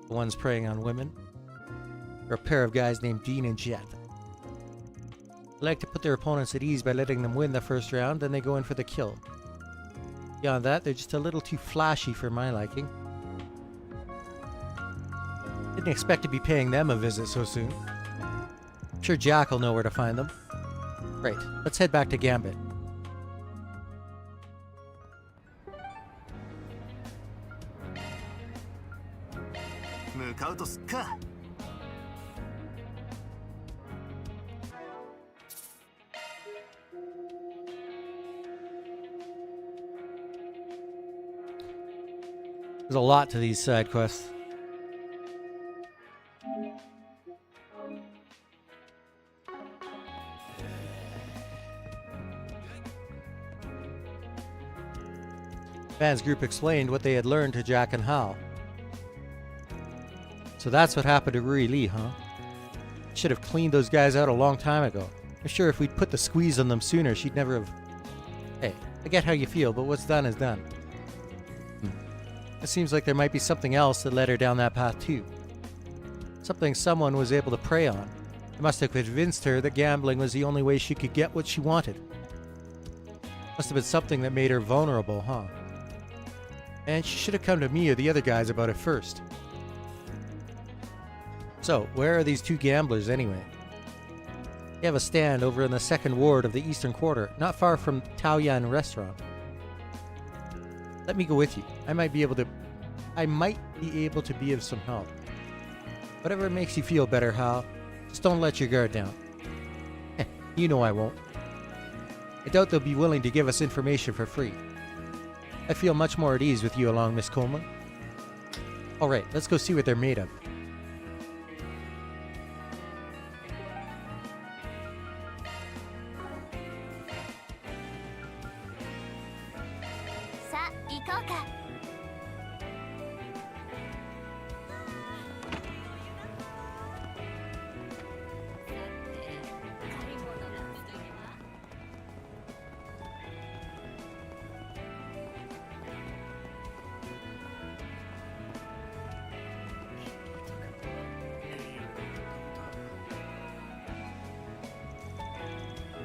[SPEAKER 1] The ones preying on women. Or a pair of guys named Dean and Jet. They like to put their opponents at ease by letting them win the first round, then they go in for the kill. Beyond that, they're just a little too flashy for my liking. Didn't expect to be paying them a visit so soon. I'm sure Jack will know where to find them. Right, let's head back to Gambit. There's a lot to these side quests. Van's group explained what they had learned to Jack and Hal. So that's what happened to Rui Lee, huh? Should have cleaned those guys out a long time ago. I'm sure if we'd put the squeeze on them sooner, she'd never have... Hey, I get how you feel, but what's done is done. It seems like there might be something else that led her down that path too. Something someone was able to prey on. It must have convinced her that gambling was the only way she could get what she wanted. Must have been something that made her vulnerable, huh? And she should have come to me or the other guys about it first. So, where are these two gamblers anyway? They have a stand over in the second ward of the Eastern Quarter, not far from Taoyan Restaurant. Let me go with you. I might be able to be of some help. Whatever makes you feel better, Hal. Just don't let your guard down. You know I won't. I doubt they'll be willing to give us information for free. I feel much more at ease with you along, Miss Coleman. Alright, let's go see what they're made of.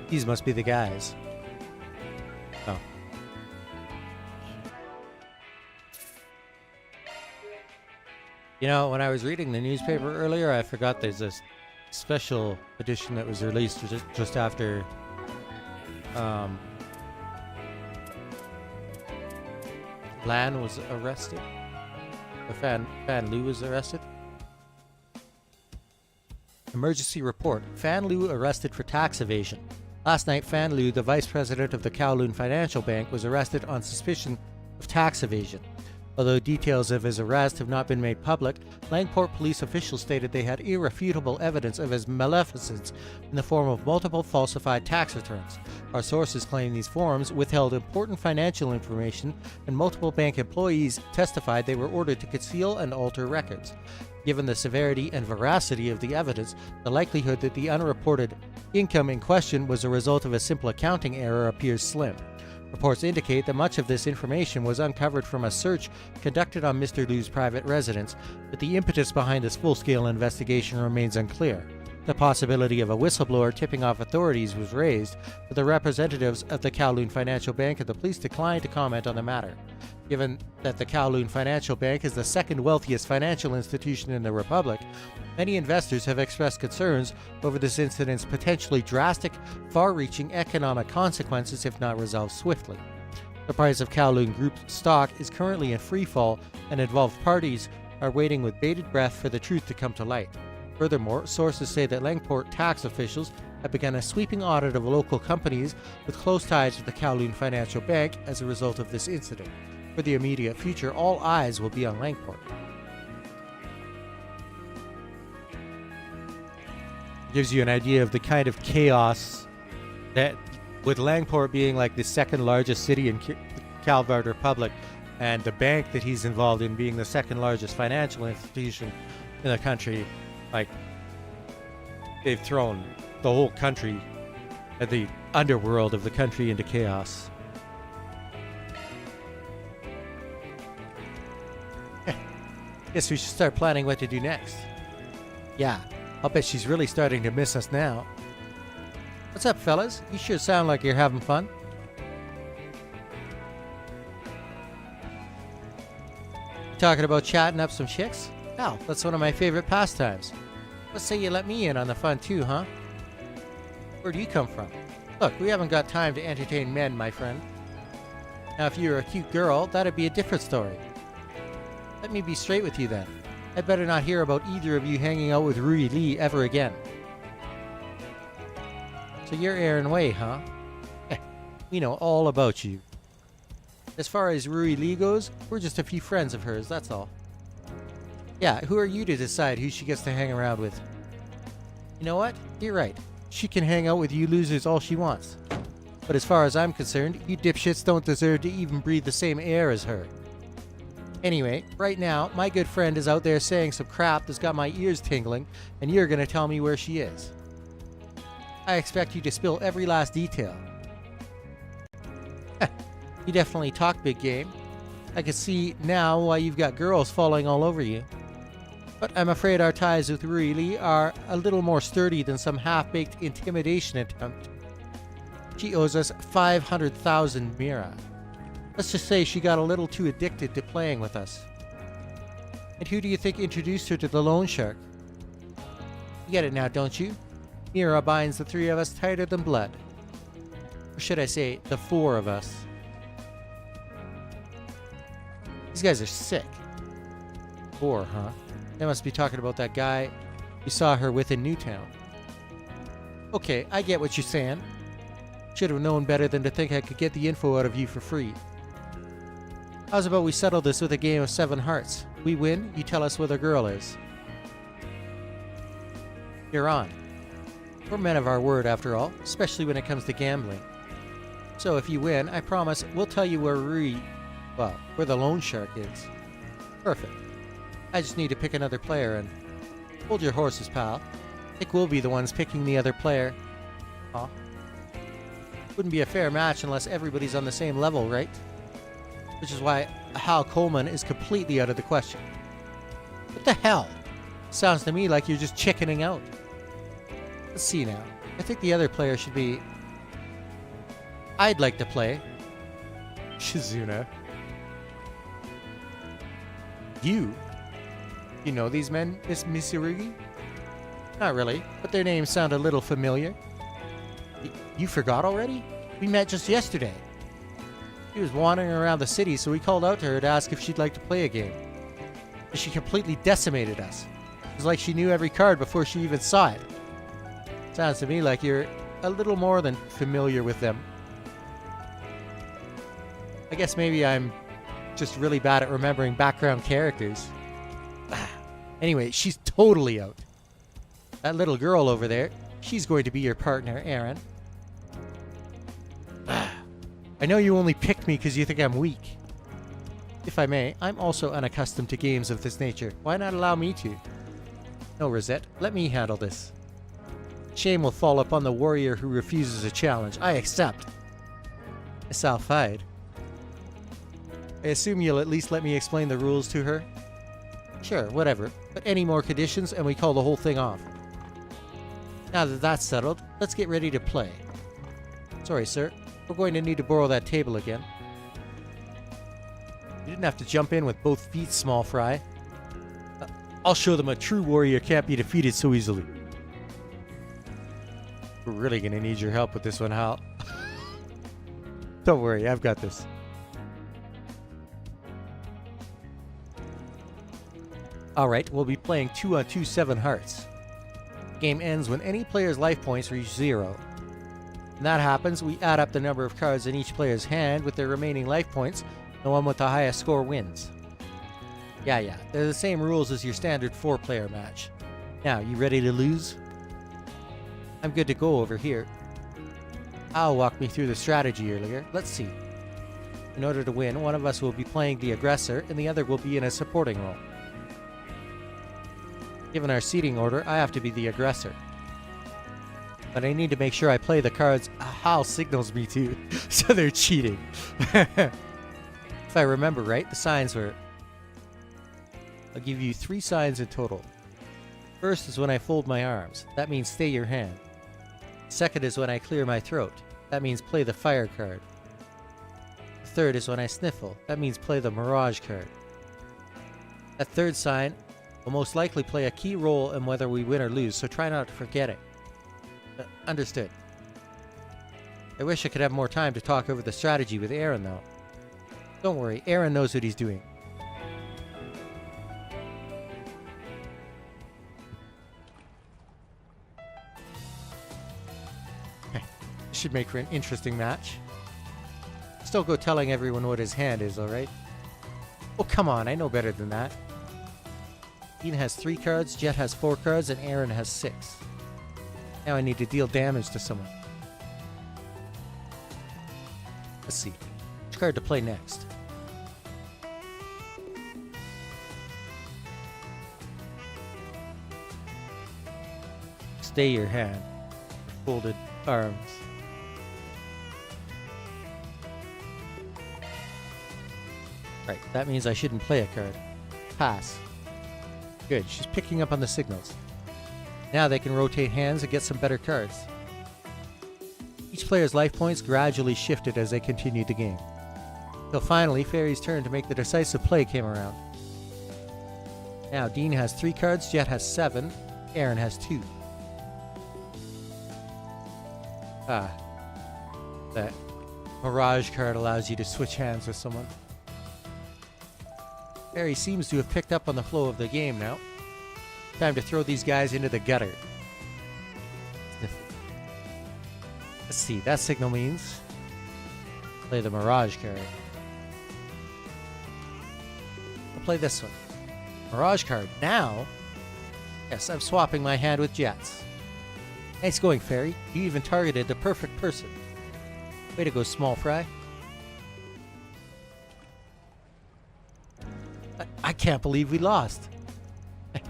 [SPEAKER 1] These must be the guys. Oh. You know, when I was reading the newspaper earlier, I forgot there's a special edition that was released just after Lan was arrested. Or Fan Lu was arrested. Emergency report. Fan Lu arrested for tax evasion. Last night, Fan Lu, the vice president of the Kowloon Financial Bank, was arrested on suspicion of tax evasion. Although details of his arrest have not been made public, Langport police officials stated they had irrefutable evidence of his maleficence in the form of multiple falsified tax returns. Our sources claim these forms withheld important financial information, and multiple bank employees testified they were ordered to conceal and alter records. Given the severity and veracity of the evidence, the likelihood that the unreported income in question was a result of a simple accounting error appears slim. Reports indicate that much of this information was uncovered from a search conducted on Mr. Lu's private residence, but the impetus behind this full-scale investigation remains unclear. The possibility of a whistleblower tipping off authorities was raised, but the representatives of the Kowloon Financial Bank and the police declined to comment on the matter. Given that the Kowloon Financial Bank is the second wealthiest financial institution in the Republic, many investors have expressed concerns over this incident's potentially drastic, far-reaching economic consequences if not resolved swiftly. The price of Kowloon Group stock is currently in freefall, and involved parties are waiting with bated breath for the truth to come to light. Furthermore, sources say that Langport tax officials have begun a sweeping audit of local companies with close ties to the Kowloon Financial Bank as a result of this incident. For the immediate future, all eyes will be on Langport. Gives you an idea of the kind of chaos that, with Langport being like the second largest city in the Calvard Republic, and the bank that he's involved in being the second largest financial institution in the country, like, they've thrown the whole country, the underworld of the country, into chaos. Guess we should start planning what to do next. Yeah, I'll bet she's really starting to miss us now. What's up, fellas? You sure sound like you're having fun. Talking about chatting up some chicks? Hell, that's one of my favorite pastimes. Let's say you let me in on the fun too, huh? Where do you come from? Look, we haven't got time to entertain men, my friend. Now, if you were a cute girl, that'd be a different story. Let me be straight with you then. I'd better not hear about either of you hanging out with Rui Lee ever again. So you're Aaron Wei, huh? We know all about you. As far as Rui Lee goes, we're just a few friends of hers, that's all. Yeah, who are you to decide who she gets to hang around with? You know what? You're right. She can hang out with you losers all she wants. But as far as I'm concerned, you dipshits don't deserve to even breathe the same air as her. Anyway, right now, my good friend is out there saying some crap that's got my ears tingling, and you're gonna tell me where she is. I expect you to spill every last detail. You definitely talk big game. I can see now why you've got girls falling all over you. But I'm afraid our ties with Rui Lee are a little more sturdy than some half-baked intimidation attempt. She owes us 500,000 Mira. Let's just say she got a little too addicted to playing with us. And who do you think introduced her to the loan shark? You get it now, don't you? Mira binds the three of us tighter than blood. Or should I say, the four of us. These guys are sick. Four, huh? They must be talking about that guy we saw her with in Newtown. Okay, I get what you're saying. Should have known better than to think I could get the info out of you for free. How's about we settle this with a game of 7 hearts? We win, you tell us where the girl is. You're on. We're men of our word after all, especially when it comes to gambling. So if you win, I promise we'll tell you where where the loan shark is. Perfect. I just need to pick another player and... Hold your horses, pal. I think we'll be the ones picking the other player. Aw. Wouldn't be a fair match unless everybody's on the same level, right? Which is why Hal Coleman is completely out of the question. What the hell? Sounds to me like you're just chickening out. Let's see now. I think the other player should be... I'd like to play... Shizuna. You know these men, Miss Mitsurugi? Not really, but their names sound a little familiar. You forgot already? We met just yesterday. She was wandering around the city, so we called out to her to ask if she'd like to play a game. But she completely decimated us. It was like she knew every card before she even saw it. Sounds to me like you're a little more than familiar with them. I guess maybe I'm just really bad at remembering background characters. Anyway, she's totally out. That little girl over there, she's going to be your partner, Aaron. I know you only picked me because you think I'm weak. If I may, I'm also unaccustomed to games of this nature. Why not allow me to? No, Rosette, let me handle this. Shame will fall upon the warrior who refuses a challenge. I accept. Salfide. I assume you'll at least let me explain the rules to her? Sure, whatever. But any more conditions and we call the whole thing off. Now that that's settled, let's get ready to play. Sorry, sir. We're going to need to borrow that table again. You didn't have to jump in with both feet, small fry. I'll show them a true warrior can't be defeated so easily. We're really gonna need your help with this one, Hal. Don't worry, I've got this. Alright, we'll be playing 2-on-2 7 hearts. The game ends when any player's life points reach 0. When that happens, we add up the number of cards in each player's hand with their remaining life points. The one with the highest score wins. Yeah, they're the same rules as your standard 4-player match. Now, you ready to lose? I'm good to go over here. Al walked me through the strategy earlier. Let's see. In order to win, one of us will be playing the aggressor and the other will be in a supporting role. Given our seating order, I have to be the aggressor. But I need to make sure I play the cards Hal signals me to, so they're cheating. If I remember right, the signs were... I'll give you 3 signs in total. First is when I fold my arms. That means stay your hand. Second is when I clear my throat. That means play the fire card. The third is when I sniffle. That means play the mirage card. That third sign will most likely play a key role in whether we win or lose, so try not to forget it. Understood. I wish I could have more time to talk over the strategy with Aaron, though. Don't worry, Aaron knows what he's doing. This should make for an interesting match. Still go telling everyone what his hand is, alright? Oh, come on, I know better than that. Dean has 3 cards, Jet has 4 cards, and Aaron has 6. Now I need to deal damage to someone. Let's see. Which card to play next? Stay your hand. Folded arms. Right, that means I shouldn't play a card. Pass. Good, she's picking up on the signals. Now they can rotate hands and get some better cards. Each player's life points gradually shifted as they continued the game. Till finally, Fairy's turn to make the decisive play came around. Now Dean has 3 cards, Jet has 7, Aaron has 2. That Mirage card allows you to switch hands with someone. Fairy seems to have picked up on the flow of the game now. Time to throw these guys into the gutter. Let's see, that signal means play the Mirage card. I'll play this one. Mirage card. Now, yes, I'm swapping my hand with Jets. Nice going, Fairy. You even targeted the perfect person. Way to go, Small Fry. I can't believe we lost.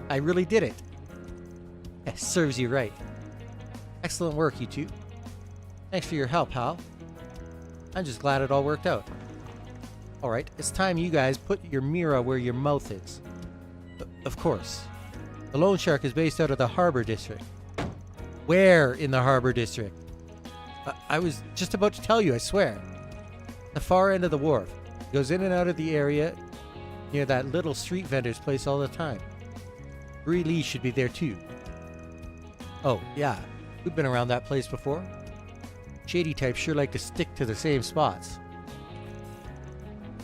[SPEAKER 1] I really did it. It serves you right. Excellent work, you two. Thanks for your help, Hal. I'm just glad it all worked out. Alright, it's time you guys put your Mira where your mouth is. Of course. The Loan Shark is based out of the Harbor District. Where in the Harbor District? I was just about to tell you, I swear. The far end of the wharf. It goes in and out of the area near that little street vendor's place all the time. Bree Lee should be there too. Oh, yeah. We've been around that place before. Shady types sure like to stick to the same spots.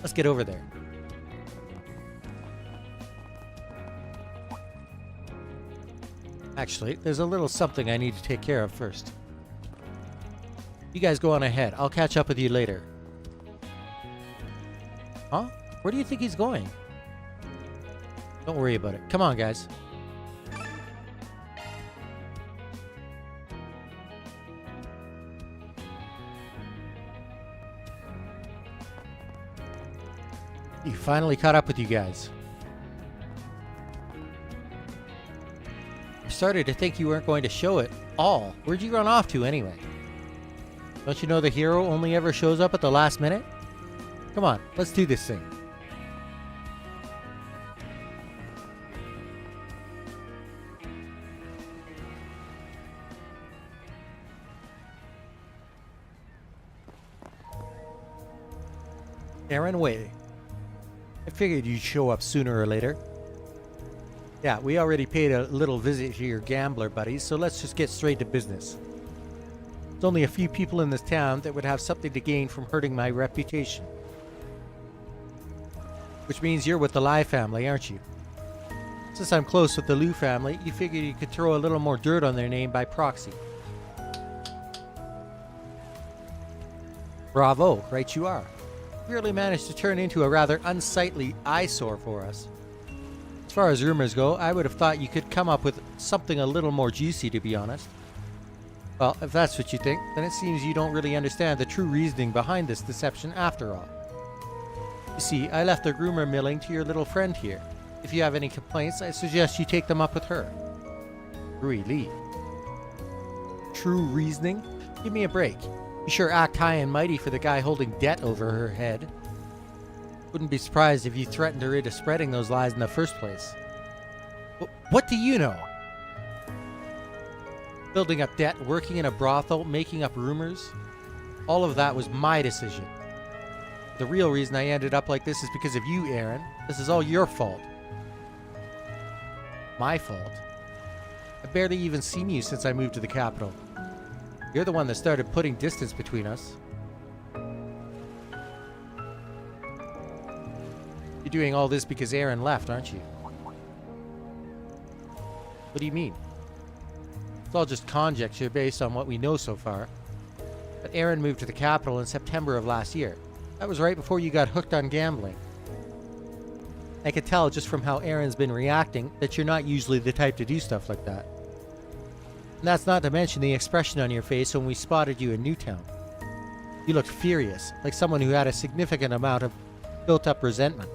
[SPEAKER 1] Let's get over there. Actually, there's a little something I need to take care of first. You guys go on ahead. I'll catch up with you later. Huh? Where do you think he's going? Don't worry about it. Come on, guys. He finally caught up with you guys. I started to think you weren't going to show it all. Where'd you run off to anyway? Don't you know the hero only ever shows up at the last minute? Come on, let's do this thing. Aaron Way. I figured you'd show up sooner or later. Yeah, we already paid a little visit to your gambler buddies, so let's just get straight to business. There's only a few people in this town that would have something to gain from hurting my reputation. Which means you're with the Lai family, aren't you? Since I'm close with the Liu family, you figured you could throw a little more dirt on their name by proxy. Bravo, right you are. You really managed to turn into a rather unsightly eyesore for us. As far as rumors go, I would have thought you could come up with something a little more juicy, to be honest. Well, if that's what you think, then it seems you don't really understand the true reasoning behind this deception after all. You see, I left the rumor milling to your little friend here. If you have any complaints, I suggest you take them up with her. Rui Lee. True reasoning? Give me a break. You sure act high and mighty for the guy holding debt over her head. Wouldn't be surprised if you threatened her into spreading those lies in the first place. What do you know? Building up debt, working in a brothel, making up rumors. All of that was my decision. The real reason I ended up like this is because of you, Aaron. This is all your fault. My fault? I've barely even seen you since I moved to the capital. You're the one that started putting distance between us. You're doing all this because Aaron left, aren't you? What do you mean? It's all just conjecture based on what we know so far. But Aaron moved to the capital in September of last year. That was right before you got hooked on gambling. I could tell just from how Aaron's been reacting that you're not usually the type to do stuff like that. And that's not to mention the expression on your face when we spotted you in Newtown. You looked furious, like someone who had a significant amount of built-up resentment.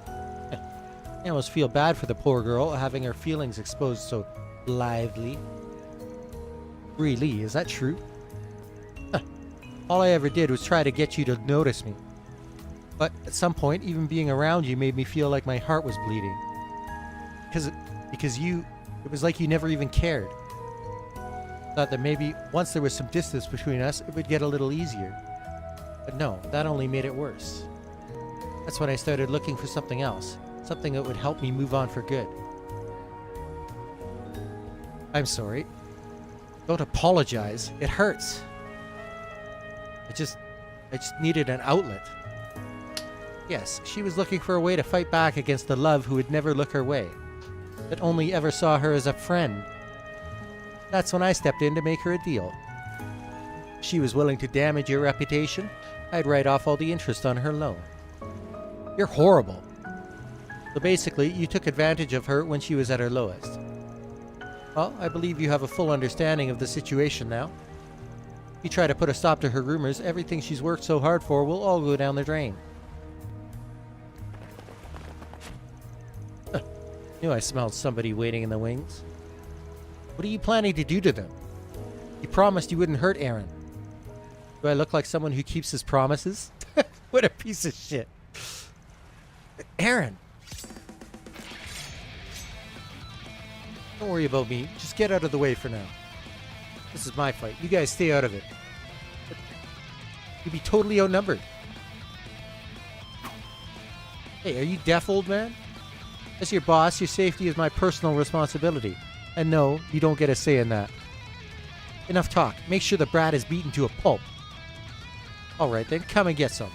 [SPEAKER 1] I almost feel bad for the poor girl having her feelings exposed so lively. Really, is that true? All I ever did was try to get you to notice me. But at some point, even being around you made me feel like my heart was bleeding. Because it was like you never even cared. Thought that maybe once there was some distance between us, it would get a little easier. But no, that only made it worse. That's when I started looking for something else. Something that would help me move on for good. I'm sorry. Don't apologize. It hurts. I just needed an outlet. Yes, she was looking for a way to fight back against the love who would never look her way. that only ever saw her as a friend. That's when I stepped in to make her a deal. If she was willing to damage your reputation, I'd write off all the interest on her loan. You're horrible. So basically, you took advantage of her when she was at her lowest. Well, I believe you have a full understanding of the situation now. If you try to put a stop to her rumors, everything she's worked so hard for will all go down the drain. Knew I smelled somebody waiting in the wings. What are you planning to do to them? You promised you wouldn't hurt Aaron. Do I look like someone who keeps his promises? What a piece of shit. Aaron! Don't worry about me. Just get out of the way for now. This is my fight. You guys stay out of it. You'd be totally outnumbered. Hey, are you deaf, old man? As your boss, your safety is my personal responsibility. And no, you don't get a say in that. Enough talk. Make sure the brat is beaten to a pulp. Alright then, come and get some.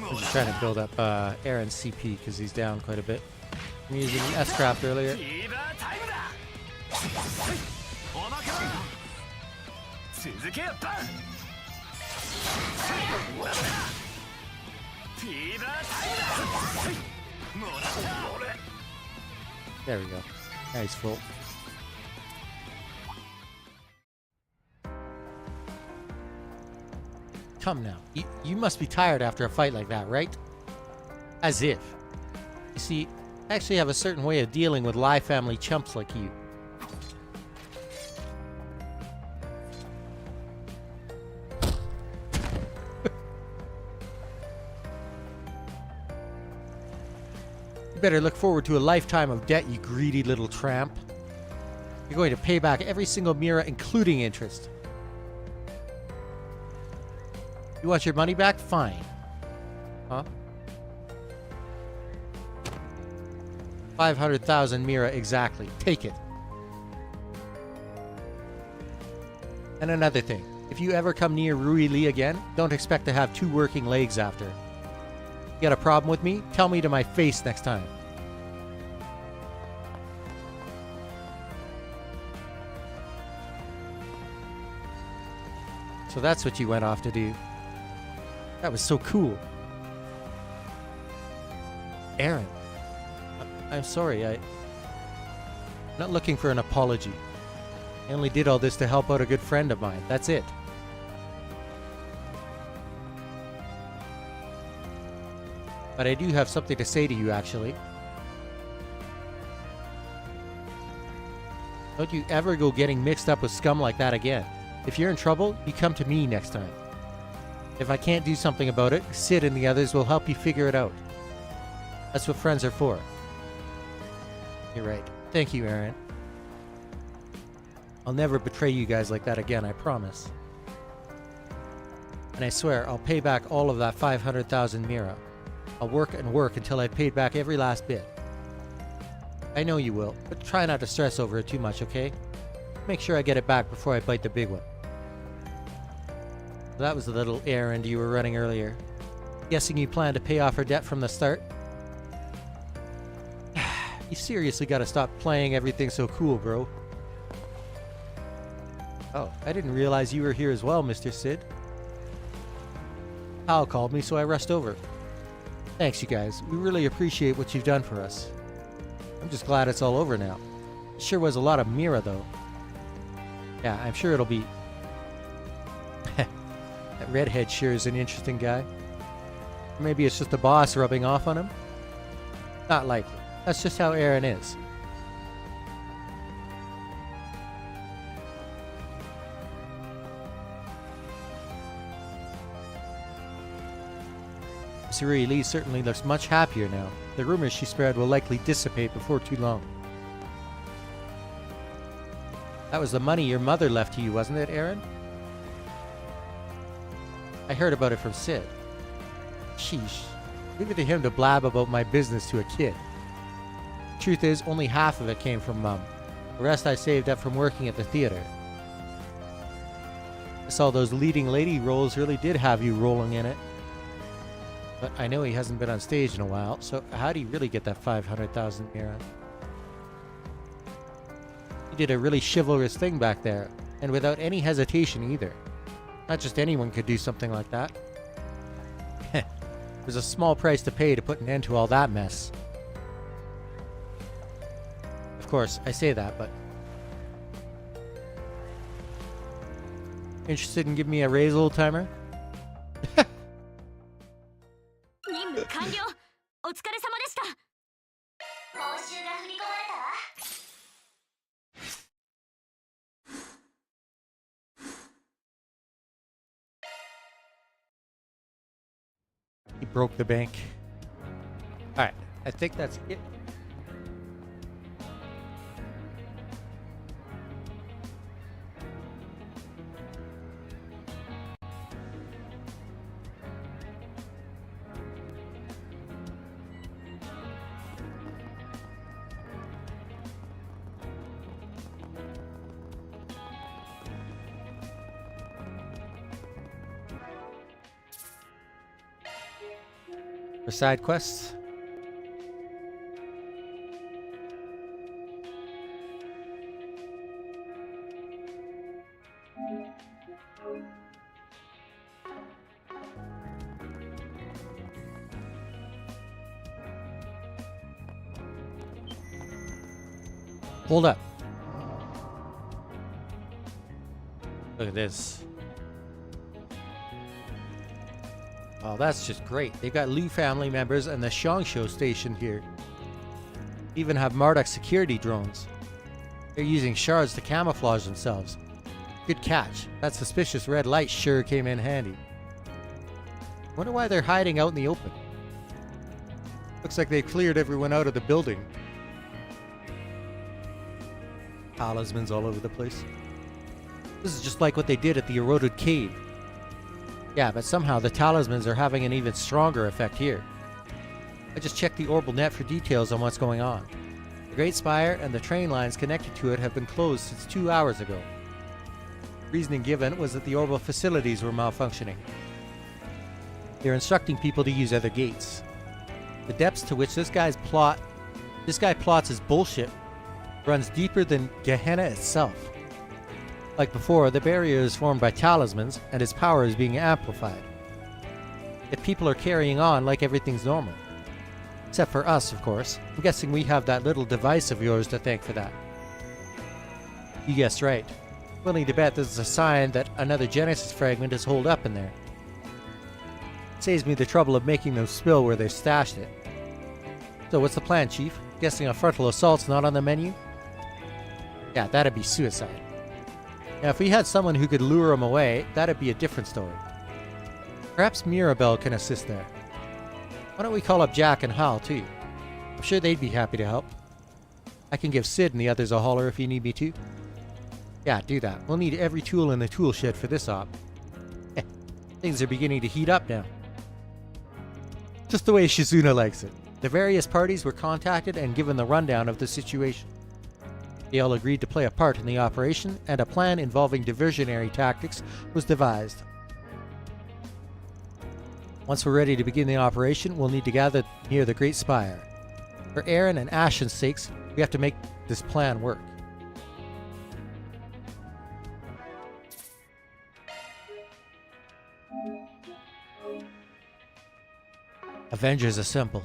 [SPEAKER 1] I'm just trying to build up Aaron's CP because he's down quite a bit. I'm using an S-craft earlier. There we go. Nice full. Come now. You must be tired after a fight like that, right? As if. You see, I actually have a certain way of dealing with Lai family chumps like you. You better look forward to a lifetime of debt, you greedy little tramp. You're going to pay back every single Mira, including interest. You want your money back? Fine. Huh? 500,000 Mira exactly. Take it. And another thing. If you ever come near Rui Li again, don't expect to have two working legs after. You got a problem with me? Tell me to my face next time. So that's what you went off to do. That was so cool. Aaron. I'm sorry, I'm not looking for an apology. I only did all this to help out a good friend of mine. That's it. But I do have something to say to you, actually. Don't you ever go getting mixed up with scum like that again. If you're in trouble, you come to me next time. If I can't do something about it, Sid and the others will help you figure it out. That's what friends are for. You're right. Thank you, Aaron. I'll never betray you guys like that again, I promise. And I swear, I'll pay back all of that 500,000 Mira. I'll work and work until I've paid back every last bit. I know you will, but try not to stress over it too much, okay? Make sure I get it back before I bite the big one. That was the little errand you were running earlier. Guessing you planned to pay off her debt from the start? You seriously gotta stop playing everything so cool, bro. Oh, I didn't realize you were here as well, Mr. Sid. Hal called me, so I rushed over. Thanks, you guys. We really appreciate what you've done for us. I'm just glad it's all over now. It sure was a lot of Mira, though. Yeah, I'm sure it'll be... That redhead sure is an interesting guy. Maybe it's just the boss rubbing off on him? Not likely. That's just how Aaron is. Rui Li certainly looks much happier now. The rumors she spread will likely dissipate before too long. That was the money your mother left to you, wasn't it, Aaron? I heard about it from Sid. Sheesh. Leave it to him to blab about my business to a kid. Truth is, only half of it came from Mum. The rest I saved up from working at the theater. I saw those leading lady roles really did have you rolling in it. But I know he hasn't been on stage in a while, so how do you really get that 500,000 Aaron? He did a really chivalrous thing back there, and without any hesitation either. Not just anyone could do something like that. There's a small price to pay to put an end to all that mess. Of course, I say that, but... Interested in giving me a raise, old timer?
[SPEAKER 2] 任務完了。お疲れ様でした。報酬が振り込まれたわ。
[SPEAKER 1] He broke the bank. Alright, I think that's it. For side quests. Hold up. Look at this. Oh, that's just great. They've got Liu family members and the Shangsho stationed here. They even have Marduk security drones. They're using shards to camouflage themselves. Good catch. That suspicious red light sure came in handy. Wonder why they're hiding out in the open. Looks like they cleared everyone out of the building. Talismans all over the place. This is just like what they did at the eroded cave. Yeah, but somehow the talismans are having an even stronger effect here. I just checked the Orbal net for details on what's going on. The Great Spire and the train lines connected to it have been closed since 2 hours ago. The reasoning given was that the Orbal facilities were malfunctioning. They're instructing people to use other gates. The depths to which this guy plots his bullshit runs deeper than Gehenna itself. Like before, the barrier is formed by talismans, and its power is being amplified. Yet people are carrying on like everything's normal. Except for us, of course. I'm guessing we have that little device of yours to thank for that. You guessed right. Willing to bet this is a sign that another Genesis fragment is holed up in there. Saves me the trouble of making them spill where they stashed it. So what's the plan, Chief? Guessing a frontal assault's not on the menu? Yeah, that'd be suicide. Now, if we had someone who could lure him away, that'd be a different story. Perhaps Mirabelle can assist there. Why don't we call up Jack and Hal, too? I'm sure they'd be happy to help. I can give Sid and the others a holler if you need me to. Yeah, do that. We'll need every tool in the tool shed for this op. Things are beginning to heat up now. Just the way Shizuna likes it. The various parties were contacted and given the rundown of the situation. They all agreed to play a part in the operation, and a plan involving diversionary tactics was devised. Once we're ready to begin the operation, we'll need to gather near the Great Spire. For Aaron and Ashen's sakes, we have to make this plan work. Avengers assemble.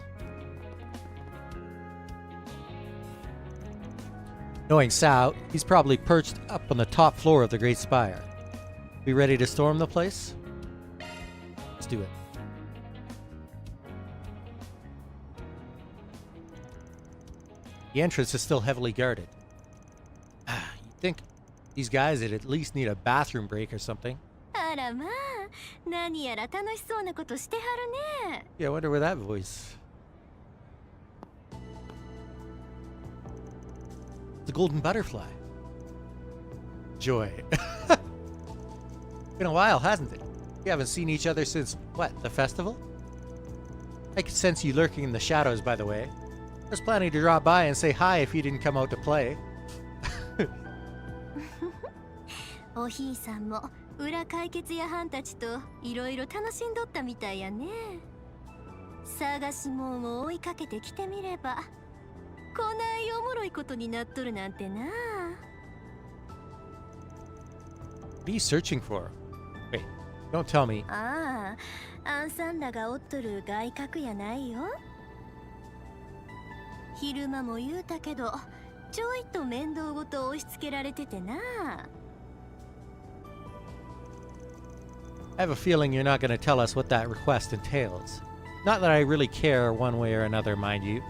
[SPEAKER 1] Knowing Sao, he's probably perched up on the top floor of the Great Spire. We ready to storm the place? Let's do it. The entrance is still heavily guarded. You'd think these guys would at least need a bathroom break or something.
[SPEAKER 2] あらまあ、何やら楽しそうなことしてはるね。
[SPEAKER 1] Yeah, I wonder where that voice... The golden butterfly. joy. Been a while, hasn't it? We haven't seen each other since, what, the festival? I could sense you lurking in the shadows, by the way. I was planning to drop by and say hi if you didn't come out to play.
[SPEAKER 7] おひいさんも裏解決屋はんたちといろいろ楽しんどったみたいやね。探し物を追いかけてきてみれば、こないおもろいことになっとるなんてな。
[SPEAKER 1] What are you searching for? Wait, don't tell me.
[SPEAKER 7] ああ、アンさんらがおっとる外角やないよ。昼間も言うたけど、ちょいと面倒ごと押し付けられててな。
[SPEAKER 1] I have a feeling you're not going to tell us what that request entails. Not that I really care one way or another, mind you.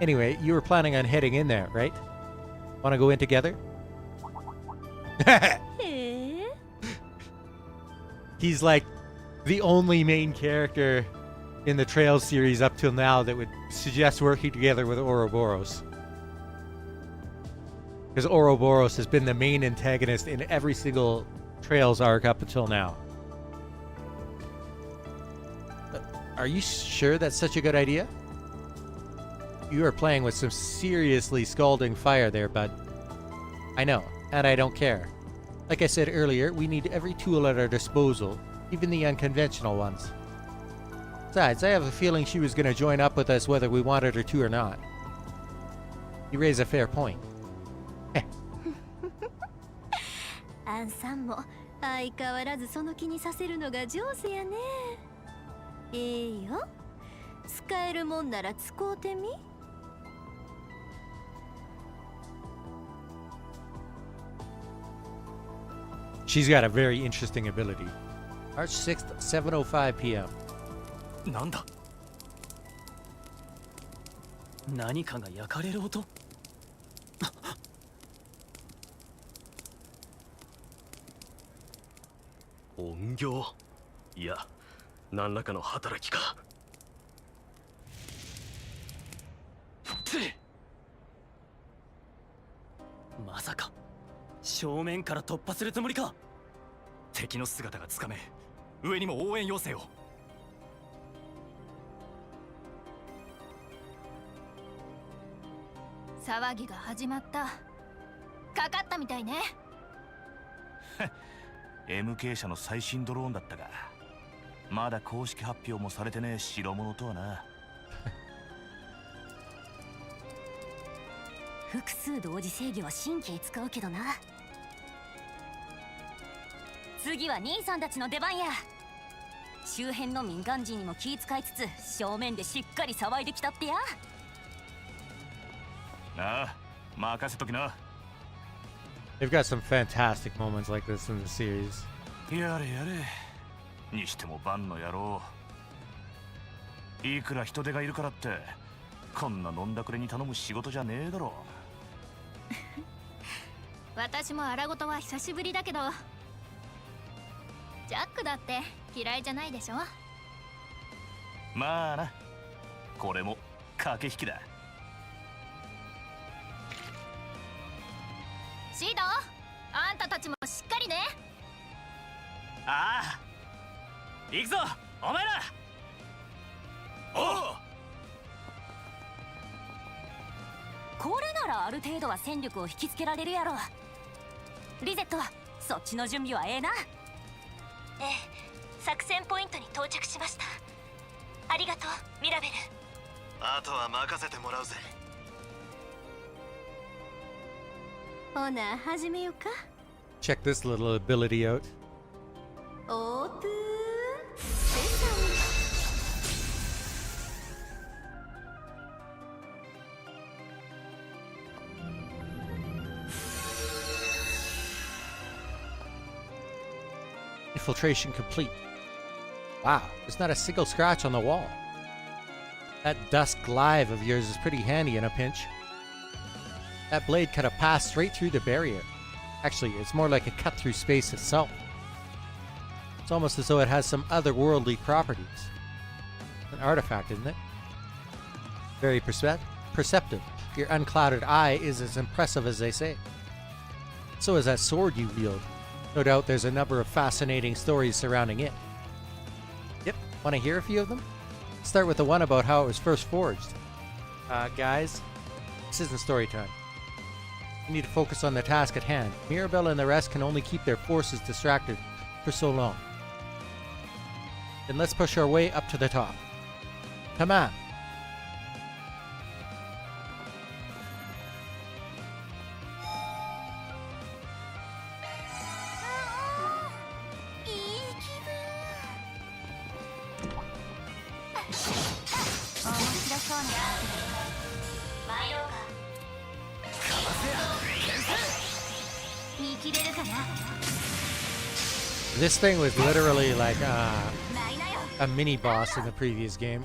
[SPEAKER 1] Anyway, you were planning on heading in there, right? Want to go in together? He's like the only main character in the Trails series up till now that would suggest working together with Ouroboros. Because Ouroboros has been the main antagonist in every single Trails arc up until now. Are you sure that's such a good idea? You are playing with some seriously scalding fire there, bud. I know, and I don't care. Like I said earlier, we need every tool at our disposal, even the unconventional ones. Besides, I have a feeling she was going to join up with us whether we wanted her to or not. You raise a fair point.
[SPEAKER 7] アンさんも相変わらずその気にさせるのが上手やね。よ。使えるもんなら使うてみ。
[SPEAKER 1] She's got a very interesting ability. March 6th, 7:05 p.m.
[SPEAKER 8] なんだ。何かが焼かれる音。音響。いや、何らかの働きか。まさか正面から突破するつもりか。敵の姿がつかめ、上にも応援要請を。
[SPEAKER 7] 騒ぎが始まった。かかったみたいね。
[SPEAKER 3] MK 社の最新ドローンだったが、まだ公式発表もされてねえ代物とはな。
[SPEAKER 2] 複数同時制御は神経使うけどな。次は兄さんたちの出番や。周辺の民間人にも気遣いつつ正面でしっかり騒いできたってや。
[SPEAKER 3] ああ、任せときな。
[SPEAKER 1] They've got some fantastic moments like this in the series.
[SPEAKER 3] やれやれ。にしてもバンの野郎。いくら人手がいるからってこんな飲んだくれに頼む仕事じゃねえだろ。
[SPEAKER 7] 私も荒事は久しぶりだけど、ジャックだって嫌いじゃないでしょ。
[SPEAKER 3] まあな、これも駆け引きだ。
[SPEAKER 7] シード、あんたたちもしっかりね。
[SPEAKER 8] ああ、行くぞお前ら。おう。
[SPEAKER 2] これならある程度は戦力を引きつけられるやろ。リゼット、そっちの準備はええな。ええ、作戦ポイントに到着しました。ありがとうミラベル。
[SPEAKER 3] あとは任せてもらうぜ。
[SPEAKER 7] ほな始めようか。
[SPEAKER 1] Check this little ability out.
[SPEAKER 7] オープンセサミ。
[SPEAKER 1] Infiltration complete. Wow, there's not a single scratch on the wall. That dusk glaive of yours is pretty handy in a pinch. That blade could have passed straight through the barrier. Actually, it's more like it cut through space itself. It's almost as though it has some otherworldly properties. An artifact, isn't it? Very perceptive. Your unclouded eye is as impressive as they say. So is that sword you wield. No doubt there's a number of fascinating stories surrounding it. Yep, want to hear a few of them? Start with the one about how it was first forged. Guys, this isn't story time. You need to focus on the task at hand. Mirabelle and the rest can only keep their forces distracted for so long. Then let's push our way up to the top. Come on. This thing was literally like a mini boss in the previous game.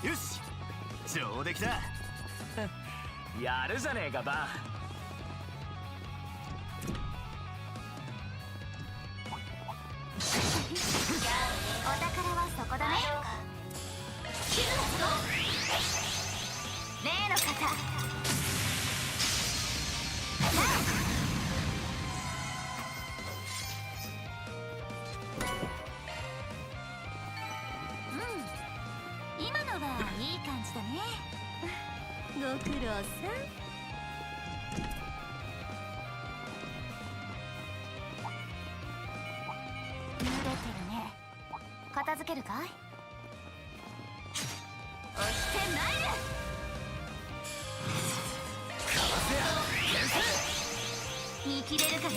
[SPEAKER 4] Yoし、上出来だ。やるじゃねえか、バン。
[SPEAKER 7] お宝はそこだね。例の方。今のはいい感じだね。ご苦労さん。濡れてるね。片付けるかい？押してまいる。見切れるかな？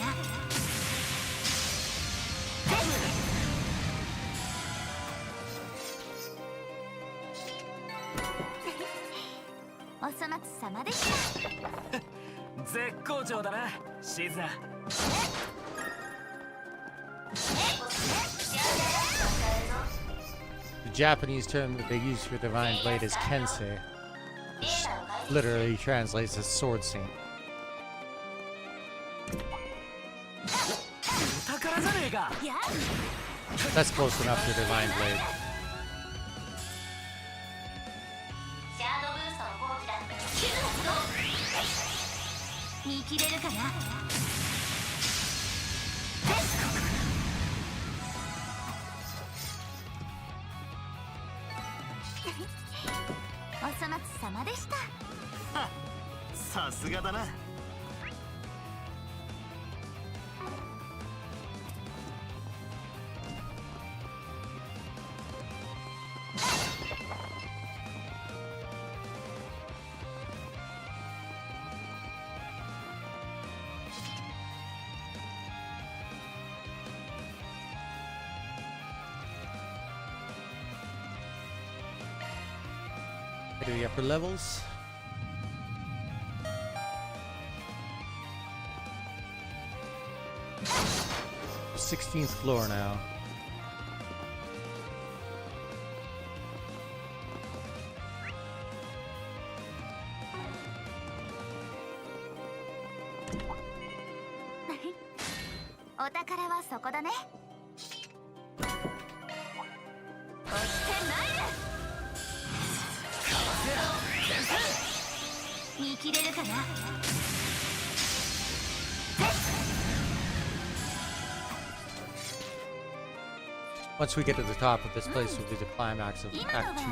[SPEAKER 7] お粗末様でした。
[SPEAKER 4] 絶好調だな、シズナ。
[SPEAKER 1] The Japanese term that they use for Divine Blade is Kensei, which literally translates as Sword Saint. That's close enough to Divine Blade.
[SPEAKER 3] Ha! さすがだな。
[SPEAKER 1] To the upper levels. The 16th floor now. Once we get to the top of this place, will be the climax of Act 2.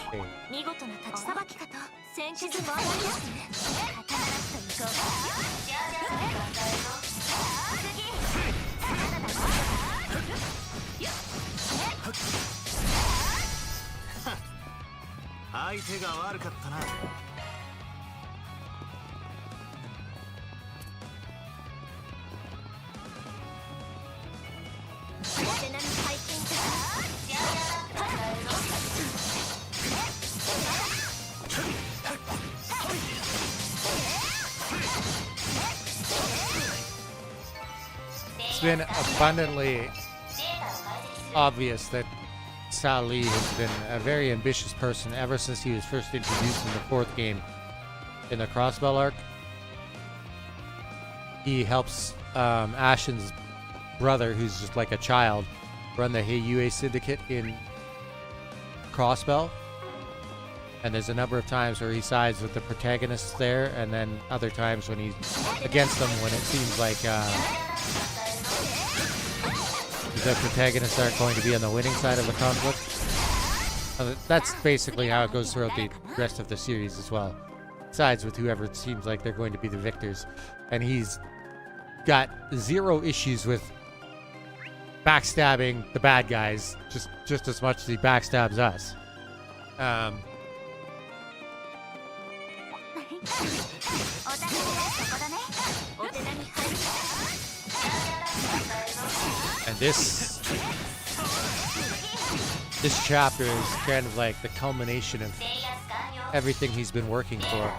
[SPEAKER 1] Okay.
[SPEAKER 7] 見事な立ちさばき方。戦地図もありますね。刀なしと行こうか。
[SPEAKER 3] 相手が悪かったな。
[SPEAKER 1] been abundantly obvious that Sao Lee has been a very ambitious person ever since he was first introduced in the 4th game in the Crossbell arc. He helps Ashen's brother, who's just like a child, run the Heiyue Syndicate in Crossbell. And there's a number of times where he sides with the protagonists there, and then other times when he's against them when it seems like the protagonists aren't going to be on the winning side of the conflict. That's basically how it goes throughout the rest of the series as well. Sides with whoever it seems like they're going to be the victors. And he's got zero issues with backstabbing the bad guys just as much as he backstabs us. And this chapter is kind of like the culmination of everything he's been working for.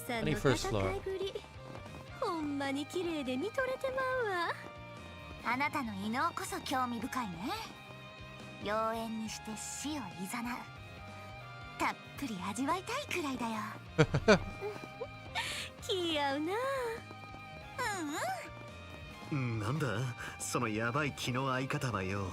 [SPEAKER 1] Any first floor.
[SPEAKER 7] ほんまに綺麗で見とれてまうわ。あなたの異能こそ興味深いね。妖艶にして死をいざなう。たっぷり味わいたいくらいだよ。気合うな。
[SPEAKER 3] なんだそのヤバい気の合い方はよ。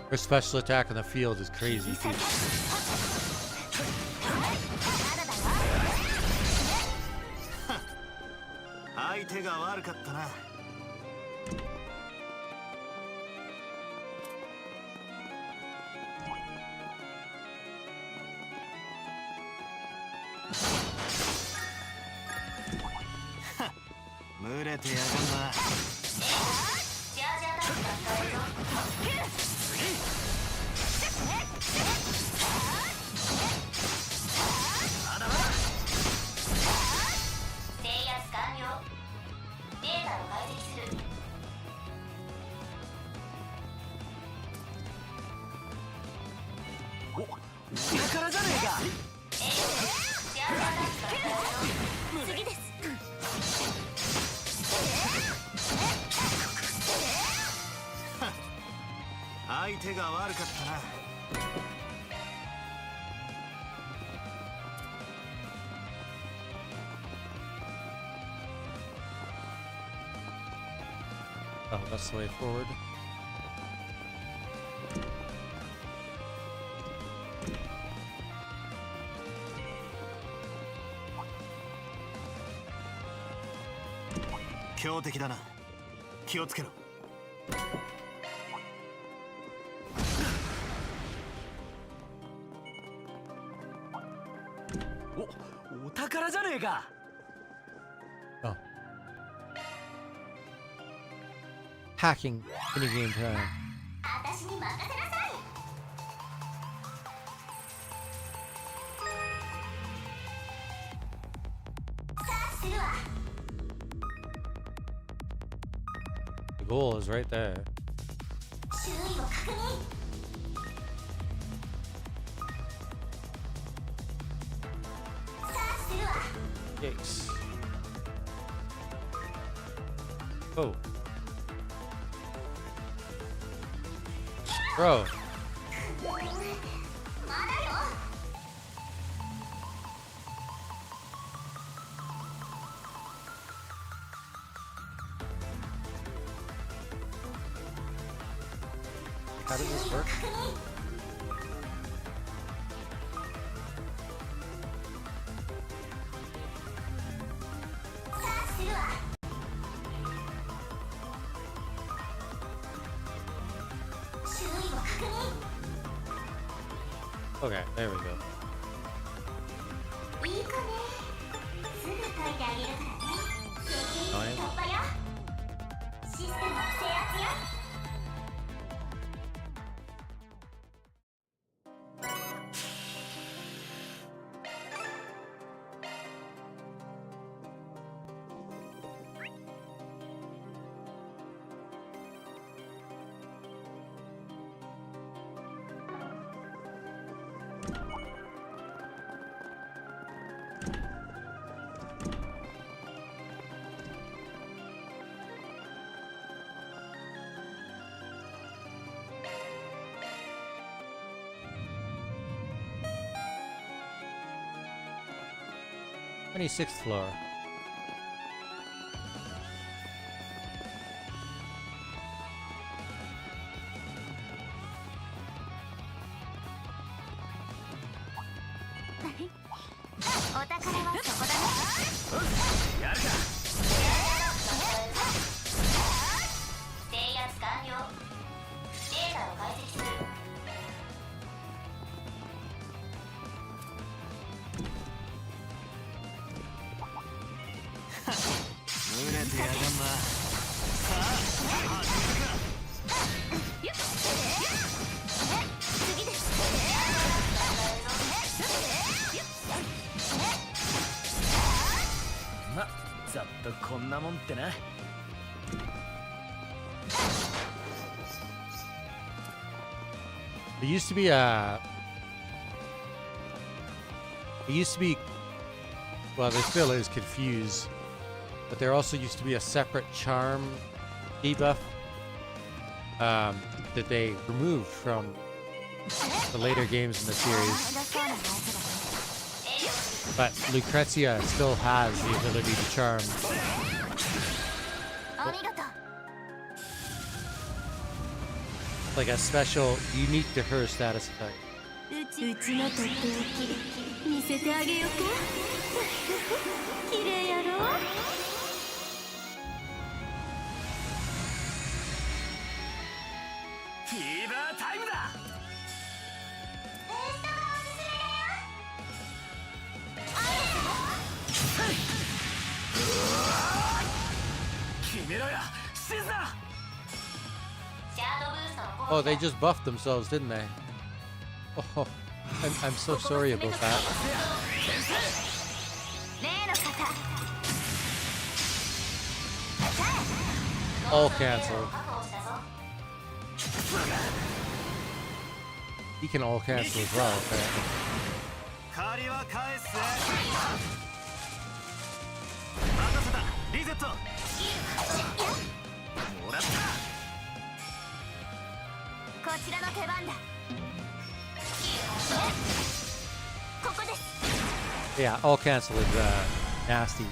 [SPEAKER 1] Her special attack on the field is crazy too.
[SPEAKER 3] 相手が悪かったな。群れてやがんな。相手が悪かったな。
[SPEAKER 1] Oh, that's the way forward.
[SPEAKER 3] 強敵だな。気をつけろ。
[SPEAKER 8] お宝じゃねえか。
[SPEAKER 1] Oh. Hacking minigame time.
[SPEAKER 7] 私に任せなさい。さあするわ。
[SPEAKER 1] The goal is right there.
[SPEAKER 7] 周囲を確認。
[SPEAKER 1] Yikes. Oh. Bro. How does this work? Okay, there we go.
[SPEAKER 2] いい子ね。すぐ解いてあげるからね。責任突破よ。システム制圧よ。
[SPEAKER 1] 26th floor. There used to be a... It used to be... Well, there still is Confuse. But there also used to be a separate charm debuff that they removed from the later games in the series. But Lucrezia still has the ability to charm. Like a special, unique to her status effect.
[SPEAKER 7] うちのとっておき見せてあげようか。綺麗やろ。
[SPEAKER 4] フィーバータイムだ。決めろよ、シズナ。
[SPEAKER 1] Oh, they just buffed themselves, didn't they? Oh, I'm so sorry about that. All cancel. He can all cancel as well, apparently.
[SPEAKER 3] 借りは返すぜ。任せた。リセット。もらった。
[SPEAKER 2] こちらの手番だ。ここです。
[SPEAKER 1] Yeah, all cancel is nasty.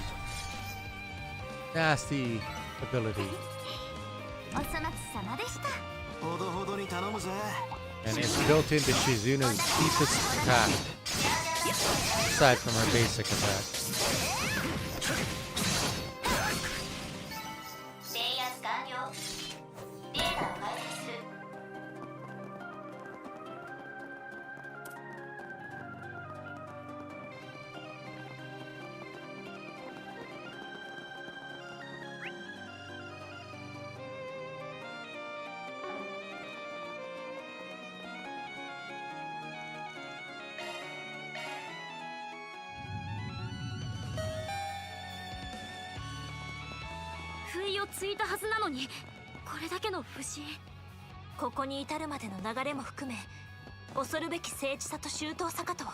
[SPEAKER 1] Nasty ability.
[SPEAKER 2] お粗末様でした。
[SPEAKER 3] ほどほどに頼むぜ。
[SPEAKER 1] And it's built into Shizuna's deepest attack, aside from her basic attack.
[SPEAKER 2] 制圧完了。データを解析する。 不意をついたはずなのにこれだけの不審。ここに至るまでの流れも含め恐るべき精緻さと周到さかと。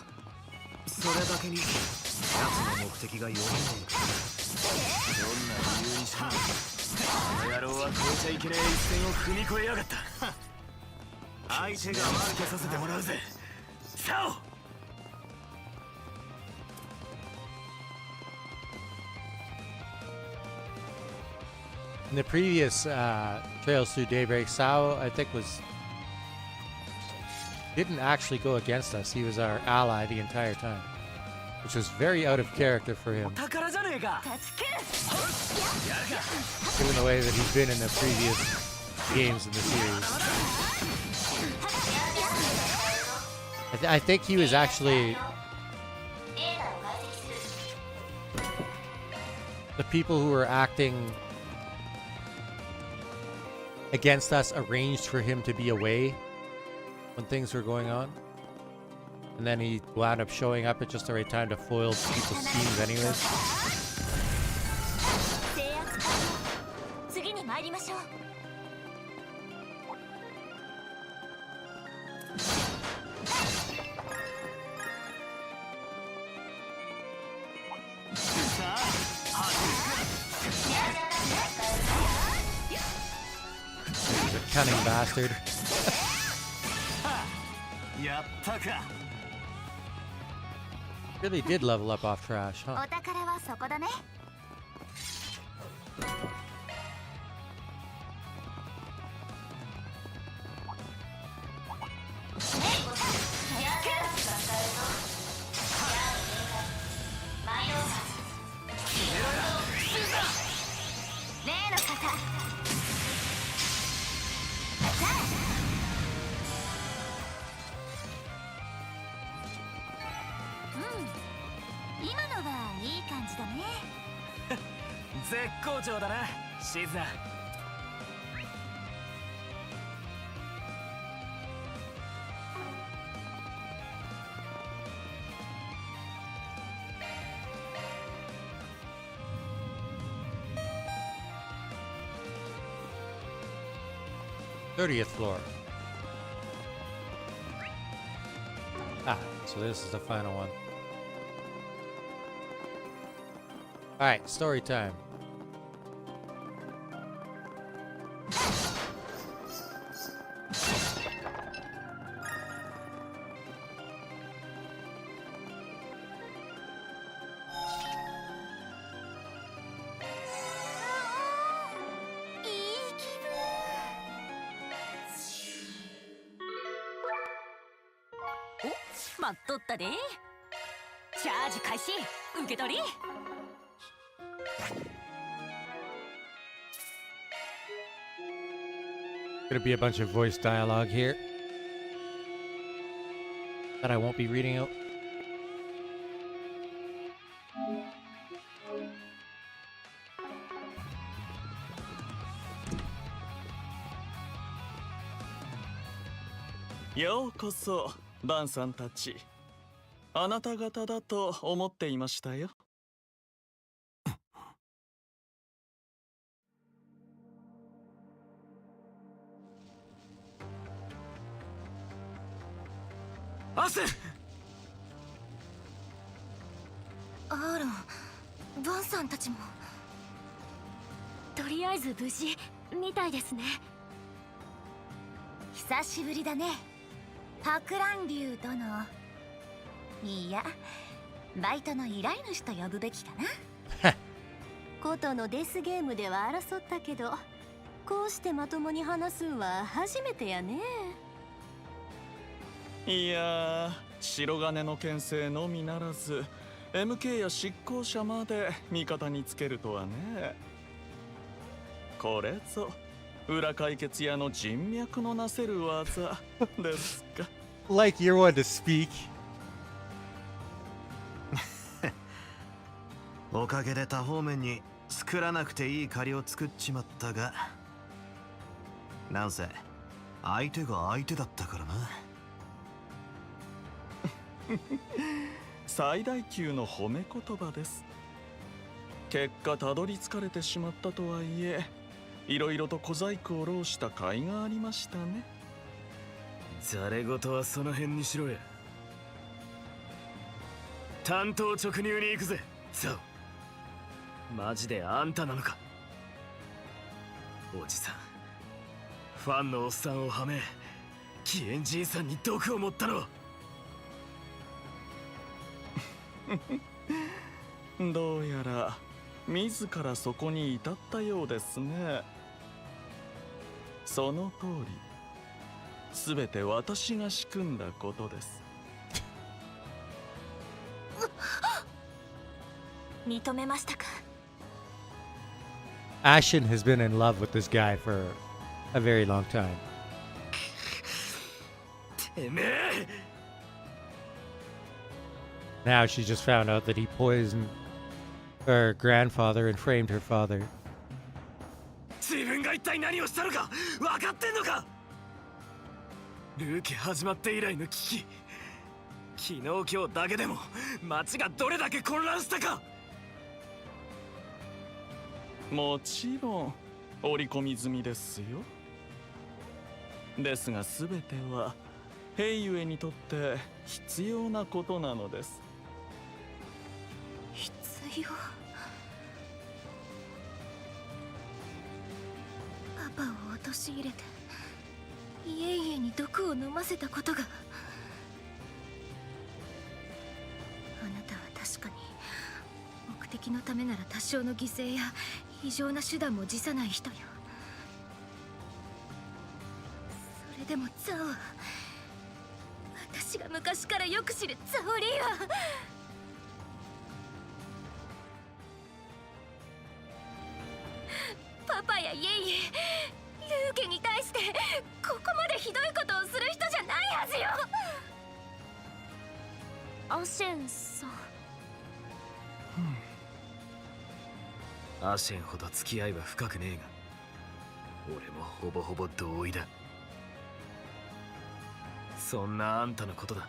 [SPEAKER 3] それだけに奴の目的が読めない。
[SPEAKER 4] どんな理由にしろ、この野郎は越えちゃいけない一線を踏み越えやがった。
[SPEAKER 3] 相手が
[SPEAKER 4] つけさせてもらうぜ。サオ。
[SPEAKER 1] In the previous Trails Through Daybreak, Sao, I think, didn't actually go against us. He was our ally the entire time, which was very out of character for him, given the way that he's been in the previous games in the series. I think he was actually the people who were acting against us arranged for him to be away when things were going on. And then he wound up showing up at just the right time to foil people's schemes anyways.
[SPEAKER 2] 制圧完了。次に参りましょう。
[SPEAKER 1] He's a cunning bastard.
[SPEAKER 9] やったか。
[SPEAKER 1] Really did level up off trash, huh?
[SPEAKER 7] お宝はそこだね。例の方。今のはいい感じだね。
[SPEAKER 9] 絶好調だな、シズナ。
[SPEAKER 1] 30th floor. Ah, so this is the final one. Alright, story time.
[SPEAKER 2] Oh, 待っとったで。チャージ開始。受け取り。
[SPEAKER 1] Gonna be a bunch of voice dialogue here that I won't be reading out.
[SPEAKER 10] Yo こそバンさんたち。あなた方だと思っていましたよ。
[SPEAKER 9] アス。
[SPEAKER 7] アーロン、バンさんたちも。
[SPEAKER 2] とりあえず無事みたいですね。
[SPEAKER 7] 久しぶりだね、博覧流殿。いや、バイトの依頼主と呼ぶべきかな。
[SPEAKER 2] ことのデスゲームでは争ったけど、こうしてまともに話すんは初めてやね。
[SPEAKER 10] いやー、白金の牽制のみならず MK や執行者まで味方につけるとはね。これぞ裏解決屋の人脈のなせる技ですか。
[SPEAKER 1] Like you're one to speak.
[SPEAKER 3] おかげで多方面に作らなくていい借りを作っちまったが、なんせ相手が相手だったからな。
[SPEAKER 10] 最大級の褒め言葉です。結果たどり着かれてしまったとはいえ、いろいろと小細工を浪した甲斐がありましたね。
[SPEAKER 4] ざれ言はその辺にしろや。単刀直入に行くぜ。そうマジであんたなのか。おじさん、ファンのおっさんをはめキエンじいさんに毒を持ったの。
[SPEAKER 10] どうやら自らそこに至ったようですね。その通り、すべて私が仕組んだことです。
[SPEAKER 2] 認めましたか。
[SPEAKER 1] Ashen has been in love with this guy for a very long time.
[SPEAKER 4] てめえ、
[SPEAKER 1] Now she just found out that he poisoned her grandfather and framed her father.
[SPEAKER 4] 自分が一体何をしたのか分かってんのか。ルーケ始まって以来の危機、昨日今日だけでも街がどれだけ混乱したか。
[SPEAKER 10] もちろん織り込み済みですよ。ですが全ては兵ゆえにとって必要なことなのです。
[SPEAKER 7] 必要。パパを陥れて家々に毒を飲ませたことが。あなたは確かに目的のためなら多少の犠牲や異常な手段も辞さない人よ。それでもザオは、私が昔からよく知るザオリーはパパやイエイエ、ルーケに対してここまでひどいことをする人じゃないはずよ。
[SPEAKER 2] アシェンさん。
[SPEAKER 4] アシェンほど付き合いは深くねえが、俺もほぼほぼ同意だ。そんなあんたのことだ。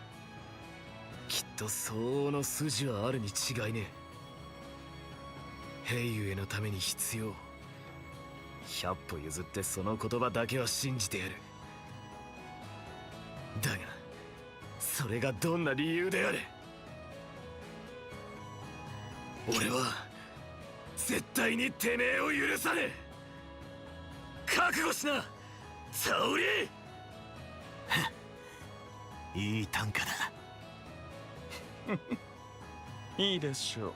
[SPEAKER 4] きっと相応の筋はあるに違いねえ。兵ゆえのために必要。100歩譲ってその言葉だけは信じてやる。だがそれがどんな理由であれ、俺は絶対にてめえを許さねえ。覚悟しな、ザオリー。
[SPEAKER 3] いい短歌だ。
[SPEAKER 10] いいでしょ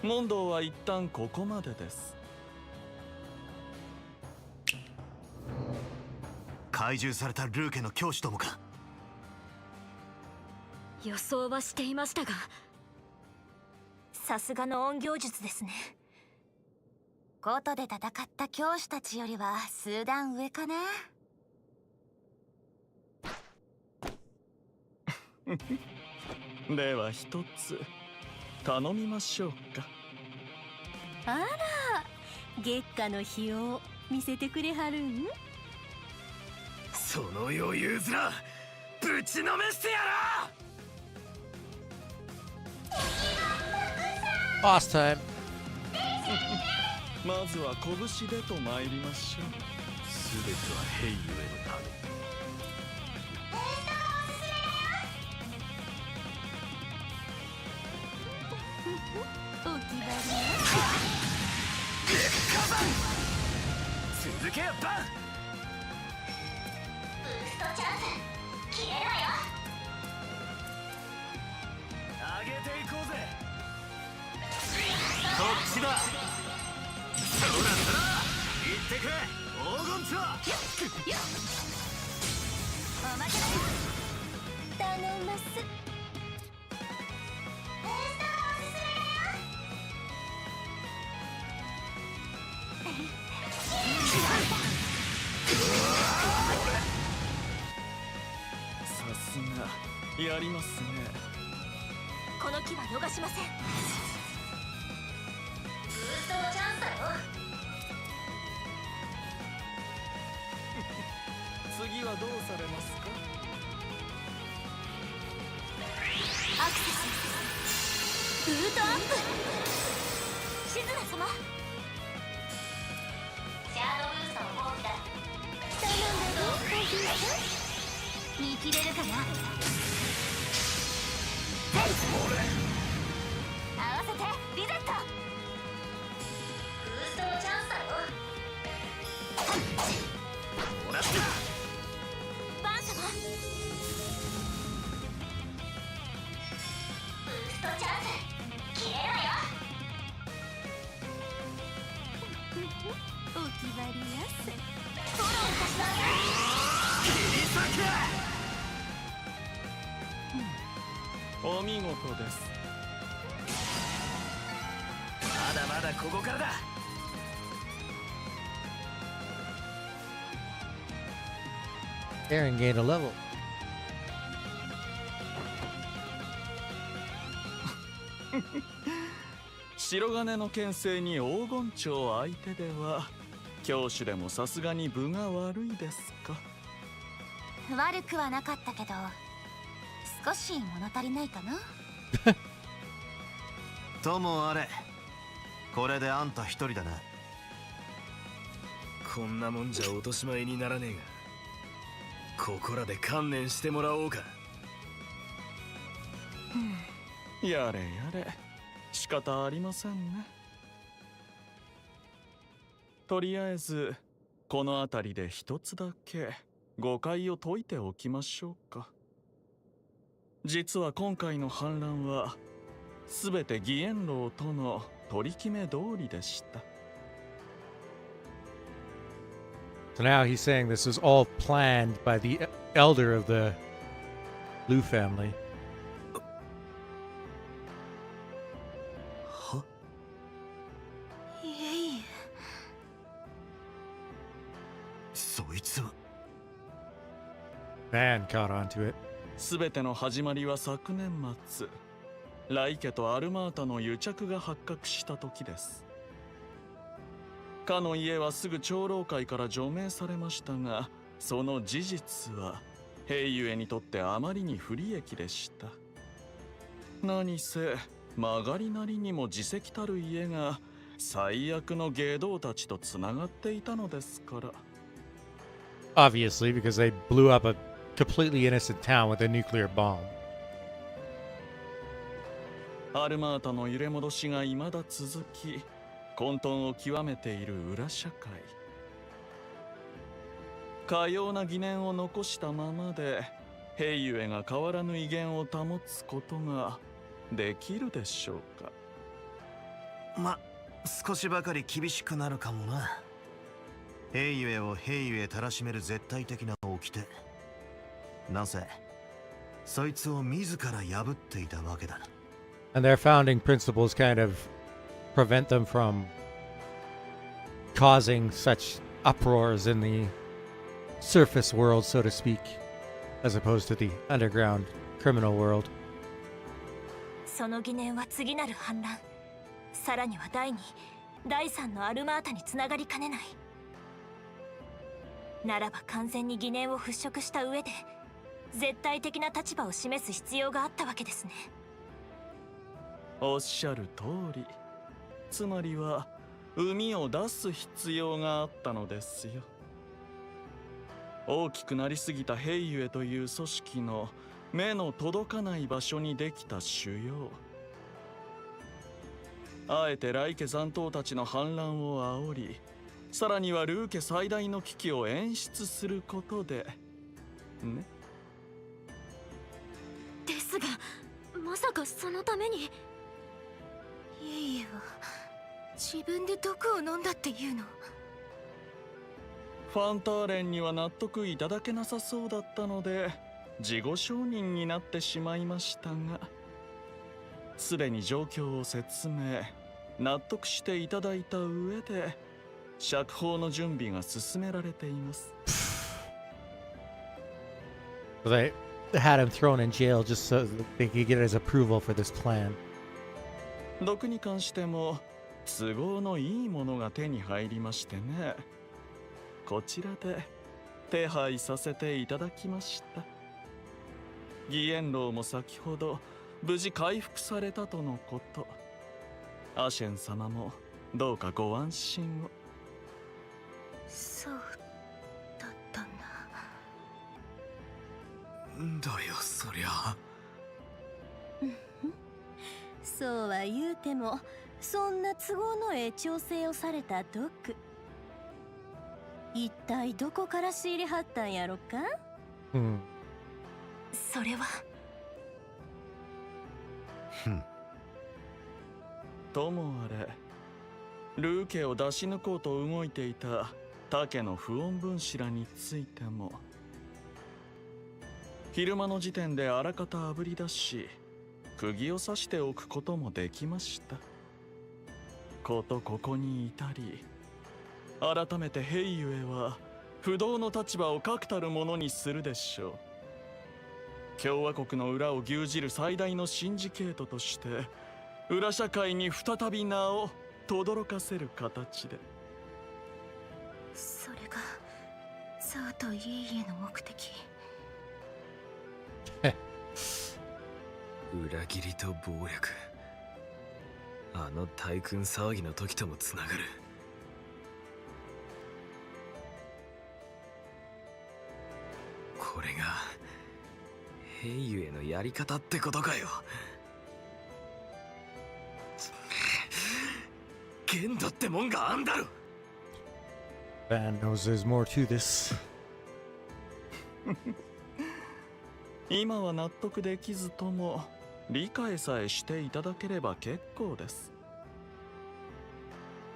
[SPEAKER 10] う。問答は一旦ここまでです。
[SPEAKER 3] 懐柔されたルーケの教師どもか。
[SPEAKER 2] 予想はしていましたが、
[SPEAKER 7] さすがの隠形術ですね。コトで戦った教師たちよりは数段上かな。
[SPEAKER 10] では一つ頼みましょうか。
[SPEAKER 11] あら、月下の日を見せてくれはるん？
[SPEAKER 4] その余裕面ぶちのめしてやら。
[SPEAKER 1] Boss time.
[SPEAKER 10] まずは拳でと参りましょう。
[SPEAKER 4] 全ては兵ゆえのため。
[SPEAKER 11] お気張り。
[SPEAKER 4] 続けやバン。
[SPEAKER 7] ブーストチャンス消えるわよ。
[SPEAKER 4] 上げていこうぜ。こっちだ。そらそら行ってくれ黄金ツアー。
[SPEAKER 7] おまけだよ。
[SPEAKER 11] 頼ます。
[SPEAKER 10] さすがやりますね。
[SPEAKER 7] この機は逃しません。ブーストのチャンスだよ。
[SPEAKER 10] 次はどうされますか。
[SPEAKER 7] アクセスブートアップ。シズナ様、シャードブーストの放棄だ。
[SPEAKER 11] 頼んだぞ、おじいさん。
[SPEAKER 7] 見切れるかな。合わせてリゼット。ブーストのチャンスだよ。
[SPEAKER 4] もらった。
[SPEAKER 7] バン様、ブーストチャンス消えるわよ。
[SPEAKER 11] お気張りやす。
[SPEAKER 7] フォローいたします。
[SPEAKER 4] 切り裂け。
[SPEAKER 10] お見事です。
[SPEAKER 4] まだまだここからだ。
[SPEAKER 1] Aaron gained a level.
[SPEAKER 10] 白金の牽制に黄金蝶相手では教師でもさすがに分が悪いですか。
[SPEAKER 7] 悪くはなかったけど少し物足りないかな。
[SPEAKER 3] ともあれ、これであんた一人だな。
[SPEAKER 4] こんなもんじゃ落とし前にならねえが、ここらで観念してもらおうか。
[SPEAKER 10] やれやれ、仕方ありませんね。とりあえずこの辺りで一つだけ誤解を解いておきましょうか。実は今回の反乱は全て義援楼との取り決め通りでした。
[SPEAKER 1] So now he's saying this was all planned by the elder of the Liu family.
[SPEAKER 7] いえいえ。
[SPEAKER 3] そいつは
[SPEAKER 1] Van caught onto it.
[SPEAKER 10] 全ての始まりは昨年末、ライ家とアルマータの癒着が発覚した時です。かの家はすぐ長老会から除名されましたが、その事実は兵ゆえにとってあまりに不利益でした。何せ曲がりなりにも自責たる家が最悪の外道たちとつながっていたのですから。
[SPEAKER 1] Obviously, because they blew up a completely innocent town with a nuclear bomb.
[SPEAKER 10] アルマータの揺れ戻しが未だ続き、混沌を極めている裏社会。かような疑念を残したままで兵ゆえが変わらぬ威厳を保つことができるでしょうか。
[SPEAKER 3] ま、少しばかり厳しくなるかもな。兵ゆえを兵ゆえたらしめる絶対的な掟。なぜそいつを自ら破っていたわけだ。
[SPEAKER 1] And their founding principles kind of prevent them from causing such uproars in the surface world, so to speak, as opposed to the underground criminal world.
[SPEAKER 2] その疑念は次なる反乱、さらには第2、第3のアルマータにつながりかねない。ならば完全に疑念を払拭した上で絶対的な立場を示す必要があったわけですね。
[SPEAKER 10] おっしゃる通り。つまりは海を出す必要があったのですよ。大きくなりすぎた兵ゆえという組織の目の届かない場所にできた腫瘍。あえて来家残党たちの反乱を煽り、さらにはルー家最大の危機を演出することでね。
[SPEAKER 2] ですが、まさかそのために。
[SPEAKER 7] いえいえは自分で毒を飲んだっていうの。
[SPEAKER 10] ファンターレンには納得いただけなさそうだったので事後承認になってしまいましたが、すでに状況を説明、納得していただいた上で釈放の準備が進められています。
[SPEAKER 1] So they had him thrown in jail just so that they could get his approval for this plan.
[SPEAKER 10] 毒に関しても都合のいいものが手に入りましてね。こちらで手配させていただきました。義援楼も先ほど無事回復されたとのこと。アシェン様もどうかご安心を。
[SPEAKER 7] そうだったんだ。
[SPEAKER 3] だよそりゃ。
[SPEAKER 11] そうは言うても、そんな都合のええ調整をされた毒、一体どこから仕入れはったんやろか。
[SPEAKER 2] それは。
[SPEAKER 10] ともあれ、ルー家を出し抜こうと動いていた他家の不穏分子らについても、昼間の時点であらかたあぶり出し、釘を刺しておくこともできました。ことここに至り、改めて兵ゆえは不動の立場を確たるものにするでしょう。共和国の裏を牛耳る最大のシンジケートとして裏社会に再び名を轟かせる形で。
[SPEAKER 7] それがザーとイエイエの目的。
[SPEAKER 4] 裏切りと暴力、あの大君騒ぎの時ともつながる。これが兵ゆえのやり方ってことかよ。限度ってもんがあんだろ。
[SPEAKER 1] Van knows there's more to this.
[SPEAKER 10] 今は納得できずとも理解さえしていただければ結構です。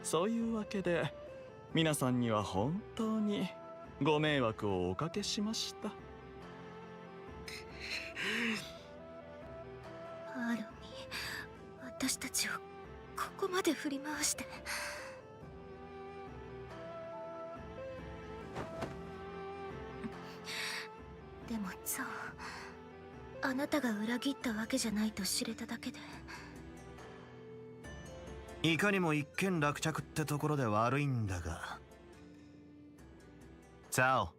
[SPEAKER 10] そういうわけで皆さんには本当にご迷惑をおかけしました。
[SPEAKER 7] アーロンに私たちをここまで振り回して。でもザオ、あなたが裏切ったわけじゃないと知れただけで。
[SPEAKER 3] いかにも一件落着ってところで悪いんだが、ザオ、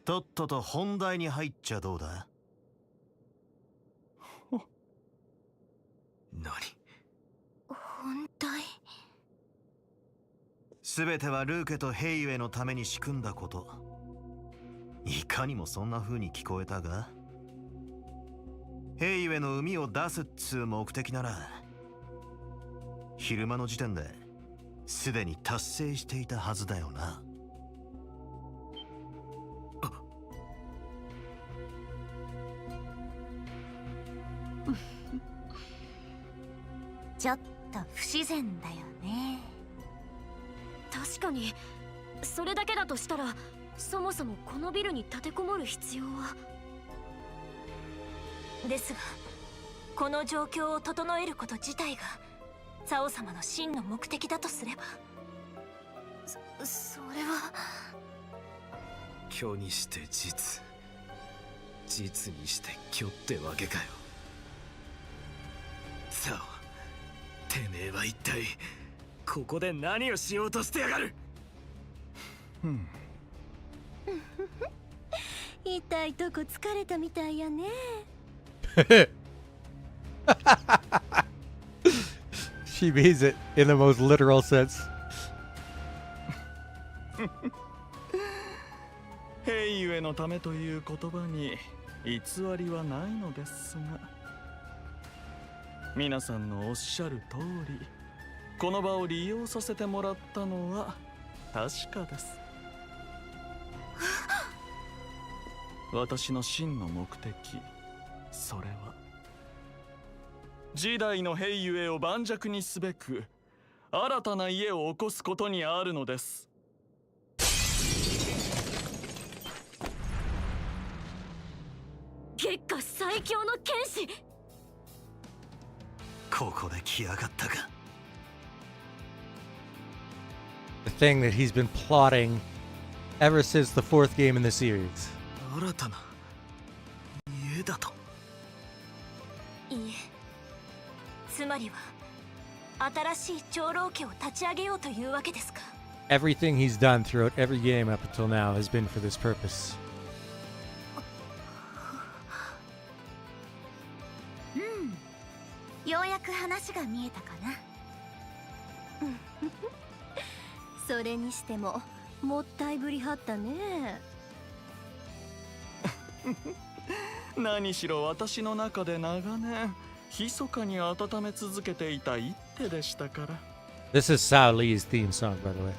[SPEAKER 3] とっとと本題に入っちゃどうだ？
[SPEAKER 4] 何？
[SPEAKER 7] 本題？
[SPEAKER 3] 全てはルーケとヘイユエのために仕組んだこと。いかにもそんな風に聞こえたが、ヘイユエの海を出すっつう目的なら昼間の時点ですでに達成していたはずだよな。
[SPEAKER 7] ちょっと不自然だよね。
[SPEAKER 2] 確かにそれだけだとしたら、そもそもこのビルに立てこもる必要は。
[SPEAKER 7] ですがこの状況を整えること自体がザオ様の真の目的だとすれば、それは。
[SPEAKER 4] 虚にして実、実にして虚ってわけかよ。さあ、てめえは一体ここで何をしようとしてやがる。
[SPEAKER 11] 痛いとこ疲れたみたいやね。
[SPEAKER 1] She means it in the most literal sense.
[SPEAKER 10] 兵ゆえのためという言葉に偽りはないのですが、皆さんのおっしゃる通り、この場を利用させてもらったのは確かです。私の真の目的、それは時代の兵ゆえを盤石にすべく新たな家を起こすことにあるのです。
[SPEAKER 2] 月下最強の剣士。
[SPEAKER 3] ここで来やがったか。
[SPEAKER 1] The thing that he's been plotting ever since the fourth game in the series.
[SPEAKER 4] 新たな家だと。
[SPEAKER 7] いいえ、つまりは新しい長老家を立ち上げようというわけですか。
[SPEAKER 1] Everything he's done throughout every game up until now has been for this purpose.
[SPEAKER 7] ようやく話が見えたかな。
[SPEAKER 11] それにしてももったいぶりはったね。
[SPEAKER 10] 何しろ私の中で長年密かに温め続けていた一手でしたから。
[SPEAKER 1] This is Sao Lee's theme song, by the way.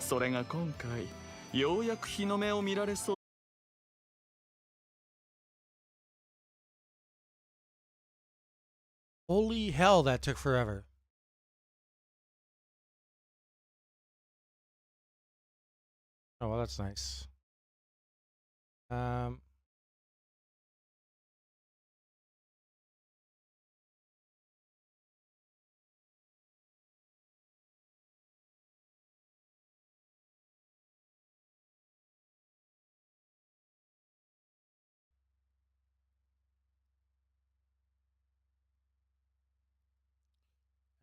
[SPEAKER 10] それが今回ようやく日の目を見られそう。
[SPEAKER 1] Holy hell, that took forever. Oh, well, that's nice.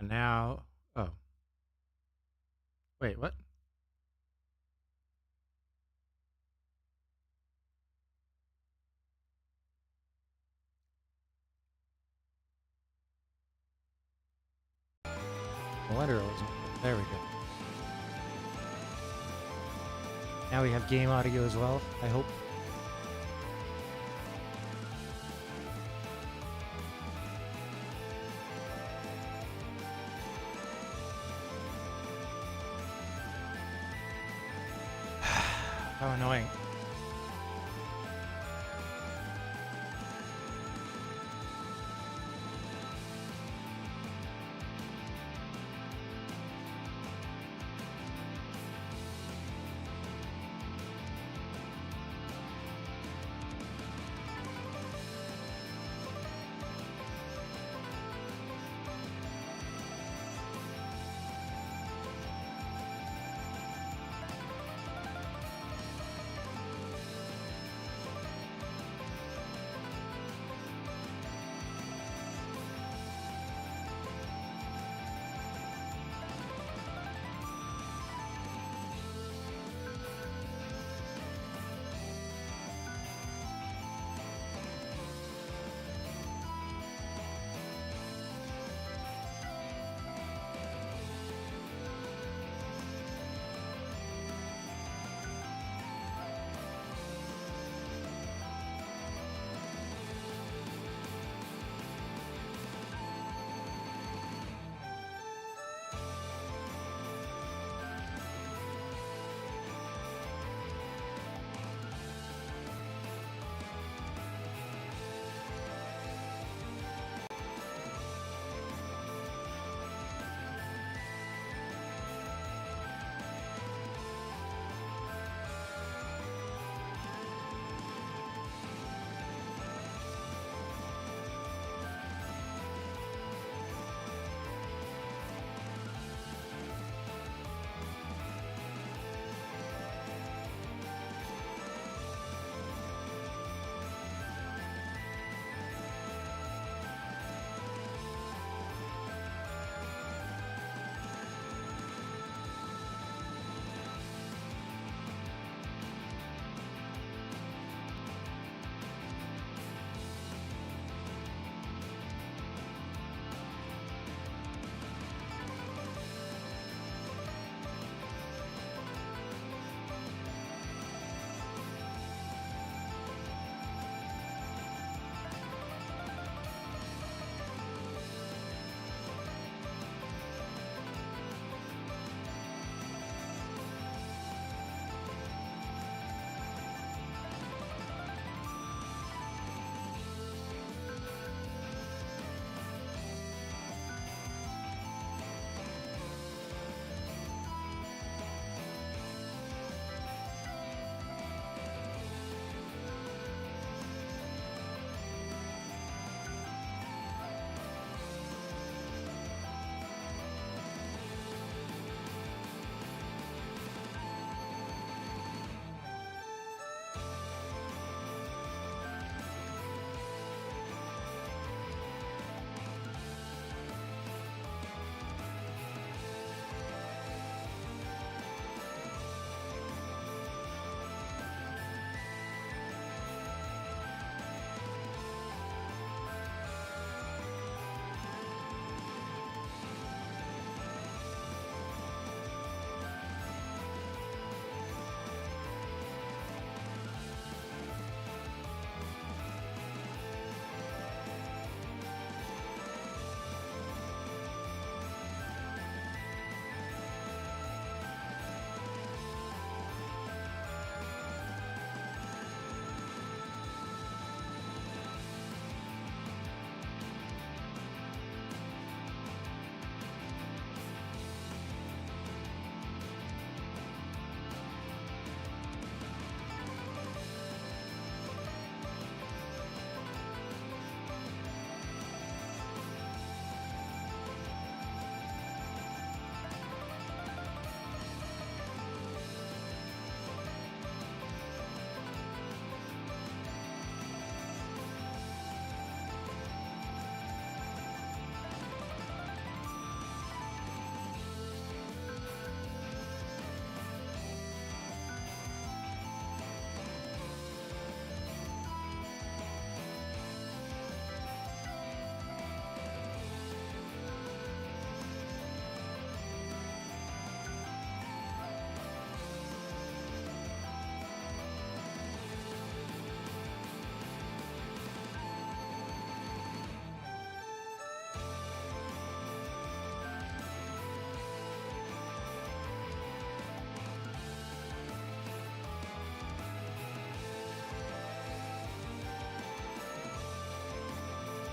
[SPEAKER 1] now... Oh. Wait, what? No wonder it wasn't. There we go. Now we have game audio as well, I hope. How annoying.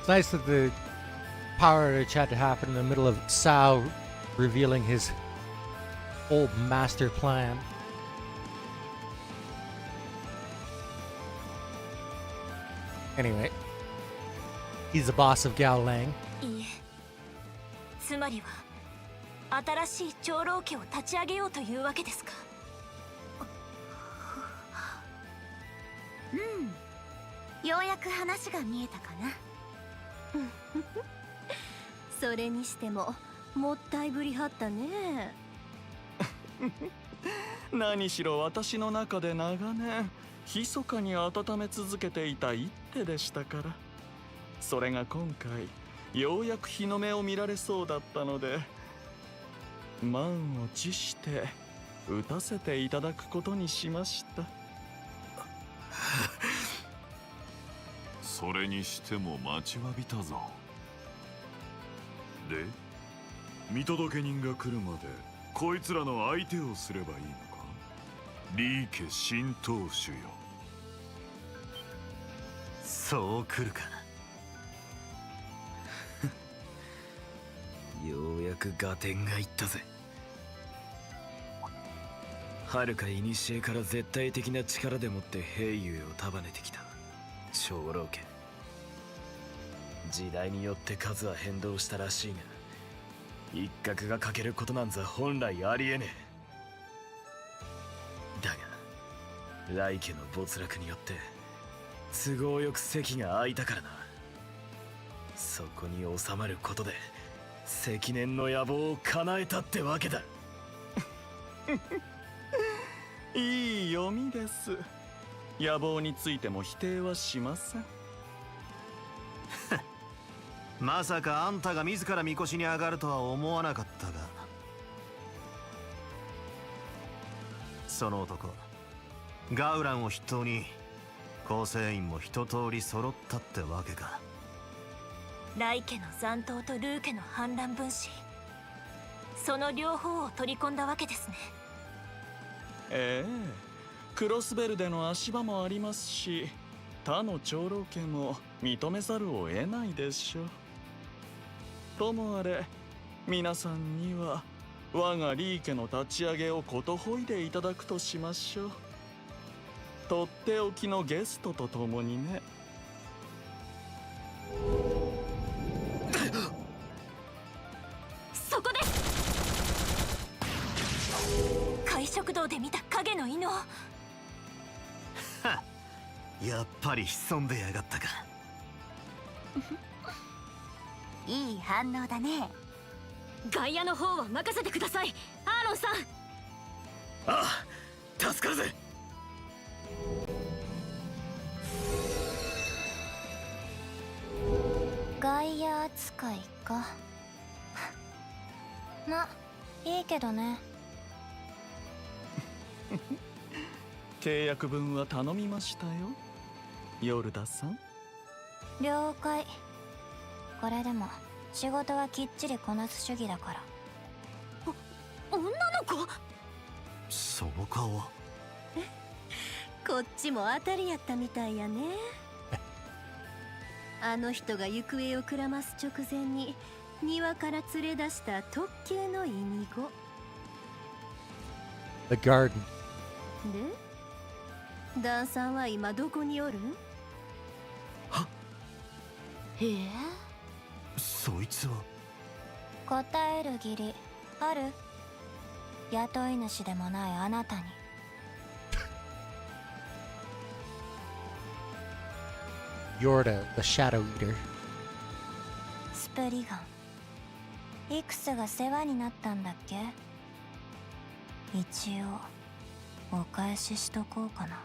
[SPEAKER 1] It's nice that the power chat to happen in the middle of Sao revealing his whole master plan. Anyway, he's the boss of Gao Lang.
[SPEAKER 2] いいえ、つまりは新しい長老家を立ち上げようというわけですか。
[SPEAKER 7] ようやく話が見えたかな。
[SPEAKER 11] それにしてももったいぶりはったね。
[SPEAKER 10] 何しろ私の中で長年密かに温め続けていた一手でしたから。それが今回ようやく日の目を見られそうだったので、満を持して打たせていただくことにしました。
[SPEAKER 5] それにしても待ちわびたぞ。で、見届け人が来るまでこいつらの相手をすればいいのか。リー家新当主よ。
[SPEAKER 3] そう来るか。
[SPEAKER 4] ようやく合点がいったぜ。遥か古から絶対的な力でもって兵勇を束ねてきた長老家。時代によって数は変動したらしいが、一角が欠けることなんざ本来ありえねえ。だが来家の没落によって都合よく席が空いたからな。そこに収まることで積年の野望を叶えたってわけだ。
[SPEAKER 10] いい読みです。野望についても否定はしません。
[SPEAKER 3] まさかあんたが自らみこしに上がるとは思わなかったが、その男ガウランを筆頭に構成員も一通り揃ったってわけか。
[SPEAKER 2] 来家の残党とルー家の反乱分子、その両方を取り込んだわけですね。
[SPEAKER 10] ええ、クロスベルでの足場もありますし、他の長老家も認めざるを得ないでしょう。ともあれ、皆さんには我がリー家の立ち上げをことほいでいただくとしましょう。とっておきのゲストとともにね。
[SPEAKER 2] そこです。海食堂で見た影の犬を。
[SPEAKER 3] はっ、やっぱり潜んでやがったか。
[SPEAKER 7] いい反応だね。
[SPEAKER 2] 外野の方は任せてください、アーロンさん。
[SPEAKER 4] ああ、助かるぜ。
[SPEAKER 7] 外野扱いか。ま、いいけどね。
[SPEAKER 10] 契約分は頼みましたよ、ヨルダさん。
[SPEAKER 7] 了解。これでも仕事はきっちりこなす主義だから。
[SPEAKER 2] 女の子？
[SPEAKER 3] その顔は。
[SPEAKER 11] こっちも当たりやったみたいやね。あの人が行方をくらます直前に庭から連れ出した特級のイニゴ。
[SPEAKER 1] The garden.
[SPEAKER 11] で、ダンさんは今どこにおる？
[SPEAKER 3] は？
[SPEAKER 7] へえ。
[SPEAKER 3] そいつは。
[SPEAKER 7] 答える義理ある？雇い主でもないあなたに。
[SPEAKER 1] Yorda, the Shadow Eater.
[SPEAKER 7] スプリガン、いくつが世話になったんだっけ？一応お返ししとこうかな。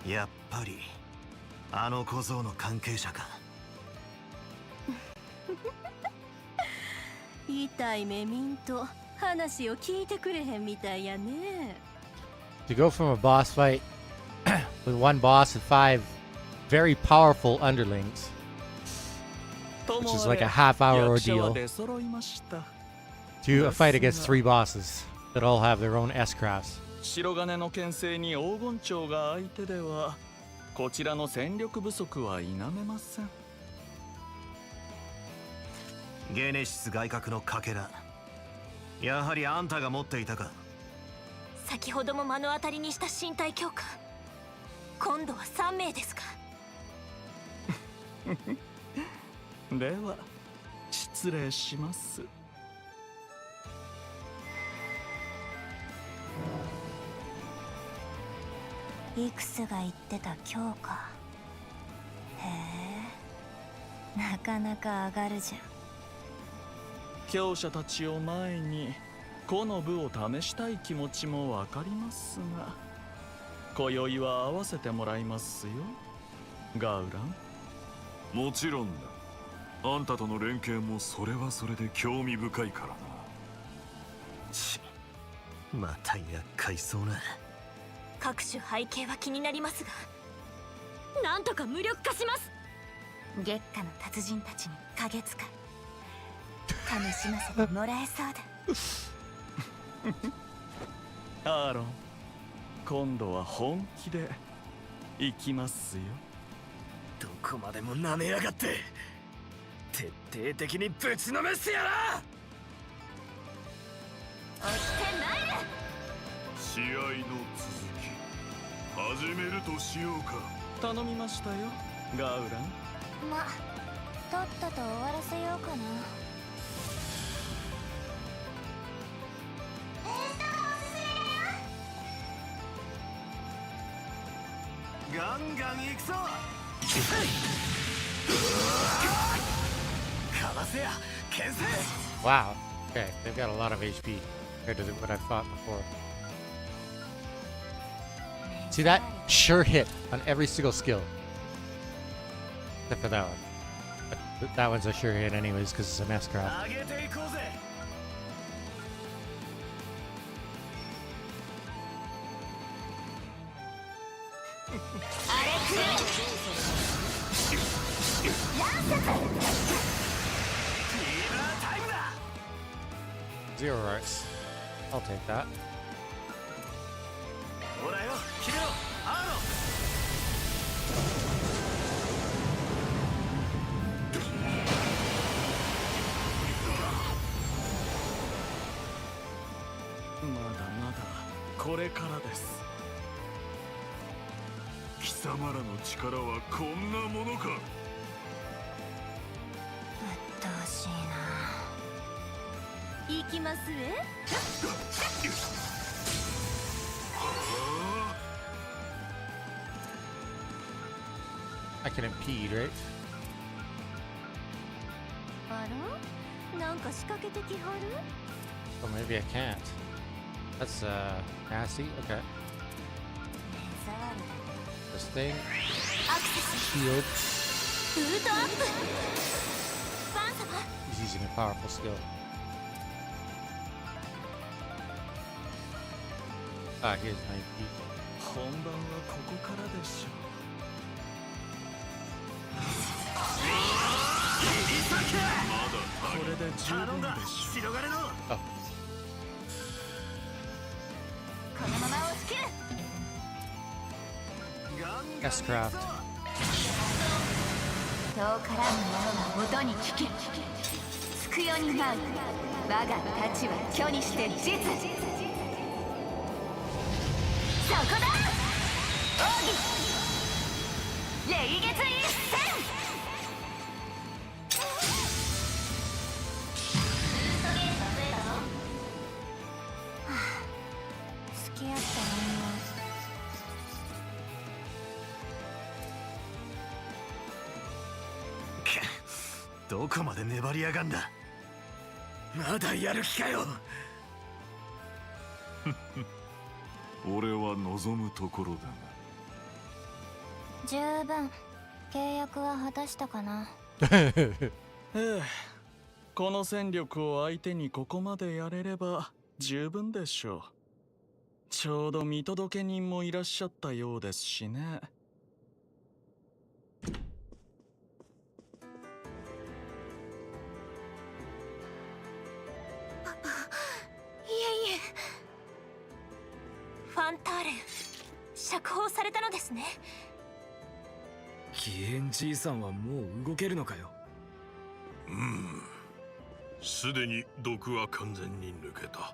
[SPEAKER 3] やっぱりあの小僧の関係者か。
[SPEAKER 11] 痛い目見んと話を聞いてくれへんみたいやね。
[SPEAKER 1] To go from a boss fight with one boss and 5 very powerful underlings, which is like a half-hour ordeal, to a fight against 3 bosses that all have their own S-crafts.
[SPEAKER 10] 白金の牽制に黄金蝶が相手ではこちらの戦力不足は否めません。
[SPEAKER 3] ゲネシス外角のかけら、やはりあんたが持っていたか。
[SPEAKER 2] 先ほども目の当たりにした身体強化、今度は3名ですか。
[SPEAKER 10] では失礼します。
[SPEAKER 11] イクスが言ってた強化。へえ、なかなか上がるじゃん。
[SPEAKER 10] 強者たちを前に個の部を試したい気持ちもわかりますが、今宵は合わせてもらいますよ、ガウラン。
[SPEAKER 5] もちろんだ。あんたとの連携もそれはそれで興味深いからな。
[SPEAKER 3] また厄介そうな。
[SPEAKER 2] 各種背景は気になりますが、なんとか無力化します。
[SPEAKER 7] 月下の達人たちに影使い楽しませてもらえそうだ。
[SPEAKER 10] アーロン、今度は本気で行きますよ。
[SPEAKER 8] どこまでも舐めやがって、徹底的にぶちのめしてやら。
[SPEAKER 2] 押してないで。
[SPEAKER 5] 試合の続き始めるとしようか。
[SPEAKER 10] 頼みましたよ、ガウラン。
[SPEAKER 11] ま、とっとと終わらせようかな。
[SPEAKER 3] ガンガン行くぞ。かわせや牽制。
[SPEAKER 1] Wow. Okay, they've got a lot of HP compared to what I've fought before. See that? Sure hit on every single skill. Except for that one. But that one's a sure hit anyways because it's a mass craft.
[SPEAKER 8] 上げていこうぜ。
[SPEAKER 1] Zero rights. I'll take that.
[SPEAKER 8] ほらよ、決めろ、アーロ
[SPEAKER 10] まだまだこれからです。
[SPEAKER 5] 貴様らの力はこんなものか。
[SPEAKER 11] うっとうしいな。
[SPEAKER 2] 行きますえ。
[SPEAKER 1] I can impede, right?
[SPEAKER 11] あら、なんか仕掛けてきはる？
[SPEAKER 1] Oh, maybe I can't. That's nasty. Okay.
[SPEAKER 11] 目障り。
[SPEAKER 1] This thing.
[SPEAKER 2] アクセス
[SPEAKER 1] Shield.
[SPEAKER 2] ブートアップ。バン様
[SPEAKER 1] He's using a powerful skill. Ah, here's my impede.
[SPEAKER 10] 本番はここからでしょう。これで十分でしょう。
[SPEAKER 8] 白金の
[SPEAKER 1] Oh,
[SPEAKER 2] このまま押し切る。
[SPEAKER 1] S craft.
[SPEAKER 7] 遠からぬ者は元に聞け。つくよに舞う我が太刀は虚にして実。そこだ奥義霊月一戦。
[SPEAKER 11] 付き合った
[SPEAKER 3] どこまで粘りやがんだ。
[SPEAKER 8] まだやる気かよ。
[SPEAKER 5] 俺は望むところだが。
[SPEAKER 11] 女。十分契約は果たしたかな。
[SPEAKER 10] この戦力を相手にここまでやれれば十分でしょう。ちょうど見届け人もいらっしゃったようですしね。
[SPEAKER 2] いえいえ。ファンターレン釈放されたのですね。
[SPEAKER 8] 義援じいさんはもう動けるのかよ。
[SPEAKER 5] すでに毒は完全に抜けた。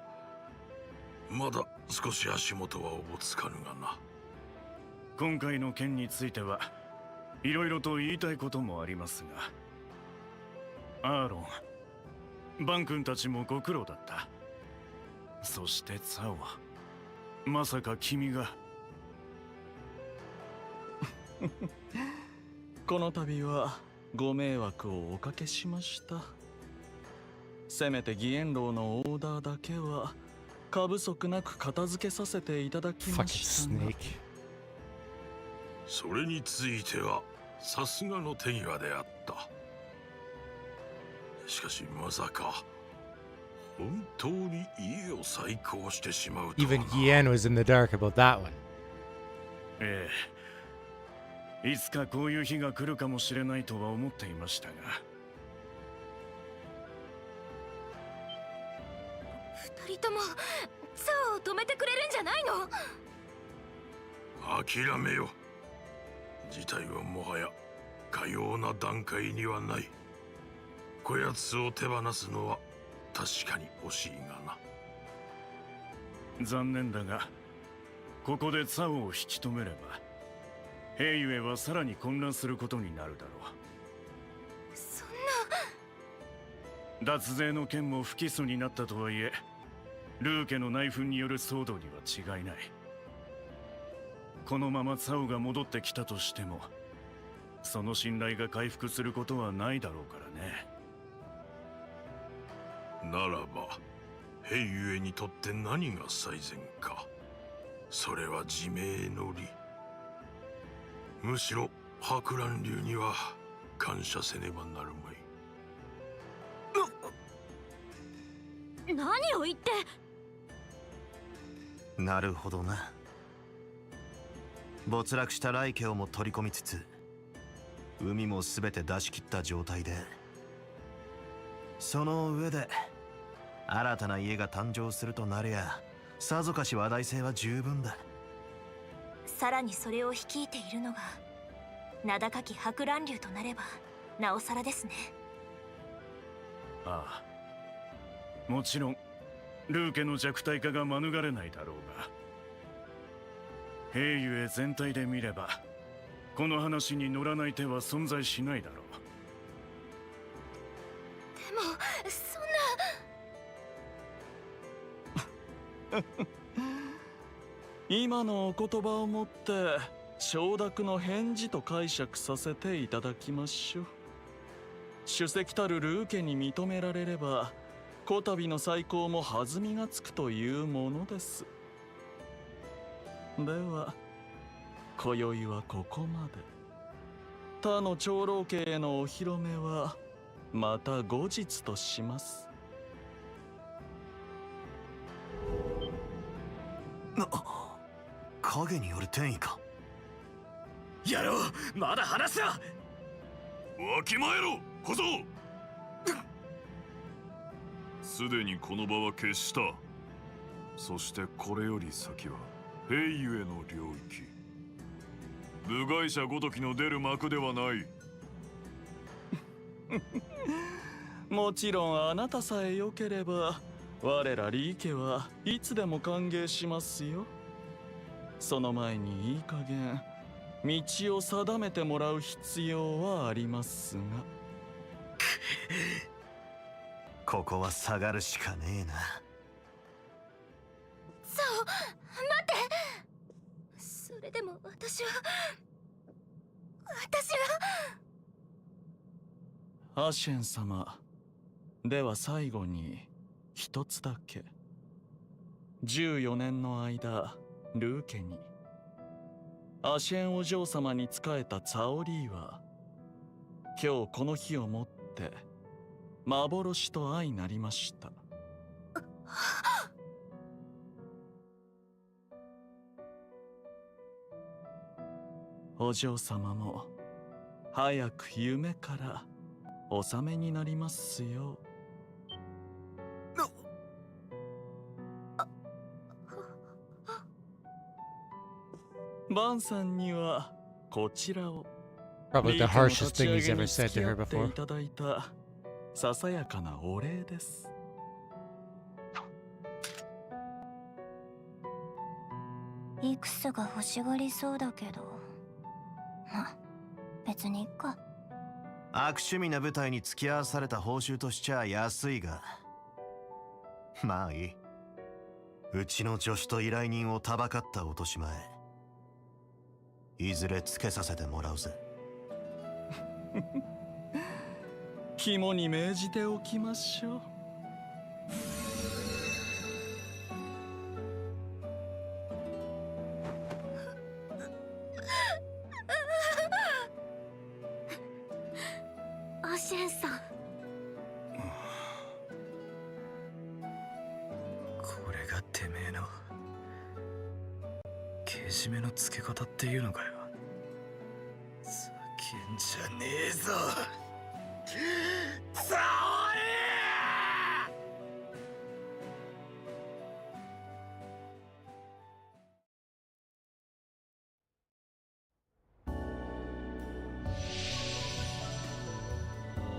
[SPEAKER 5] まだ少し足元はおぼつかぬがな。
[SPEAKER 8] 今回の件についてはいろいろと言いたいこともありますが、アーロン、バン君たちもご苦労だった。そしてツァオ、まさか君が。
[SPEAKER 10] この度はご迷惑をおかけしました。せめて義援楼のオーダーだけは過不足なく片付けさせていただきま
[SPEAKER 1] Fucking
[SPEAKER 10] したが。
[SPEAKER 1] snake.
[SPEAKER 5] それについてはさすがの手際であった。しかしまさか本当に家を再興してしまうとは
[SPEAKER 1] Even
[SPEAKER 5] な。
[SPEAKER 1] Guian was in the dark about that one.
[SPEAKER 8] ええ、いつかこういう日が来るかもしれないとは思っていましたが。
[SPEAKER 7] 二人ともツァオを止めてくれるんじゃないの？
[SPEAKER 5] 諦めよ。事態はもはやかような段階にはない。こやつを手放すのは確かに惜しいがな。
[SPEAKER 8] 残念だが、ここでツァオを引き止めれば兵ゆえはさらに混乱することになるだろう。
[SPEAKER 7] そん
[SPEAKER 8] 脱税の件も不起訴になったとはいえ、ルー家の内紛による騒動には違いない。このままツァオが戻ってきたとしても、その信頼が回復することはないだろうからね。
[SPEAKER 5] ならば兵ゆえにとって何が最善か。それは自明の理。むしろ博覧流には感謝せねばなるまい。
[SPEAKER 2] 何を言って。
[SPEAKER 3] なるほどな。没落した来家をも取り込みつつ、海も全て出し切った状態で、その上で新たな家が誕生するとなりゃ、さぞかし話題性は十分だ。
[SPEAKER 11] さらにそれを率いているのが名高き博覧流となればなおさらですね。
[SPEAKER 8] ああ、もちろんルー家の弱体化が免れないだろうが、兵ゆえ全体で見ればこの話に乗らない手は存在しないだろう。
[SPEAKER 7] でもそんな。
[SPEAKER 10] 今のお言葉をもって承諾の返事と解釈させていただきましょう。主席たるルー家に認められれば、こたびの再興も弾みがつくというものです。では今宵はここまで。他の長老家へのお披露目はまた後日とします。
[SPEAKER 3] 影による転移か。
[SPEAKER 8] やろう、まだ話すな。
[SPEAKER 5] わきまえろ小僧。
[SPEAKER 12] すでにこの場は決した。そしてこれより先は兵ゆえの領域。部外者ごときの出る幕ではない。
[SPEAKER 10] もちろんあなたさえ良ければ我らリー家はいつでも歓迎しますよ。その前にいい加減道を定めてもらう必要はありますが。
[SPEAKER 3] ここは下がるしかねえな。
[SPEAKER 7] そう、待って。それでも私は
[SPEAKER 10] アシェン様、では最後に一つだけ。14年の間ルー家にアシェンお嬢様に仕えたツァオリーは、今日この日をもって幻と相なりました。お嬢様も早く夢からお覚めになりますよ。バンさんにはこちらを。
[SPEAKER 1] Probably the
[SPEAKER 10] リー家の
[SPEAKER 1] harshest thing he's ever said to her
[SPEAKER 10] 立ち上げ
[SPEAKER 1] before.
[SPEAKER 10] ていただいたささやかなお礼です。
[SPEAKER 11] イクスが欲しがりそうだけど、まあ別にいっか。
[SPEAKER 3] 悪趣味な舞台に付き合わされた報酬としちゃ安いが、まあいい。うちの助手と依頼人をたばかった落とし前、いずれつけさせてもらうぜ。
[SPEAKER 10] 肝に銘じておきましょう。
[SPEAKER 2] アシェンさん、
[SPEAKER 4] これがてめえのけじめのつけ方っていうのかよ。ざけんじゃねえぞザ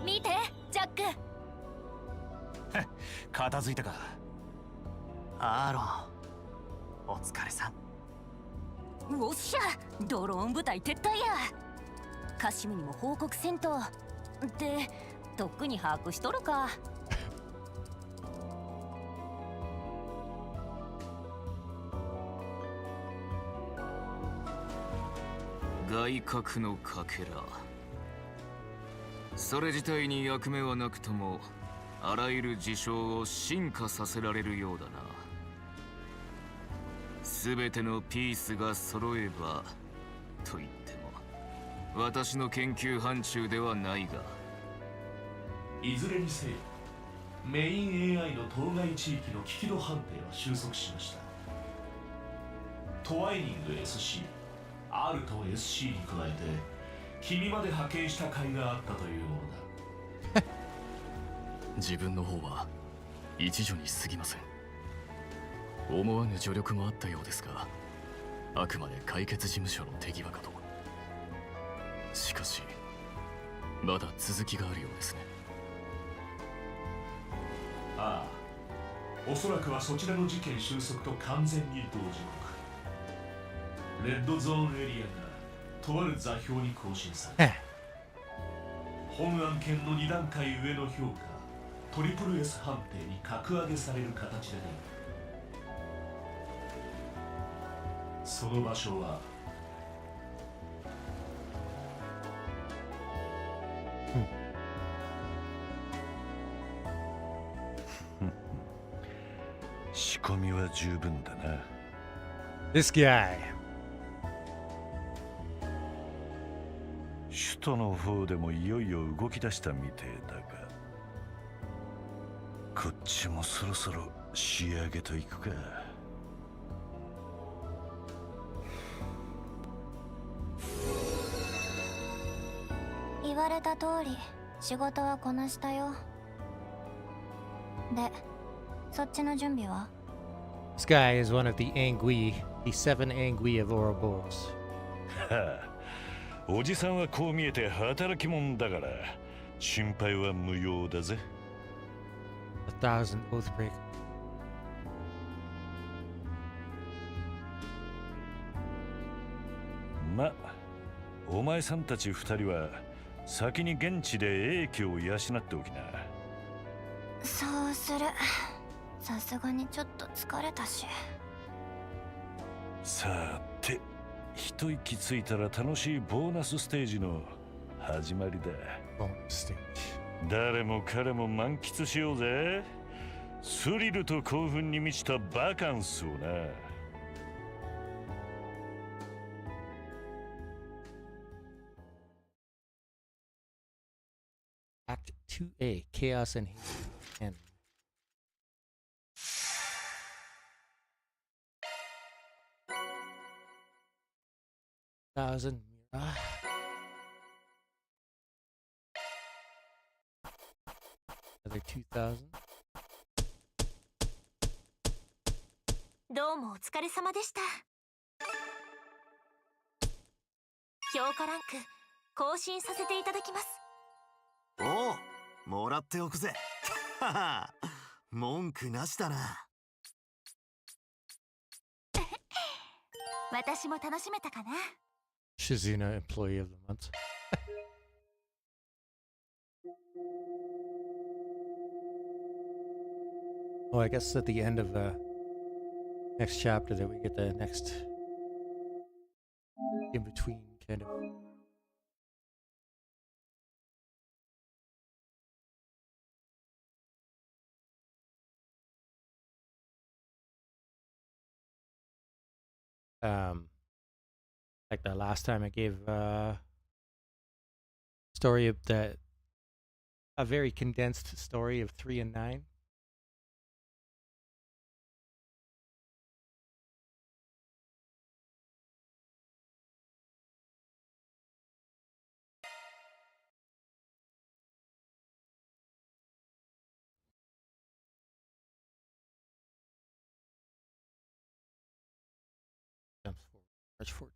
[SPEAKER 7] 見てジャック。
[SPEAKER 13] 片付いたか。
[SPEAKER 3] アーロン、お疲れさん。
[SPEAKER 7] おっしゃ、ドローン部隊撤退や。カシムにも報告せんと。ってとっくに把握しとるか。
[SPEAKER 9] 外角のかけら、それ自体に役目はなくともあらゆる事象を進化させられるようだな。全てのピースが揃えばと言っても私の研究範疇ではないが、
[SPEAKER 14] いずれにせよメイン AI の当該地域の危機度判定は収束しました。トワイニング SC、 アルト SC に加えて君まで派遣した甲斐があったというものだ。
[SPEAKER 6] 自分の方は一助に過ぎません。思わぬ助力もあったようですが、あくまで解決事務所の手際かと。しかしまだ続きがあるようですね。
[SPEAKER 14] ああ、おそらくはそちらの事件収束と完全に同時刻、レッドゾーンエリアがとある座標に更新された。本案件の2段階上の評価、トリプル S 判定に格上げされる形でね。その場所は
[SPEAKER 5] 仕込みは十分だな。
[SPEAKER 1] This guy.
[SPEAKER 5] 首都の方でもいよいよ動き出したみてえだが、こっちもそろそろ仕上げといくか。
[SPEAKER 11] 言われた通り仕事はこなしたよ。で、そっちの準備は？
[SPEAKER 1] This guy is one of the Angui, the 7 Angui of Ouroboros.
[SPEAKER 5] はあ、おじさんはこう見えて働き者だから心配は無用だぜ。
[SPEAKER 1] 1,000 Oathbreaker.
[SPEAKER 5] ま、お前さんたち二人は先に現地で英気を養っておきな。
[SPEAKER 11] そうする。さすがにちょっと疲れたし。
[SPEAKER 5] さて、一息ついたら楽しいボーナスステージの始まりだ。誰も彼も満喫しようぜ。スリルと興奮に満ちたバカンスをな。
[SPEAKER 1] Act 2A, Chaos and Hate. Thousand Mira. Another 2,000.
[SPEAKER 2] どうもお疲れ様でした。評価ランク更新させていただきます。
[SPEAKER 3] おお、もらっておくぜ。はは、文句なしだな。
[SPEAKER 7] 私も楽しめたかな。
[SPEAKER 1] Shizuna Employee of the Month. Oh, I guess at the end of the next chapter that we get the next in between kind of. Like the last time I gave story of a very condensed story of 3 and 9. Jumps forward. March 14th.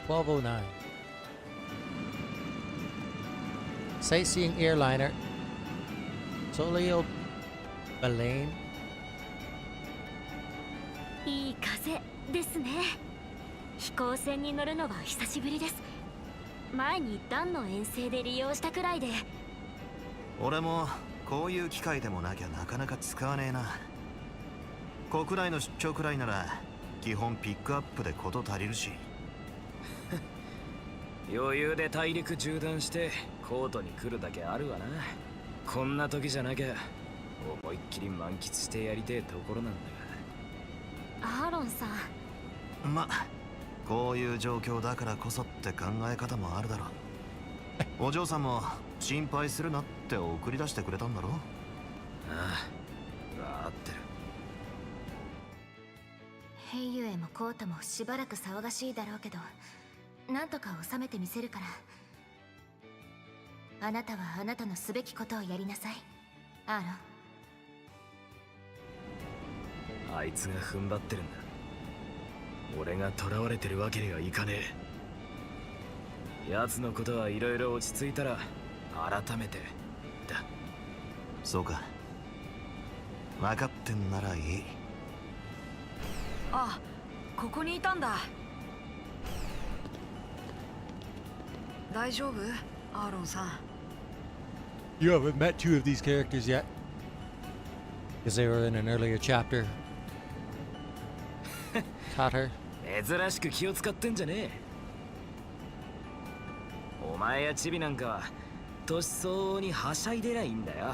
[SPEAKER 1] 1209. Sightseeing airliner Solio Baleine.
[SPEAKER 2] いい風ですね。飛行船に乗るのは久しぶりです。前に団の遠征で利用したくらいで。
[SPEAKER 3] 俺もこういう機会でもなきゃなかなか使わねえな。国内の出張くらいなら基本ピックアップで事足りるし。
[SPEAKER 4] 余裕で大陸縦断してコートに来るだけあるわな。こんな時じゃなきゃ思いっきり満喫してやりてえところなんだ
[SPEAKER 2] アーロンさん。
[SPEAKER 3] ま、こういう状況だからこそって考え方もあるだろう。お嬢さんも心配するなって送り出してくれたんだろ。
[SPEAKER 4] ああ、わかってる。
[SPEAKER 7] ヘイユエもコートもしばらく騒がしいだろうけど、なんとか収めてみせるから。あなたはあなたのすべきことをやりなさい、アーロン。
[SPEAKER 4] あいつが踏ん張ってるんだ。俺が囚われてるわけにはいかねえ。奴のことはいろいろ落ち着いたら改めてだ。
[SPEAKER 3] そうか、分かってんならいい。
[SPEAKER 13] あ、ここにいたんだ。大丈夫？アーロンさん。
[SPEAKER 1] You haven't met two of these characters yet, because they were in an earlier chapter. Caught her.
[SPEAKER 4] 珍しく気を使ってんじゃねえ。お前やチビなんかは年相応にはしゃいでりゃいいんだよ。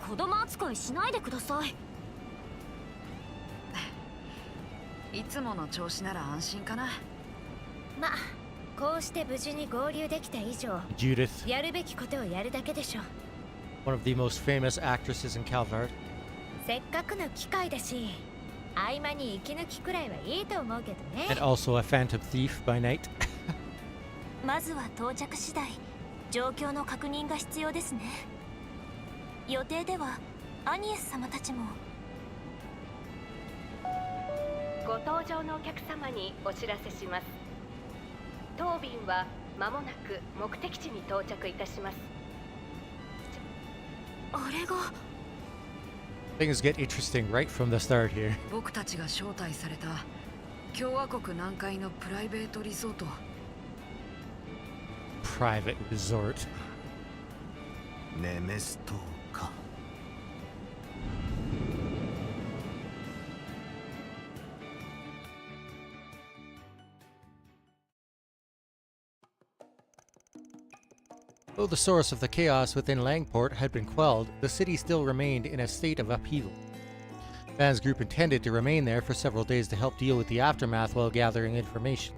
[SPEAKER 2] 子供扱いしないでください。
[SPEAKER 13] いつもの調子なら安心かな。
[SPEAKER 7] ま、こうして無事に合流できた以上、
[SPEAKER 1] Judith,
[SPEAKER 7] やるべきことをやるだけでしょ。
[SPEAKER 1] one of the most famous actresses in Calvard.
[SPEAKER 7] せっかくの機会だし、合間に息抜きくらいはいいと思うけどね。
[SPEAKER 1] And also a phantom thief by night.
[SPEAKER 2] まずは到着次第状況の確認が必要ですね。予定ではアニエス様たちも。
[SPEAKER 15] ご搭乗のお客様にお知らせします。当便は間もなく目的地に到着いたします。
[SPEAKER 2] あれが
[SPEAKER 1] Things get interesting right from the start here.
[SPEAKER 13] 僕たちが招待された共和国南海のプライベートリゾート。
[SPEAKER 1] Private resort.
[SPEAKER 3] ネメストか。
[SPEAKER 1] Though the source of the chaos within Langport had been quelled, the city still remained in a state of upheaval. Van's group intended to remain there for several days to help deal with the aftermath while gathering information.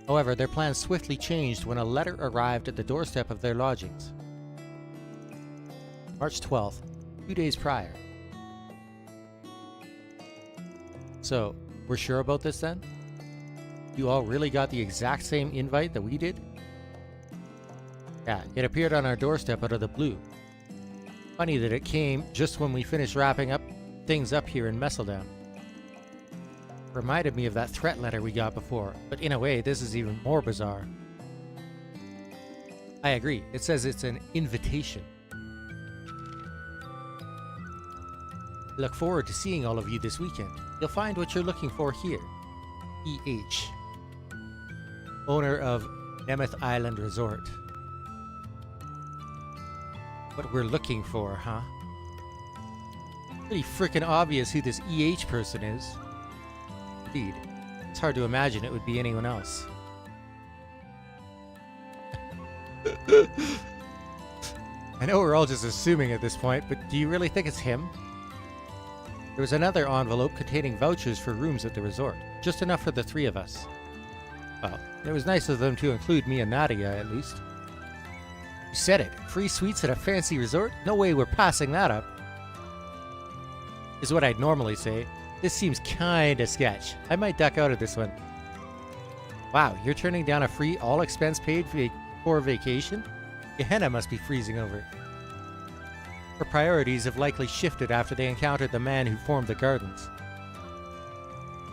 [SPEAKER 1] However, their plans swiftly changed when a letter arrived at the doorstep of their lodgings. March 12th, 2 days prior. So, we're sure about this then? You all really got the exact same invite that we did? Yeah, it appeared on our doorstep out of the blue. Funny that it came just when we finished wrapping up things up here in Messeldam. reminded me of that threat letter we got before, but in a way, this is even more bizarre. I agree. It says it's an invitation. I look forward to seeing all of you this weekend. You'll find what you're looking for here. E.H., owner of Nemeth Island Resort. What we're looking for, huh? Pretty freaking obvious who this E.H. person is. Indeed, it's hard to imagine it would be anyone else. I know we're all just assuming at this point, but do you really think it's him? There was another envelope containing vouchers for rooms at the resort, just enough for the three of us. Well, it was nice of them to include me and Nadia, at least. You said it. Free suites at a fancy resort? No way we're passing that up. Is what I'd normally say. This seems kinda sketch. I might duck out of this one. Wow, you're turning down a free, all-expense-paid for vacation? Gehenna must be freezing over. Her priorities have likely shifted after they encountered the man who formed the gardens.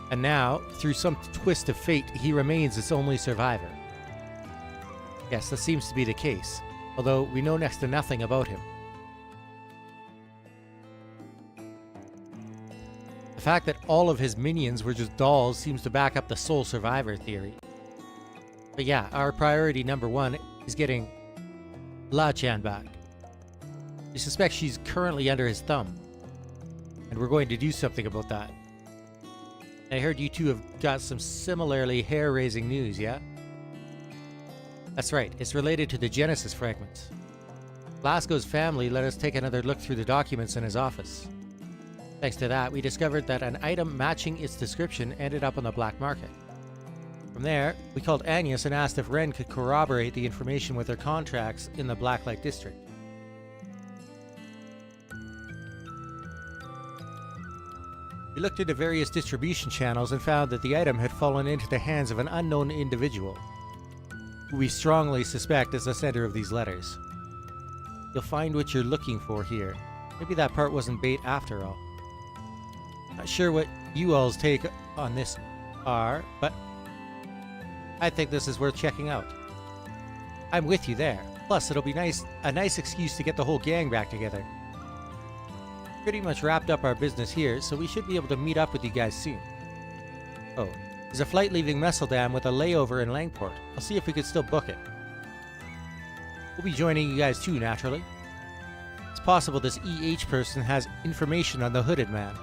[SPEAKER 1] And now, through some twist of fate, he remains its only survivor. Yes, that seems to be the case, although we know next to nothing about him. The fact that all of his minions were just dolls seems to back up the sole survivor theory. But yeah, our priority number one is getting La-chan back. We suspect she's currently under his thumb, and we're going to do something about that. I heard you two have got some similarly hair-raising news, yeah? That's right, it's related to the Genesis fragments. Glasgow's family let us take another look through the documents in his office. Thanks to that, we discovered that an item matching its description ended up on the black market. From there, we called Agnes and asked if Ren could corroborate the information with her contracts in the Blacklight District. We looked into various distribution channels and found that the item had fallen into the hands of an unknown individual, who we strongly suspect is the sender of these letters. You'll find what you're looking for here. Maybe that part wasn't bait after all. Not sure what you all's take on this are, but I think this is worth checking out. I'm with you there. Plus, it'll be a nice excuse to get the whole gang back together. Pretty much wrapped up our business here, so we should be able to meet up with you guys soon. Oh, there's a flight leaving Messeldam with a layover in Langport. I'll see if we could still book it. We'll be joining you guys too, naturally. It's possible this EH person has information on the hooded man.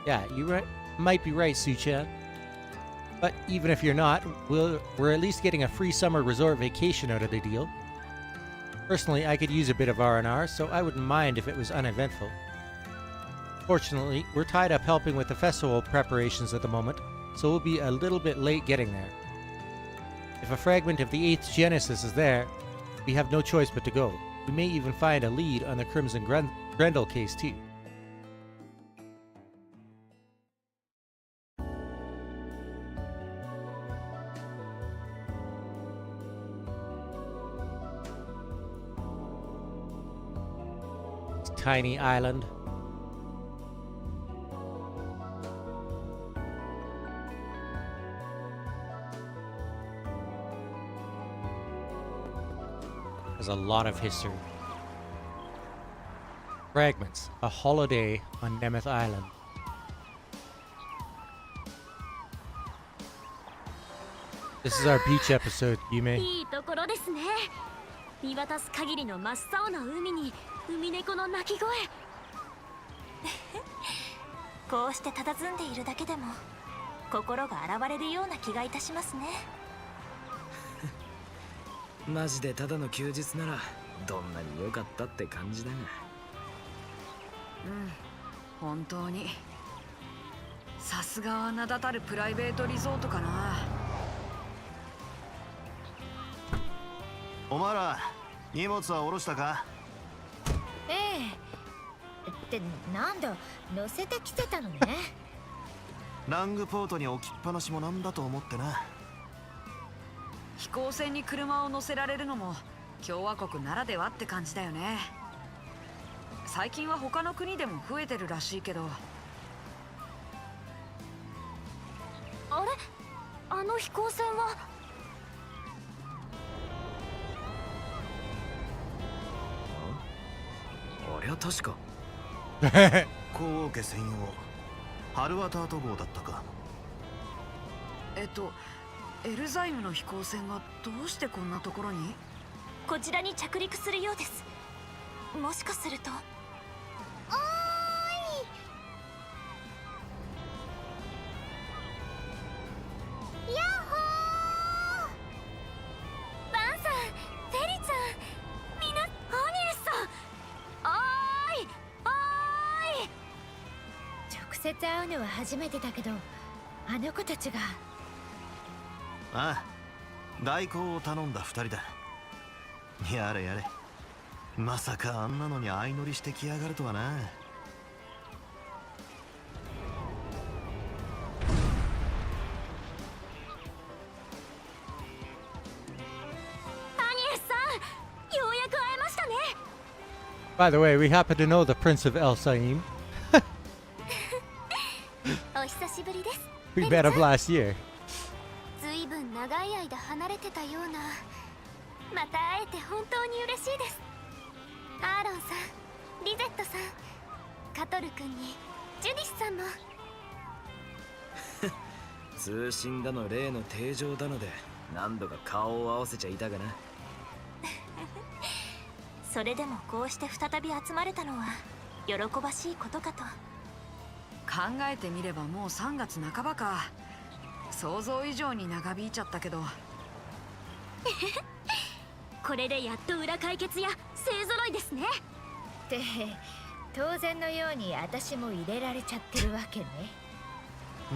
[SPEAKER 1] Yeah, you might be right, Su-chan. But even if you're not, we're at least getting a free summer resort vacation out of the deal. Personally, I could use a bit of R&R, so I wouldn't mind if it was uneventful. Fortunately, we're tied up helping with the festival preparations at the moment, so we'll be a little bit late getting there. If a fragment of the 8th Genesis is there, we have no choice but to go. We may even find a lead on the Crimson Grendel case too. Tiny island. Has a lot of history. Fragments. A holiday on Nemeth Island. This is our beach episode, Yume.
[SPEAKER 2] いいところですね。見渡す限りの真っ青な海に海猫の鳴き声。
[SPEAKER 11] こうして佇んでいるだけでも心が洗われるような気がいたしますね。
[SPEAKER 4] マジでただの休日ならどんなに良かったって感じだが。
[SPEAKER 13] 本当にさすがは名だたるプライベートリゾートかな。
[SPEAKER 3] お前ら荷物は下ろしたか？
[SPEAKER 7] ええ。ってなんだ、乗せてきてたのね。
[SPEAKER 3] ラングポートに置きっぱなしもなんだと思ってな。
[SPEAKER 13] 飛行船に車を乗せられるのも共和国ならではって感じだよね。最近は他の国でも増えてるらしいけど。
[SPEAKER 2] あれ、あの飛行船は。
[SPEAKER 4] あれは確か
[SPEAKER 3] 皇王家専用ハルワタート号だったか。
[SPEAKER 13] エルザイムの飛行船がどうしてこんなところに？
[SPEAKER 2] こちらに着陸するようです。もしかすると。
[SPEAKER 7] おーい、ヤッホー。
[SPEAKER 2] バンさん、フェリちゃん、みんな、アニエスさん、おーいおーい。
[SPEAKER 7] 直接会うのは初めてだけど、あの子たちが。
[SPEAKER 3] ああ、代行を頼んだ2人だ。やれやれ、まさかあんなのに相乗りしてきやがるとはな。
[SPEAKER 2] アニエスさん、ようやく会えましたね。
[SPEAKER 1] By the way, we happen to know the Prince of El Saim.
[SPEAKER 2] お久しぶりです。
[SPEAKER 1] We met him last year.
[SPEAKER 2] ずいぶん長い間離れてたような。また会えて本当に嬉しいです。アーロンさん、リゼットさん、カトル君にジュディスさんも。
[SPEAKER 4] 通信だの例の定常だので何度か顔を合わせちゃいたがな。
[SPEAKER 2] それでもこうして再び集まれたのは喜ばしいことかと。
[SPEAKER 13] 考えてみればもう3月半ばか。想像以上に長引いちゃったけど。
[SPEAKER 2] これでやっと裏解決や勢ぞろいですね。
[SPEAKER 7] って当然のように私も入れられちゃってるわけね。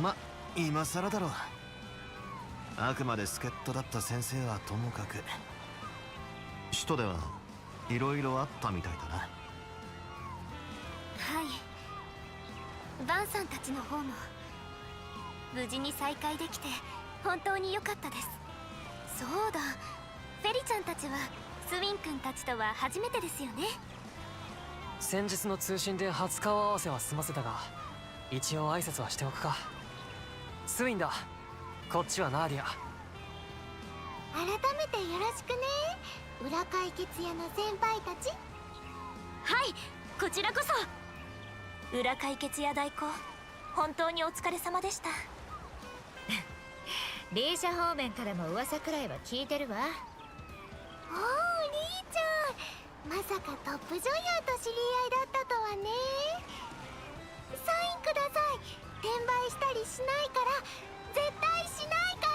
[SPEAKER 3] ま、今更だろう。あくまで助っ人だった先生はともかく、首都ではいろいろあったみたいだな。
[SPEAKER 2] はい、バンさんたちの方も無事に再会できて本当に良かったです。そうだ、フェリちゃんたちはスウィン君たちとは初めてですよね。
[SPEAKER 16] 先日の通信で初顔合わせは済ませたが、一応挨拶はしておくか。スウィンだ、こっちはナーディア。
[SPEAKER 7] 改めてよろしくね、裏解決屋の先輩たち。
[SPEAKER 2] はい、こちらこそ。裏解決屋代行、本当にお疲れ様でした。
[SPEAKER 7] リーシャ方面からも噂くらいは聞いてるわ。おー、リーちゃん、まさかトップ女優と知り合いだったとはね。サインください。転売したりしないから、絶対しないか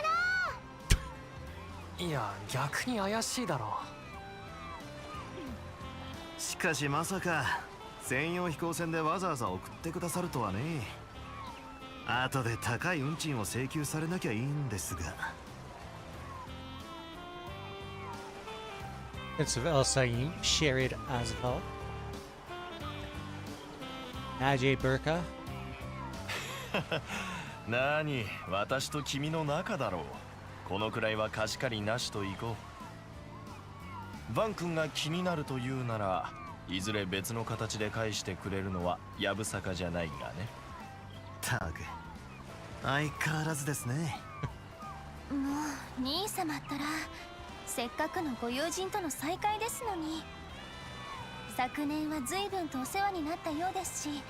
[SPEAKER 7] ら。
[SPEAKER 16] いや、逆に怪しいだろ
[SPEAKER 3] う。しかしまさか専用飛行船でわざわざ送ってくださるとはね。後で高い運賃を請求されなきゃいいんですが。
[SPEAKER 1] Prince of El Saim, Sherid Asval, Najee Burka.
[SPEAKER 10] なに、私と君の仲だろう。このくらいは貸し借りなしといこう。バン君が気になるというなら、いずれ別の形で返してくれるのはやぶさかじゃないがね。
[SPEAKER 3] たく、相変わらずですね。
[SPEAKER 2] もう兄様ったらせっかくのご友人との再会ですのに。昨年は随分とお世話になったようですし、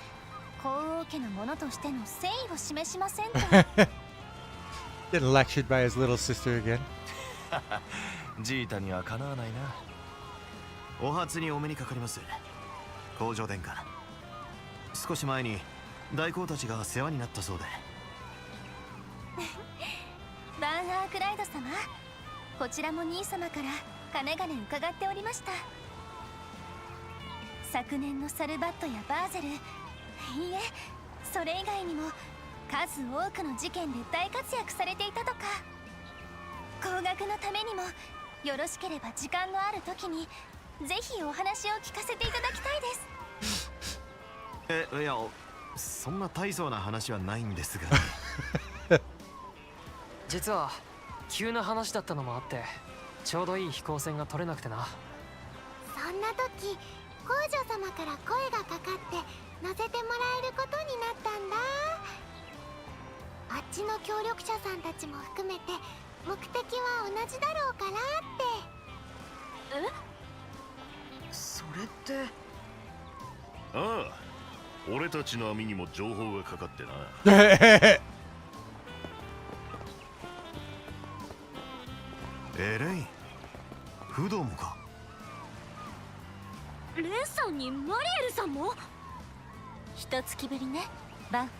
[SPEAKER 2] 皇王家の者としての誠意を示しませんと。
[SPEAKER 1] Getting lectured by his little sister again.
[SPEAKER 10] ジータにはかなわないな。
[SPEAKER 3] お初にお目にかかります、皇女殿下。少し前に代行たちが世話になったそうで。
[SPEAKER 2] バンアークライド様、こちらも兄様からかねがね伺っておりました。昨年のサルバットやバーゼル、いいえ、それ以外にも数多くの事件で大活躍されていたとか。高額のためにもよろしければ時間のある時にぜひお話を聞かせていただきたいです。
[SPEAKER 3] いや、そんな大層な話はないんですが。
[SPEAKER 16] 実は急な話だったのもあって、ちょうどいい飛行船が取れなくてな。
[SPEAKER 7] そんな時、皇女様から声がかかって乗せてもらえることになったんだ。
[SPEAKER 17] あっちの協力者さんたちも含めて目的は同じだろうからって。
[SPEAKER 13] それって。
[SPEAKER 12] ああ、俺たちの網にも情報がかかってな。
[SPEAKER 3] エレイン、不動もか。
[SPEAKER 2] レンさんにマリエルさんも。一月ぶりね、バン。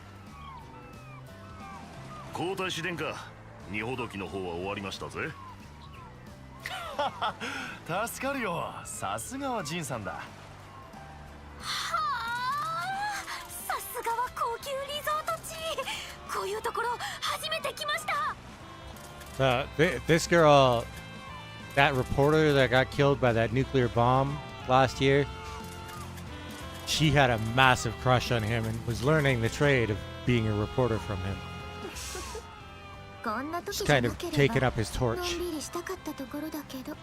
[SPEAKER 12] 交代しでんか。二ほどきの方は終わりましたぜ。
[SPEAKER 18] 助かるよ。さすがはジンさんだ。
[SPEAKER 2] はあ、さすがは高級リゾート地。こういうところ初めて来ました。
[SPEAKER 1] This girl, that reporter that got killed by that nuclear bomb last year, she had a massive crush on him and was learning the trade of being a reporter from him.
[SPEAKER 17] こんな時
[SPEAKER 1] She's
[SPEAKER 17] じゃ
[SPEAKER 1] kind
[SPEAKER 17] な
[SPEAKER 1] of
[SPEAKER 17] けれ
[SPEAKER 1] taken
[SPEAKER 17] ば
[SPEAKER 1] up his
[SPEAKER 17] のん
[SPEAKER 1] torch.
[SPEAKER 17] びりしたかったところだけど。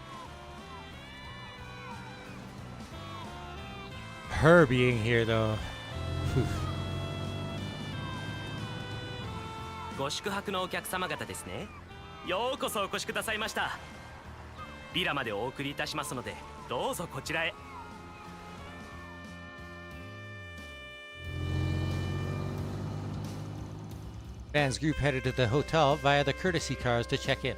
[SPEAKER 1] Her being here, though. Phew.
[SPEAKER 19] ご宿泊のお客様方ですね。ようこそお越しくださいました。ビラまでお送りいたしますので、どうぞこちらへ。
[SPEAKER 1] Van's group headed to the hotel via the courtesy cars to check in.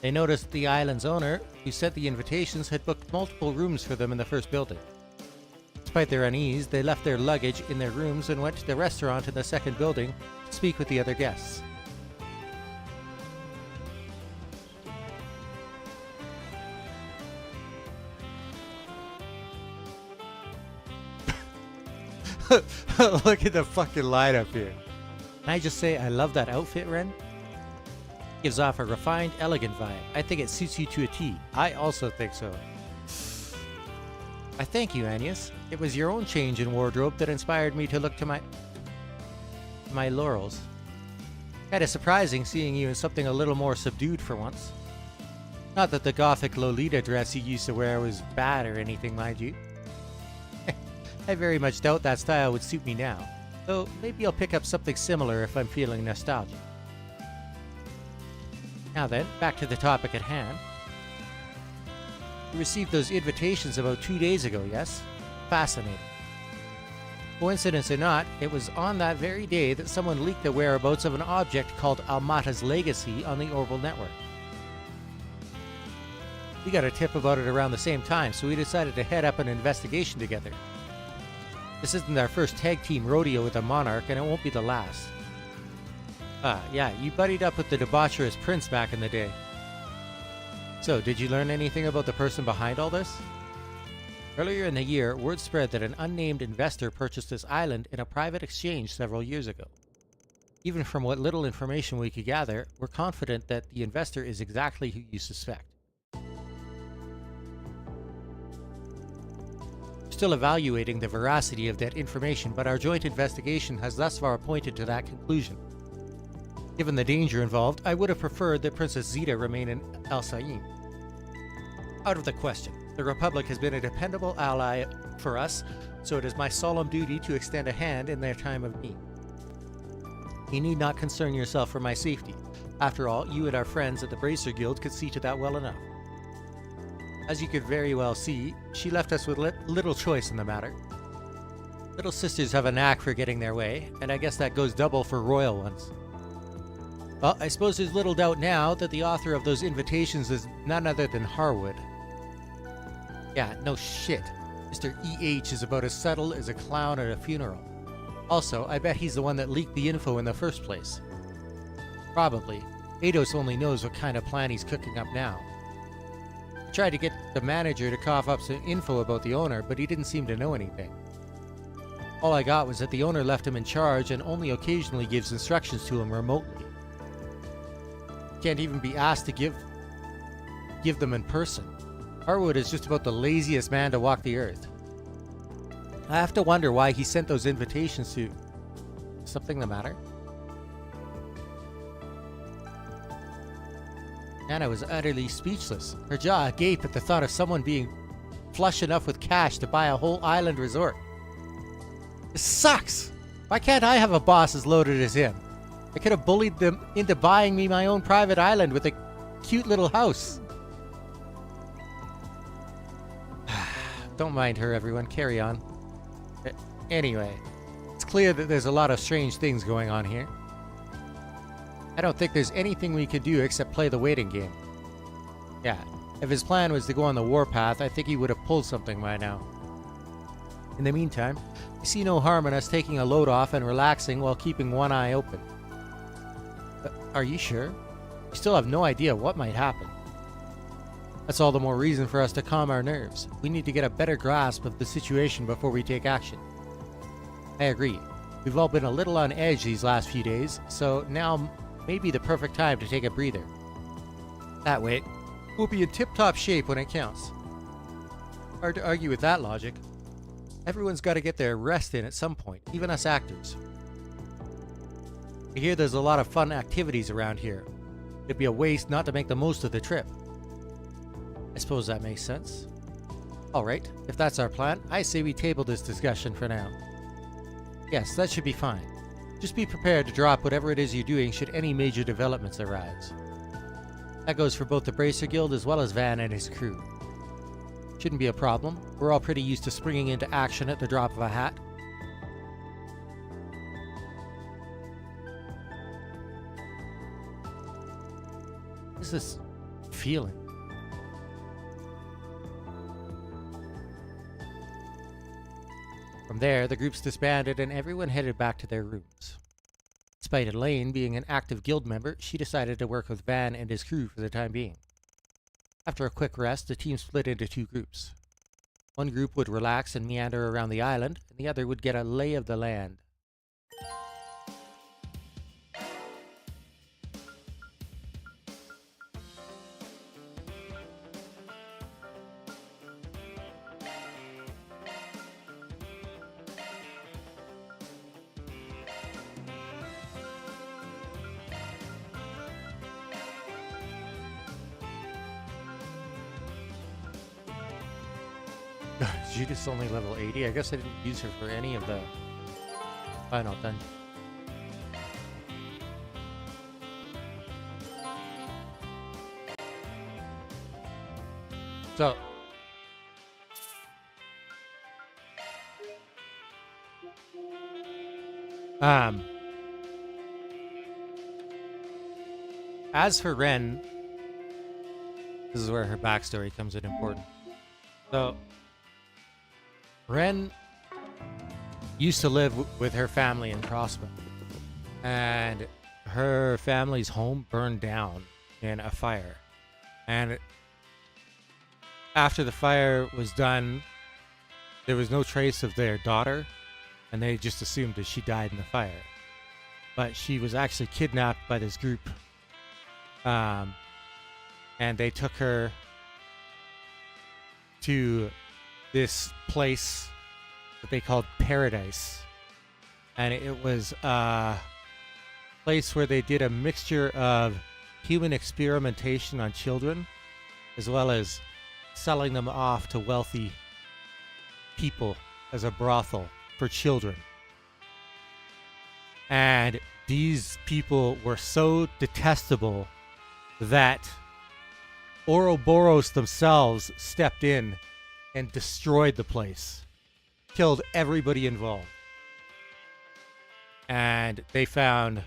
[SPEAKER 1] They noticed the island's owner, who sent the invitations, had booked multiple rooms for them in the first building. Despite their unease, they left their luggage in their rooms and went to the restaurant in the second building to speak with the other guests. Look at the fucking lineup here. Can I just say I love that outfit, Ren? Gives off a refined, elegant vibe. I think it suits you to a T. I also think so. I thank you, Agnes. It was your own change in wardrobe that inspired me to look to my laurels. Kinda surprising seeing you in something a little more subdued for once. Not that the gothic Lolita dress you used to wear was bad or anything, mind you. I very much doubt that style would suit me now, though maybe I'll pick up something similar if I'm feeling nostalgic. Now then, back to the topic at hand. You received those invitations about 2 days ago, yes? Fascinating. Coincidence or not, it was on that very day that someone leaked the whereabouts of an object called Almata's Legacy on the Orbital Network. We got a tip about it around the same time, so we decided to head up an investigation together. This isn't our first tag team rodeo with a monarch, and it won't be the last. Ah, yeah, you buddied up with the debaucherous prince back in the day. So, did you learn anything about the person behind all this? Earlier in the year, word spread that an unnamed investor purchased this island in a private exchange several years ago. Even from what little information we could gather, we're confident that the investor is exactly who you suspect. Still evaluating the veracity of that information, but our joint investigation has thus far pointed to that conclusion. Given the danger involved, I would have preferred that Princess Zeta remain in El Saim. Out of the question. The Republic has been a dependable ally for us, so it is my solemn duty to extend a hand in their time of need. You need not concern yourself for my safety. After all, you and our friends at the Bracer Guild could see to that well enough. As you could very well see, she left us with little choice in the matter. Little sisters have a knack for getting their way, and I guess that goes double for royal ones. Well, I suppose there's little doubt now that the author of those invitations is none other than Harwood. Yeah, no shit. Mr. E.H. is about as subtle as a clown at a funeral. Also, I bet he's the one that leaked the info in the first place. Probably. Eidos only knows what kind of plan he's cooking up now. I tried to get the manager to cough up some info about the owner, but he didn't seem to know anything. All I got was that the owner left him in charge and only occasionally gives instructions to him remotely. Can't even be asked to give them in person. Harwood is just about the laziest man to walk the earth. I have to wonder why he sent those invitations to... Something the matter? Anna was utterly speechless, her jaw agape at the thought of someone being flush enough with cash to buy a whole island resort. This sucks! Why can't I have a boss as loaded as him? I could have bullied them into buying me my own private island with a cute little house. Don't mind her, everyone. Carry on. Anyway, it's clear that there's a lot of strange things going on here. I don't think there's anything we could do except play the waiting game. Yeah, if his plan was to go on the warpath, I think he would have pulled something by now. In the meantime, I see no harm in us taking a load off and relaxing while keeping one eye open. Are you sure? We still have no idea what might happen. That's all the more reason for us to calm our nerves. We need to get a better grasp of the situation before we take action. I agree. We've all been a little on edge these last few days, so now may be the perfect time to take a breather. That way, we'll be in tip-top shape when it counts. Hard to argue with that logic. Everyone's got to get their rest in at some point, even us actors. I hear there's a lot of fun activities around here. It'd be a waste not to make the most of the trip. I suppose that makes sense. Alright, if that's our plan, I say we table this discussion for now. Yes, that should be fine. Just be prepared to drop whatever it is you're doing should any major developments arise. That goes for both the Bracer Guild as well as Van and his crew. Shouldn't be a problem. We're all pretty used to springing into action at the drop of a hat. What is this feeling? From there, the groups disbanded and everyone headed back to their rooms. Despite Elaine being an active guild member, she decided to work with Van and his crew for the time being. After a quick rest, the team split into two groups. One group would relax and meander around the island, and the other would get a lay of the land. Judith's only level 80. I guess I didn't use her for any of the final dungeon. So, as for Ren, this is where her backstory comes in important. So, Ren used to live with her family in Prosper, and her family's home burned down in a fire. And after the fire was done, there was no trace of their daughter, and they just assumed that she died in the fire. But she was actually kidnapped by this group, and they took her to this place that they called Paradise, and it was a place where they did a mixture of human experimentation on children as well as selling them off to wealthy people as a brothel for children. And these people were so detestable that Ouroboros themselves stepped in and destroyed the place, killed everybody involved. And they found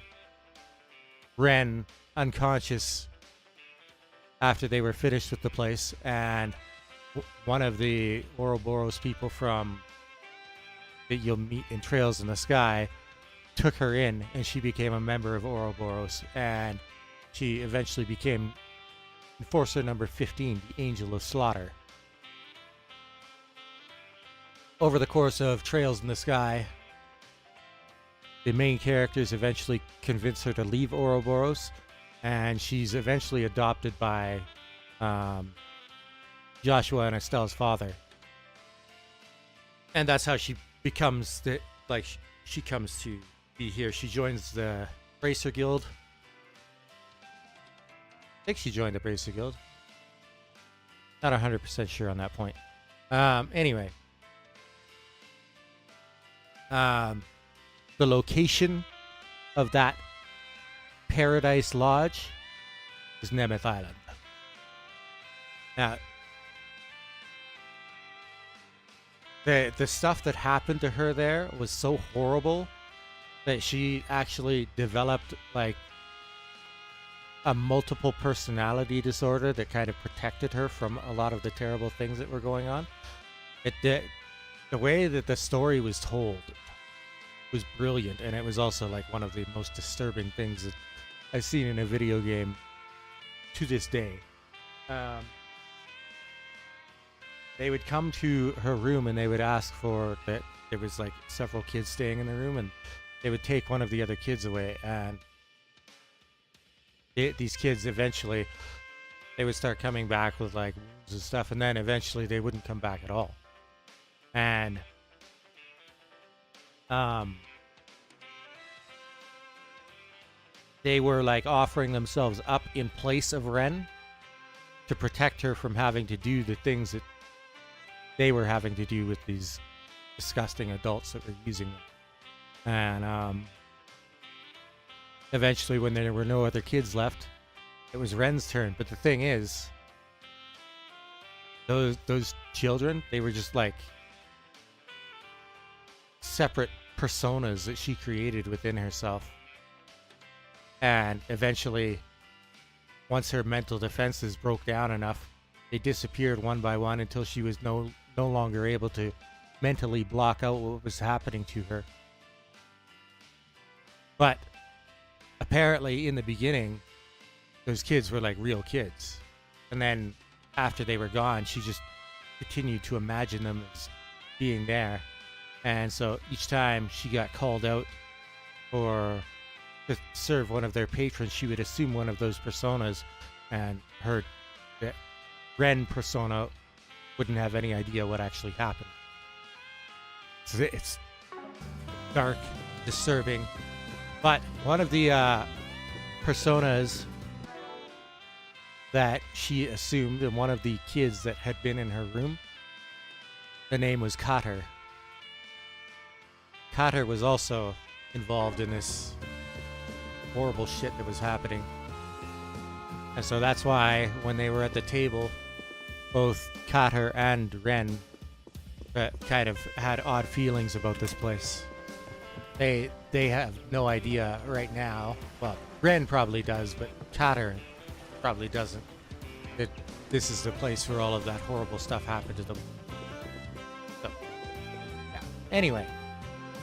[SPEAKER 1] Ren unconscious after they were finished with the place, and one of the Ouroboros people from that you'll meet in Trails in the Sky took her in, and she became a member of Ouroboros, and she eventually became Enforcer number 15, the Angel of Slaughter. Over the course of Trails in the Sky, the main characters eventually convince her to leave Ouroboros, and she's eventually adopted by Joshua and Estelle's father. And that's how she becomes she comes to be here. She joins the Bracer Guild. I think she joined the Bracer Guild. Not 100% sure on that point. Anyway. The location of that Paradise Lodge is Nemeth Island. Now, the stuff that happened to her there was so horrible that she actually developed like a multiple personality disorder that kind of protected her from a lot of the terrible things that were going on. The way that the story was told was brilliant, and it was also like one of the most disturbing things that I've seen in a video game to this day. They would come to her room and they would ask for that. There was like several kids staying in the room, and they would take one of the other kids away, and these kids eventually they would start coming back with like wounds and stuff, and then eventually they wouldn't come back at all. And they were like offering themselves up in place of Ren to protect her from having to do the things that they were having to do with these disgusting adults that were using them. And eventually, when there were no other kids left, it was Ren's turn. But the thing is, those children, they were just like separate personas that she created within herself. And eventually, once her mental defenses broke down enough, they disappeared one by one until she was no longer able to mentally block out what was happening to her. But apparently in the beginning, those kids were like real kids. And then after they were gone, she just continued to imagine them as being there. And so each time she got called out to serve one of their patrons, she would assume one of those personas, and her Ren persona wouldn't have any idea what actually happened. So it's dark, disturbing. But one of the personas that she assumed, and one of the kids that had been in her room, the name was Kater. Kater was also involved in this horrible shit that was happening. And so that's why when they were at the table, both Kater and Ren kind of had odd feelings about this place. They have no idea right now. Well, Ren probably does, but Kater probably doesn't. That this is the place where all of that horrible stuff happened to them. So, yeah. Anyway,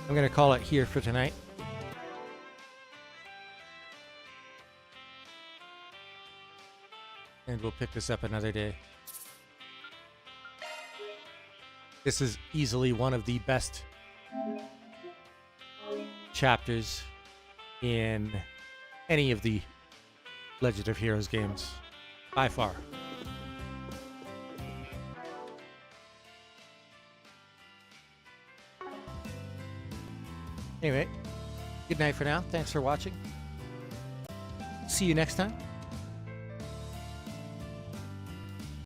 [SPEAKER 1] I'm going to call it here for tonight. And we'll pick this up another day. This is easily one of the best chapters in any of the Legend of Heroes games, by far. Anyway, good night for now. Thanks for watching. See you next time.